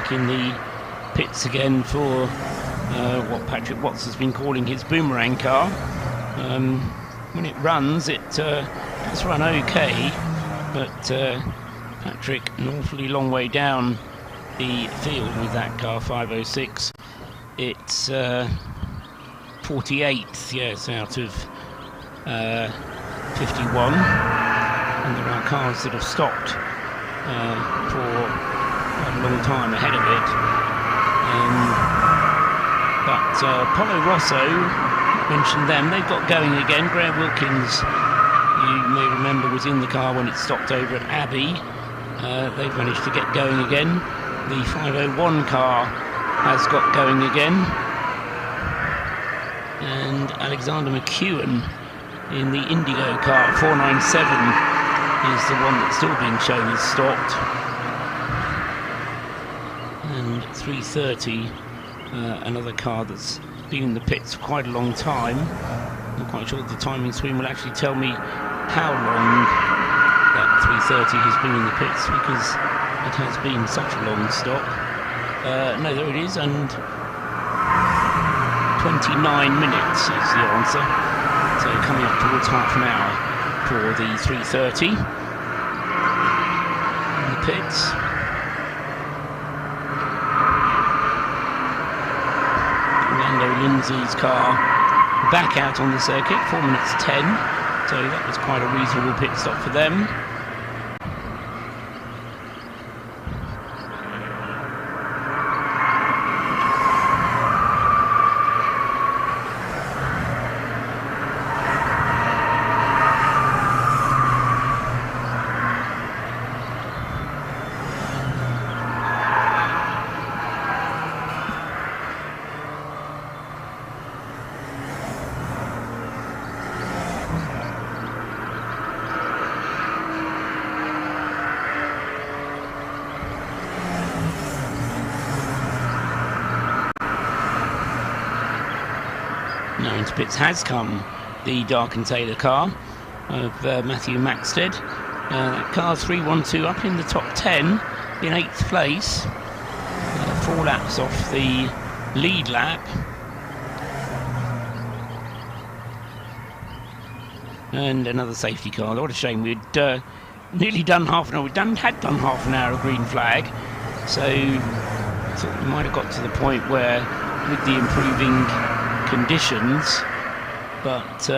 Speaker 1: In the pits again for what Patrick Watts has been calling his boomerang car. When it runs, it does run okay, but Patrick an awfully long way down the field with that car, 506. It's 48th, yes, out of 51, and there are cars that have stopped for a long time ahead of it, but Polo Rosso, mentioned them, they've got going again. Graham Wilkins, you may remember, was in the car when it stopped over at Abbey. They've managed to get going again. The 501 car has got going again, and Alexander McEwen in the Indigo car, 497, is the one that's still being shown as stopped. And 330, another car that's been in the pits for quite a long time. I'm not quite sure the timing screen will actually tell me how long that 330 has been in the pits, because it has been such a long stop. No, there it is, and 29 minutes is the answer. So coming up towards half an hour for the 330 in the pits. Lindsay's car back out on the circuit, 4 minutes 10, so that was quite a reasonable pit stop for them. into pits has come the Dark and Taylor car of Matthew Maxted. That car 312 up in the top 10 in 8th place, 4 laps off the lead lap. And another safety car. What a shame. We'd nearly done half an hour. Had done half an hour of green flag. So thought we might have got to the point where, with the improving conditions, but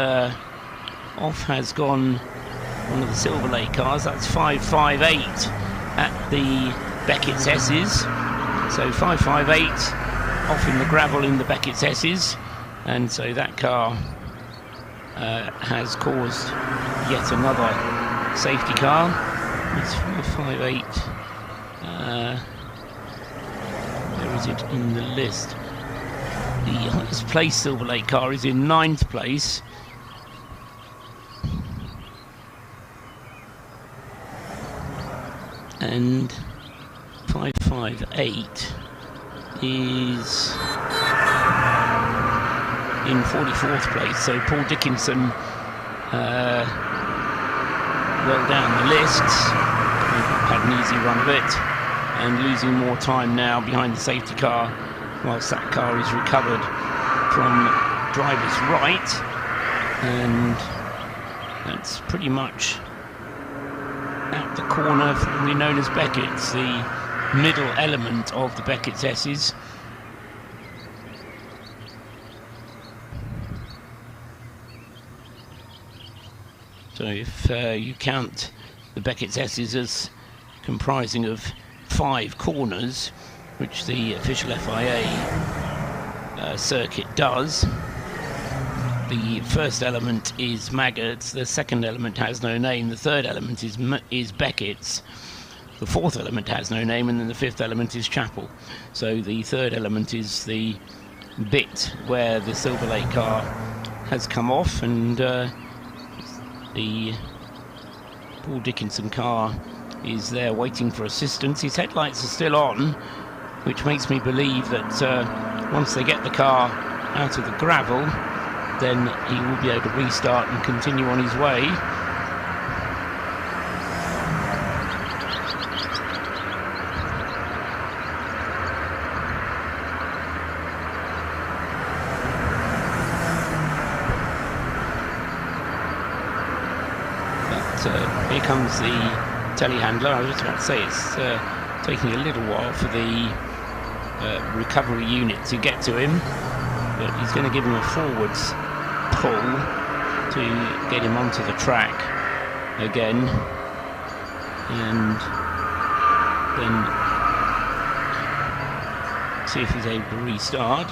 Speaker 1: off has gone one of the Silverlake cars. That's 558 at the Beckett's S's. So 558 off in the gravel in the Beckett's S's, and so that car has caused yet another safety car. It's 558. Where is it in the list? The highest placed Silverlake car is in 9th place. And 558 is in 44th place. So Paul Dickinson well down the list. Had an easy run of it, and losing more time now behind the safety car, whilst that car is recovered from driver's right, and that's pretty much at the corner formerly known as Beckett's, the middle element of the Beckett's S's. So if you count the Beckett's S's as comprising of 5 corners, which the official FIA circuit does, the first element is Maggots, the second element has no name, the third element is Beckett's, the fourth element has no name, and then the fifth element is Chapel. So the third element is the bit where the Silverlake car has come off, and the Paul Dickinson car is there waiting for assistance. His headlights are still on, which makes me believe that once they get the car out of the gravel, then he will be able to restart and continue on his way. But here comes the telehandler. I was just about to say it's taking a little while for the recovery unit to get to him, but he's going to give him a forwards pull to get him onto the track again, and then see if he's able to restart.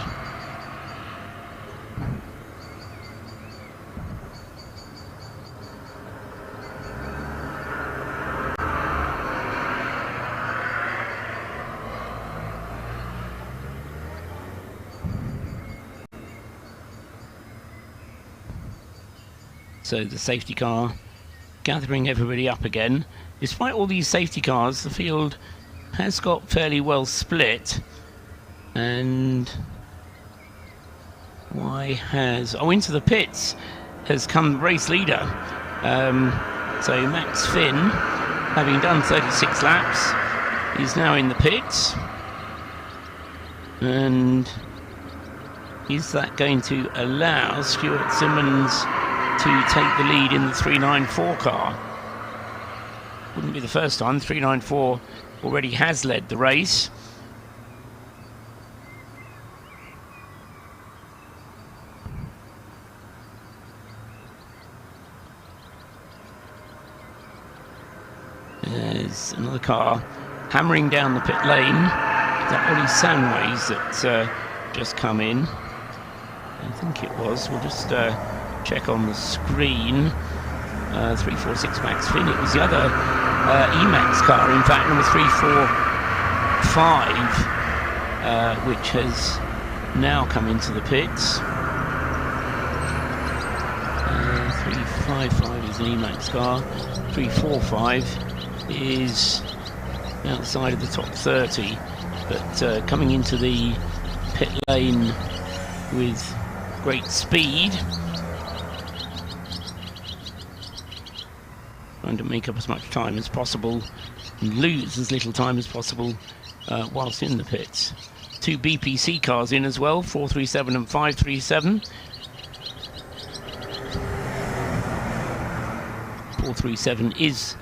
Speaker 1: So the safety car gathering everybody up again. Despite all these safety cars, the field has got fairly well split. And into the pits has come the race leader. So Max Finn, having done 36 laps, is now in the pits. And is that going to allow Stuart Simmons to take the lead in the 394 car? Wouldn't be the first time. 394 already has led the race. There's another car hammering down the pit lane. That Ollie Sandways that just come in. I think it was. We'll just check on the screen. 346 Max Finn. It was the other Emax car, in fact, number 345, which has now come into the pits. 355 is an Emax car. 345 is outside of the top 30, but coming into the pit lane with great speed. Trying to make up as much time as possible and lose as little time as possible whilst in the pits. 2 BPC cars in as well, 437 and 537. 437 is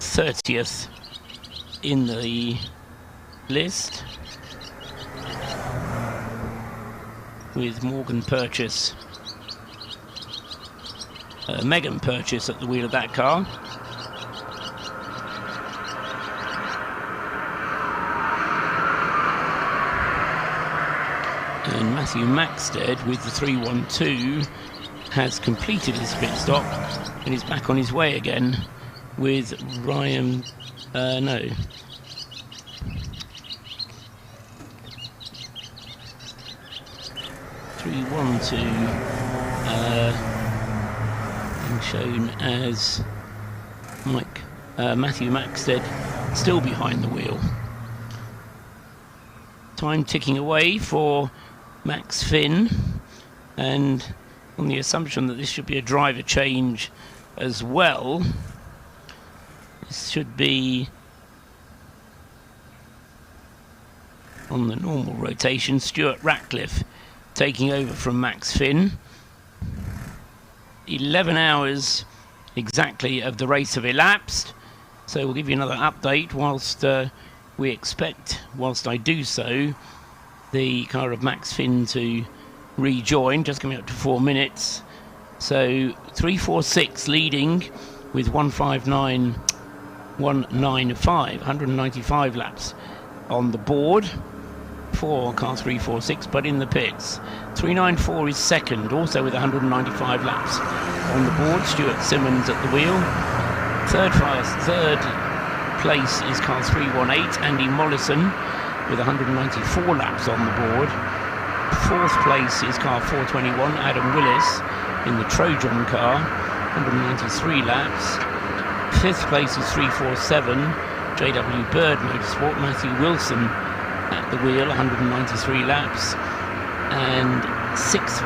Speaker 1: 30th in the list, with Megan Purchase at the wheel of that car. And Matthew Maxted with the 312 has completed his pit stop and is back on his way again with Ryan, 312 being shown as Matthew Maxted still behind the wheel. Time ticking away for Max Finn, and on the assumption that this should be a driver change as well, this should be on the normal rotation. Stuart Ratcliffe taking over from Max Finn. 11 hours exactly of the race have elapsed, so we'll give you another update whilst we expect, whilst I do so, the car of Max Finn to rejoin, just coming up to 4 minutes. So 346 leading with 159.195, 195 laps on the board for car 346, but in the pits 394 is second, also with 195 laps on the board. Stuart Simmons at the wheel. Third place is car 318, Andy Mollison with 194 laps on the board. Fourth place is car 421, Adam Willis in the Trojan car, 193 laps. Fifth place is 347, JW Bird Motorsport, Matthew Wilson at the wheel, 193 laps. And sixth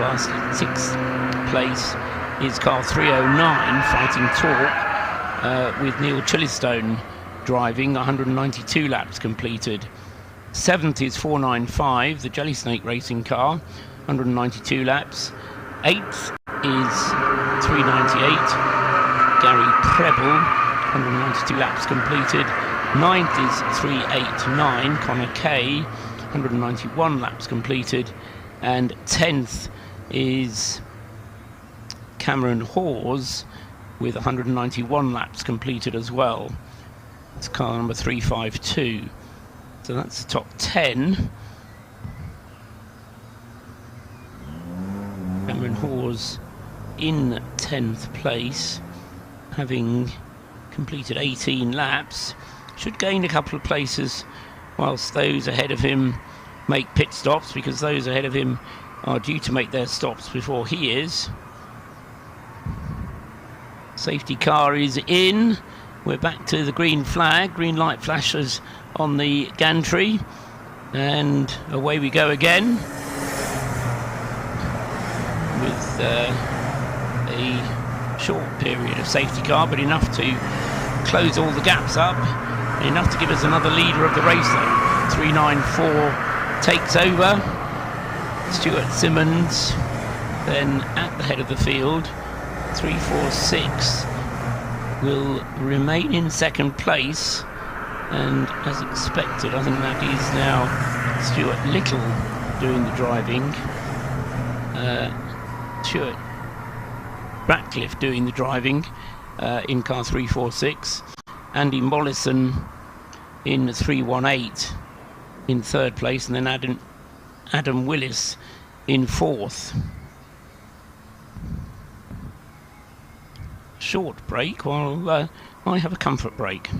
Speaker 1: place is car 309, Fighting Torque, with Neil Chillistone driving, 192 laps completed. Seventh is 495, the Jelly Snake racing car, 192 laps. Eighth is 398, Gary Preble, 192 laps completed. Ninth is 389, Connor Kay, 191 laps completed. And 10th is Cameron Hawes with 191 laps completed as well. It's car number 352. So that's the top 10. Cameron Hawes in 10th place, having completed 18 laps. Should gain a couple of places whilst those ahead of him make pit stops, because those ahead of him are due to make their stops before he is. Safety car is in. We're back to the green flag. Green light flashes on the gantry, and away we go again with a short period of safety car, but enough to close all the gaps up, and enough to give us another leader of the race though. 394 takes over. Stuart Simmons then at the head of the field. 346 will remain in second place, and as expected, I think that is now Stuart Little doing the driving. Stuart Ratcliffe doing the driving in car 346. Andy Mollison in 318 in third place, and then Adam Willis in fourth. Short break while I have a comfort break.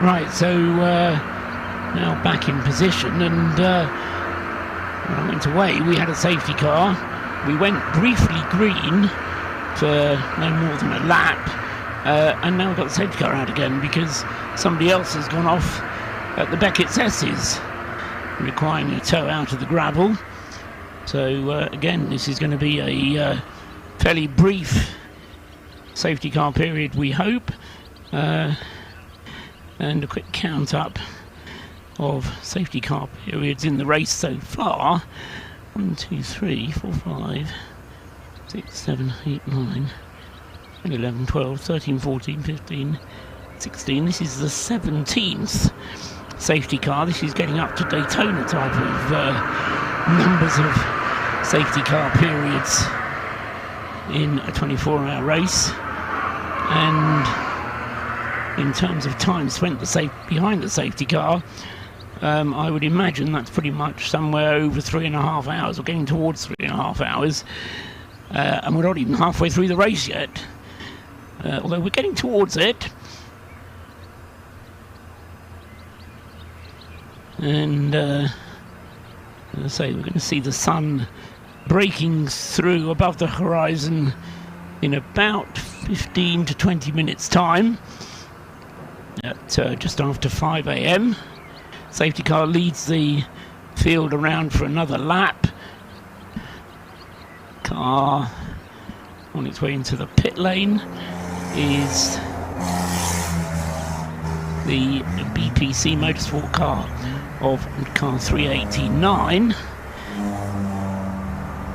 Speaker 1: Right, so now back in position, and when I went away we had a safety car. We went briefly green for no more than a lap, and now we've got the safety car out again because somebody else has gone off at the Brscc S's, requiring a tow out of the gravel. So again, this is going to be a fairly brief safety car period, we hope, and a quick count up of safety car periods in the race so far. 1, 2, 3, 4, 5, 6, 7, 8, 9, 10, 11, 12, 13, 14, 15, 16. This is the 17th safety car. This is getting up to Daytona type of numbers of safety car periods in a 24-hour race. And in terms of time spent behind the safety car, I would imagine that's pretty much somewhere over 3.5 hours, or getting towards 3.5 hours. And we're not even halfway through the race yet, although we're getting towards it. And as I say, we're going to see the sun breaking through above the horizon in about 15 to 20 minutes time, at just after 5 AM. Safety car leads the field around for another lap. Car on its way into the pit lane is the BPC Motorsport car of car 389,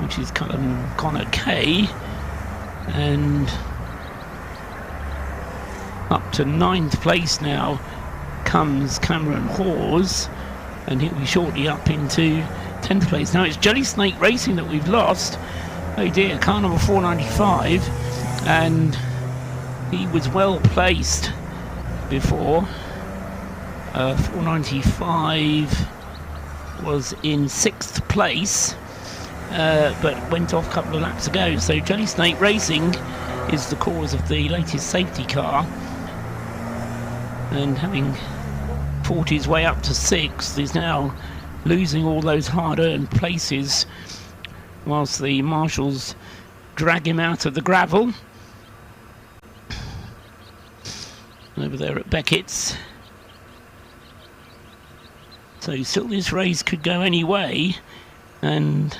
Speaker 1: which is Connor Kay, and up to 9th place now comes Cameron Hawes, and he'll be shortly up into 10th place. Now it's Jelly Snake Racing that we've lost. Oh dear, car number 495, and he was well placed before. 495 was in 6th place, but went off a couple of laps ago. So Jelly Snake Racing is the cause of the latest safety car, and having fought his way up to 6th, is now losing all those hard-earned places whilst the marshals drag him out of the gravel over there at Beckett's. So still this race could go any way, and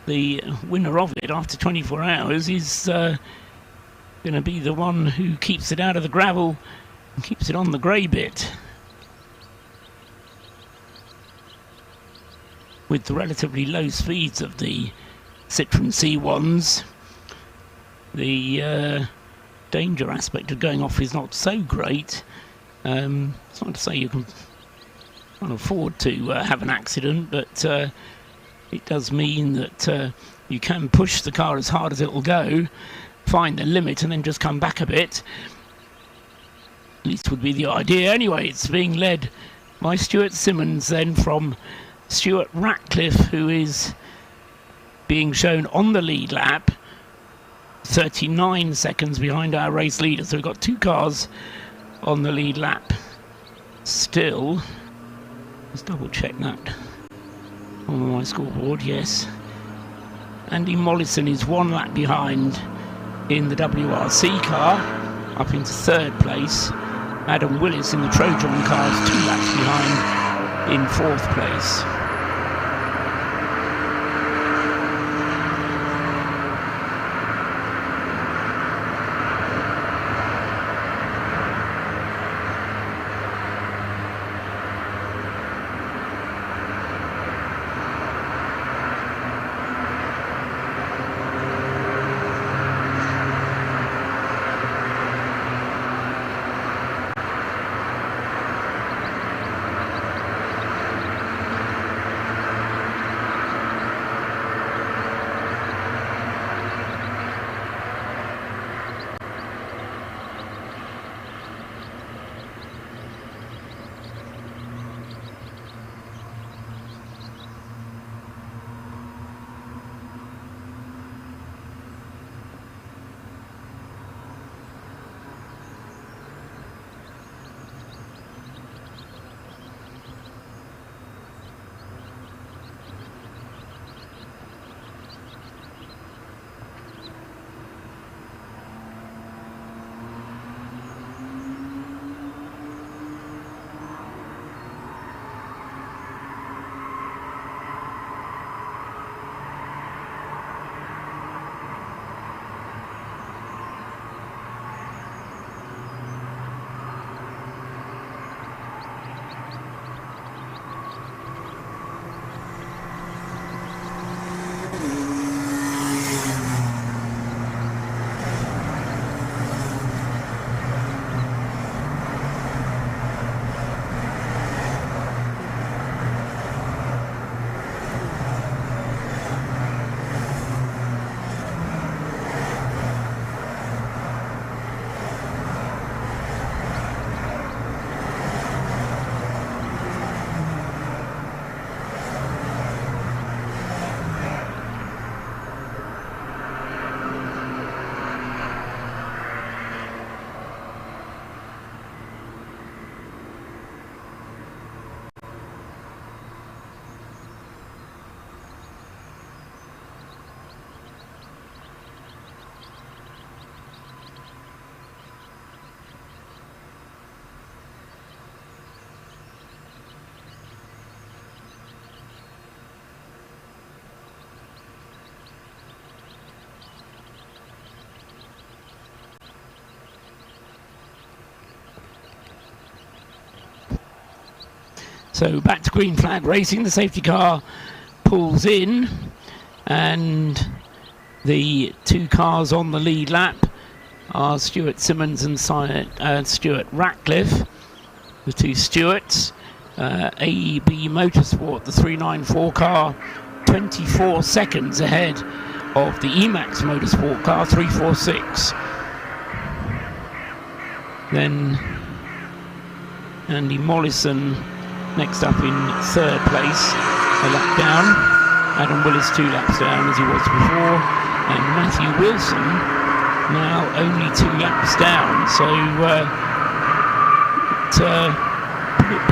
Speaker 1: the winner of it after 24 hours is going to be the one who keeps it out of the gravel and keeps it on the grey bit. With the relatively low speeds of the Citroen C1s, the danger aspect of going off is not so great. It's not to say you can't afford to have an accident, but it does mean that you can push the car as hard as it will go, find the limit, and then just come back a bit. At least would be the idea. Anyway, it's being led by Stuart Simmons then from Stuart Ratcliffe, who is being shown on the lead lap, 39 seconds behind our race leader. So we've got 2 cars on the lead lap still. Let's double check that on my scoreboard. Yes, Andy Mollison is 1 lap behind in the WRC car, up into 3rd place. Adam Willis in the Trojan car is 2 laps behind in 4th place. So back to green flag racing. The safety car pulls in, and the two cars on the lead lap are Stuart Simmons and Stuart Ratcliffe, the two Stuarts. AEB Motorsport, the 394 car, 24 seconds ahead of the Emax Motorsport car, 346. Then Andy Mollison next up in third place, a lap down. Adam Willis 2 laps down as he was before, and Matthew Wilson now only 2 laps down. So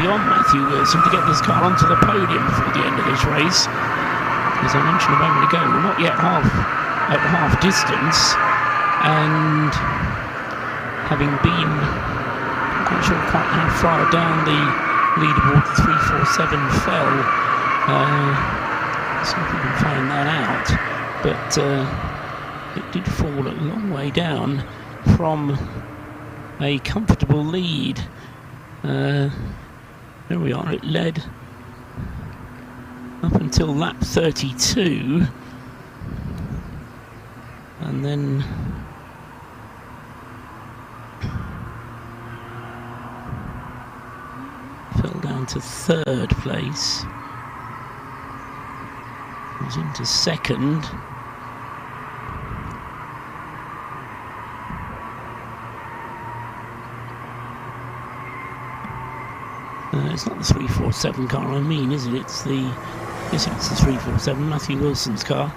Speaker 1: beyond Matthew Wilson to get this car onto the podium before the end of this race. As I mentioned a moment ago, we're not yet at half distance, and having been, I'm not sure quite how far down the leaderboard 347 fell. See if we can find that out. But it did fall a long way down from a comfortable lead. There we are. It led up until lap 32, and then fell down to third place. Was into second. It's not the 347 car I mean, is it? It's the... Yes, it's the 347, Matthew Wilson's car.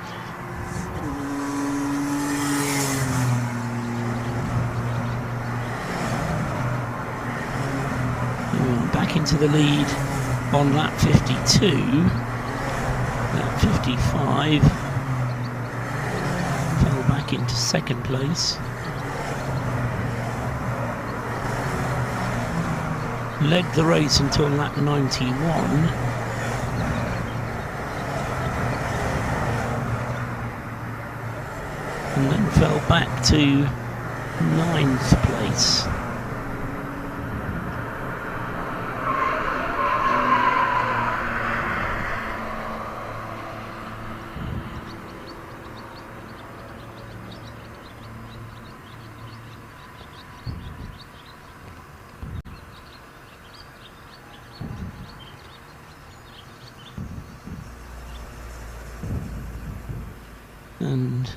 Speaker 1: Back into the lead on lap 52. Lap 55. Fell back into second place. Led the race until lap 91. And then fell back to 9th place. And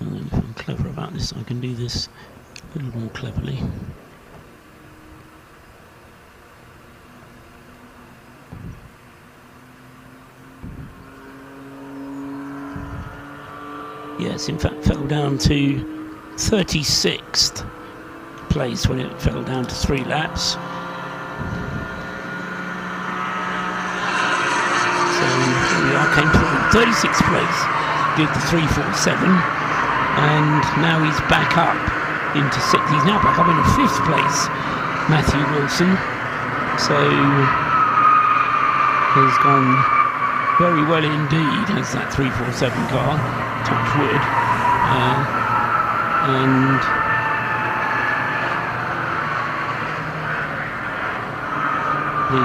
Speaker 1: if I'm clever about this, I can do this a little more cleverly. Yes, in fact fell down to 36th place when it fell down to 3 laps. So here we are, came through 36th place, did the 347, and now he's back up into 6th. He's now back up into 5th place, Matthew Wilson. So has gone very well indeed, has that 347 car. Touch wood, and the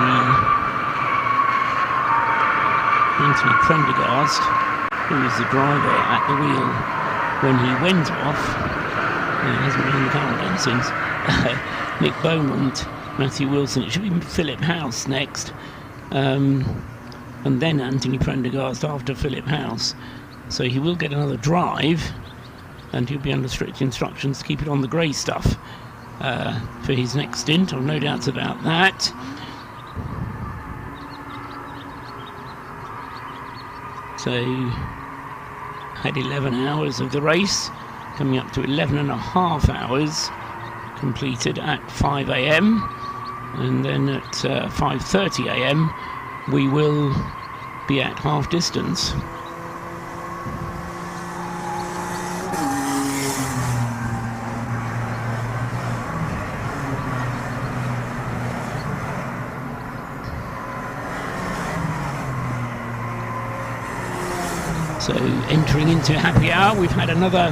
Speaker 1: Anthony Prendergast, who was the driver at the wheel when he went off, hasn't been in the car again since. Nick Beaumont, Matthew Wilson. It should be Philip House next, and then Anthony Prendergast after Philip House. So he will get another drive, and he'll be under strict instructions to keep it on the grey stuff for his next stint. I've no doubts about that. So had 11 hours of the race, coming up to 11 and a half hours completed at 5 AM, and then at 5:30 AM we will be at half distance. So entering into happy hour, we've had another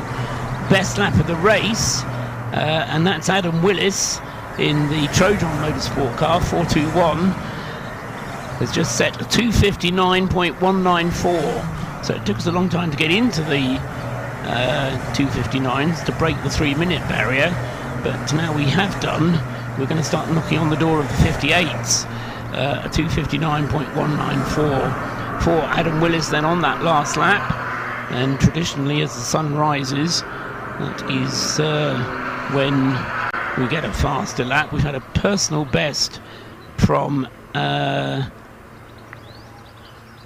Speaker 1: best lap of the race, and that's Adam Willis in the Trojan Motorsport car, 421. Has just set a 2:59.194. So it took us a long time to get into the 2:59s to break the 3-minute barrier, but now we have done. We're going to start knocking on the door of the 58s. A 2:59.194 for Adam Willis then on that last lap. And traditionally, as the sun rises, that is when we get a faster lap. We've had a personal best from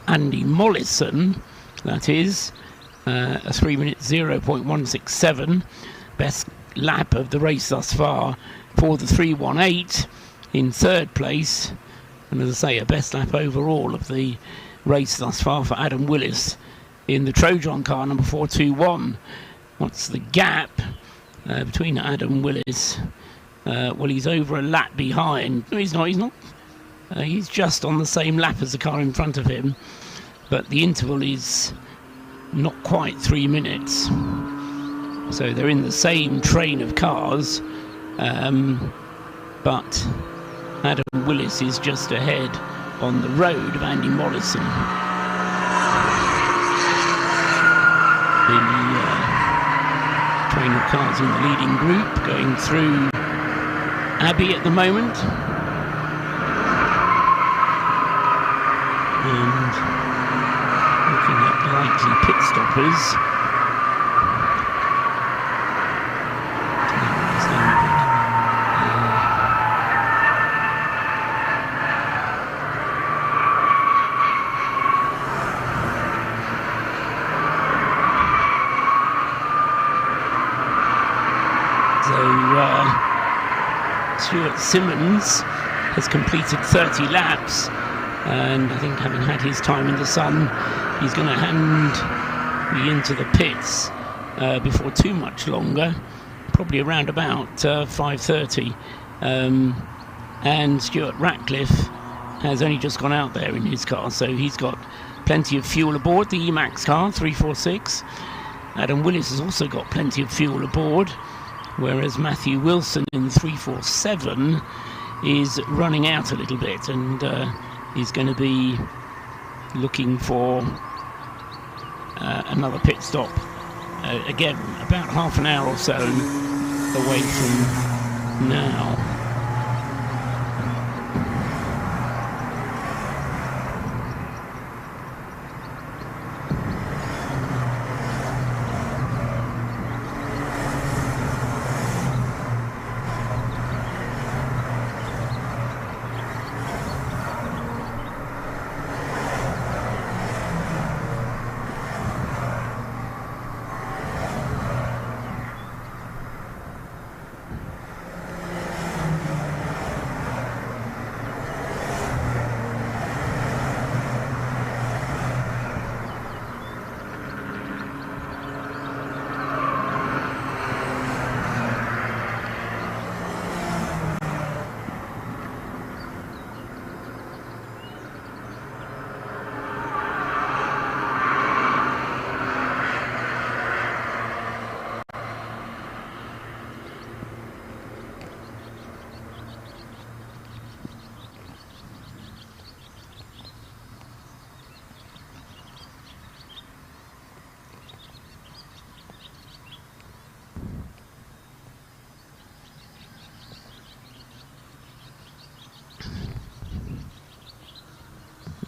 Speaker 1: Andy Mollison, that is a 3-minute 0.167, best lap of the race thus far for the 318 in third place, and as I say, a best lap overall of the race thus far for Adam Willis in the Trojan car number 421. What's the gap between Adam Willis? Well, he's over a lap behind. No, he's not. He's just on the same lap as the car in front of him, but the interval is not quite 3 minutes. So they're in the same train of cars, but Adam Willis is just ahead on the road of Andy Mollison. The train of cars in the leading group going through Abbey at the moment. And looking at likely pit stoppers. Stuart Simmons has completed 30 laps, and I think having had his time in the sun, he's going to hand me into the pits before too much longer, probably around about 5:30. And Stuart Ratcliffe has only just gone out there in his car, so he's got plenty of fuel aboard, the Emax car, 346. Adam Willis has also got plenty of fuel aboard, whereas Matthew Wilson in the 347 is running out a little bit, and he's going to be looking for another pit stop. Again, about half an hour or so away from now.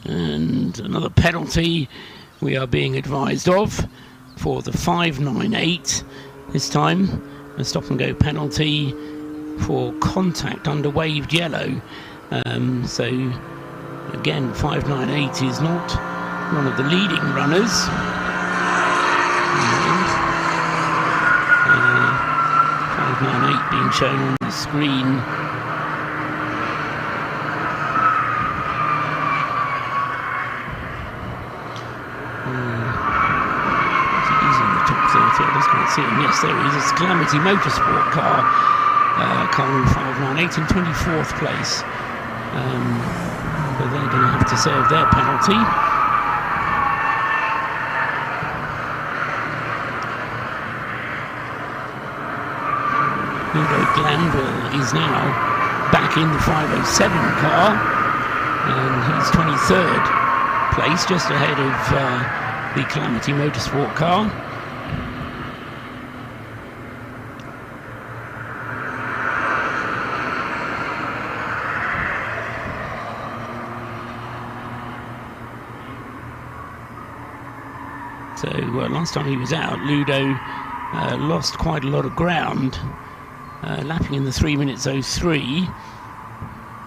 Speaker 1: And another penalty we are being advised of for the 598 this time, a stop and go penalty for contact under waved yellow. So again, 598 is not one of the leading runners. 598 being shown on the screen. Yes, there he is. It's a Calamity Motorsport car, car 598 in 24th place. But they're going to have to serve their penalty. Glanville is now back in the 507 car, and he's 23rd place, just ahead of the Calamity Motorsport car. So last time he was out, Ludo lost quite a lot of ground, lapping in the 3 minutes 03.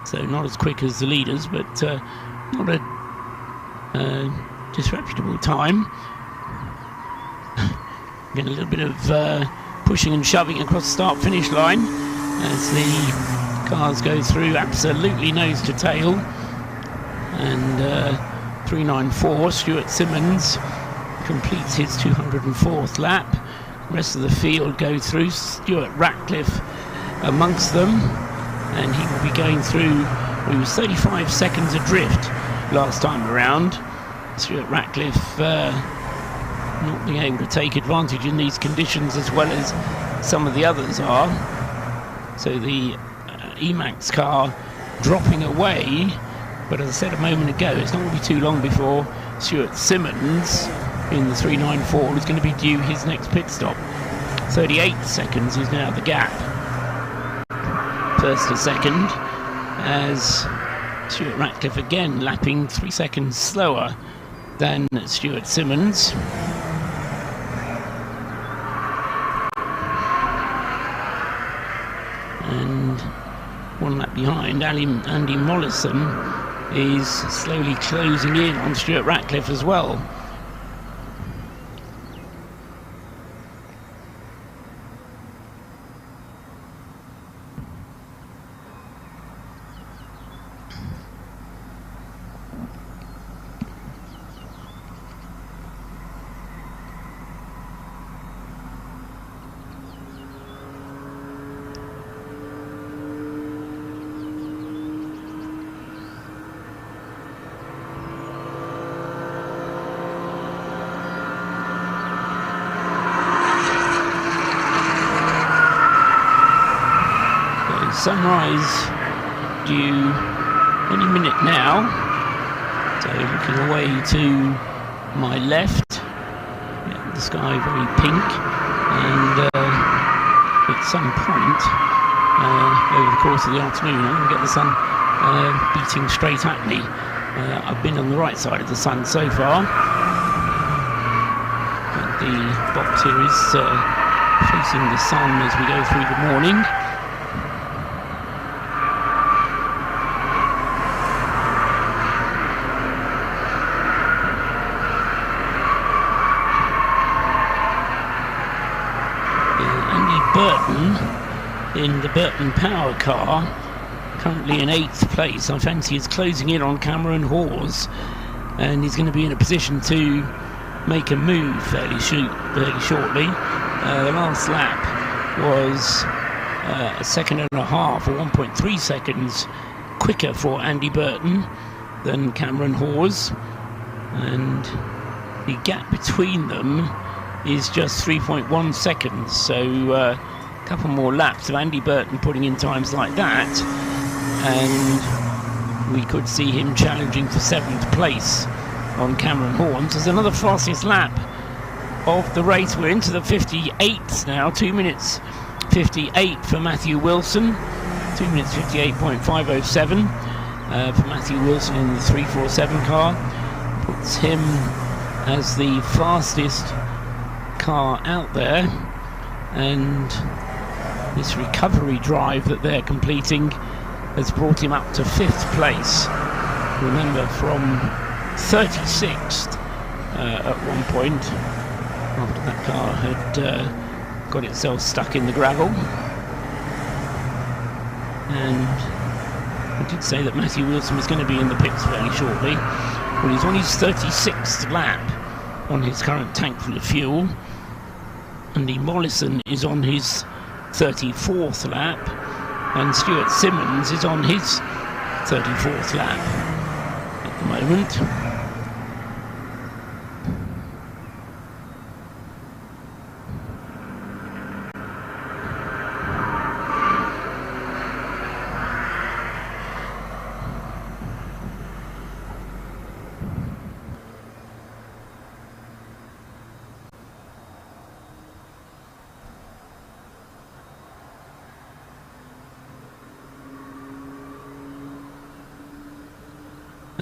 Speaker 1: So not as quick as the leaders, but not a disreputable time. Again, a little bit of pushing and shoving across the start-finish line as the cars go through absolutely nose to tail. And 394, Stuart Simmons completes his 204th lap. The rest of the field go through. Stuart Ratcliffe amongst them, and he will be going through. Well, he was 35 seconds adrift last time around. Stuart Ratcliffe not being able to take advantage in these conditions as well as some of the others are. So the Emax car dropping away, but as I said a moment ago, it's not going to be too long before Stuart Simmons in the 394 is going to be due his next pit stop. 38 seconds is now the gap, first to second, as Stuart Ratcliffe again lapping 3 seconds slower than Stuart Simmons. And one lap behind, Andy Mollison is slowly closing in on Stuart Ratcliffe as well. Sunrise due any minute now. So looking away to my left, the sky very pink, and at some point over the course of the afternoon I'm going to get the sun beating straight at me. I've been on the right side of the sun so far, but the box here is facing the sun as we go through the morning. In the Burton Power car, currently in 8th place. I fancy he's closing in on Cameron Hawes, and he's going to be in a position to make a move fairly shortly. The last lap was a second and a half, or 1.3 seconds quicker for Andy Burton than Cameron Hawes, and the gap between them is just 3.1 seconds. So couple more laps of Andy Burton putting in times like that, and we could see him challenging for 7th place on Cameron Hawes. There's another fastest lap of the race. We're into the 58s now. 2 minutes 58 for Matthew Wilson, 2 minutes 58.507 for Matthew Wilson in the 347 car. Puts him as the fastest car out there, and this recovery drive that they're completing has brought him up to 5th place. Remember, from 36th at one point, after that car had got itself stuck in the gravel. And I did say that Matthew Wilson was going to be in the pits fairly shortly. Well, he's on his 36th lap on his current tank full of fuel. Andy Mollison is on his 34th lap, and Stuart Simmons is on his 34th lap at the moment.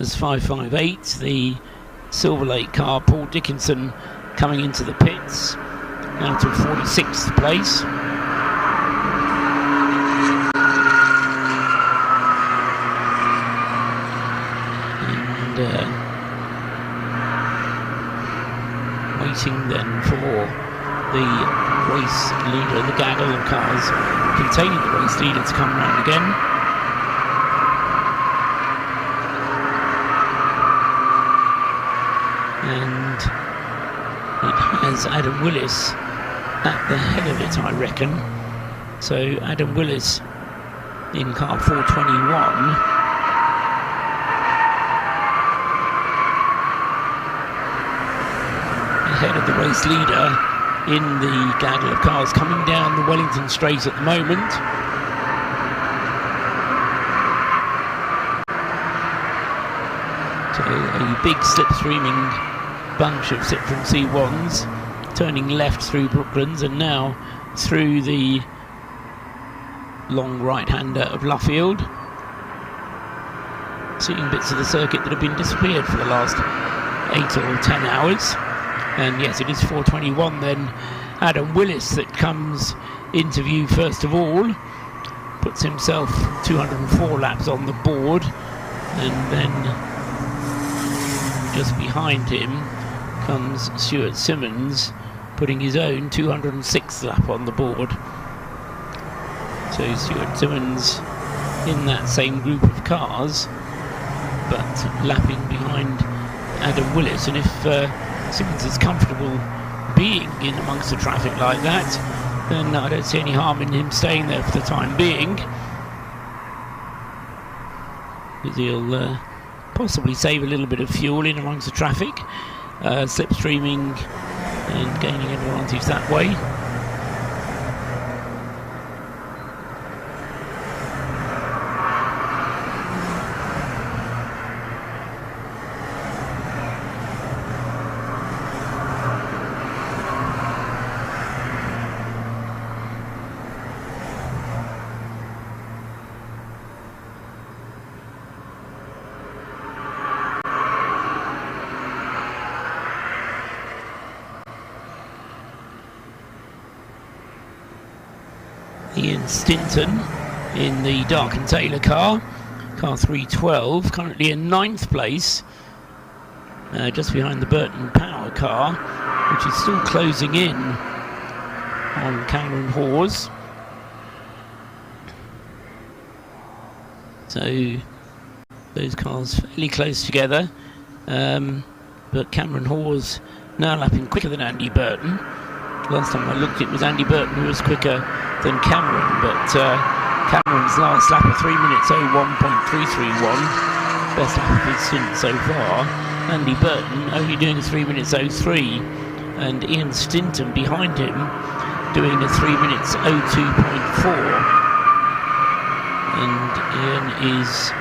Speaker 1: as 558, the Silverlake car, Paul Dickinson, coming into the pits, now to 46th place. And waiting then for the race leader, the gaggle of cars containing the race leader, to come round again. And it has Adam Willis at the head of it, I reckon. So Adam Willis in car 421. Ahead of the race leader in the gaggle of cars coming down the Wellington Straight at the moment. So a big slipstreaming bunch of Citroen C1s turning left through Brooklands and now through the long right-hander of Luffield, seeing bits of the circuit that have been disappeared for the last 8 or 10 hours. And yes, it is 421 then. Adam Willis that comes into view first of all, puts himself 204 laps on the board, and then just behind him comes Stuart Simmons, putting his own 206th lap on the board. So Stuart Simmons in that same group of cars, but lapping behind Adam Willis. And if Simmons is comfortable being in amongst the traffic like that, then I don't see any harm in him staying there for the time being. He'll possibly save a little bit of fuel in amongst the traffic, slipstreaming and gaining advantage that way. Ian Stinton in the Dark and Taylor car 312, currently in 9th place, just behind the Burton Power car, which is still closing in on Cameron Hawes. So those cars fairly close together, but Cameron Hawes now lapping quicker than Andy Burton. Last time I looked, it was Andy Burton who was quicker than Cameron, but Cameron's last lap of 3 minutes 01.331, best lap of his stint so far. Andy Burton only doing a 3 minutes 03, and Ian Stinton behind him doing a 3 minutes 02.4. And Ian is,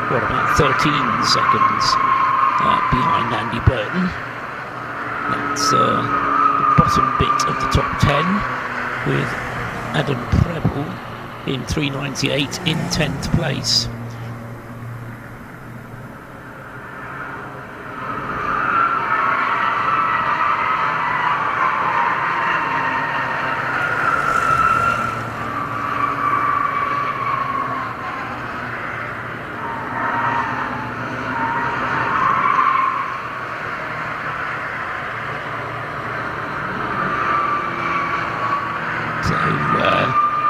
Speaker 1: what, about 13 seconds behind Andy Burton. That's the bottom bit of the top 10, with Adam Preble in 398 in 10th place.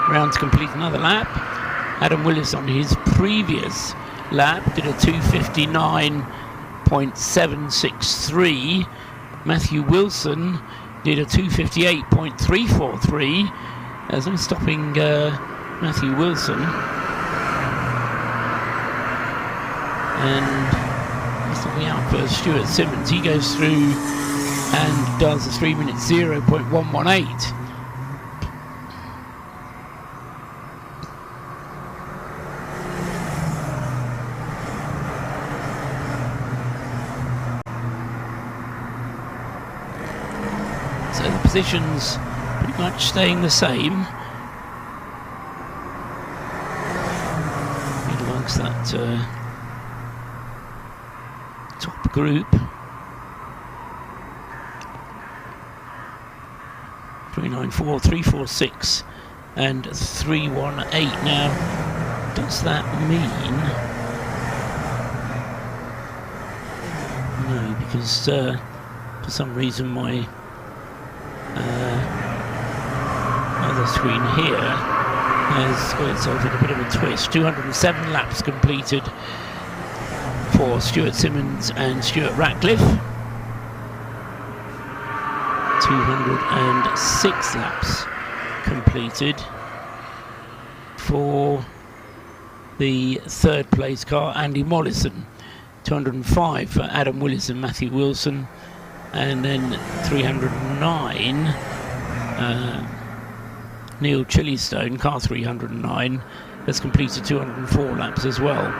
Speaker 1: Round to complete another lap. Adam Willis on his previous lap did a 2:59.763. Matthew Wilson did a 2:58.343. There's no stopping Matthew Wilson. And stopping out for Stuart Simmons. He goes through and does a 3 minutes 0.118. So the positions pretty much staying the same. In amongst that group. 394, 346 and 318. Now, does that mean... No, because for some reason my other screen here has got itself in a bit of a twist. 207 laps completed for Stuart Simmons and Stuart Ratcliffe. 206 laps completed for the third place car, Andy Mollison. 205 for Adam Willis and Matthew Wilson, and then 309 Neil Chillystone, car 309, has completed 204 laps as well.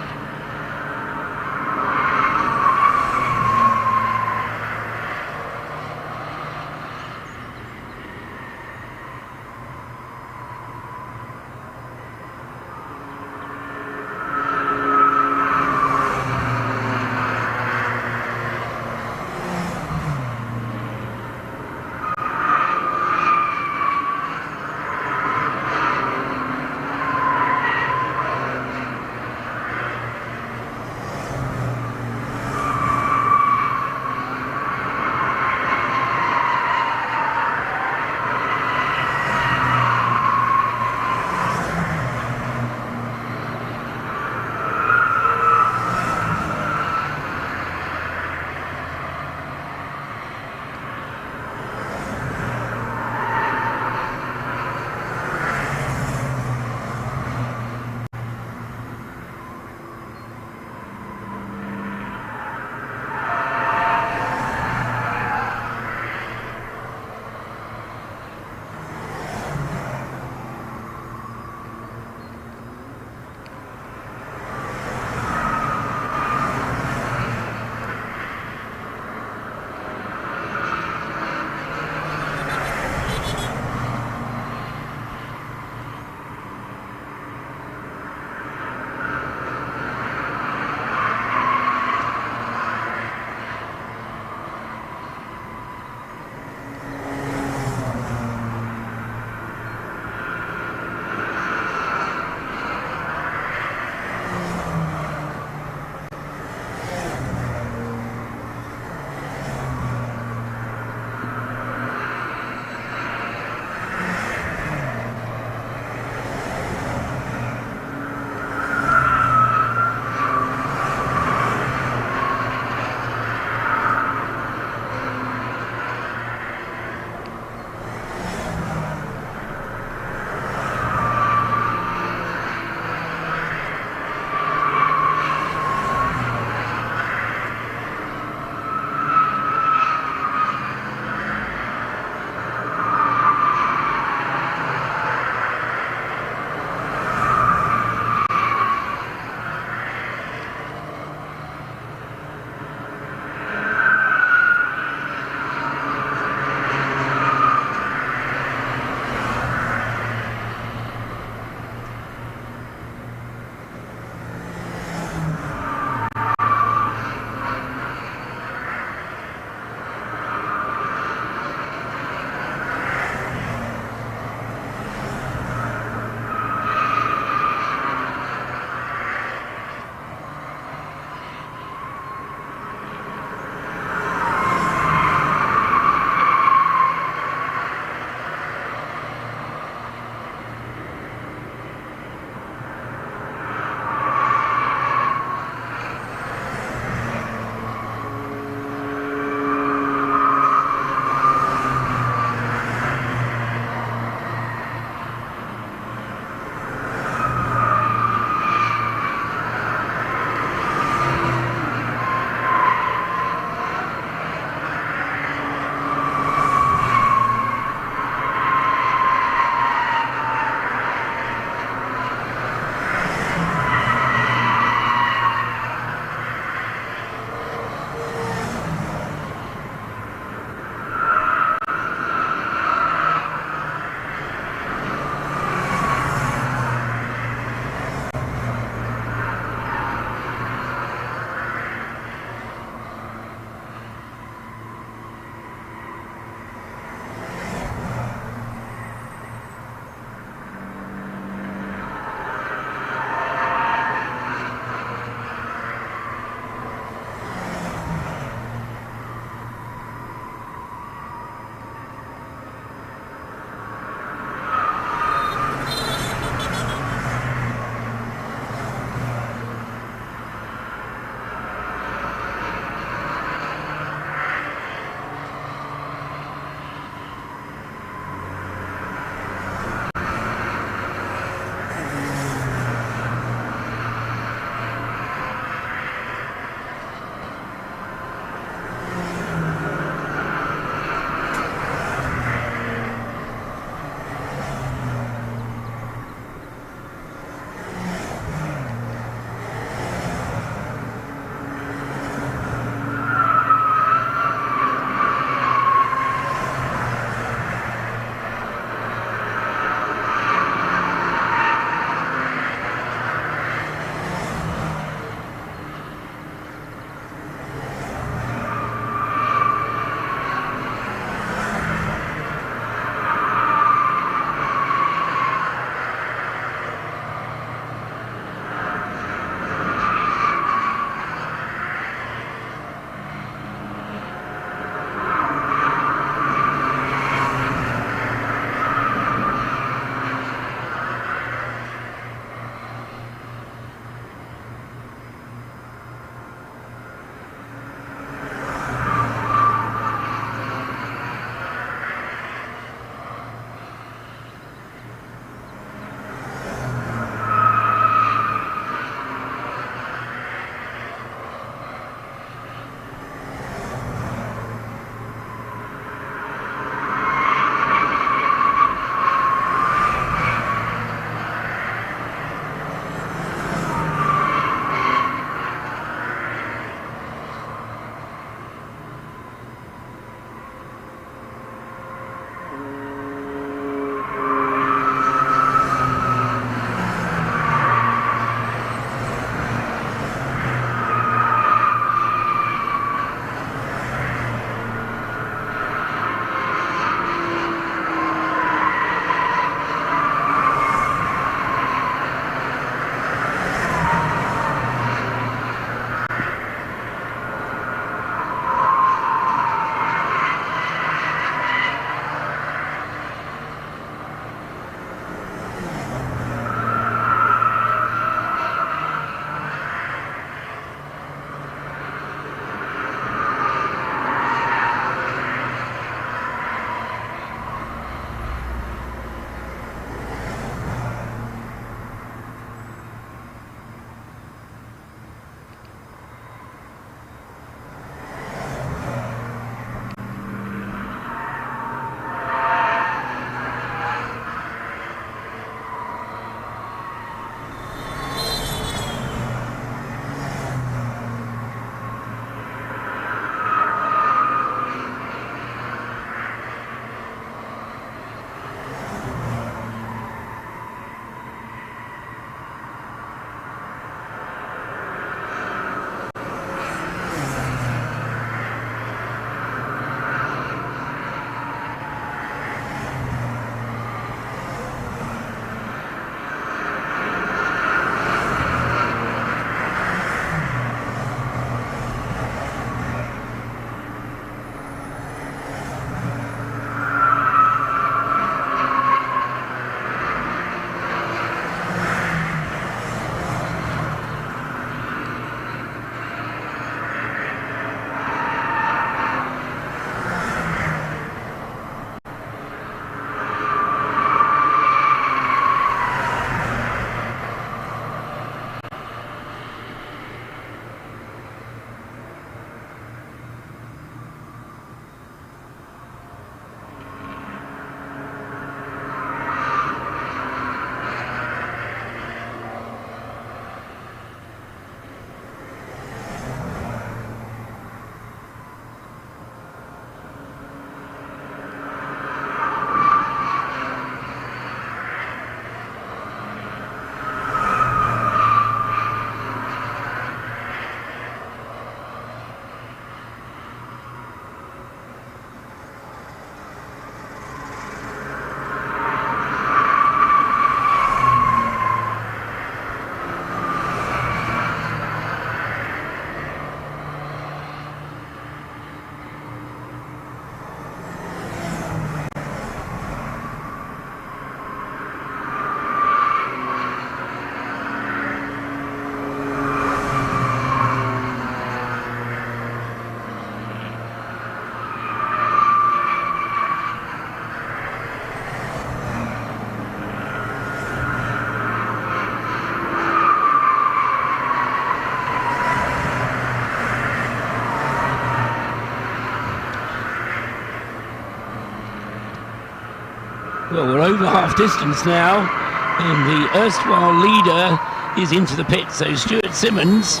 Speaker 1: Well, we're over half distance now, and the erstwhile leader is into the pit. So Stuart Simmons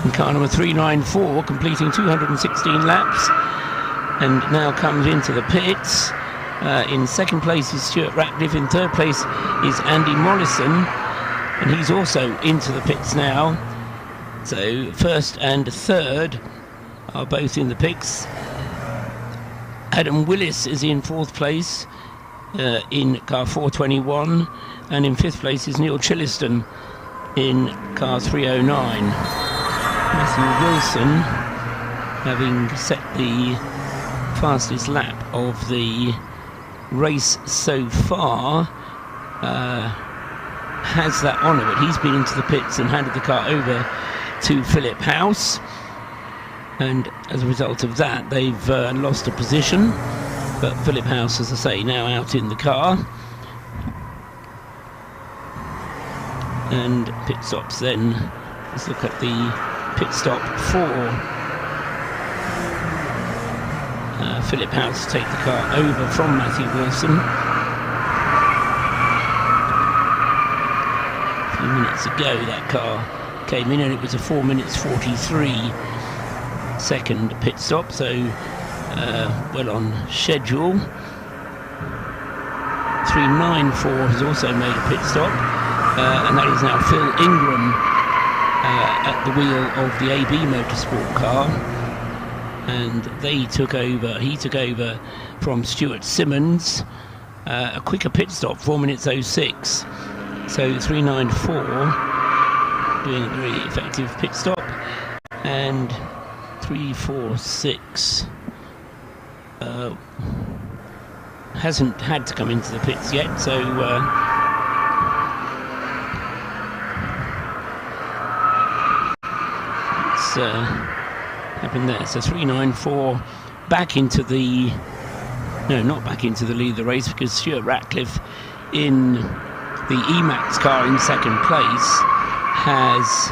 Speaker 1: in car number 394, completing 216 laps, and now comes into the pits. In second place is Stuart Ratcliffe. In third place is Andy Mollison, and he's also into the pits now. So first and third are both in the pits. Adam Willis is in fourth place in car 421, and in fifth place is Neil Chilliston in car 309. Matthew Wilson, having set the fastest lap of the race so far, has that honour, but he's been into the pits and handed the car over to Philip House, and as a result of that they've lost a position. But Philip House, as I say, now out in the car. And pit stops then. Let's look at the pit stop for Philip House to take the car over from Matthew Wilson. A few minutes ago that car came in, and it was a 4 minutes 43 second pit stop, so well on schedule. 394 has also made a pit stop, and that is now Phil Ingram at the wheel of the AB Motorsport car, and he took over from Stuart Simmons. A quicker pit stop, 4 minutes 06. So 394 doing a very effective pit stop, and 346 hasn't had to come into the pits yet, so it's happened there. So 394 back into the not back into the lead of the race, because Stuart Ratcliffe in the Emax car in second place has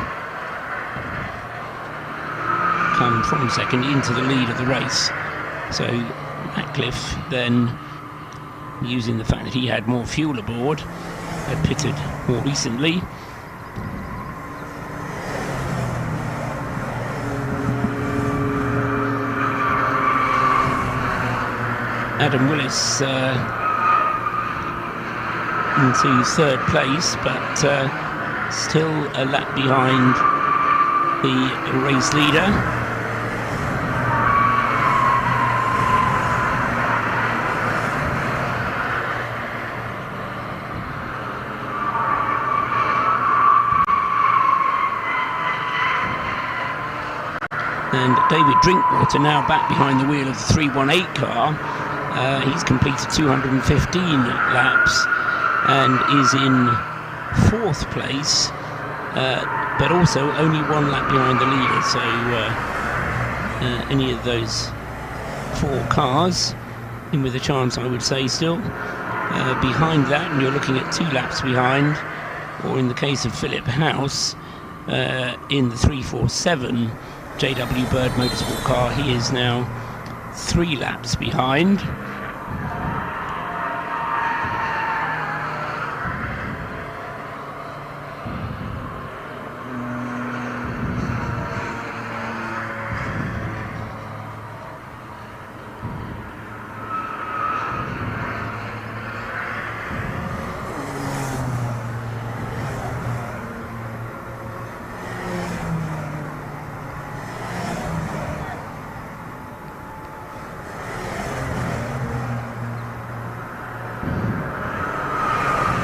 Speaker 1: come from second into the lead of the race. So Ratcliffe then, using the fact that he had more fuel aboard, had pitted more recently. Adam Willis into third place, but still a lap behind the race leader. And David Drinkwater now back behind the wheel of the 318 car. He's completed 215 laps and is in fourth place, but also only one lap behind the leader. So any of those four cars in with a chance, I would say, still behind that, and you're looking at 2 laps behind, or in the case of Philip House in the 347 JW Bird Motorsport car, he is now 3 laps behind.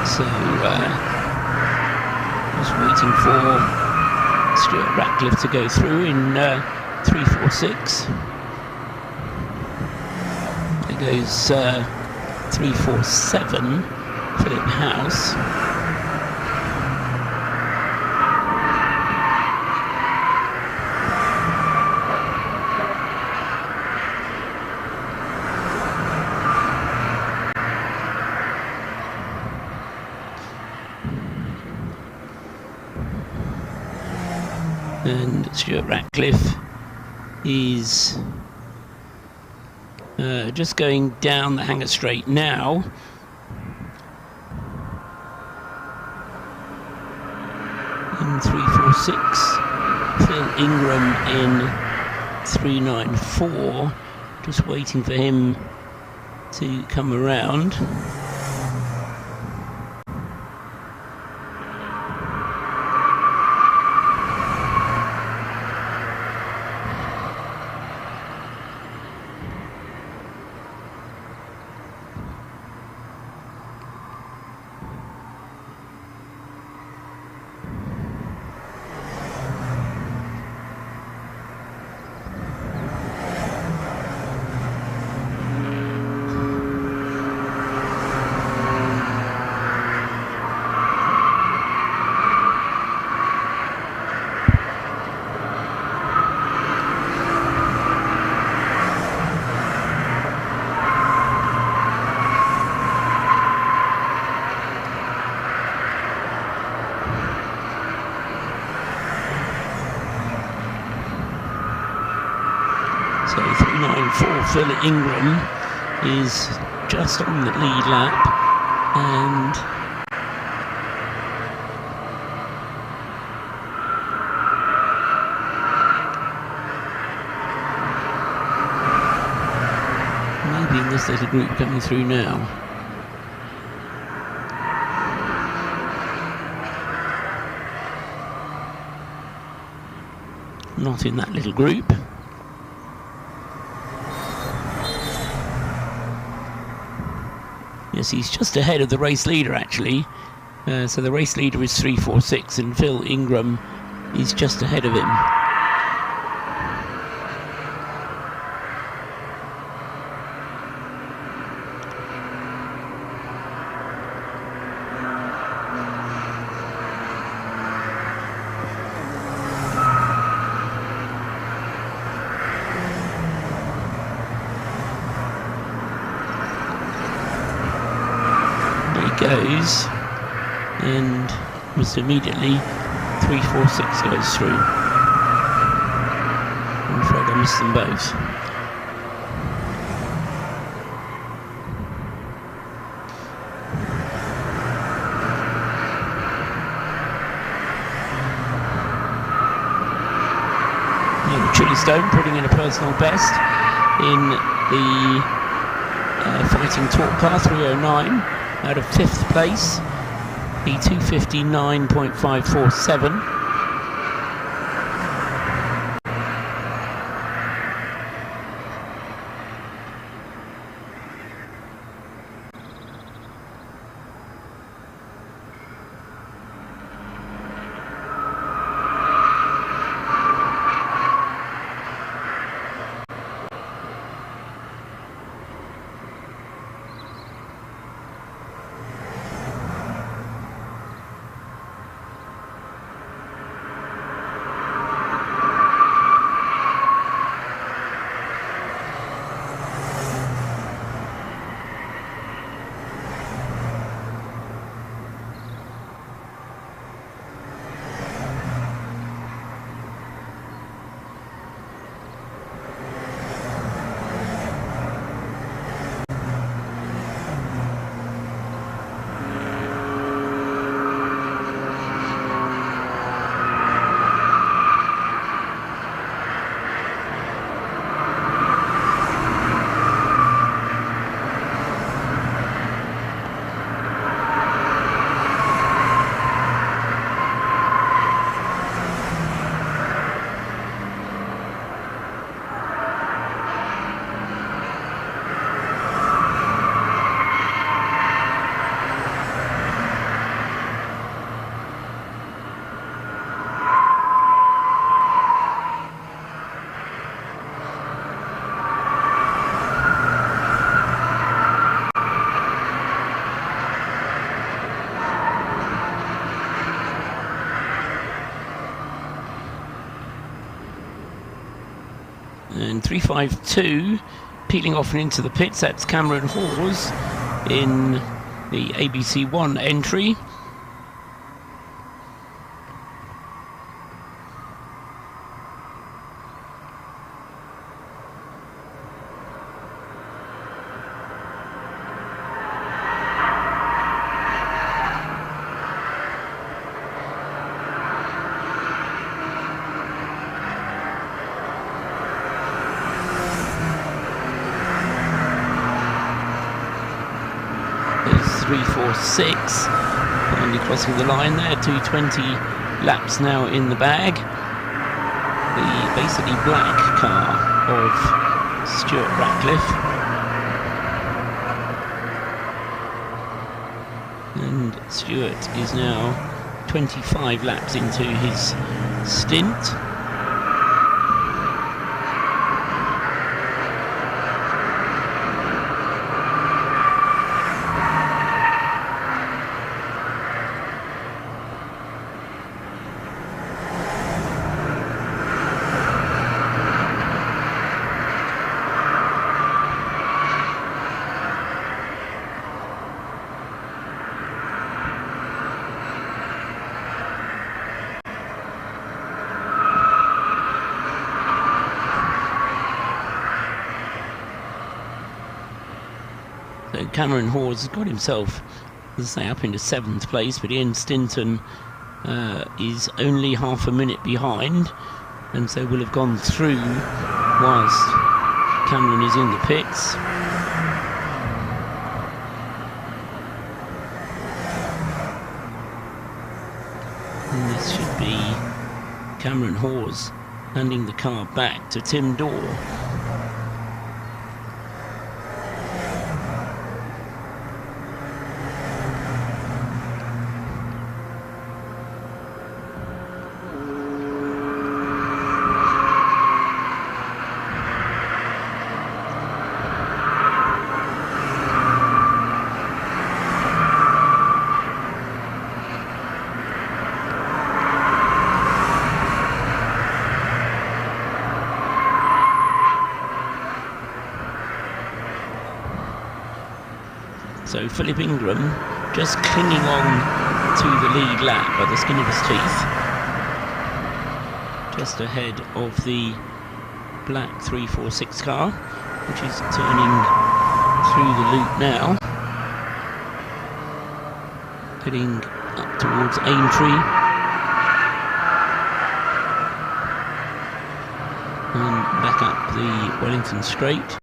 Speaker 1: So, just waiting for Stuart Ratcliffe to go through in 346. There goes 347, Philip House. And Stuart Ratcliffe is just going down the Hanger Straight now, in 346. Phil Ingram in 394. Just waiting for him to come around. So 394 Phil Ingram is just on the lead lap, and maybe in this little group coming through now. Not in that little group. Yes, he's just ahead of the race leader actually. So the race leader is 346 and Phil Ingram is just ahead of him. Goes, and almost immediately 346 goes through. I'm afraid I missed them both. Stone putting in a personal best in the Fighting Talk Car 309. Out of 5th place, P259.547. And 352 peeling off and into the pits. That's Cameron Hawes in the ABC1 entry. There's 3, 4, 6. Finally crossing the line there. 220 laps now in the bag. The basically black car of Stuart Ratcliffe. And Stuart is now 25 laps into his stint. So Cameron Hawes has got himself, as I say, up into 7th place, but Ian Stinton is only half a minute behind, and so will have gone through whilst Cameron is in the pits. And this should be Cameron Hawes handing the car back to Tim Dorr. So Philip Ingram just clinging on to the lead lap by the skin of his teeth, just ahead of the black 346 car, which is turning through the loop now, heading up towards Aintree, and back up the Wellington Straight.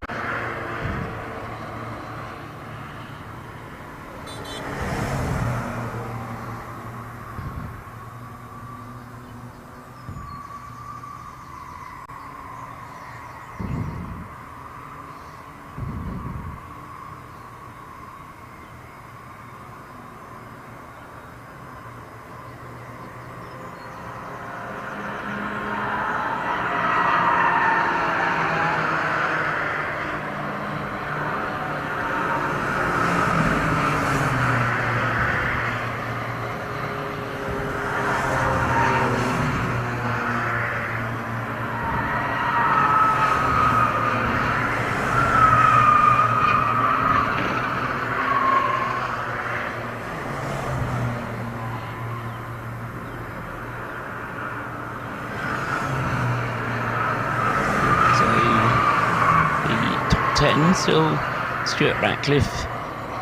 Speaker 1: Still Stuart Ratcliffe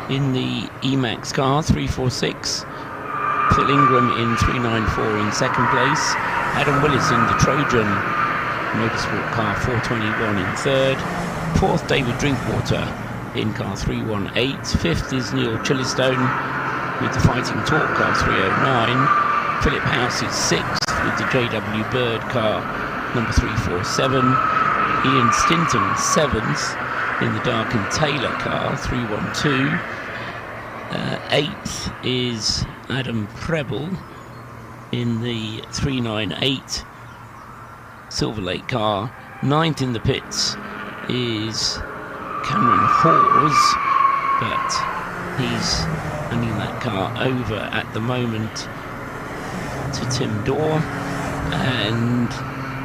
Speaker 1: in the Emax car, 346. Phil Ingram in 394 in 2nd place. Adam Willis in the Trojan Motorsport car, 421 in 3rd. 4th, David Drinkwater in car 318. 5th is Neil Chillistone with the Fighting Torque car, 309. Philip House is 6th with the JW Bird car, number 347. Ian Stinton, 7th. In the Darkin Taylor car, 312. 8th is Adam Preble in the 398 Silverlake car. 9th in the pits is Cameron Hawes, but he's handing that car over at the moment to Tim Dorr. And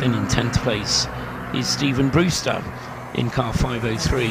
Speaker 1: then in 10th place is Stephen Brewster in car 503.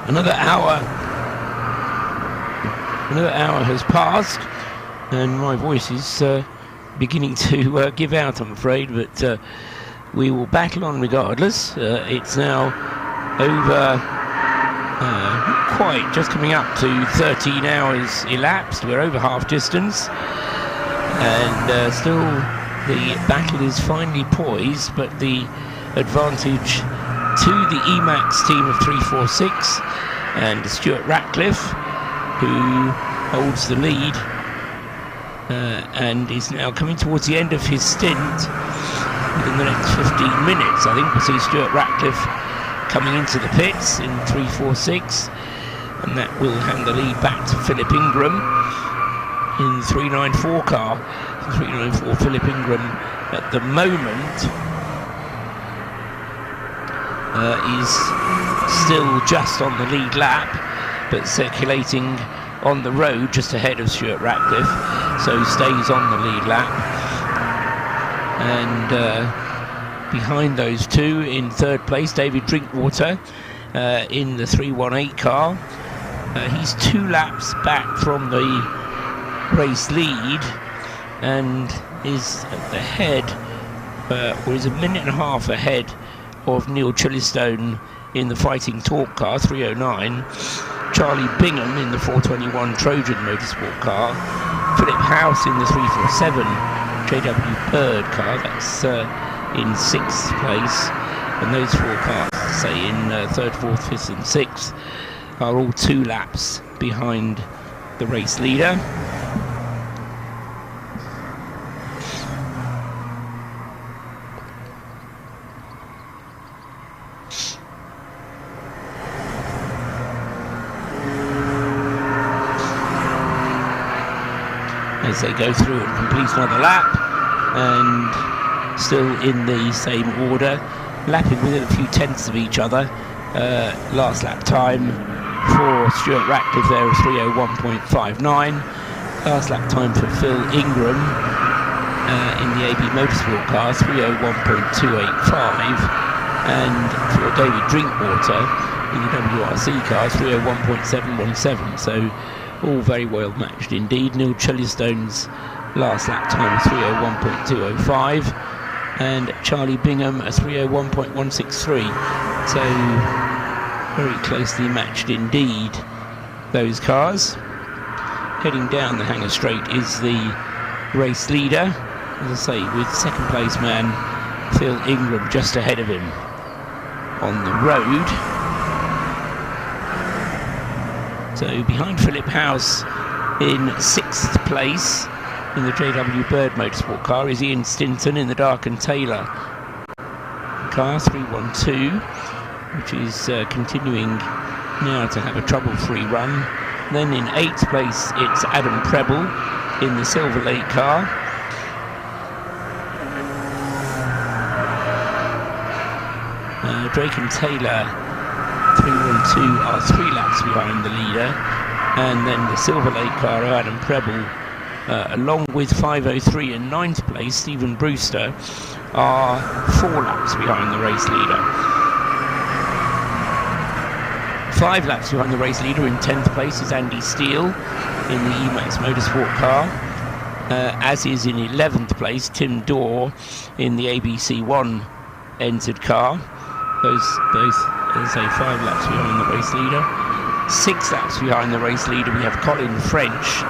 Speaker 1: Another hour has passed, and my voice is beginning to give out, I'm afraid, but we will battle on regardless. It's now over, quite, just coming up to 13 hours elapsed. We're over half distance, and still the battle is finely poised, but the advantage to the Emax team of 346 and Stuart Ratcliffe, who holds the lead and is now coming towards the end of his stint. Within the next 15 minutes, I think we'll see Stuart Ratcliffe coming into the pits in 346, and that will hand the lead back to Philip Ingram in the 394 car. 394 Philip Ingram at the moment is still just on the lead lap, but circulating on the road just ahead of Stuart Ratcliffe, so stays on the lead lap. And behind those two, in third place, David Drinkwater in the 318 car. He's 2 laps back from the race lead and is at the head, or is a minute and a half ahead of Neil Chillistone in the Fighting Torque car, 309. Charlie Bingham in the 421 Trojan Motorsport car. Philip House in the 347 JW Bird car, that's in 6th place. And those 4 cars, say in 3rd, 4th, 5th and 6th, are all 2 laps behind the race leader. As they go through and complete another lap, and still in the same order, lapping within a few tenths of each other. Last lap time for Stuart Ratcliffe there is 3:01.59. Last lap time for Phil Ingram in the AB Motorsport car, 3:01.285, and for David Drinkwater in the WRC car, 3:01.717. So all very well matched indeed. Neil Chillistone's last lap time was 3:01.205, and Charlie Bingham a 3:01.163. So very closely matched indeed, those cars. Heading down the Hangar Straight is the race leader, as I say, with second place man Phil Ingram just ahead of him on the road. So behind Philip House in 6th place in the JW Bird Motorsport car is Ian Stinton in the Dark and Taylor car, 312, which is continuing now to have a trouble-free run. Then in 8th place it's Adam Preble in the Silverlake car. Drake and Taylor 312 are 3 laps behind the leader, and then the Silverlake car of Adam Preble along with 503 in 9th place Stephen Brewster are 4 laps behind the race leader. 5 laps behind the race leader in 10th place is Andy Steele in the Emax Motorsport car, as is in 11th place Tim Dorr in the ABC1 entered car. Those as I say, 5 laps behind the race leader. 6 laps behind the race leader we have Colin French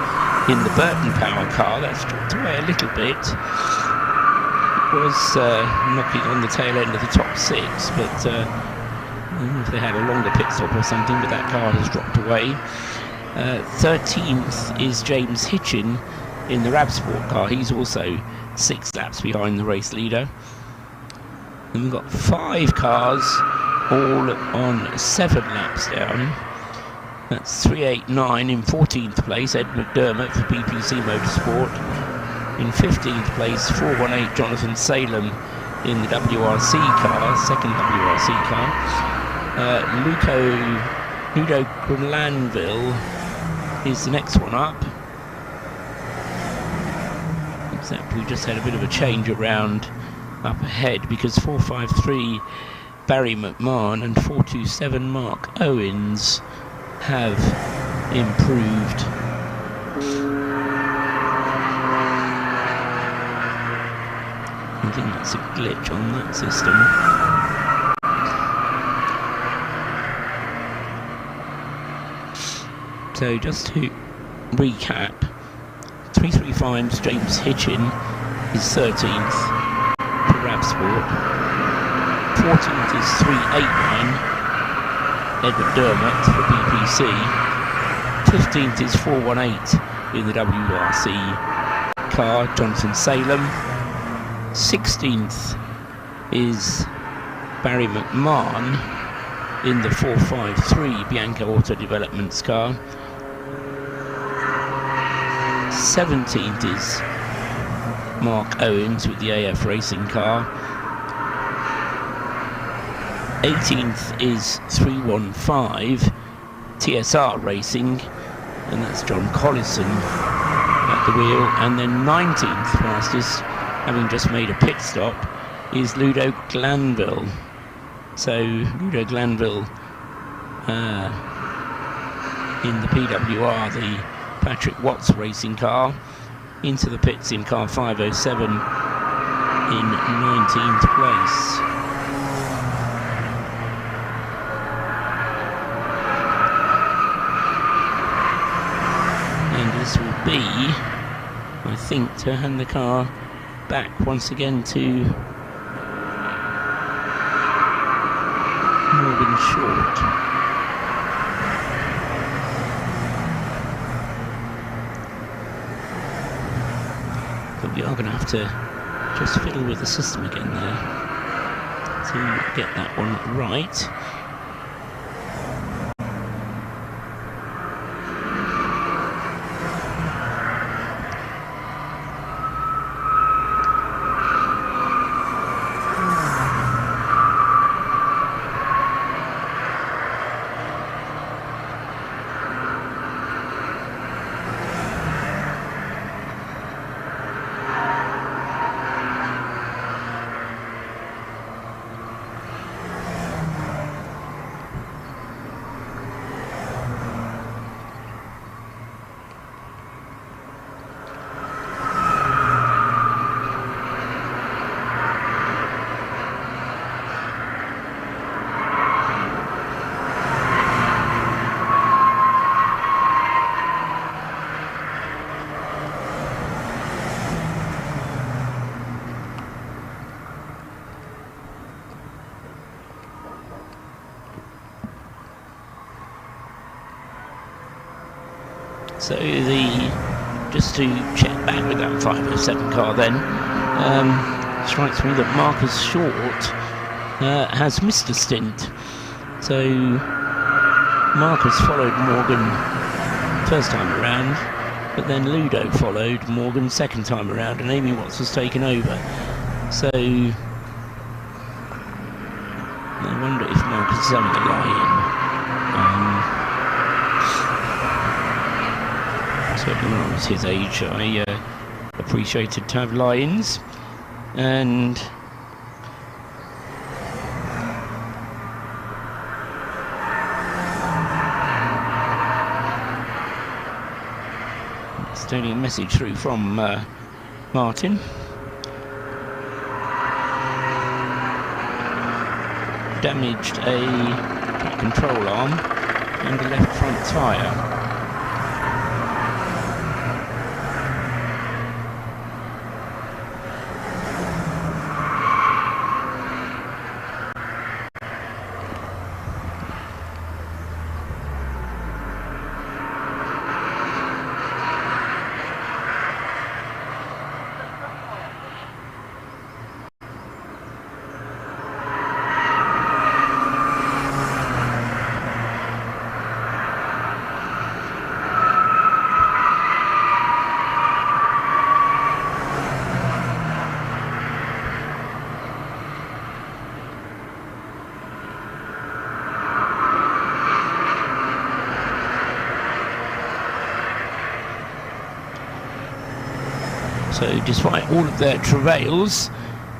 Speaker 1: in the Burton Power car. That's dropped away a little bit. It was knocking on the tail end of the top 6, but I don't know if they had a longer pit stop or something, but that car has dropped away. 13th is James Hitchin in the Rabsport car. He's also 6 laps behind the race leader. And we've got 5 cars all on 7 laps down. That's 389 in 14th place, Ed McDermott for BPC Motorsport. In 15th place, 418 Jonathan Salem in the WRC car, second WRC car. Ludo Granville is the next one up. Except we just had a bit of a change around up ahead, because 453 Barry McMahon and 427 Mark Owens have improved. I think that's a glitch on that system. So just to recap, 335's James Hitchin is 13th for Ravsport. 14th is 389 Edward Dermott for BPC. 15th is 418 in the WRC car, Johnson Salem. 16th is Barry McMahon in the 453 Bianca Auto Developments car. 17th is Mark Owens with the AF Racing car. 18th is 315 TSR Racing, and that's John Collison at the wheel. And then 19th fastest, having just made a pit stop, is Ludo Glanville. So Ludo Glanville in the PWR, the Patrick Watts racing car, into the pits in car 507 in 19th place. And this will be, I think, to hand the car back once again to Morgan Short. But we are going to have to just fiddle with the system again there to get that one right. So just to check back with that 507 car then, strikes me that Marcus Short has missed a stint. So Marcus followed Morgan first time around, but then Ludo followed Morgan second time around, and Amy Watts has taken over. So I wonder if Marcus is having a lie-in. Certainly when I was his age, I appreciated to have lie-ins, and it's only a message through from Martin. Damaged a track control arm and a left front tyre. So despite all of their travails,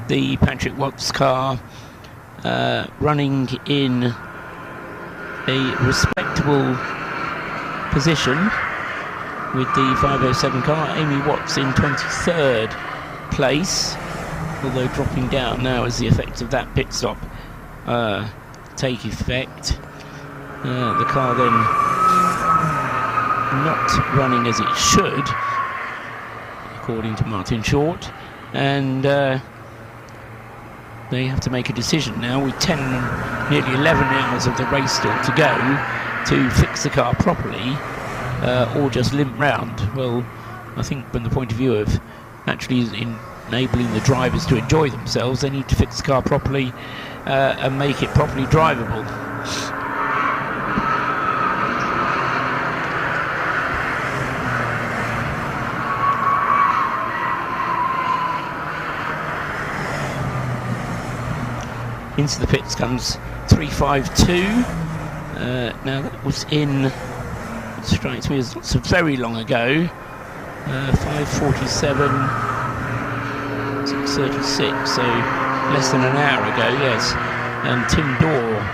Speaker 1: the Patrick Watts car running in a respectable position with the 507 car. Amy Watts in 23rd place, although dropping down now as the effects of that pit stop take effect. The car then not running as it should, according to Martin Short, and they have to make a decision now with 10 and nearly 11 hours of the race still to go to fix the car properly or just limp round. Well, I think from the point of view of actually enabling the drivers to enjoy themselves, they need to fix the car properly and make it properly drivable. Into the pits comes 352. Now that was in, it strikes me as not so very long ago. 5:47, 6:36, so less than an hour ago, yes. And Tim Dorr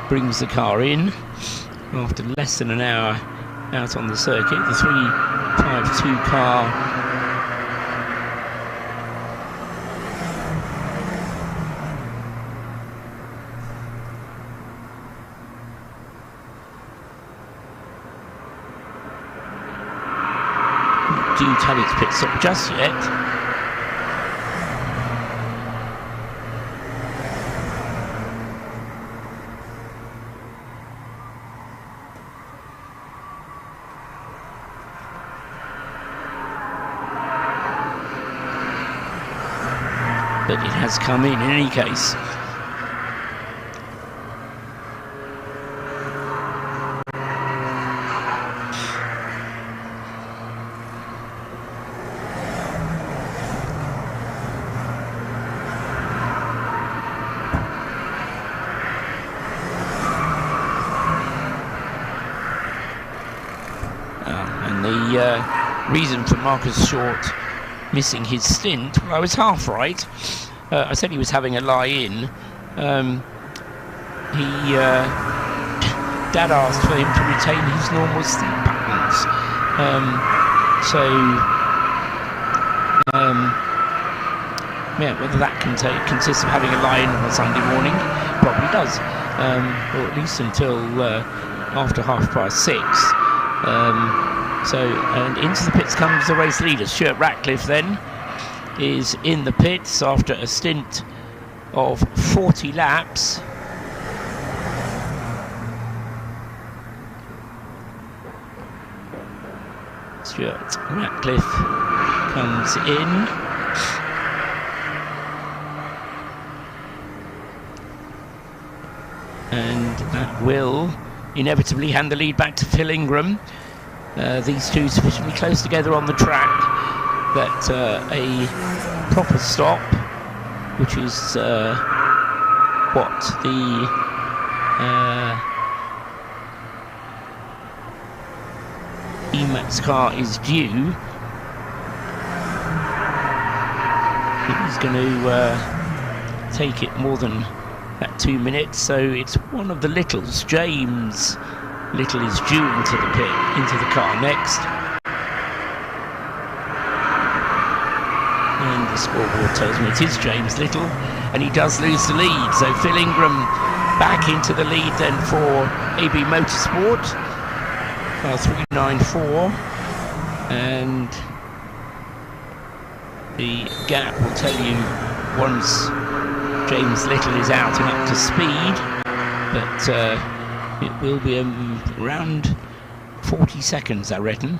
Speaker 1: brings the car in after less than an hour out on the circuit. The 352 car due to have its pit stop just yet. But it has come in any case. Reason for Marcus Short missing his stint, well, I was half right. I said he was having a lie-in. Dad asked for him to retain his normal stint patterns. Yeah, whether that consists of having a lie-in on a Sunday morning, probably does, or at least until after 6:30. And into the pits comes the race leader. Stuart Ratcliffe then is in the pits after a stint of 40 laps. Stuart Ratcliffe comes in. And that will inevitably hand the lead back to Phil Ingram. These two sufficiently close together on the track that a proper stop, which is what the Emax car is due, is going to take it more than that 2 minutes. So it's one of the Littles. James Little is due into the car next, and the scoreboard tells me it is James Little, and he does lose the lead. So Phil Ingram back into the lead then for AB Motorsport, car 394, and the gap will tell you once James Little is out and up to speed, but it will be around 40 seconds, I reckon.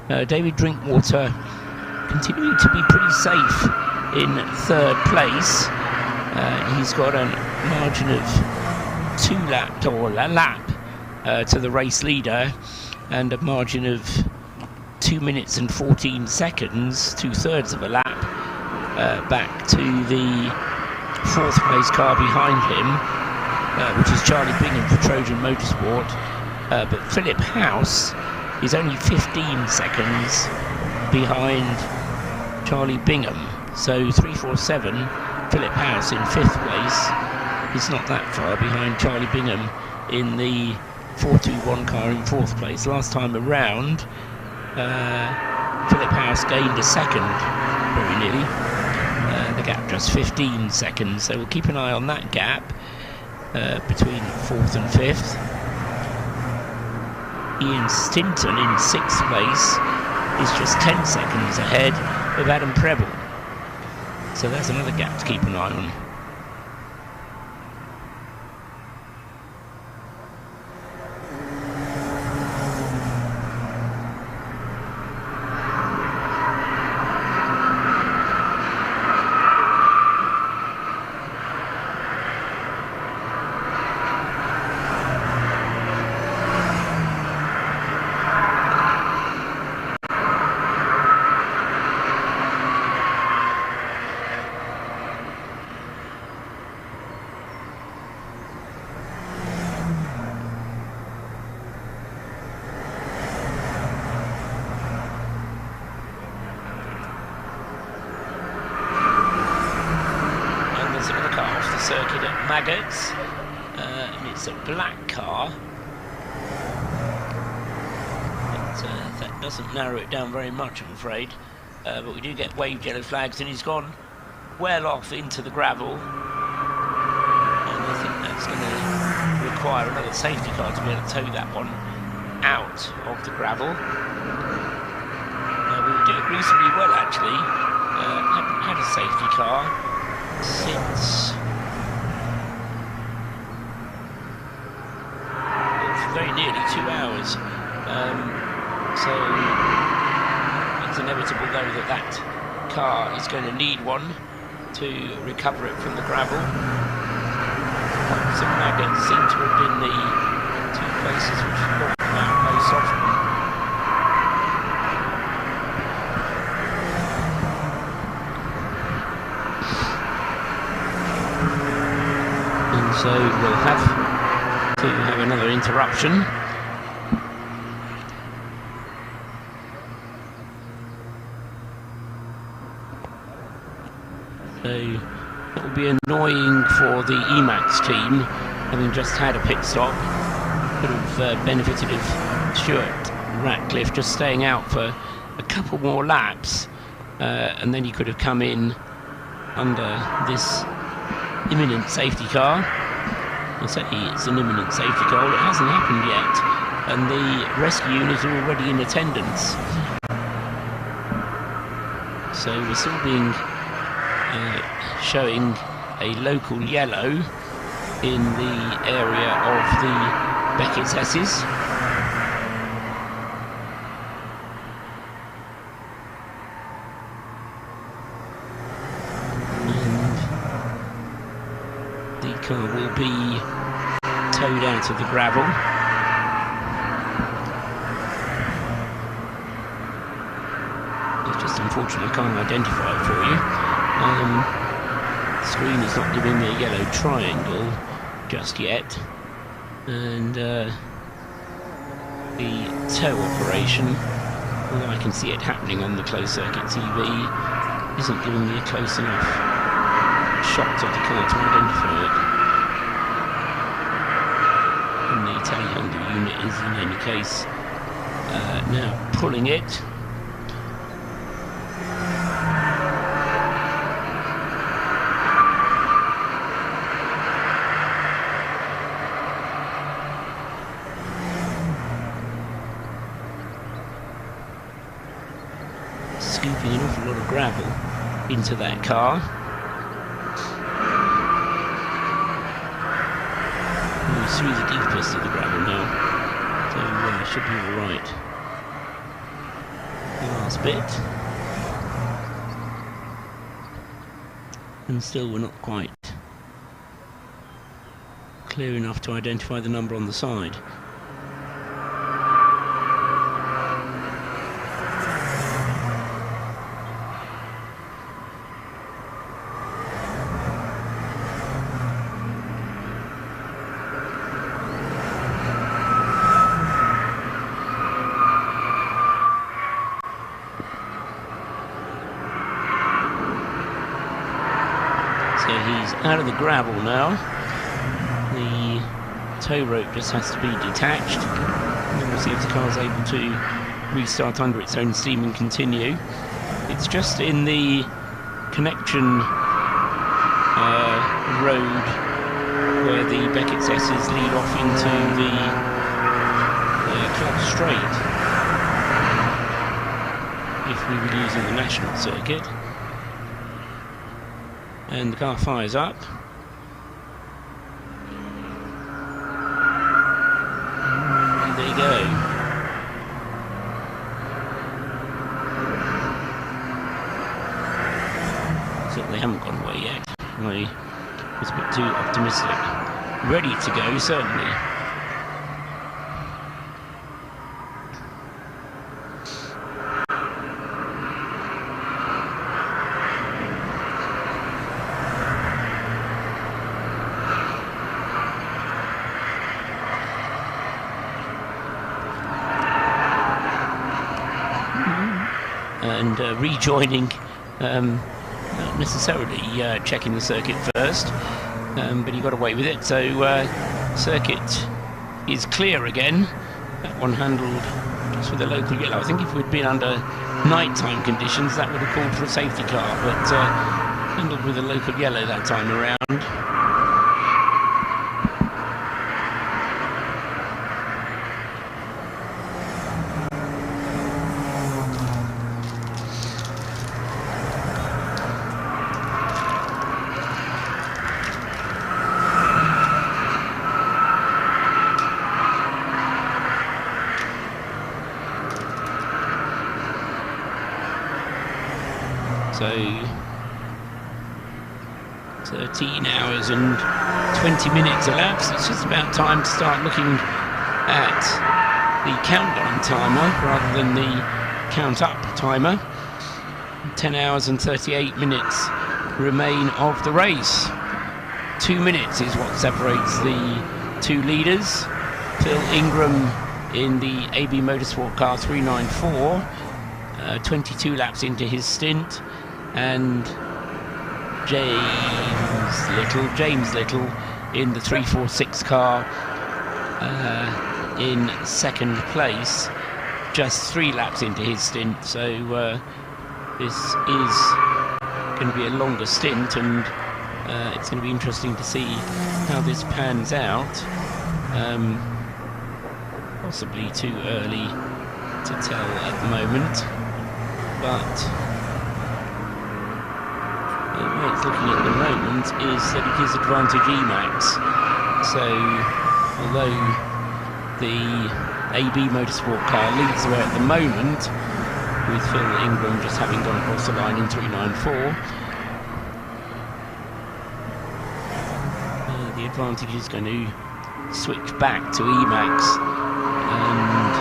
Speaker 1: David Drinkwater continuing to be pretty safe in third place. He's got a margin of a lap to the race leader, and a margin of 2 minutes and 14 seconds, 2/3 of a lap, back to the fourth place car behind him, which is Charlie Bingham for Trojan Motorsport. But Philip House is only 15 seconds behind Charlie Bingham. So 347, Philip House in fifth place, is not that far behind Charlie Bingham in the 421 car in 4th place. Last time around, Philip House gained a second, very nearly. The gap just 15 seconds, so we'll keep an eye on that gap between 4th and 5th. Ian Stinton in 6th place is just 10 seconds ahead of Adam Preble. So that's another gap to keep an eye on. Circuit at Maggots, and it's a black car, but that doesn't narrow it down very much, I'm afraid, but we do get waved yellow flags, and he's gone well off into the gravel, and I think that's going to require another safety car to be able to tow that one out of the gravel. We were doing reasonably well, actually. Haven't had a safety car since very nearly 2 hours, so it's inevitable though that car is going to need one to recover it from the gravel. So Maggots seem to have been the two places which have come out most often. And so we'll have another interruption. So it will be annoying for the Emax team, having just had a pit stop. Could have benefited of Stuart Ratcliffe just staying out for a couple more laps, and then he could have come in under this imminent safety car. I say it's an imminent safety car. Well, it hasn't happened yet, and the rescue units are already in attendance. So we're still being showing a local yellow in the area of the Beckett's S's. Car will be towed out of the gravel. It's just unfortunate I can't identify it for you. The screen is not giving me a yellow triangle just yet, and the tow operation, although I can see it happening on the closed circuit TV, isn't giving me a close enough shot of the car to identify it. Telehandler unit is in any case now pulling it. Scooping an awful lot of gravel into that car. Through the deepest of the gravel now, so should be alright. The last bit, and still we're not quite clear enough to identify the number on the side. Out of the gravel now, tow rope just has to be detached, and then we'll see if the car's able to restart under its own steam and continue. It's just in the connection road where the Beckett's S's lead off into the Club Straight, if we were using the national circuit. And the car fires up. And there you go. So they haven't gone away yet. I was a bit too optimistic. Ready to go, certainly. And rejoining, not necessarily checking the circuit first, but he got away with it. So circuit is clear again. That one handled just with a local yellow. I think if we'd been under nighttime conditions, that would have called for a safety car, but handled with a local yellow that time around. So 13 hours and 20 minutes elapsed. It's just about time to start looking at the countdown timer rather than the count up timer. 10 hours and 38 minutes remain of the race. 2 minutes is what separates the two leaders. Phil Ingram in the AB Motorsport car 394, 22 laps into his stint, and James Little in the 346 car in second place, just 3 laps into his stint. So this is going to be a longer stint, and it's going to be interesting to see how this pans out. Possibly too early to tell at the moment, but the way it's looking at the moment is that it is advantage Emax. So although the AB Motorsport car leads the way at the moment, with Phil Ingram just having gone across the line in 394, the advantage is going to switch back to Emax, and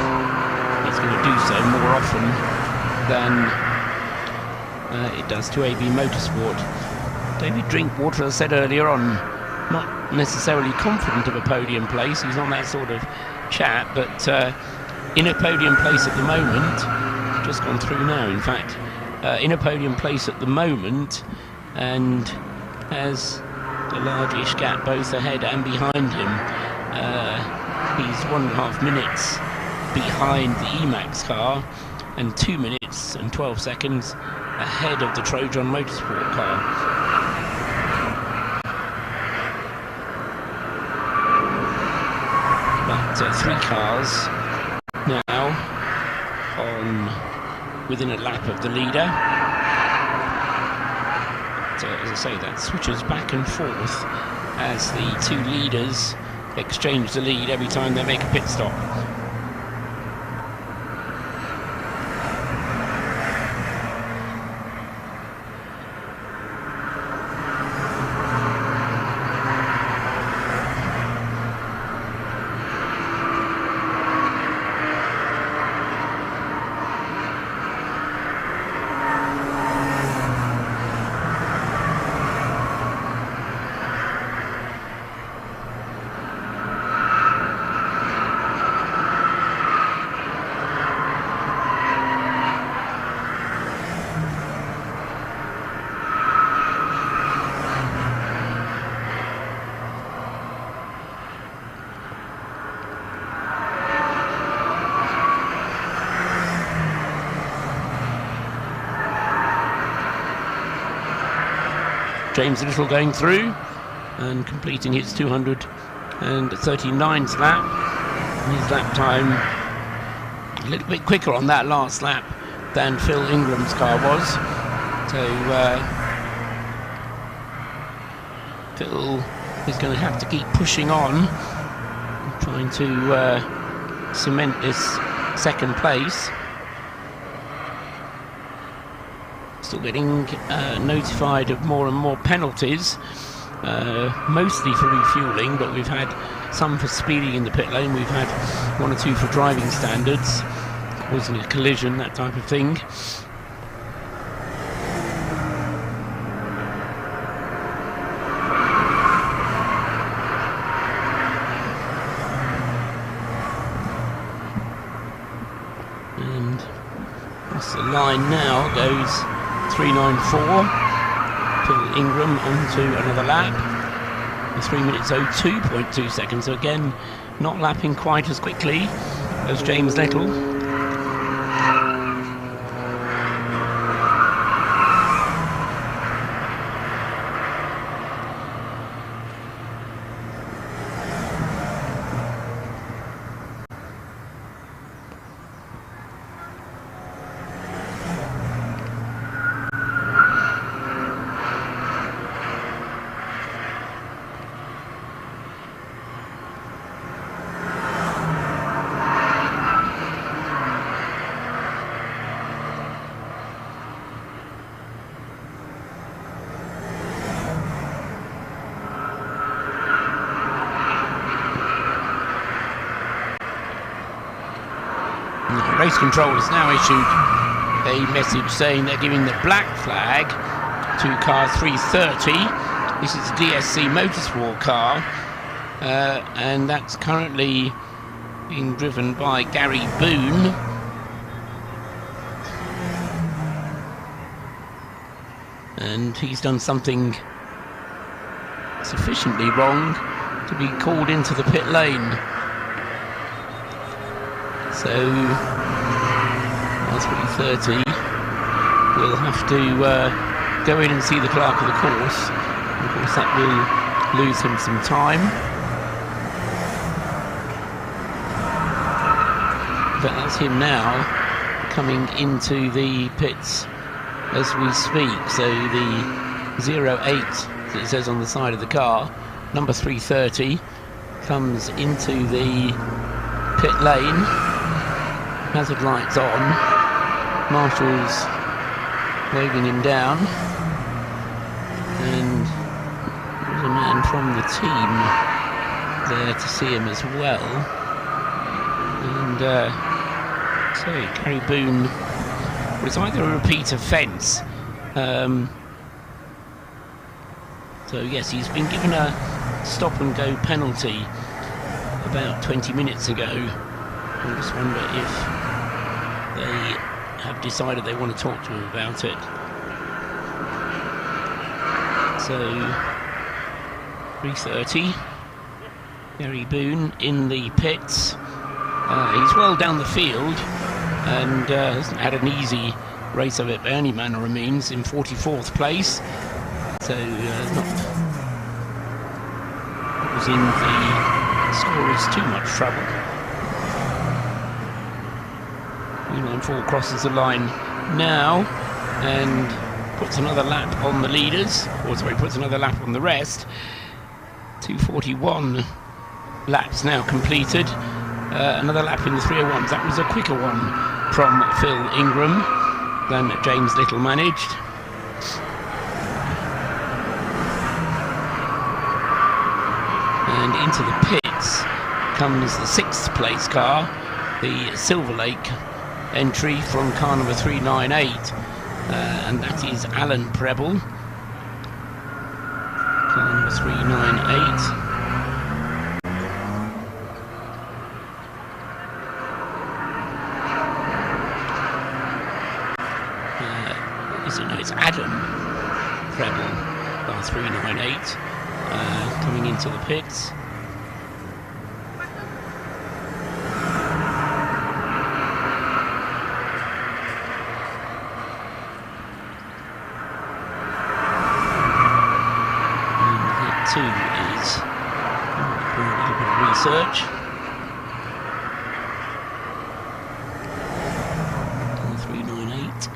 Speaker 1: it's going to do so more often than it does to AB Motorsport. David Drinkwater, as I said earlier on, not necessarily confident of a podium place. He's not that sort of chap, but in a podium place at the moment, just gone through now in fact, in a podium place at the moment, and has a large-ish gap both ahead and behind him. He's 1.5 minutes behind the Emax car and 2 minutes and 12 seconds ahead of the Trojan Motorsport car. But 3 cars now on within a lap of the leader. But, as I say, that switches back and forth as the 2 leaders exchange the lead every time they make a pit stop. James Little going through and completing his 239th lap. And his lap time a little bit quicker on that last lap than Phil Ingram's car was. So Phil is going to have to keep pushing on, trying to cement this second place. Still getting notified of more and more penalties, mostly for refueling, but we've had some for speeding in the pit lane. We've had 1 or 2 for driving standards, causing a collision, that type of thing. And across the line now goes 394. Phil Ingram onto another lap. 3 minutes 02.2 seconds. So again, not lapping quite as quickly as James Little. Race control has now issued a message saying they're giving the black flag to car 330. This is a DSC Motorsport car, and that's currently being driven by Gary Boone. And he's done something sufficiently wrong to be called into the pit lane. So, R330 will have to go in and see the clerk of the course. Of course, that will lose him some time. But that's him now coming into the pits as we speak. So the 08 that it says on the side of the car, number 330, comes into the pit lane. Hazard lights on, marshals waving him down, and there's a man from the team there to see him as well. And so Gary Boone, well, it's either a repeat offence. So yes, he's been given a stop and go penalty about 20 minutes ago. I just wonder if they have decided they want to talk to him about it. So 330, Gary Boone in the pits. He's well down the field and hasn't had an easy race of it by any manner of means, in 44th place. So not was in the scorers too much trouble. 394 crosses the line now and puts another lap on the leaders, or sorry, puts another lap on the rest. 241 laps now completed. Another lap in the 301s. That was a quicker one from Phil Ingram than James Little managed. And into the pits comes the 6th place car, the Silverlake entry from car number 398, and that is Alan Preble, car number 398. It's Adam Preble, car 398, coming into the pits. search. 398.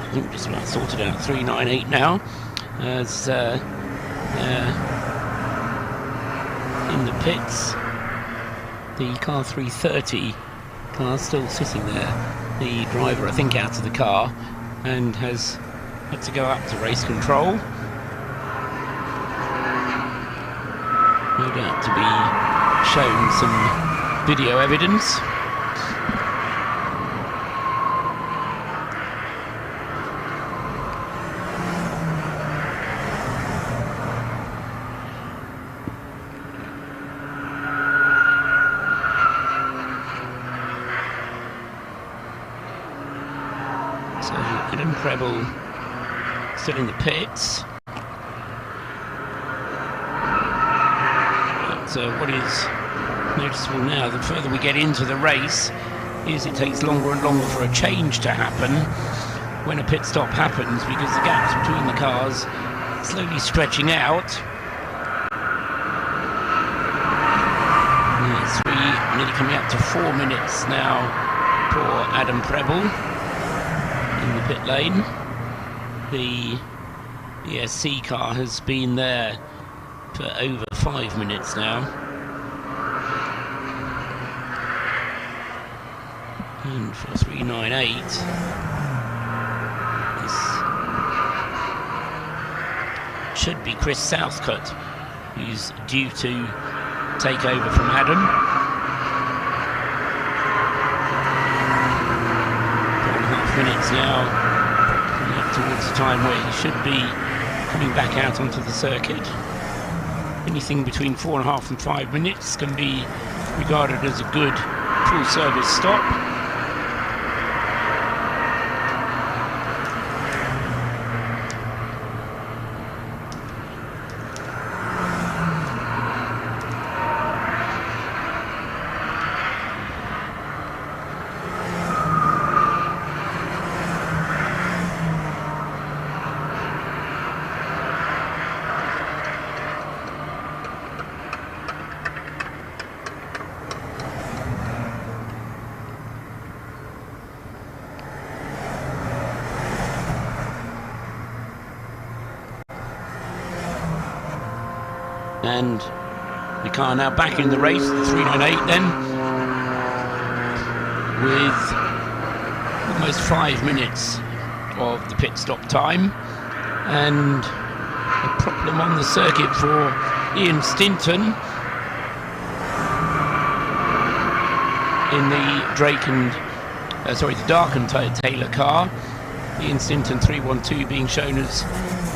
Speaker 1: I think just about sorted out 398 now, as in the pits, the car 330 car still sitting there. The driver, I think, out of the car and has had to go up to race control. No doubt to be shown some video evidence. So Adam Preble still in the pits. But what is noticeable now, the further we get into the race, is it takes longer and longer for a change to happen when a pit stop happens, because the gaps between the cars are slowly stretching out. Yeah, nearly coming up to 4 minutes now for Adam Preble in the pit lane. The ASSOCIATION car has been there for over 5 minutes now. And for 398, this should be Chris Southcott, who's due to take over from Adam. 4.5 minutes now, coming up towards the time where he should be coming back out onto the circuit. Anything between 4.5 and 5 minutes can be regarded as a good full service stop. And the car now back in the race, the 398 then, with almost 5 minutes of the pit stop time, and a problem on the circuit for Ian Stinton in the the Dark and Taylor car. Ian Stinton 312 being shown as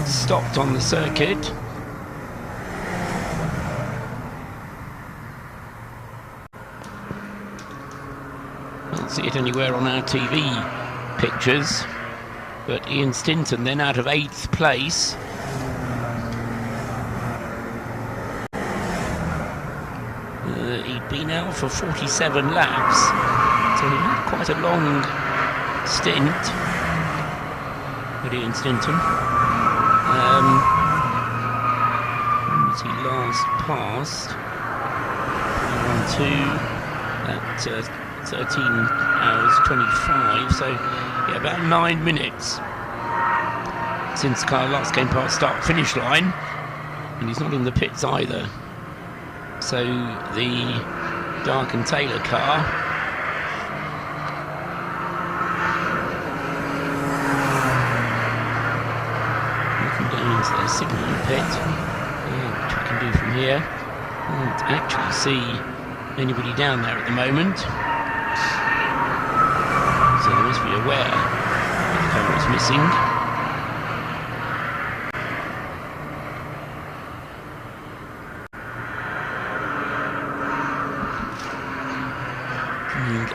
Speaker 1: stopped on the circuit. see it anywhere on our TV pictures. But Ian Stinton then out of 8th place. He'd been out for 47 laps, so he had quite a long stint with Ian Stinton. When was he last passed? 1-2 at 13 hours 25, so yeah, about 9 minutes since the car last came past start-finish line, and he's not in the pits either. So the Dark and Taylor car looking down into their signal pit, which we can do from here. Can't actually see anybody down there at the moment, so they must be aware the car is missing.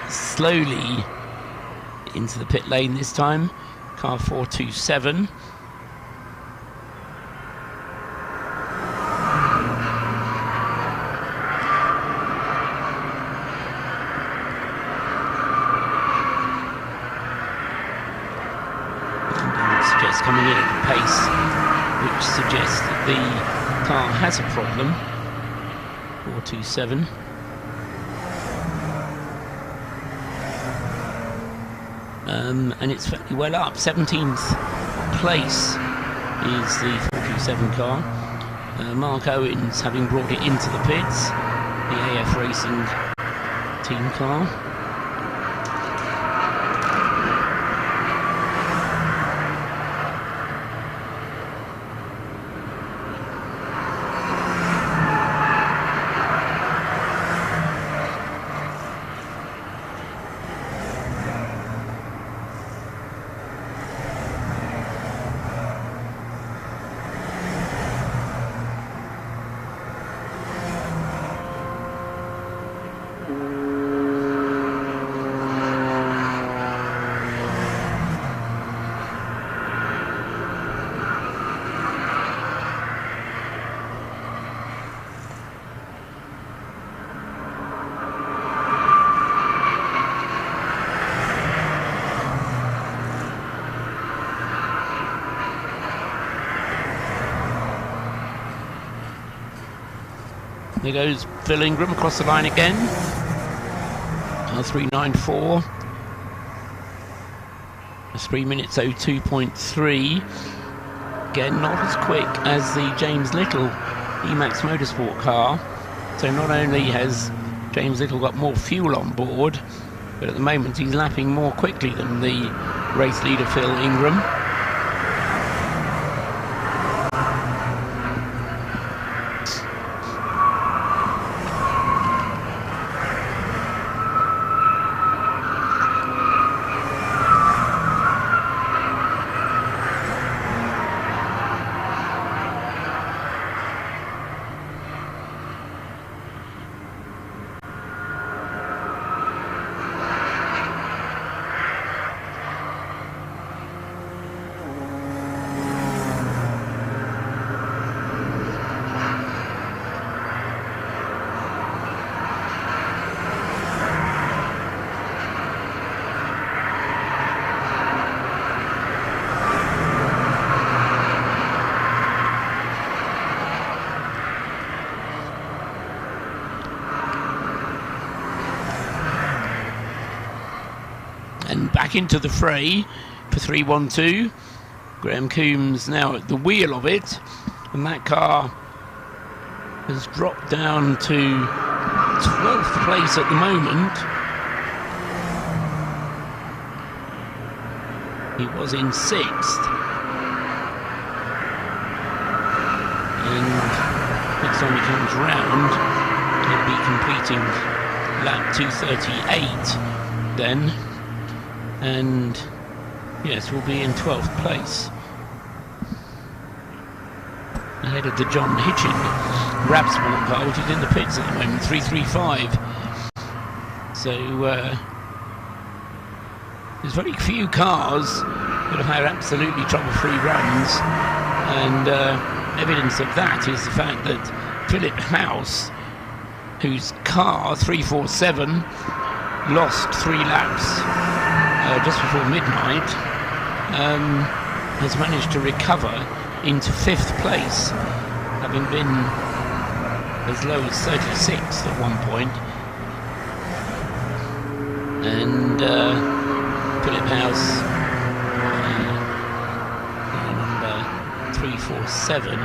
Speaker 1: Slowly into the pit lane this time, car 427. And suggests coming in at a pace which suggests that the car has a problem. 427. And it's fairly well up. 17th place is the 427 car. Mark Owens having brought it into the pits, the AF Racing team car. There goes Phil Ingram across the line again. 394. That's 3 minutes 02.3. Again, not as quick as the James Little Emax Motorsport car. So not only has James Little got more fuel on board, but at the moment he's lapping more quickly than the race leader Phil Ingram. And back into the fray for 312. Graham Coombs now at the wheel of it, and that car has dropped down to 12th place at the moment. He was in 6th, and next time he comes round he'll be completing lap 238 then. And yes, we'll be in 12th place, ahead of the John Hitchin Rapsport car, which is in the pits at the moment, 335. So There's very few cars that have had absolutely trouble-free runs, and evidence of that is the fact that Philip House, whose car 347 lost 3 laps just before midnight, has managed to recover into 5th place, having been as low as 36th at one point. And Philip House, number 347,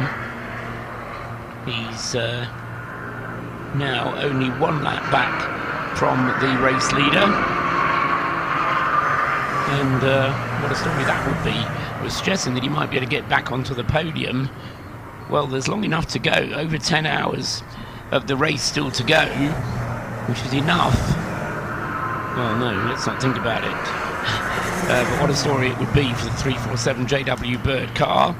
Speaker 1: he's now only 1 lap back from the race leader. And what a story that would be. I was suggesting that he might be able to get back onto the podium. Well, there's long enough to go, over 10 hours of the race still to go, which is enough. Well, no, let's not think about it. But what a story it would be for the 347 JW Bird car.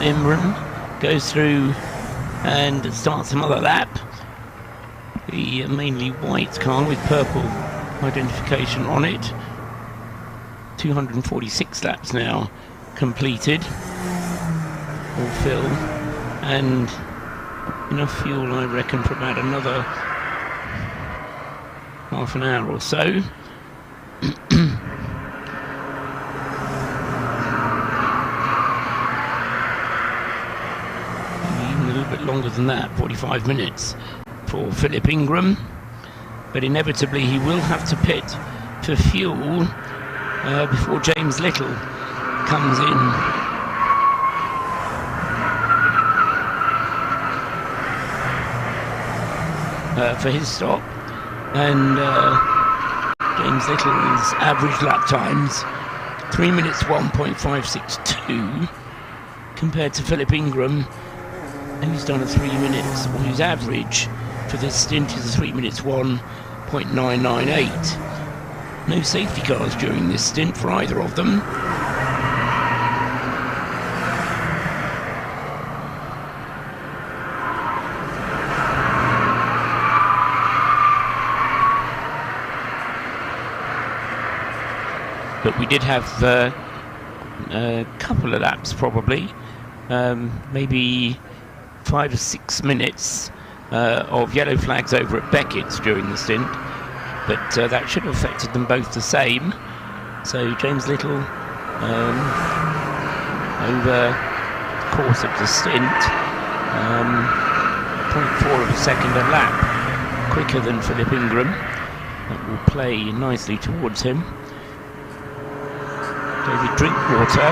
Speaker 1: Imran goes through and starts another lap. The mainly white car with purple identification on it. 246 laps now completed. All fill and enough fuel, I reckon, for about another half an hour or so. Longer than that, 45 minutes for Philip Ingram, but inevitably he will have to pit for fuel before James Little comes in. For his stop, and James Little's average lap times 3 minutes 1.562 compared to Philip Ingram, who's done a 3 minutes, or whose average for this stint is 3 minutes 1.998. No safety cars during this stint for either of them. But we did have a couple of laps probably, maybe 5 or 6 minutes of yellow flags over at Beckett's during the stint, but that should have affected them both the same. So James Little, over the course of the stint, 0.4 of a second a lap quicker than Philip Ingram. That will play nicely towards him. David Drinkwater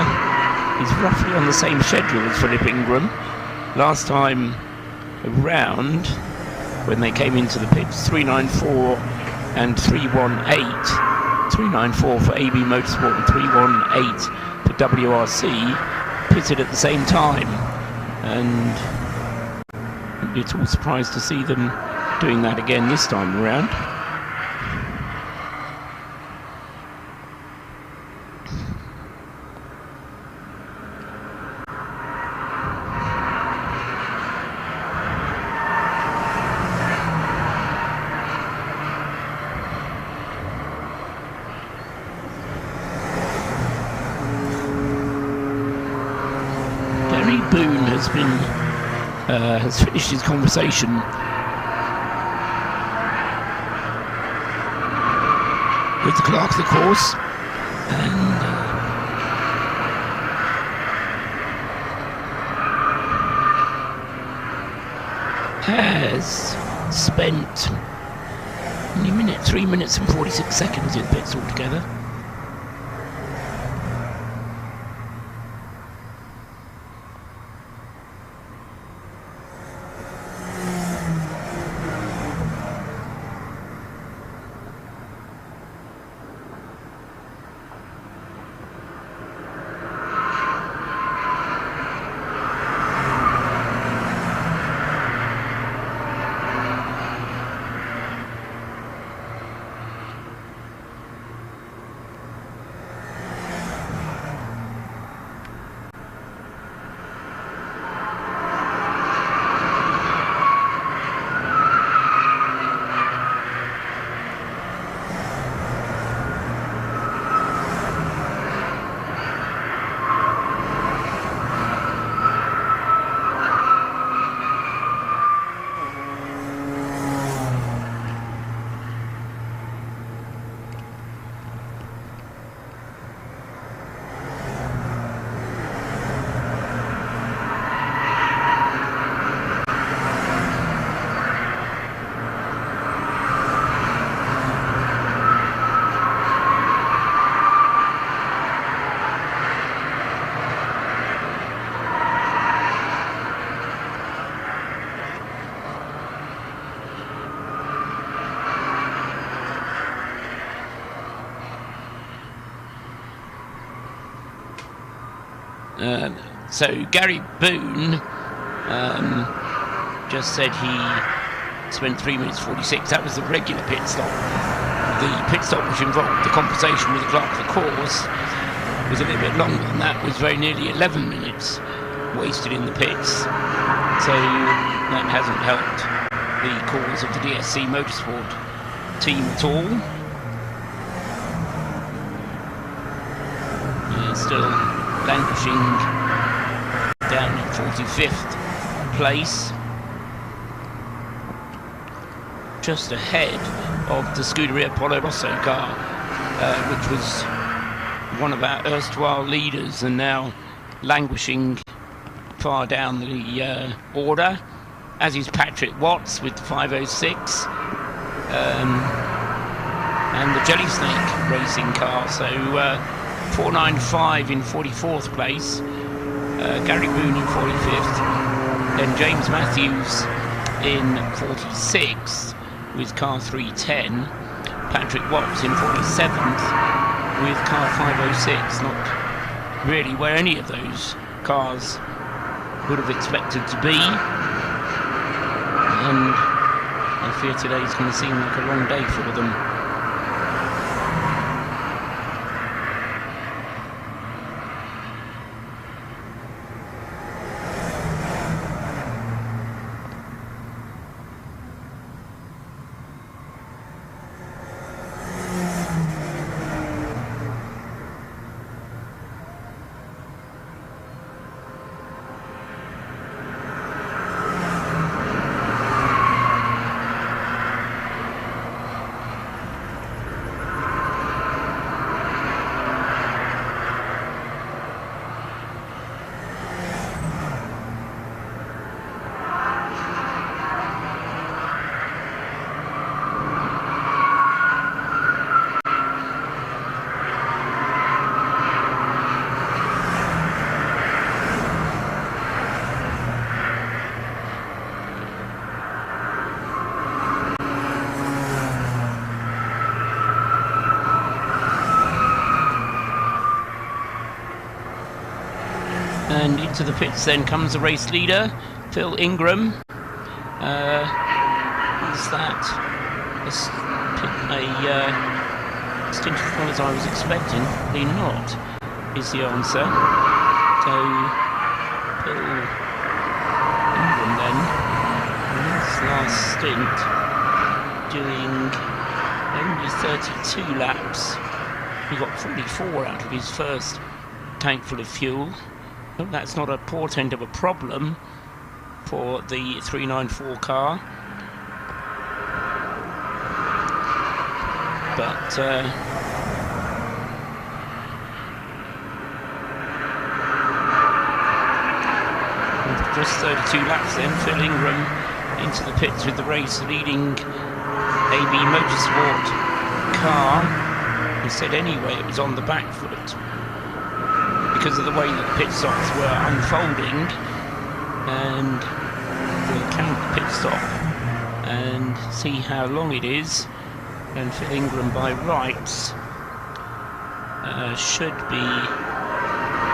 Speaker 1: is roughly on the same schedule as Philip Ingram. Last time around, when they came into the pits, 394 and 318. 394 for AB Motorsport and 318 for WRC, pitted at the same time. And I'm not at all surprised to see them doing that again this time around. Has finished his conversation with the clerk of the course, and has spent 3 minutes and 46 seconds in pits altogether. So Gary Boone just said he spent 3 minutes 46. That was the regular pit stop. The pit stop which involved the conversation with the clerk of the course was a little bit longer than that, was very nearly 11 minutes wasted in the pits. So that hasn't helped the cause of the DSC Motorsport team at all. Still languishing down in 45th place, just ahead of the Scuderia Polo Rosso car, which was one of our erstwhile leaders and now languishing far down the order, as is Patrick Watts with the 506 and the Jelly Snake racing car. So 495 in 44th place, Gary Boone in 45th, then James Matthews in 46th with car 310, Patrick Watts in 47th with car 506, not really where any of those cars would have expected to be, and I fear today's going to seem like a long day for them. And into the pits then comes the race leader, Phil Ingram. Is that a stint as well as I was expecting? Probably not, is the answer. So, Phil Ingram then, in his last stint, doing only 32 laps. He got 44 out of his first tank full of fuel. Well, that's not a portent of a problem for the 394 car. But just 32 laps then, Phil Ingram into the pits with the race leading AB Motorsport car. He said anyway it was on the back foot because of the way that the pit stops were unfolding, and we'll count the pit stop and see how long it is. And Phil Ingram by rights should be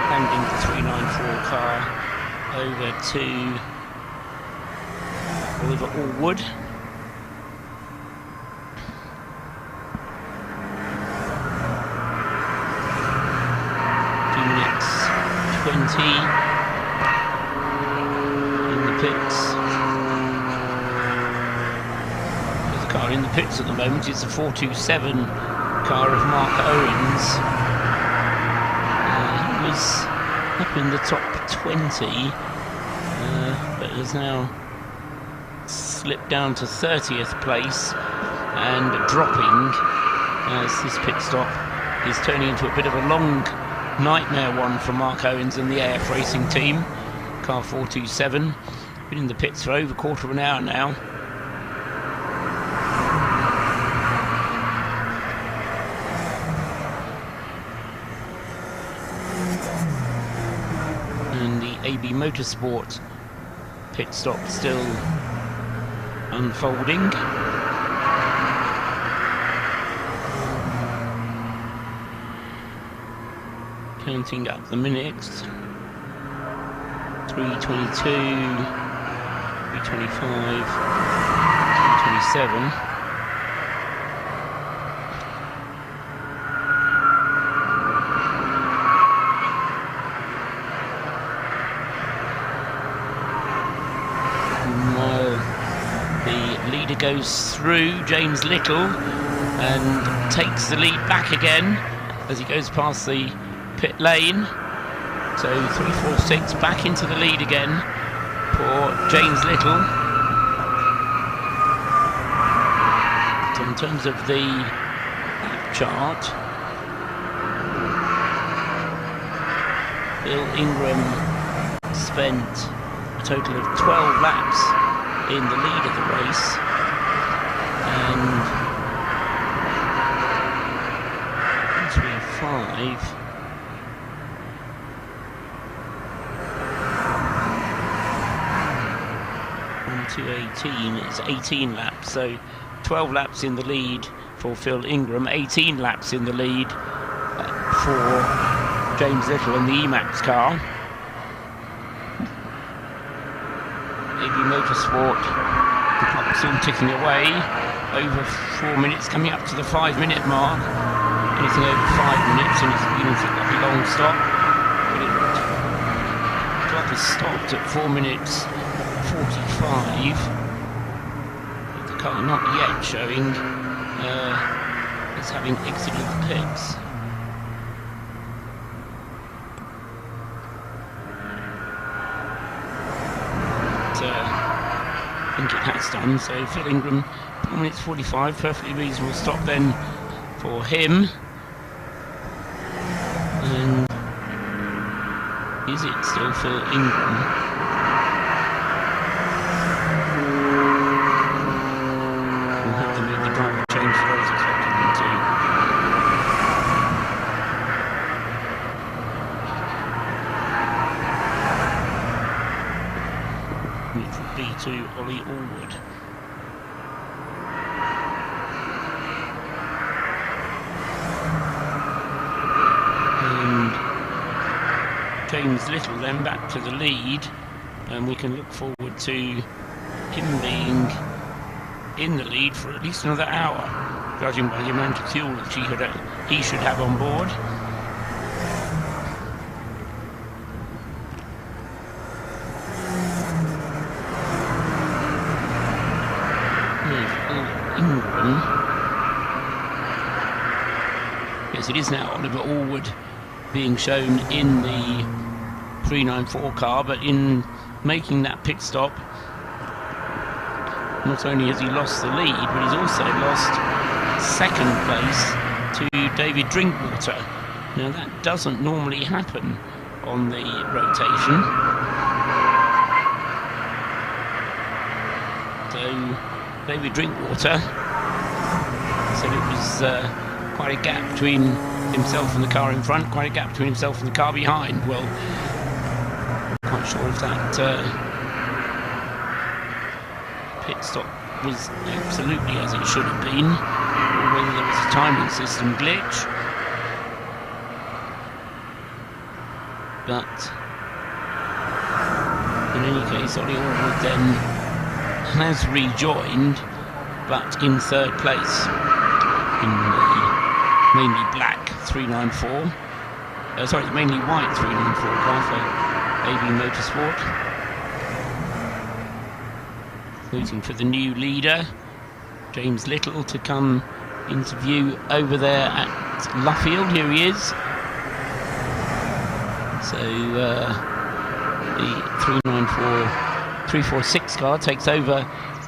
Speaker 1: handing the 394 car over to Oliver Allwood. In the pits. The car in the pits at the moment is the 427 car of Mark Owens. He was up in the top 20, but has now slipped down to 30th place and dropping as this pit stop is turning into a bit of a long nightmare one for Mark Owens and the AF Racing team. Car 427, been in the pits for over a quarter of an hour now. And the AB Motorsport pit stop still unfolding. Counting up the minutes. 3:22, 3:25, 3:27. While the leader goes through, James Little, and takes the lead back again as he goes past the pit lane. So 346 back into the lead again for James Little. So in terms of the lap chart, Phil Ingram spent a total of 12 laps in the lead of the race, and 135 218 is 18 laps, so 12 laps in the lead for Phil Ingram, 18 laps in the lead for James Little in the Emax car. AB Motorsport, the clock's all ticking away, over 4 minutes, coming up to the 5-minute mark. Anything over 5 minutes and it's beginning to look like a long stop, but the clock has stopped at 4 minutes 45, but the car not yet showing as having exited the pits. But, I think it has done, so Phil Ingram, 4 minutes 45, perfectly reasonable stop then for him. And is it still Phil Ingram? To Ollie Allwood. And James Little then back to the lead, and we can look forward to him being in the lead for at least another hour, judging by the amount of fuel that he should have on board. Ingram. Yes, it is now Oliver Allwood being shown in the 394 car, but in making that pit stop, not only has he lost the lead, but he's also lost second place to David Drinkwater. Now that doesn't normally happen on the rotation. So David Drinkwater said it was quite a gap between himself and the car in front, quite a gap between himself and the car behind. Well, I'm quite sure if that pit stop was absolutely as it should have been, or whether there was a timing system glitch. But in any case, Ollie Allwood then has rejoined, but in third place in the mainly black 394, mainly white 394 car for AB Motorsport. Waiting for the new leader, James Little, to come into view over there at Luffield. Here he is. So the 346 car takes over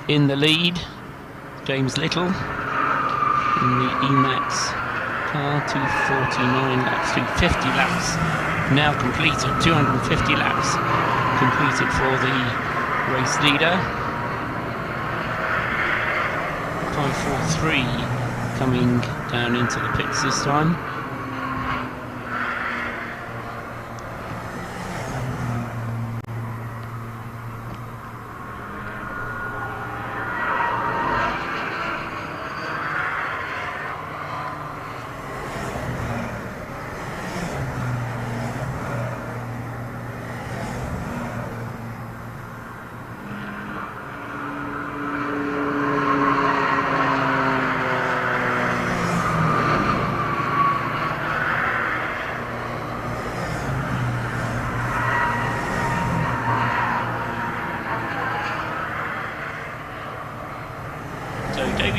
Speaker 1: in the lead. James Little in the Emax car, 249 laps, 250 laps now completed, 250 laps completed for the race leader. 543 coming down into the pits this time.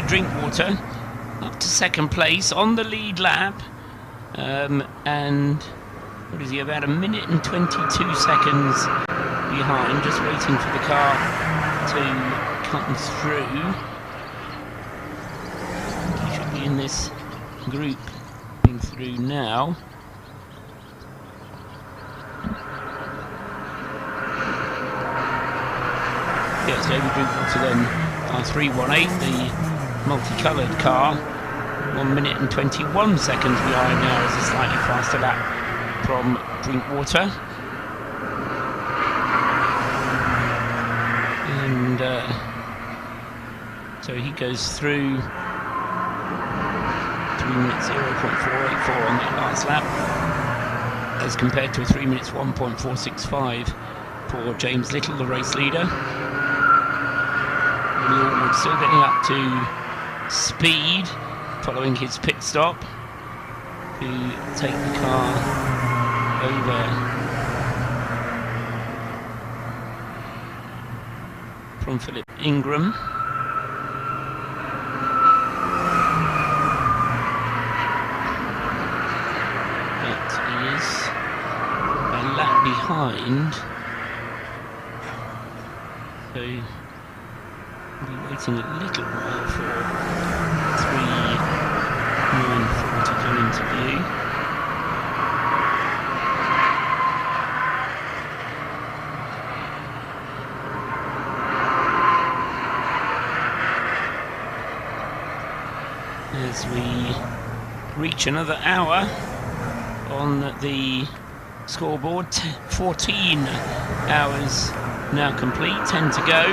Speaker 1: Drinkwater up to second place on the lead lap, and what is he, about a minute and 22 seconds behind, just waiting for the car to come through. He should be in this group coming through now. Yes, David Drinkwater then R318, the multicoloured car, 1 minute and 21 seconds behind now, as a slightly faster lap from Drinkwater. And so he goes through 3 minutes 0.484 on that last lap, as compared to a 3 minutes 1.465 for James Little, the race leader. Allwood still getting up to speed following his pit stop to take the car over from Philip Ingram. But he is a lap behind, so we'll be waiting a little while for 394 to come into view. As we reach another hour on the scoreboard, 14 hours now complete, 10 to go.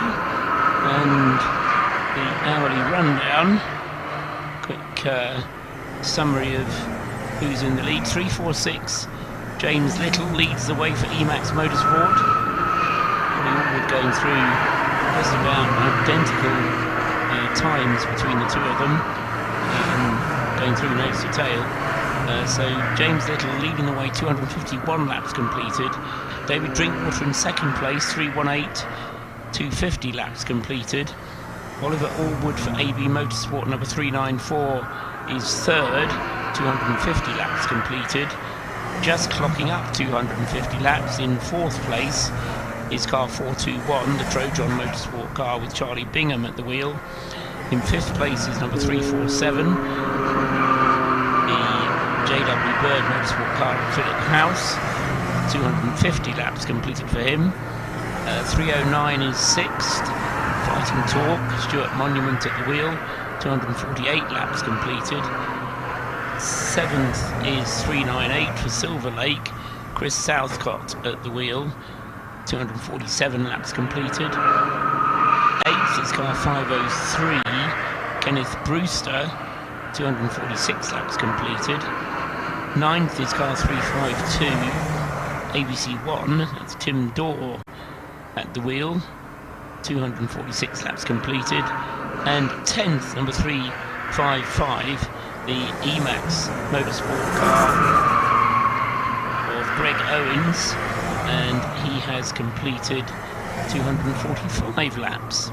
Speaker 1: And the hourly rundown, quick summary of who's in the lead. 346 James Little leads the way for Emax Motorsport. Holly Allwood going through just about identical times between the two of them, going through nose to tail. So James Little leading the way, 251 laps completed. David Drinkwater in second place, 318, 250 laps completed. Oliver Allwood for AB Motorsport, number 394, is third, 250 laps completed. Just clocking up 250 laps in fourth place is car 421, the Trojan Motorsport car with Charlie Bingham at the wheel. In fifth place is number 347, the JW Bird Motorsport car of Philip House, 250 laps completed for him. 309 is sixth, Fighting Talk, Stuart Monument at the wheel, 248 laps completed. Seventh is 398 for Silverlake, Chris Southcott at the wheel, 247 laps completed. Eighth is car 503, Kenneth Brewster, 246 laps completed. Ninth is car 352, ABC1, that's Tim Dorr at the wheel, 246 laps completed. And 10th, number 355, the Emax Motorsport car of Greg Owens, and he has completed 245 laps.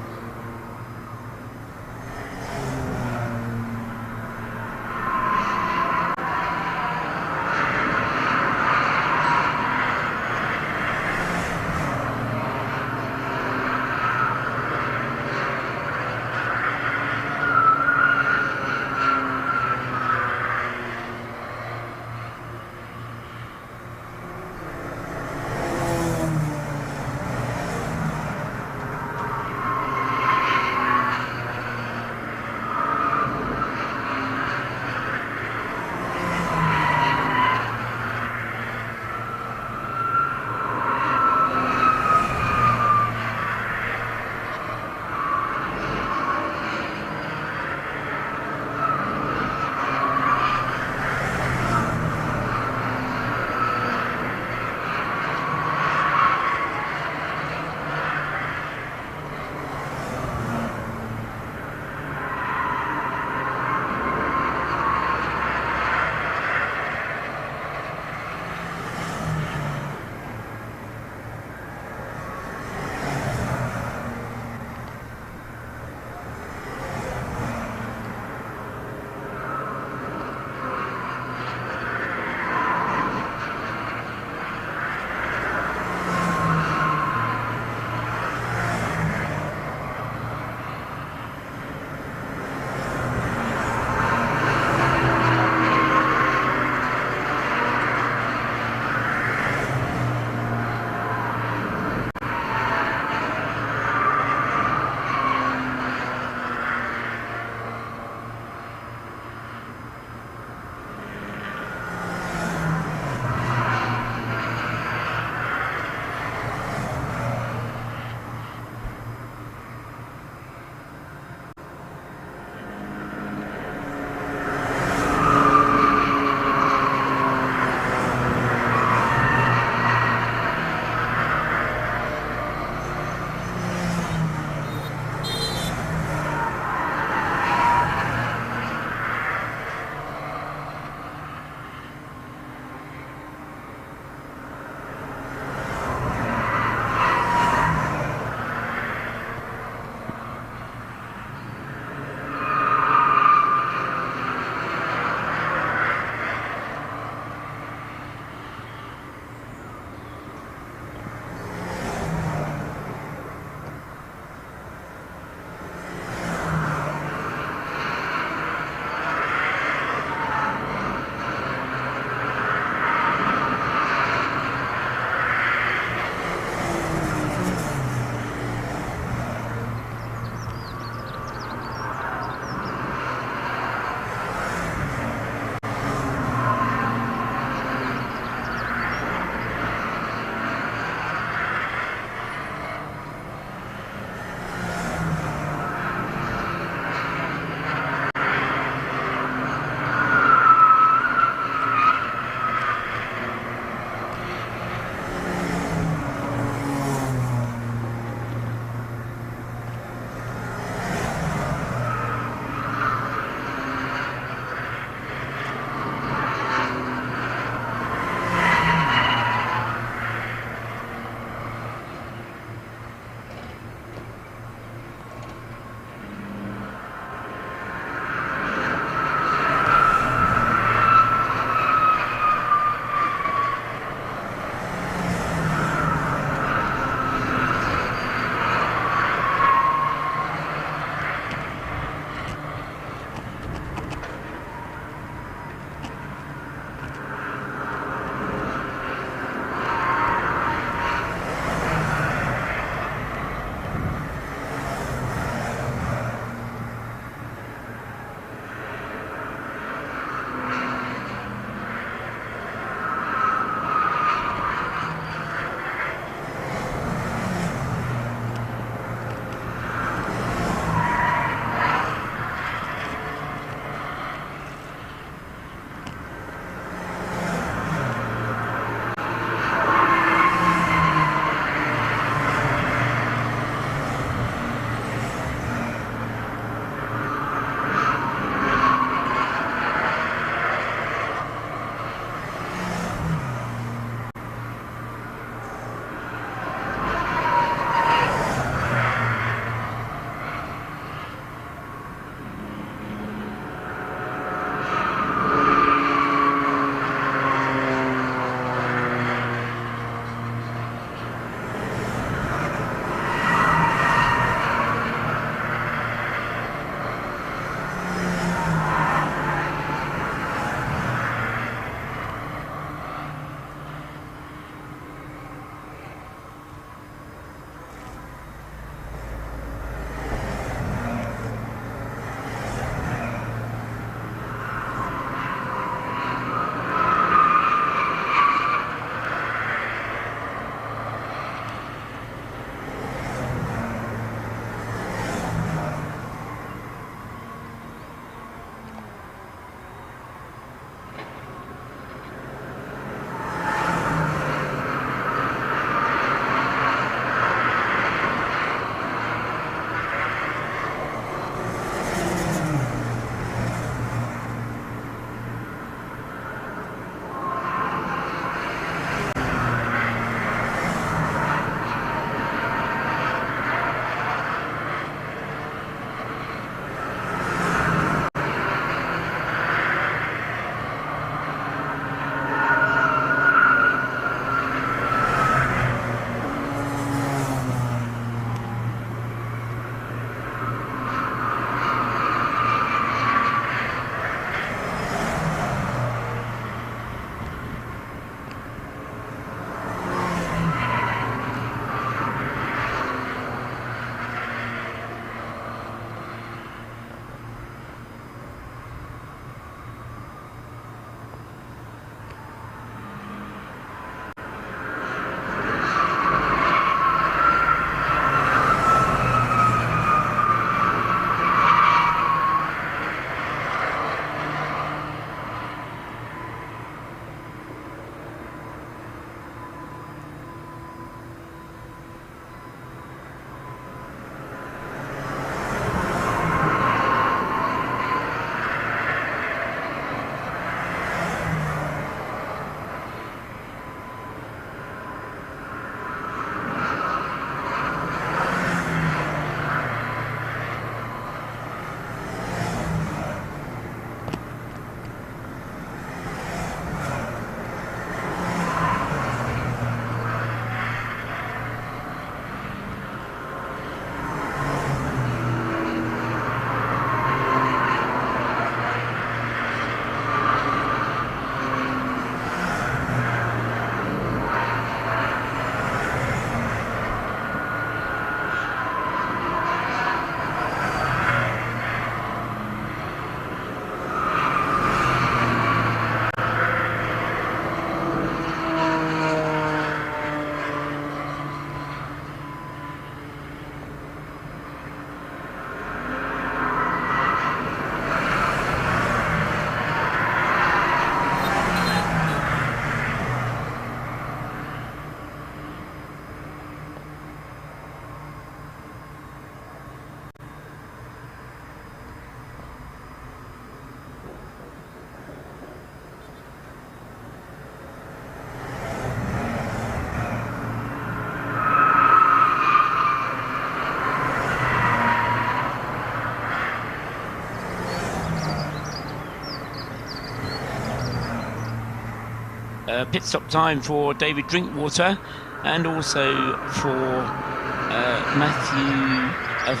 Speaker 1: pit stop time for David Drinkwater, and also for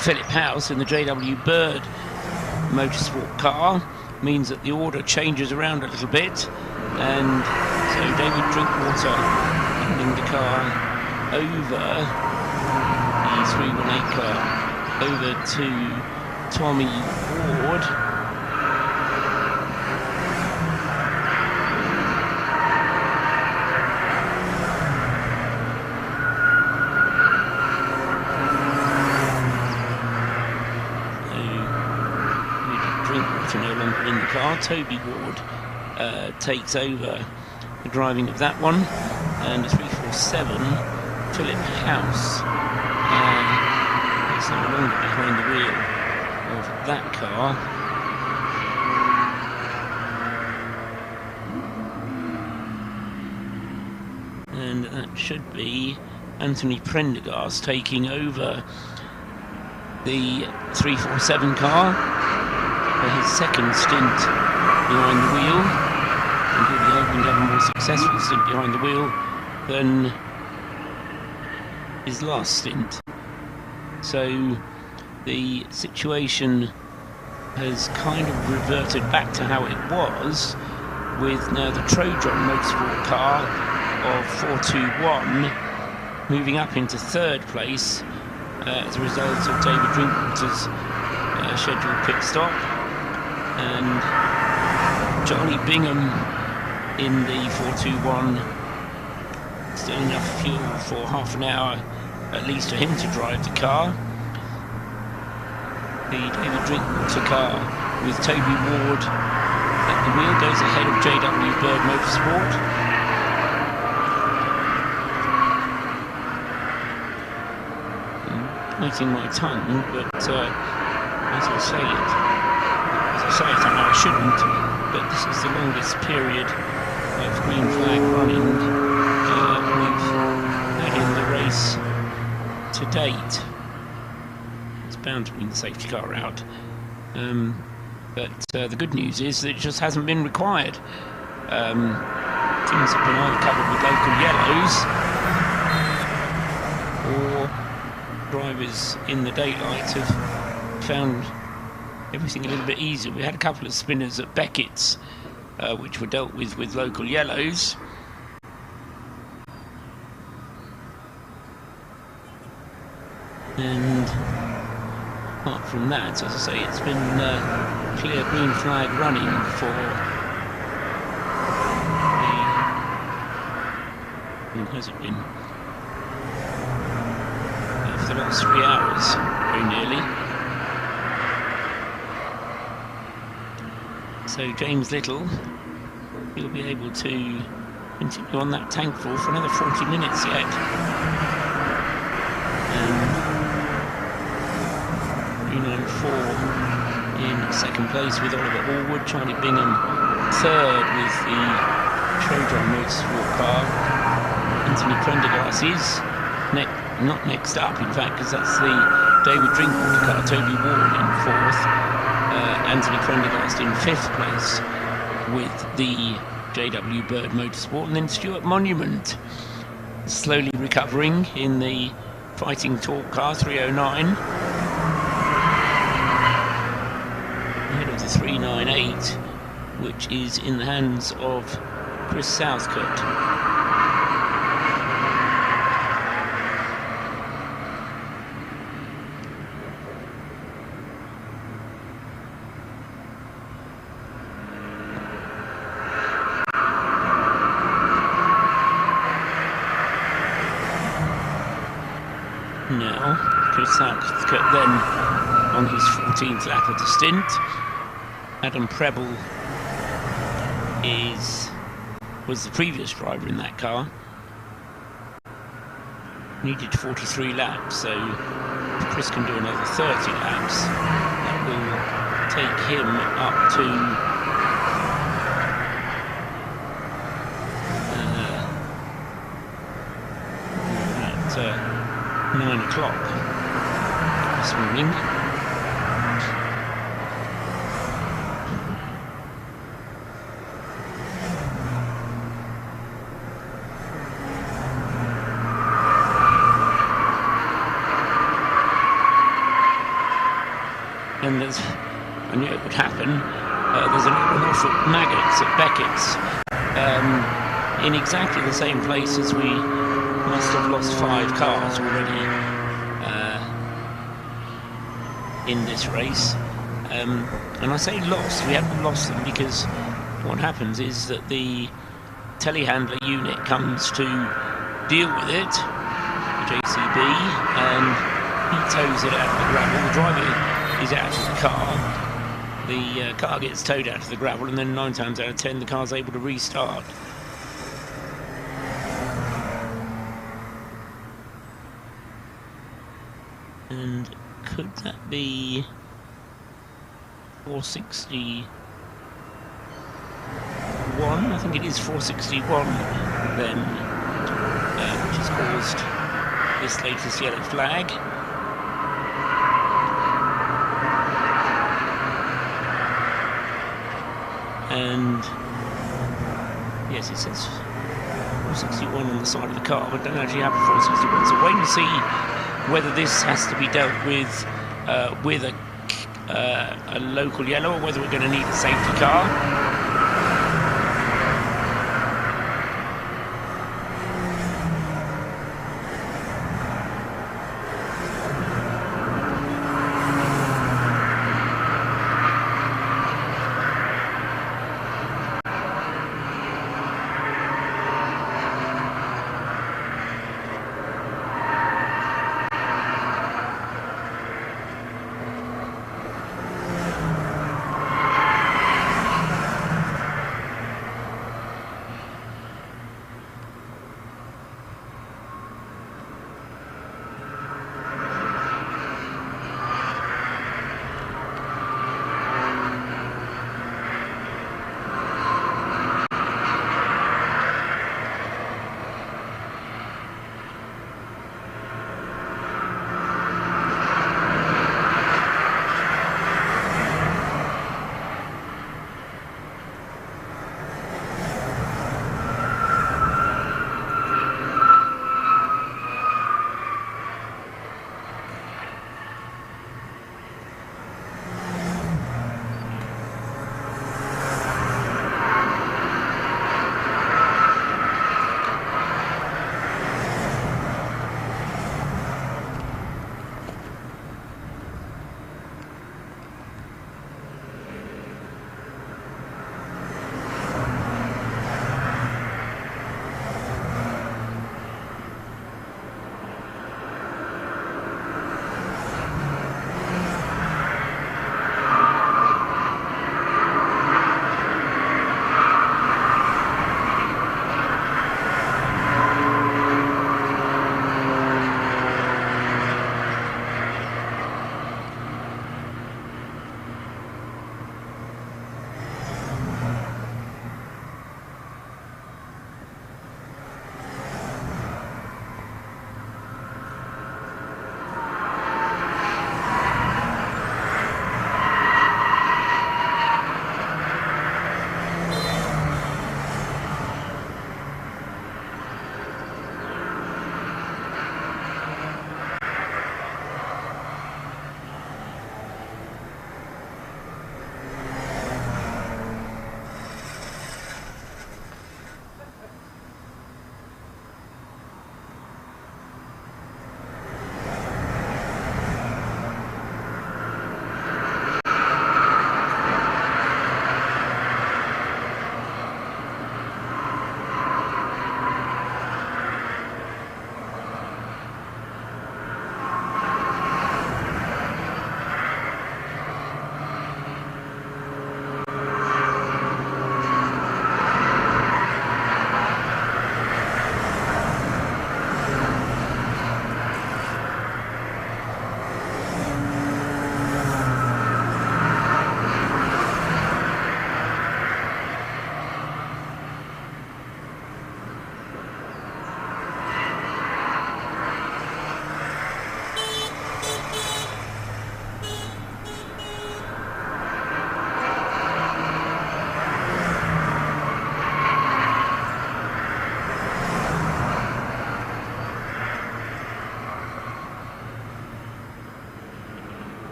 Speaker 1: Philip House in the JW Bird Motorsport car. Means that the order changes around a little bit, and so David Drinkwater handing the car over the 318 car over to Tommy Ward. No longer in the car. Toby Ward takes over the driving of that one, and 347 Philip House is no longer behind the wheel of that car. And that should be Anthony Prendergast taking over the 347 car for his second stint behind the wheel, and he'll be hoping to have a more successful stint behind the wheel than his last stint. So the situation has kind of reverted back to how it was, with now the Trojan Motorsport car of 421 moving up into third place as a result of David Drinkwater's scheduled pit stop, and Johnny Bingham in the 421, still enough fuel for half an hour at least for him to drive the car. The David Drinkwater car with Toby Ward at the wheel goes ahead of JW Bird Motorsport. Biting my tongue, but as I say it, I know I shouldn't, but this is the longest period of green flag running we've had in the race to date. It's bound to bring the safety car out, but the good news is that it just hasn't been required. Things have been either covered with local yellows, or drivers in the daylight have found everything a little bit easier. We had a couple of spinners at Beckett's which were dealt with local yellows. And apart from that, as I say, it's been clear green flag running for the... has it been? For the last 3 hours, very nearly. So James Little, he'll be able to continue on that tank full for another 40 minutes yet. And 394 in second place with Oliver Allwood, Charlie Bingham third with the Trojan Motorsport car. Anthony Prendergast is not next up, in fact, because that's the David Drinkwater car. Toby Ward in fourth, Anthony Prendergast in fifth place with the JW Bird Motorsport, and then Stuart Monument slowly recovering in the Fighting Talk car 309 ahead of the 398, which is in the hands of Chris Southcott. Now, Chris Southcott then on his 14th lap of the stint. Adam Preble was the previous driver in that car. Needed 43 laps, so if Chris can do another 30 laps, that will take him up to 9 o'clock this morning. and I knew it would happen. There's an off at Maggots at Beckett's, in exactly the same place as we must have lost 5 cars already in this race. And I say lost, we haven't lost them because what happens is that the telehandler unit comes to deal with it, JCB, and he tows it out of the gravel. The driver is out of the car. The car gets towed out of the gravel, and then 9 times out of 10 the car's able to restart. And could that be 461? I think it is 461 then, which has caused this latest yellow flag. And yes, it says 461 on the side of the car, but don't actually have a 461. So wait and see whether this has to be dealt with a local yellow, or whether we're going to need a safety car.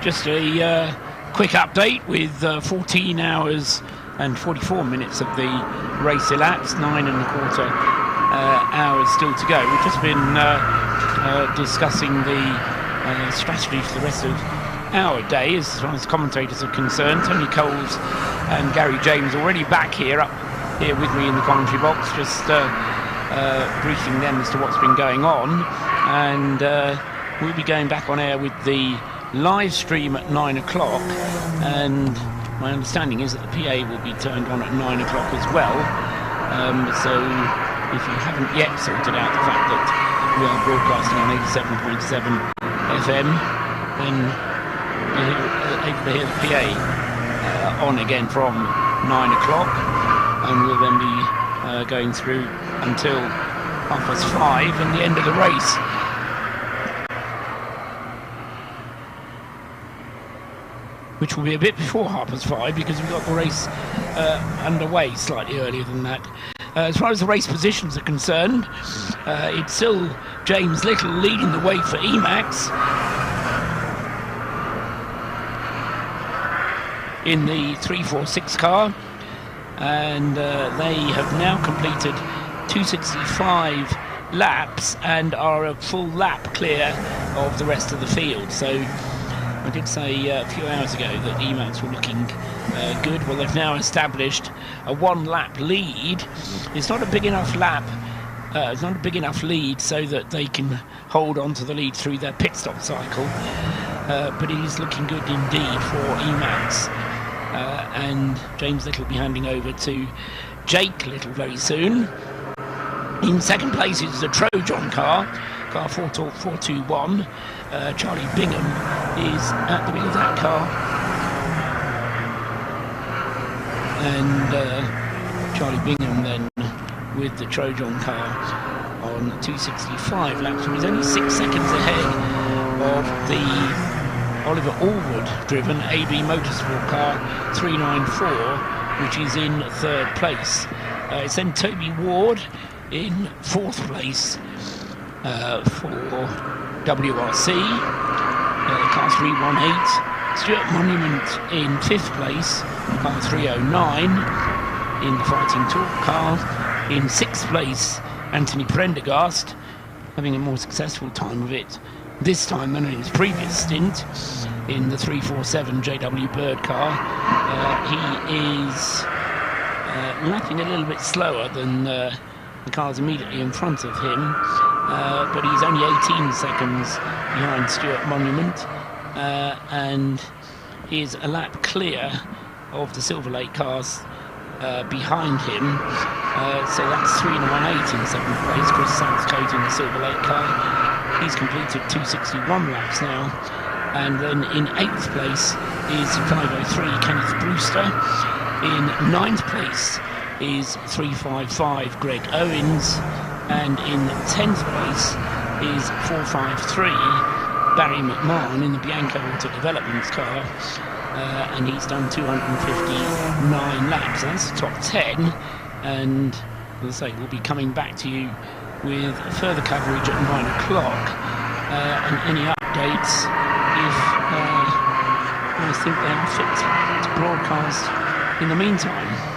Speaker 1: Just a quick update with 14 hours and 44 minutes of the race elapsed, 9.25 hours still to go. We've just been discussing the strategy for the rest of our day as far as commentators are concerned. Tony Coles and Gary James already back here, up here with me in the commentary box, just briefing them as to what's been going on, and we'll be going back on air with the live stream at 9 o'clock, and my understanding is that the PA will be turned on at 9 o'clock as well. So if you haven't yet sorted out the fact that we are broadcasting on 87.7 FM, then you're able to hear the PA on again from 9 o'clock, and we'll then be going through until 5:30 and the end of the race. Which will be a bit before 5:30 because we've got the race underway slightly earlier than that. As far as the race positions are concerned, it's still James Little leading the way for Emax in the 346 car, and they have now completed 265 laps and are a full lap clear of the rest of the field. So I did say a few hours ago that Emax were looking good. Well, they've now established a one-lap lead. It's not a big enough lap. It's not a big enough lead so that they can hold on to the lead through their pit stop cycle. But it is looking good indeed for Emax. And James Little will be handing over to Jake Little very soon. In second place is the Trojan car 421. Charlie Bingham is at the wheel of that car, and Charlie Bingham then with the Trojan car on 265 laps, and he's only 6 seconds ahead of the Oliver Allwood driven AB Motorsport car 394, which is in third place. It's then Toby Ward in fourth place for WRC, car 318. Stuart Monument in fifth place, car 309 in the Fighting Talk car. In sixth place, Anthony Prendergast, having a more successful time of it this time than in his previous stint in the 347 JW Bird car. He is lapping a little bit slower than the cars immediately in front of him, but he's only 18 seconds behind Stuart Monument, and is a lap clear of the Silverlake cars behind him. So that's 398 in seventh place. Chris Southcote in the Silverlake car. He's completed 261 laps now. And then in eighth place is 503 Kenneth Brewster. In ninth place is 355 Greg Owens, and in 10th place is 453 Barry McMahon in the Bianco Auto Developments car, and he's done 259 laps. That's the top 10, and as I say, we'll be coming back to you with further coverage at 9 o'clock, and any updates if I think they are fit to broadcast in the meantime.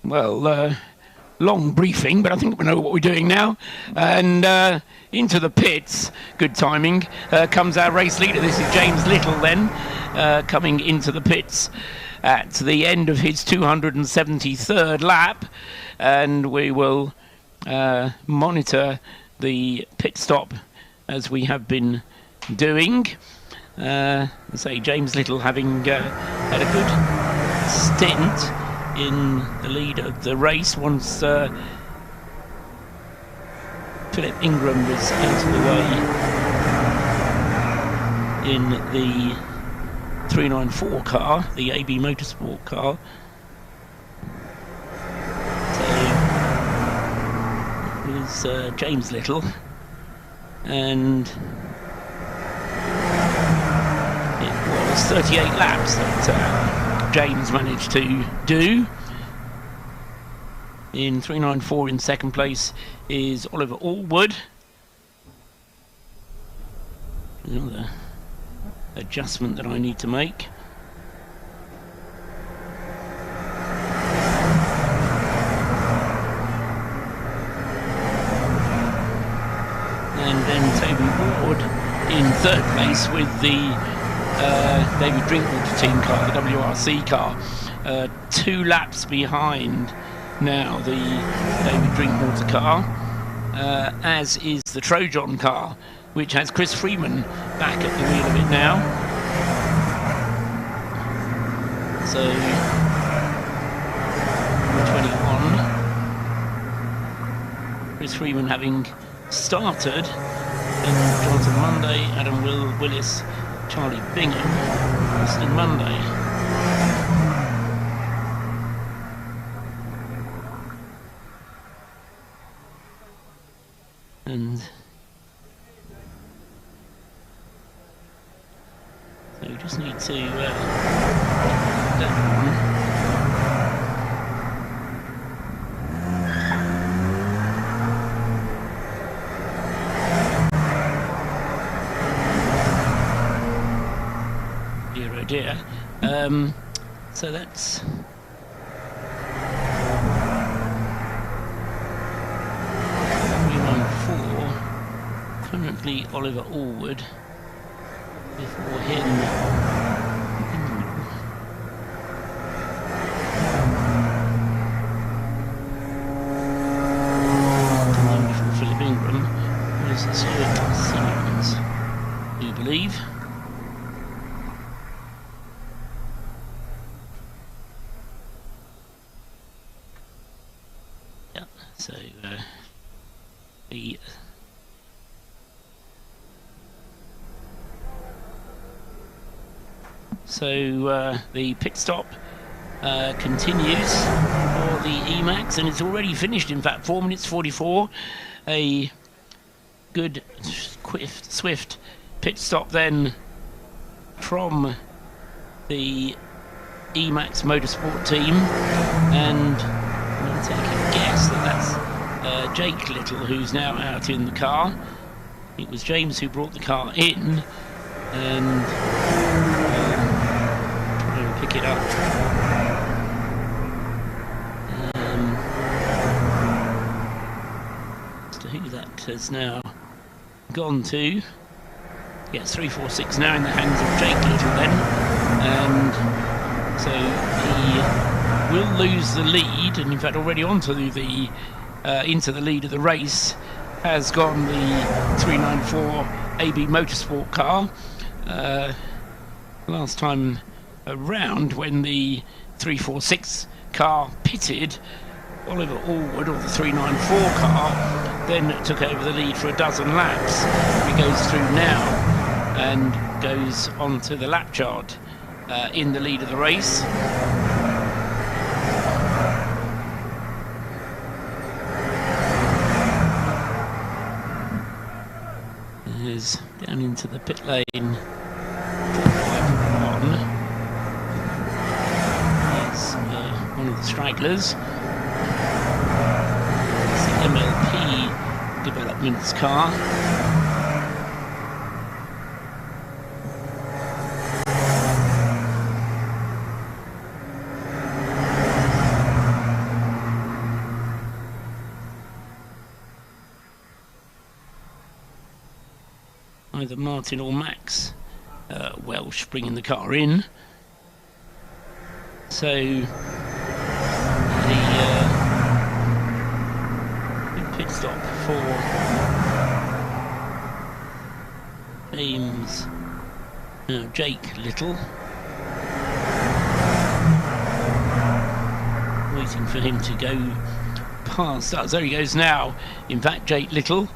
Speaker 1: Well, long briefing, but I think we know what we're doing now. And into the pits, good timing, comes our race leader. This is James Little then, coming into the pits at the end of his 273rd lap. And we will monitor the pit stop as we have been doing. Say James Little having had a good stint in the lead of the race once Philip Ingram was out of the way in the 394 car, the AB Motorsport car. So it was James Little, and it was 38 laps that James managed to do. In 394 in second place is Oliver Allwood. Another adjustment that I need to make. And then Toby Ward in third place with the David Drinkwater team car, the WRC car. 2 laps behind now the David Drinkwater car, as is the Trojan car, which has Chris Freeman back at the wheel of it now. So 21, Chris Freeman having started, and Jonathan Monday, Adam Willis, Charlie Bingham, Austin Monday. And so we just need to that one. Dear oh dear. So that's currently Oliver Allwood. Before him, before Philip Ingram was Stuart Simmons, I do believe. Yeah, so the the pit stop continues for the Emax, and it's already finished, in fact, 4 minutes 44. A good swift pit stop then from the Emax Motorsport team, and I'm going to take a guess that that's Jake Little, who's now out in the car. It was James who brought the car in, and pick it up. As to who that has now gone to. Yes, 346 now in the hands of Jake Little then. And so he will lose the lead, and in fact already onto the into the lead of the race has gone the 394 AB Motorsport car. Last time around, when the 346 car pitted, Oliver Allwood, or the 394 car, then took over the lead for a dozen laps. He goes through now and goes onto the lap chart in the lead of the race. Is down into the pit lane. One of the stragglers. It's the MLP Developments car. either Martin or Max Welsh bringing the car in. So the pit stop for James, Jake Little. Waiting for him to go past us. There he goes now. In fact, Jake Little,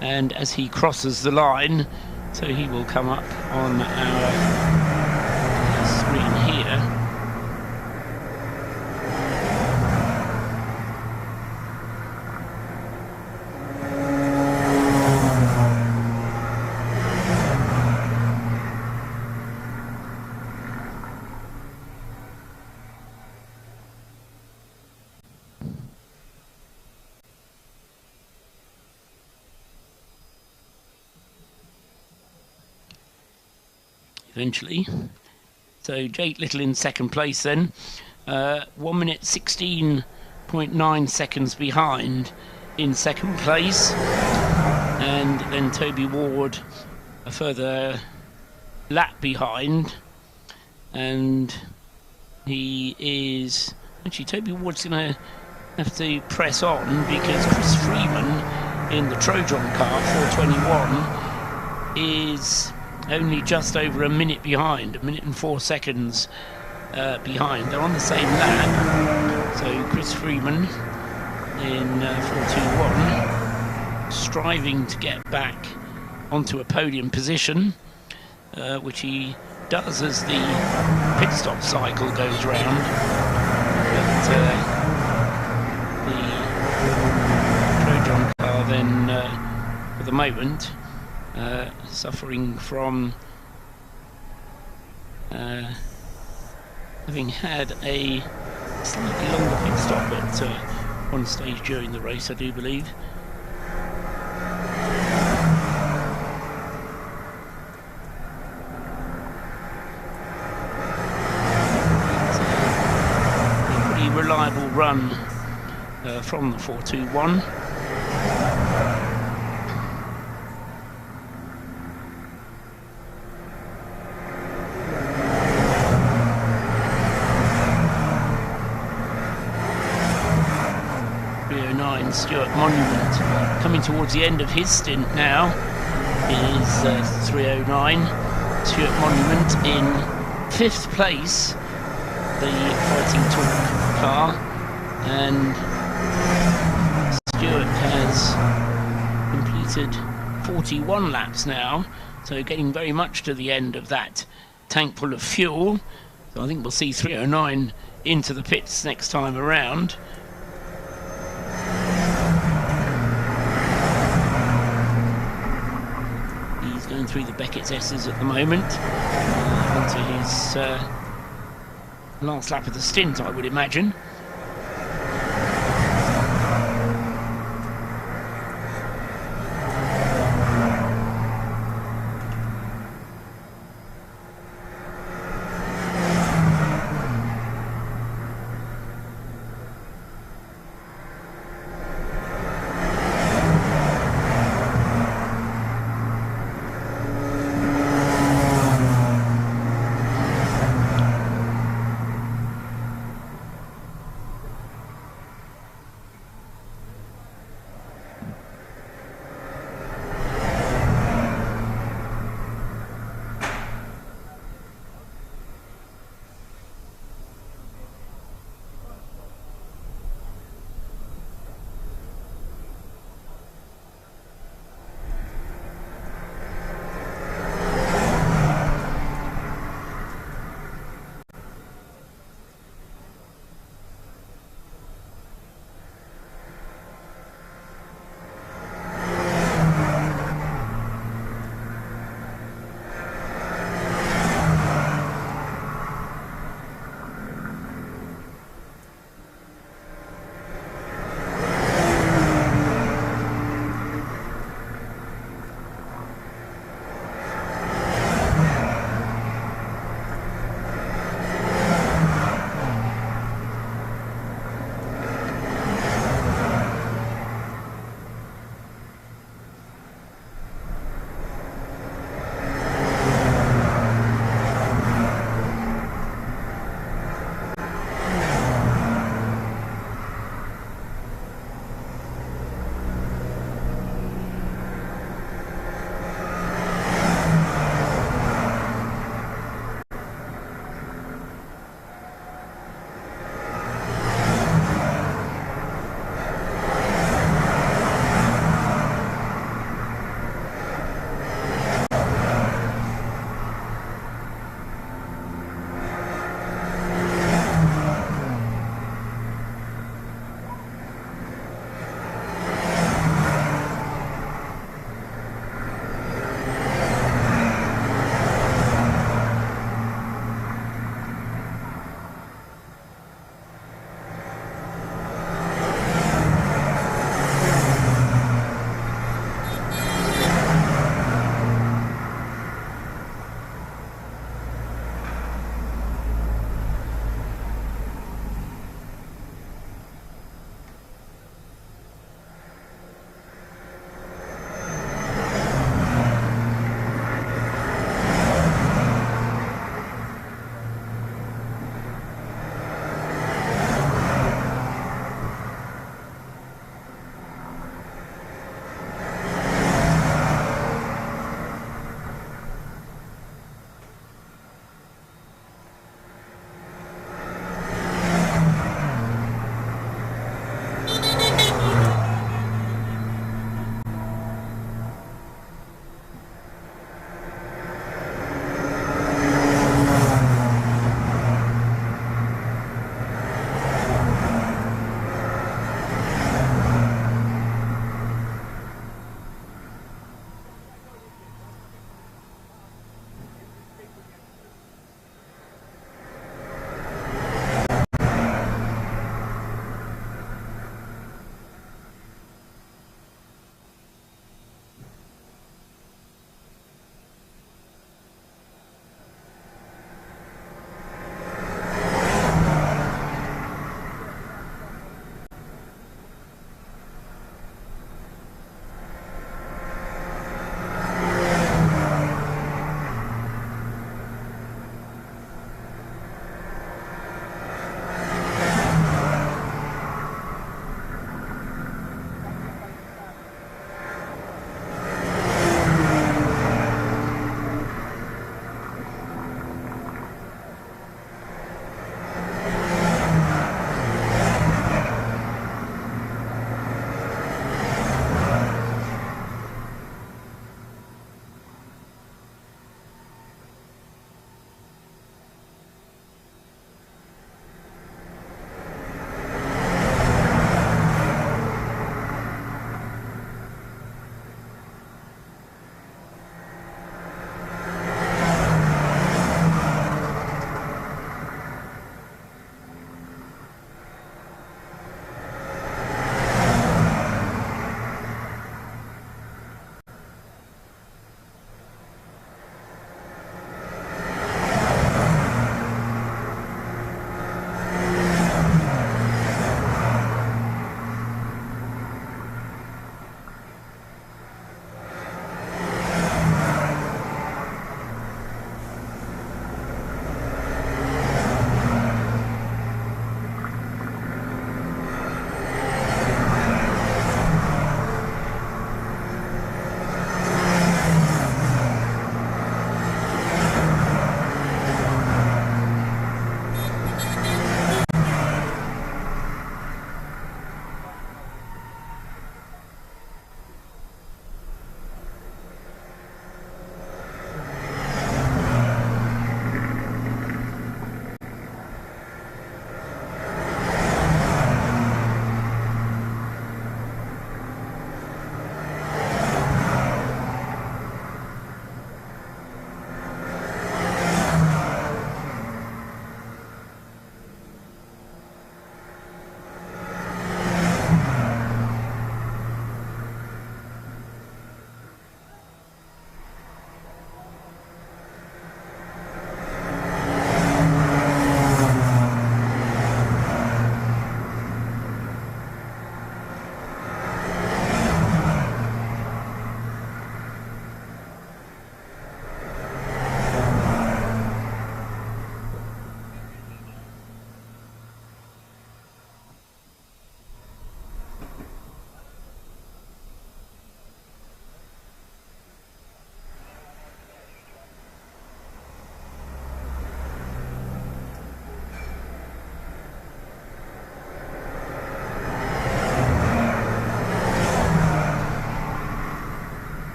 Speaker 1: and as he crosses the line, so he will come up on our screen here. Eventually. So Jake Little in second place then, 1 minute 16.9 seconds behind in second place, and then Toby Ward a further lap behind, and he is actually, Toby Ward's going to have to press on because Chris Freeman in the Trojan car 421 is only just over a minute behind, 1 minute and 4 seconds behind. They're on the same lap. So Chris Freeman in 421 striving to get back onto a podium position, which he does as the pit stop cycle goes round. But the Trojan car then, for the moment, suffering from having had a slightly longer pit stop at one stage during the race, I do believe. It's a pretty reliable run from the 421. Stuart Monument coming towards the end of his stint now is 309. Stuart Monument in 5th place, the Fighting Talk car, and Stuart has completed 41 laps now, so getting very much to the end of that tank full of fuel. So I think we'll see 309 into the pits next time around. Going through the Beckett's S's at the moment, onto his last lap of the stint, I would imagine.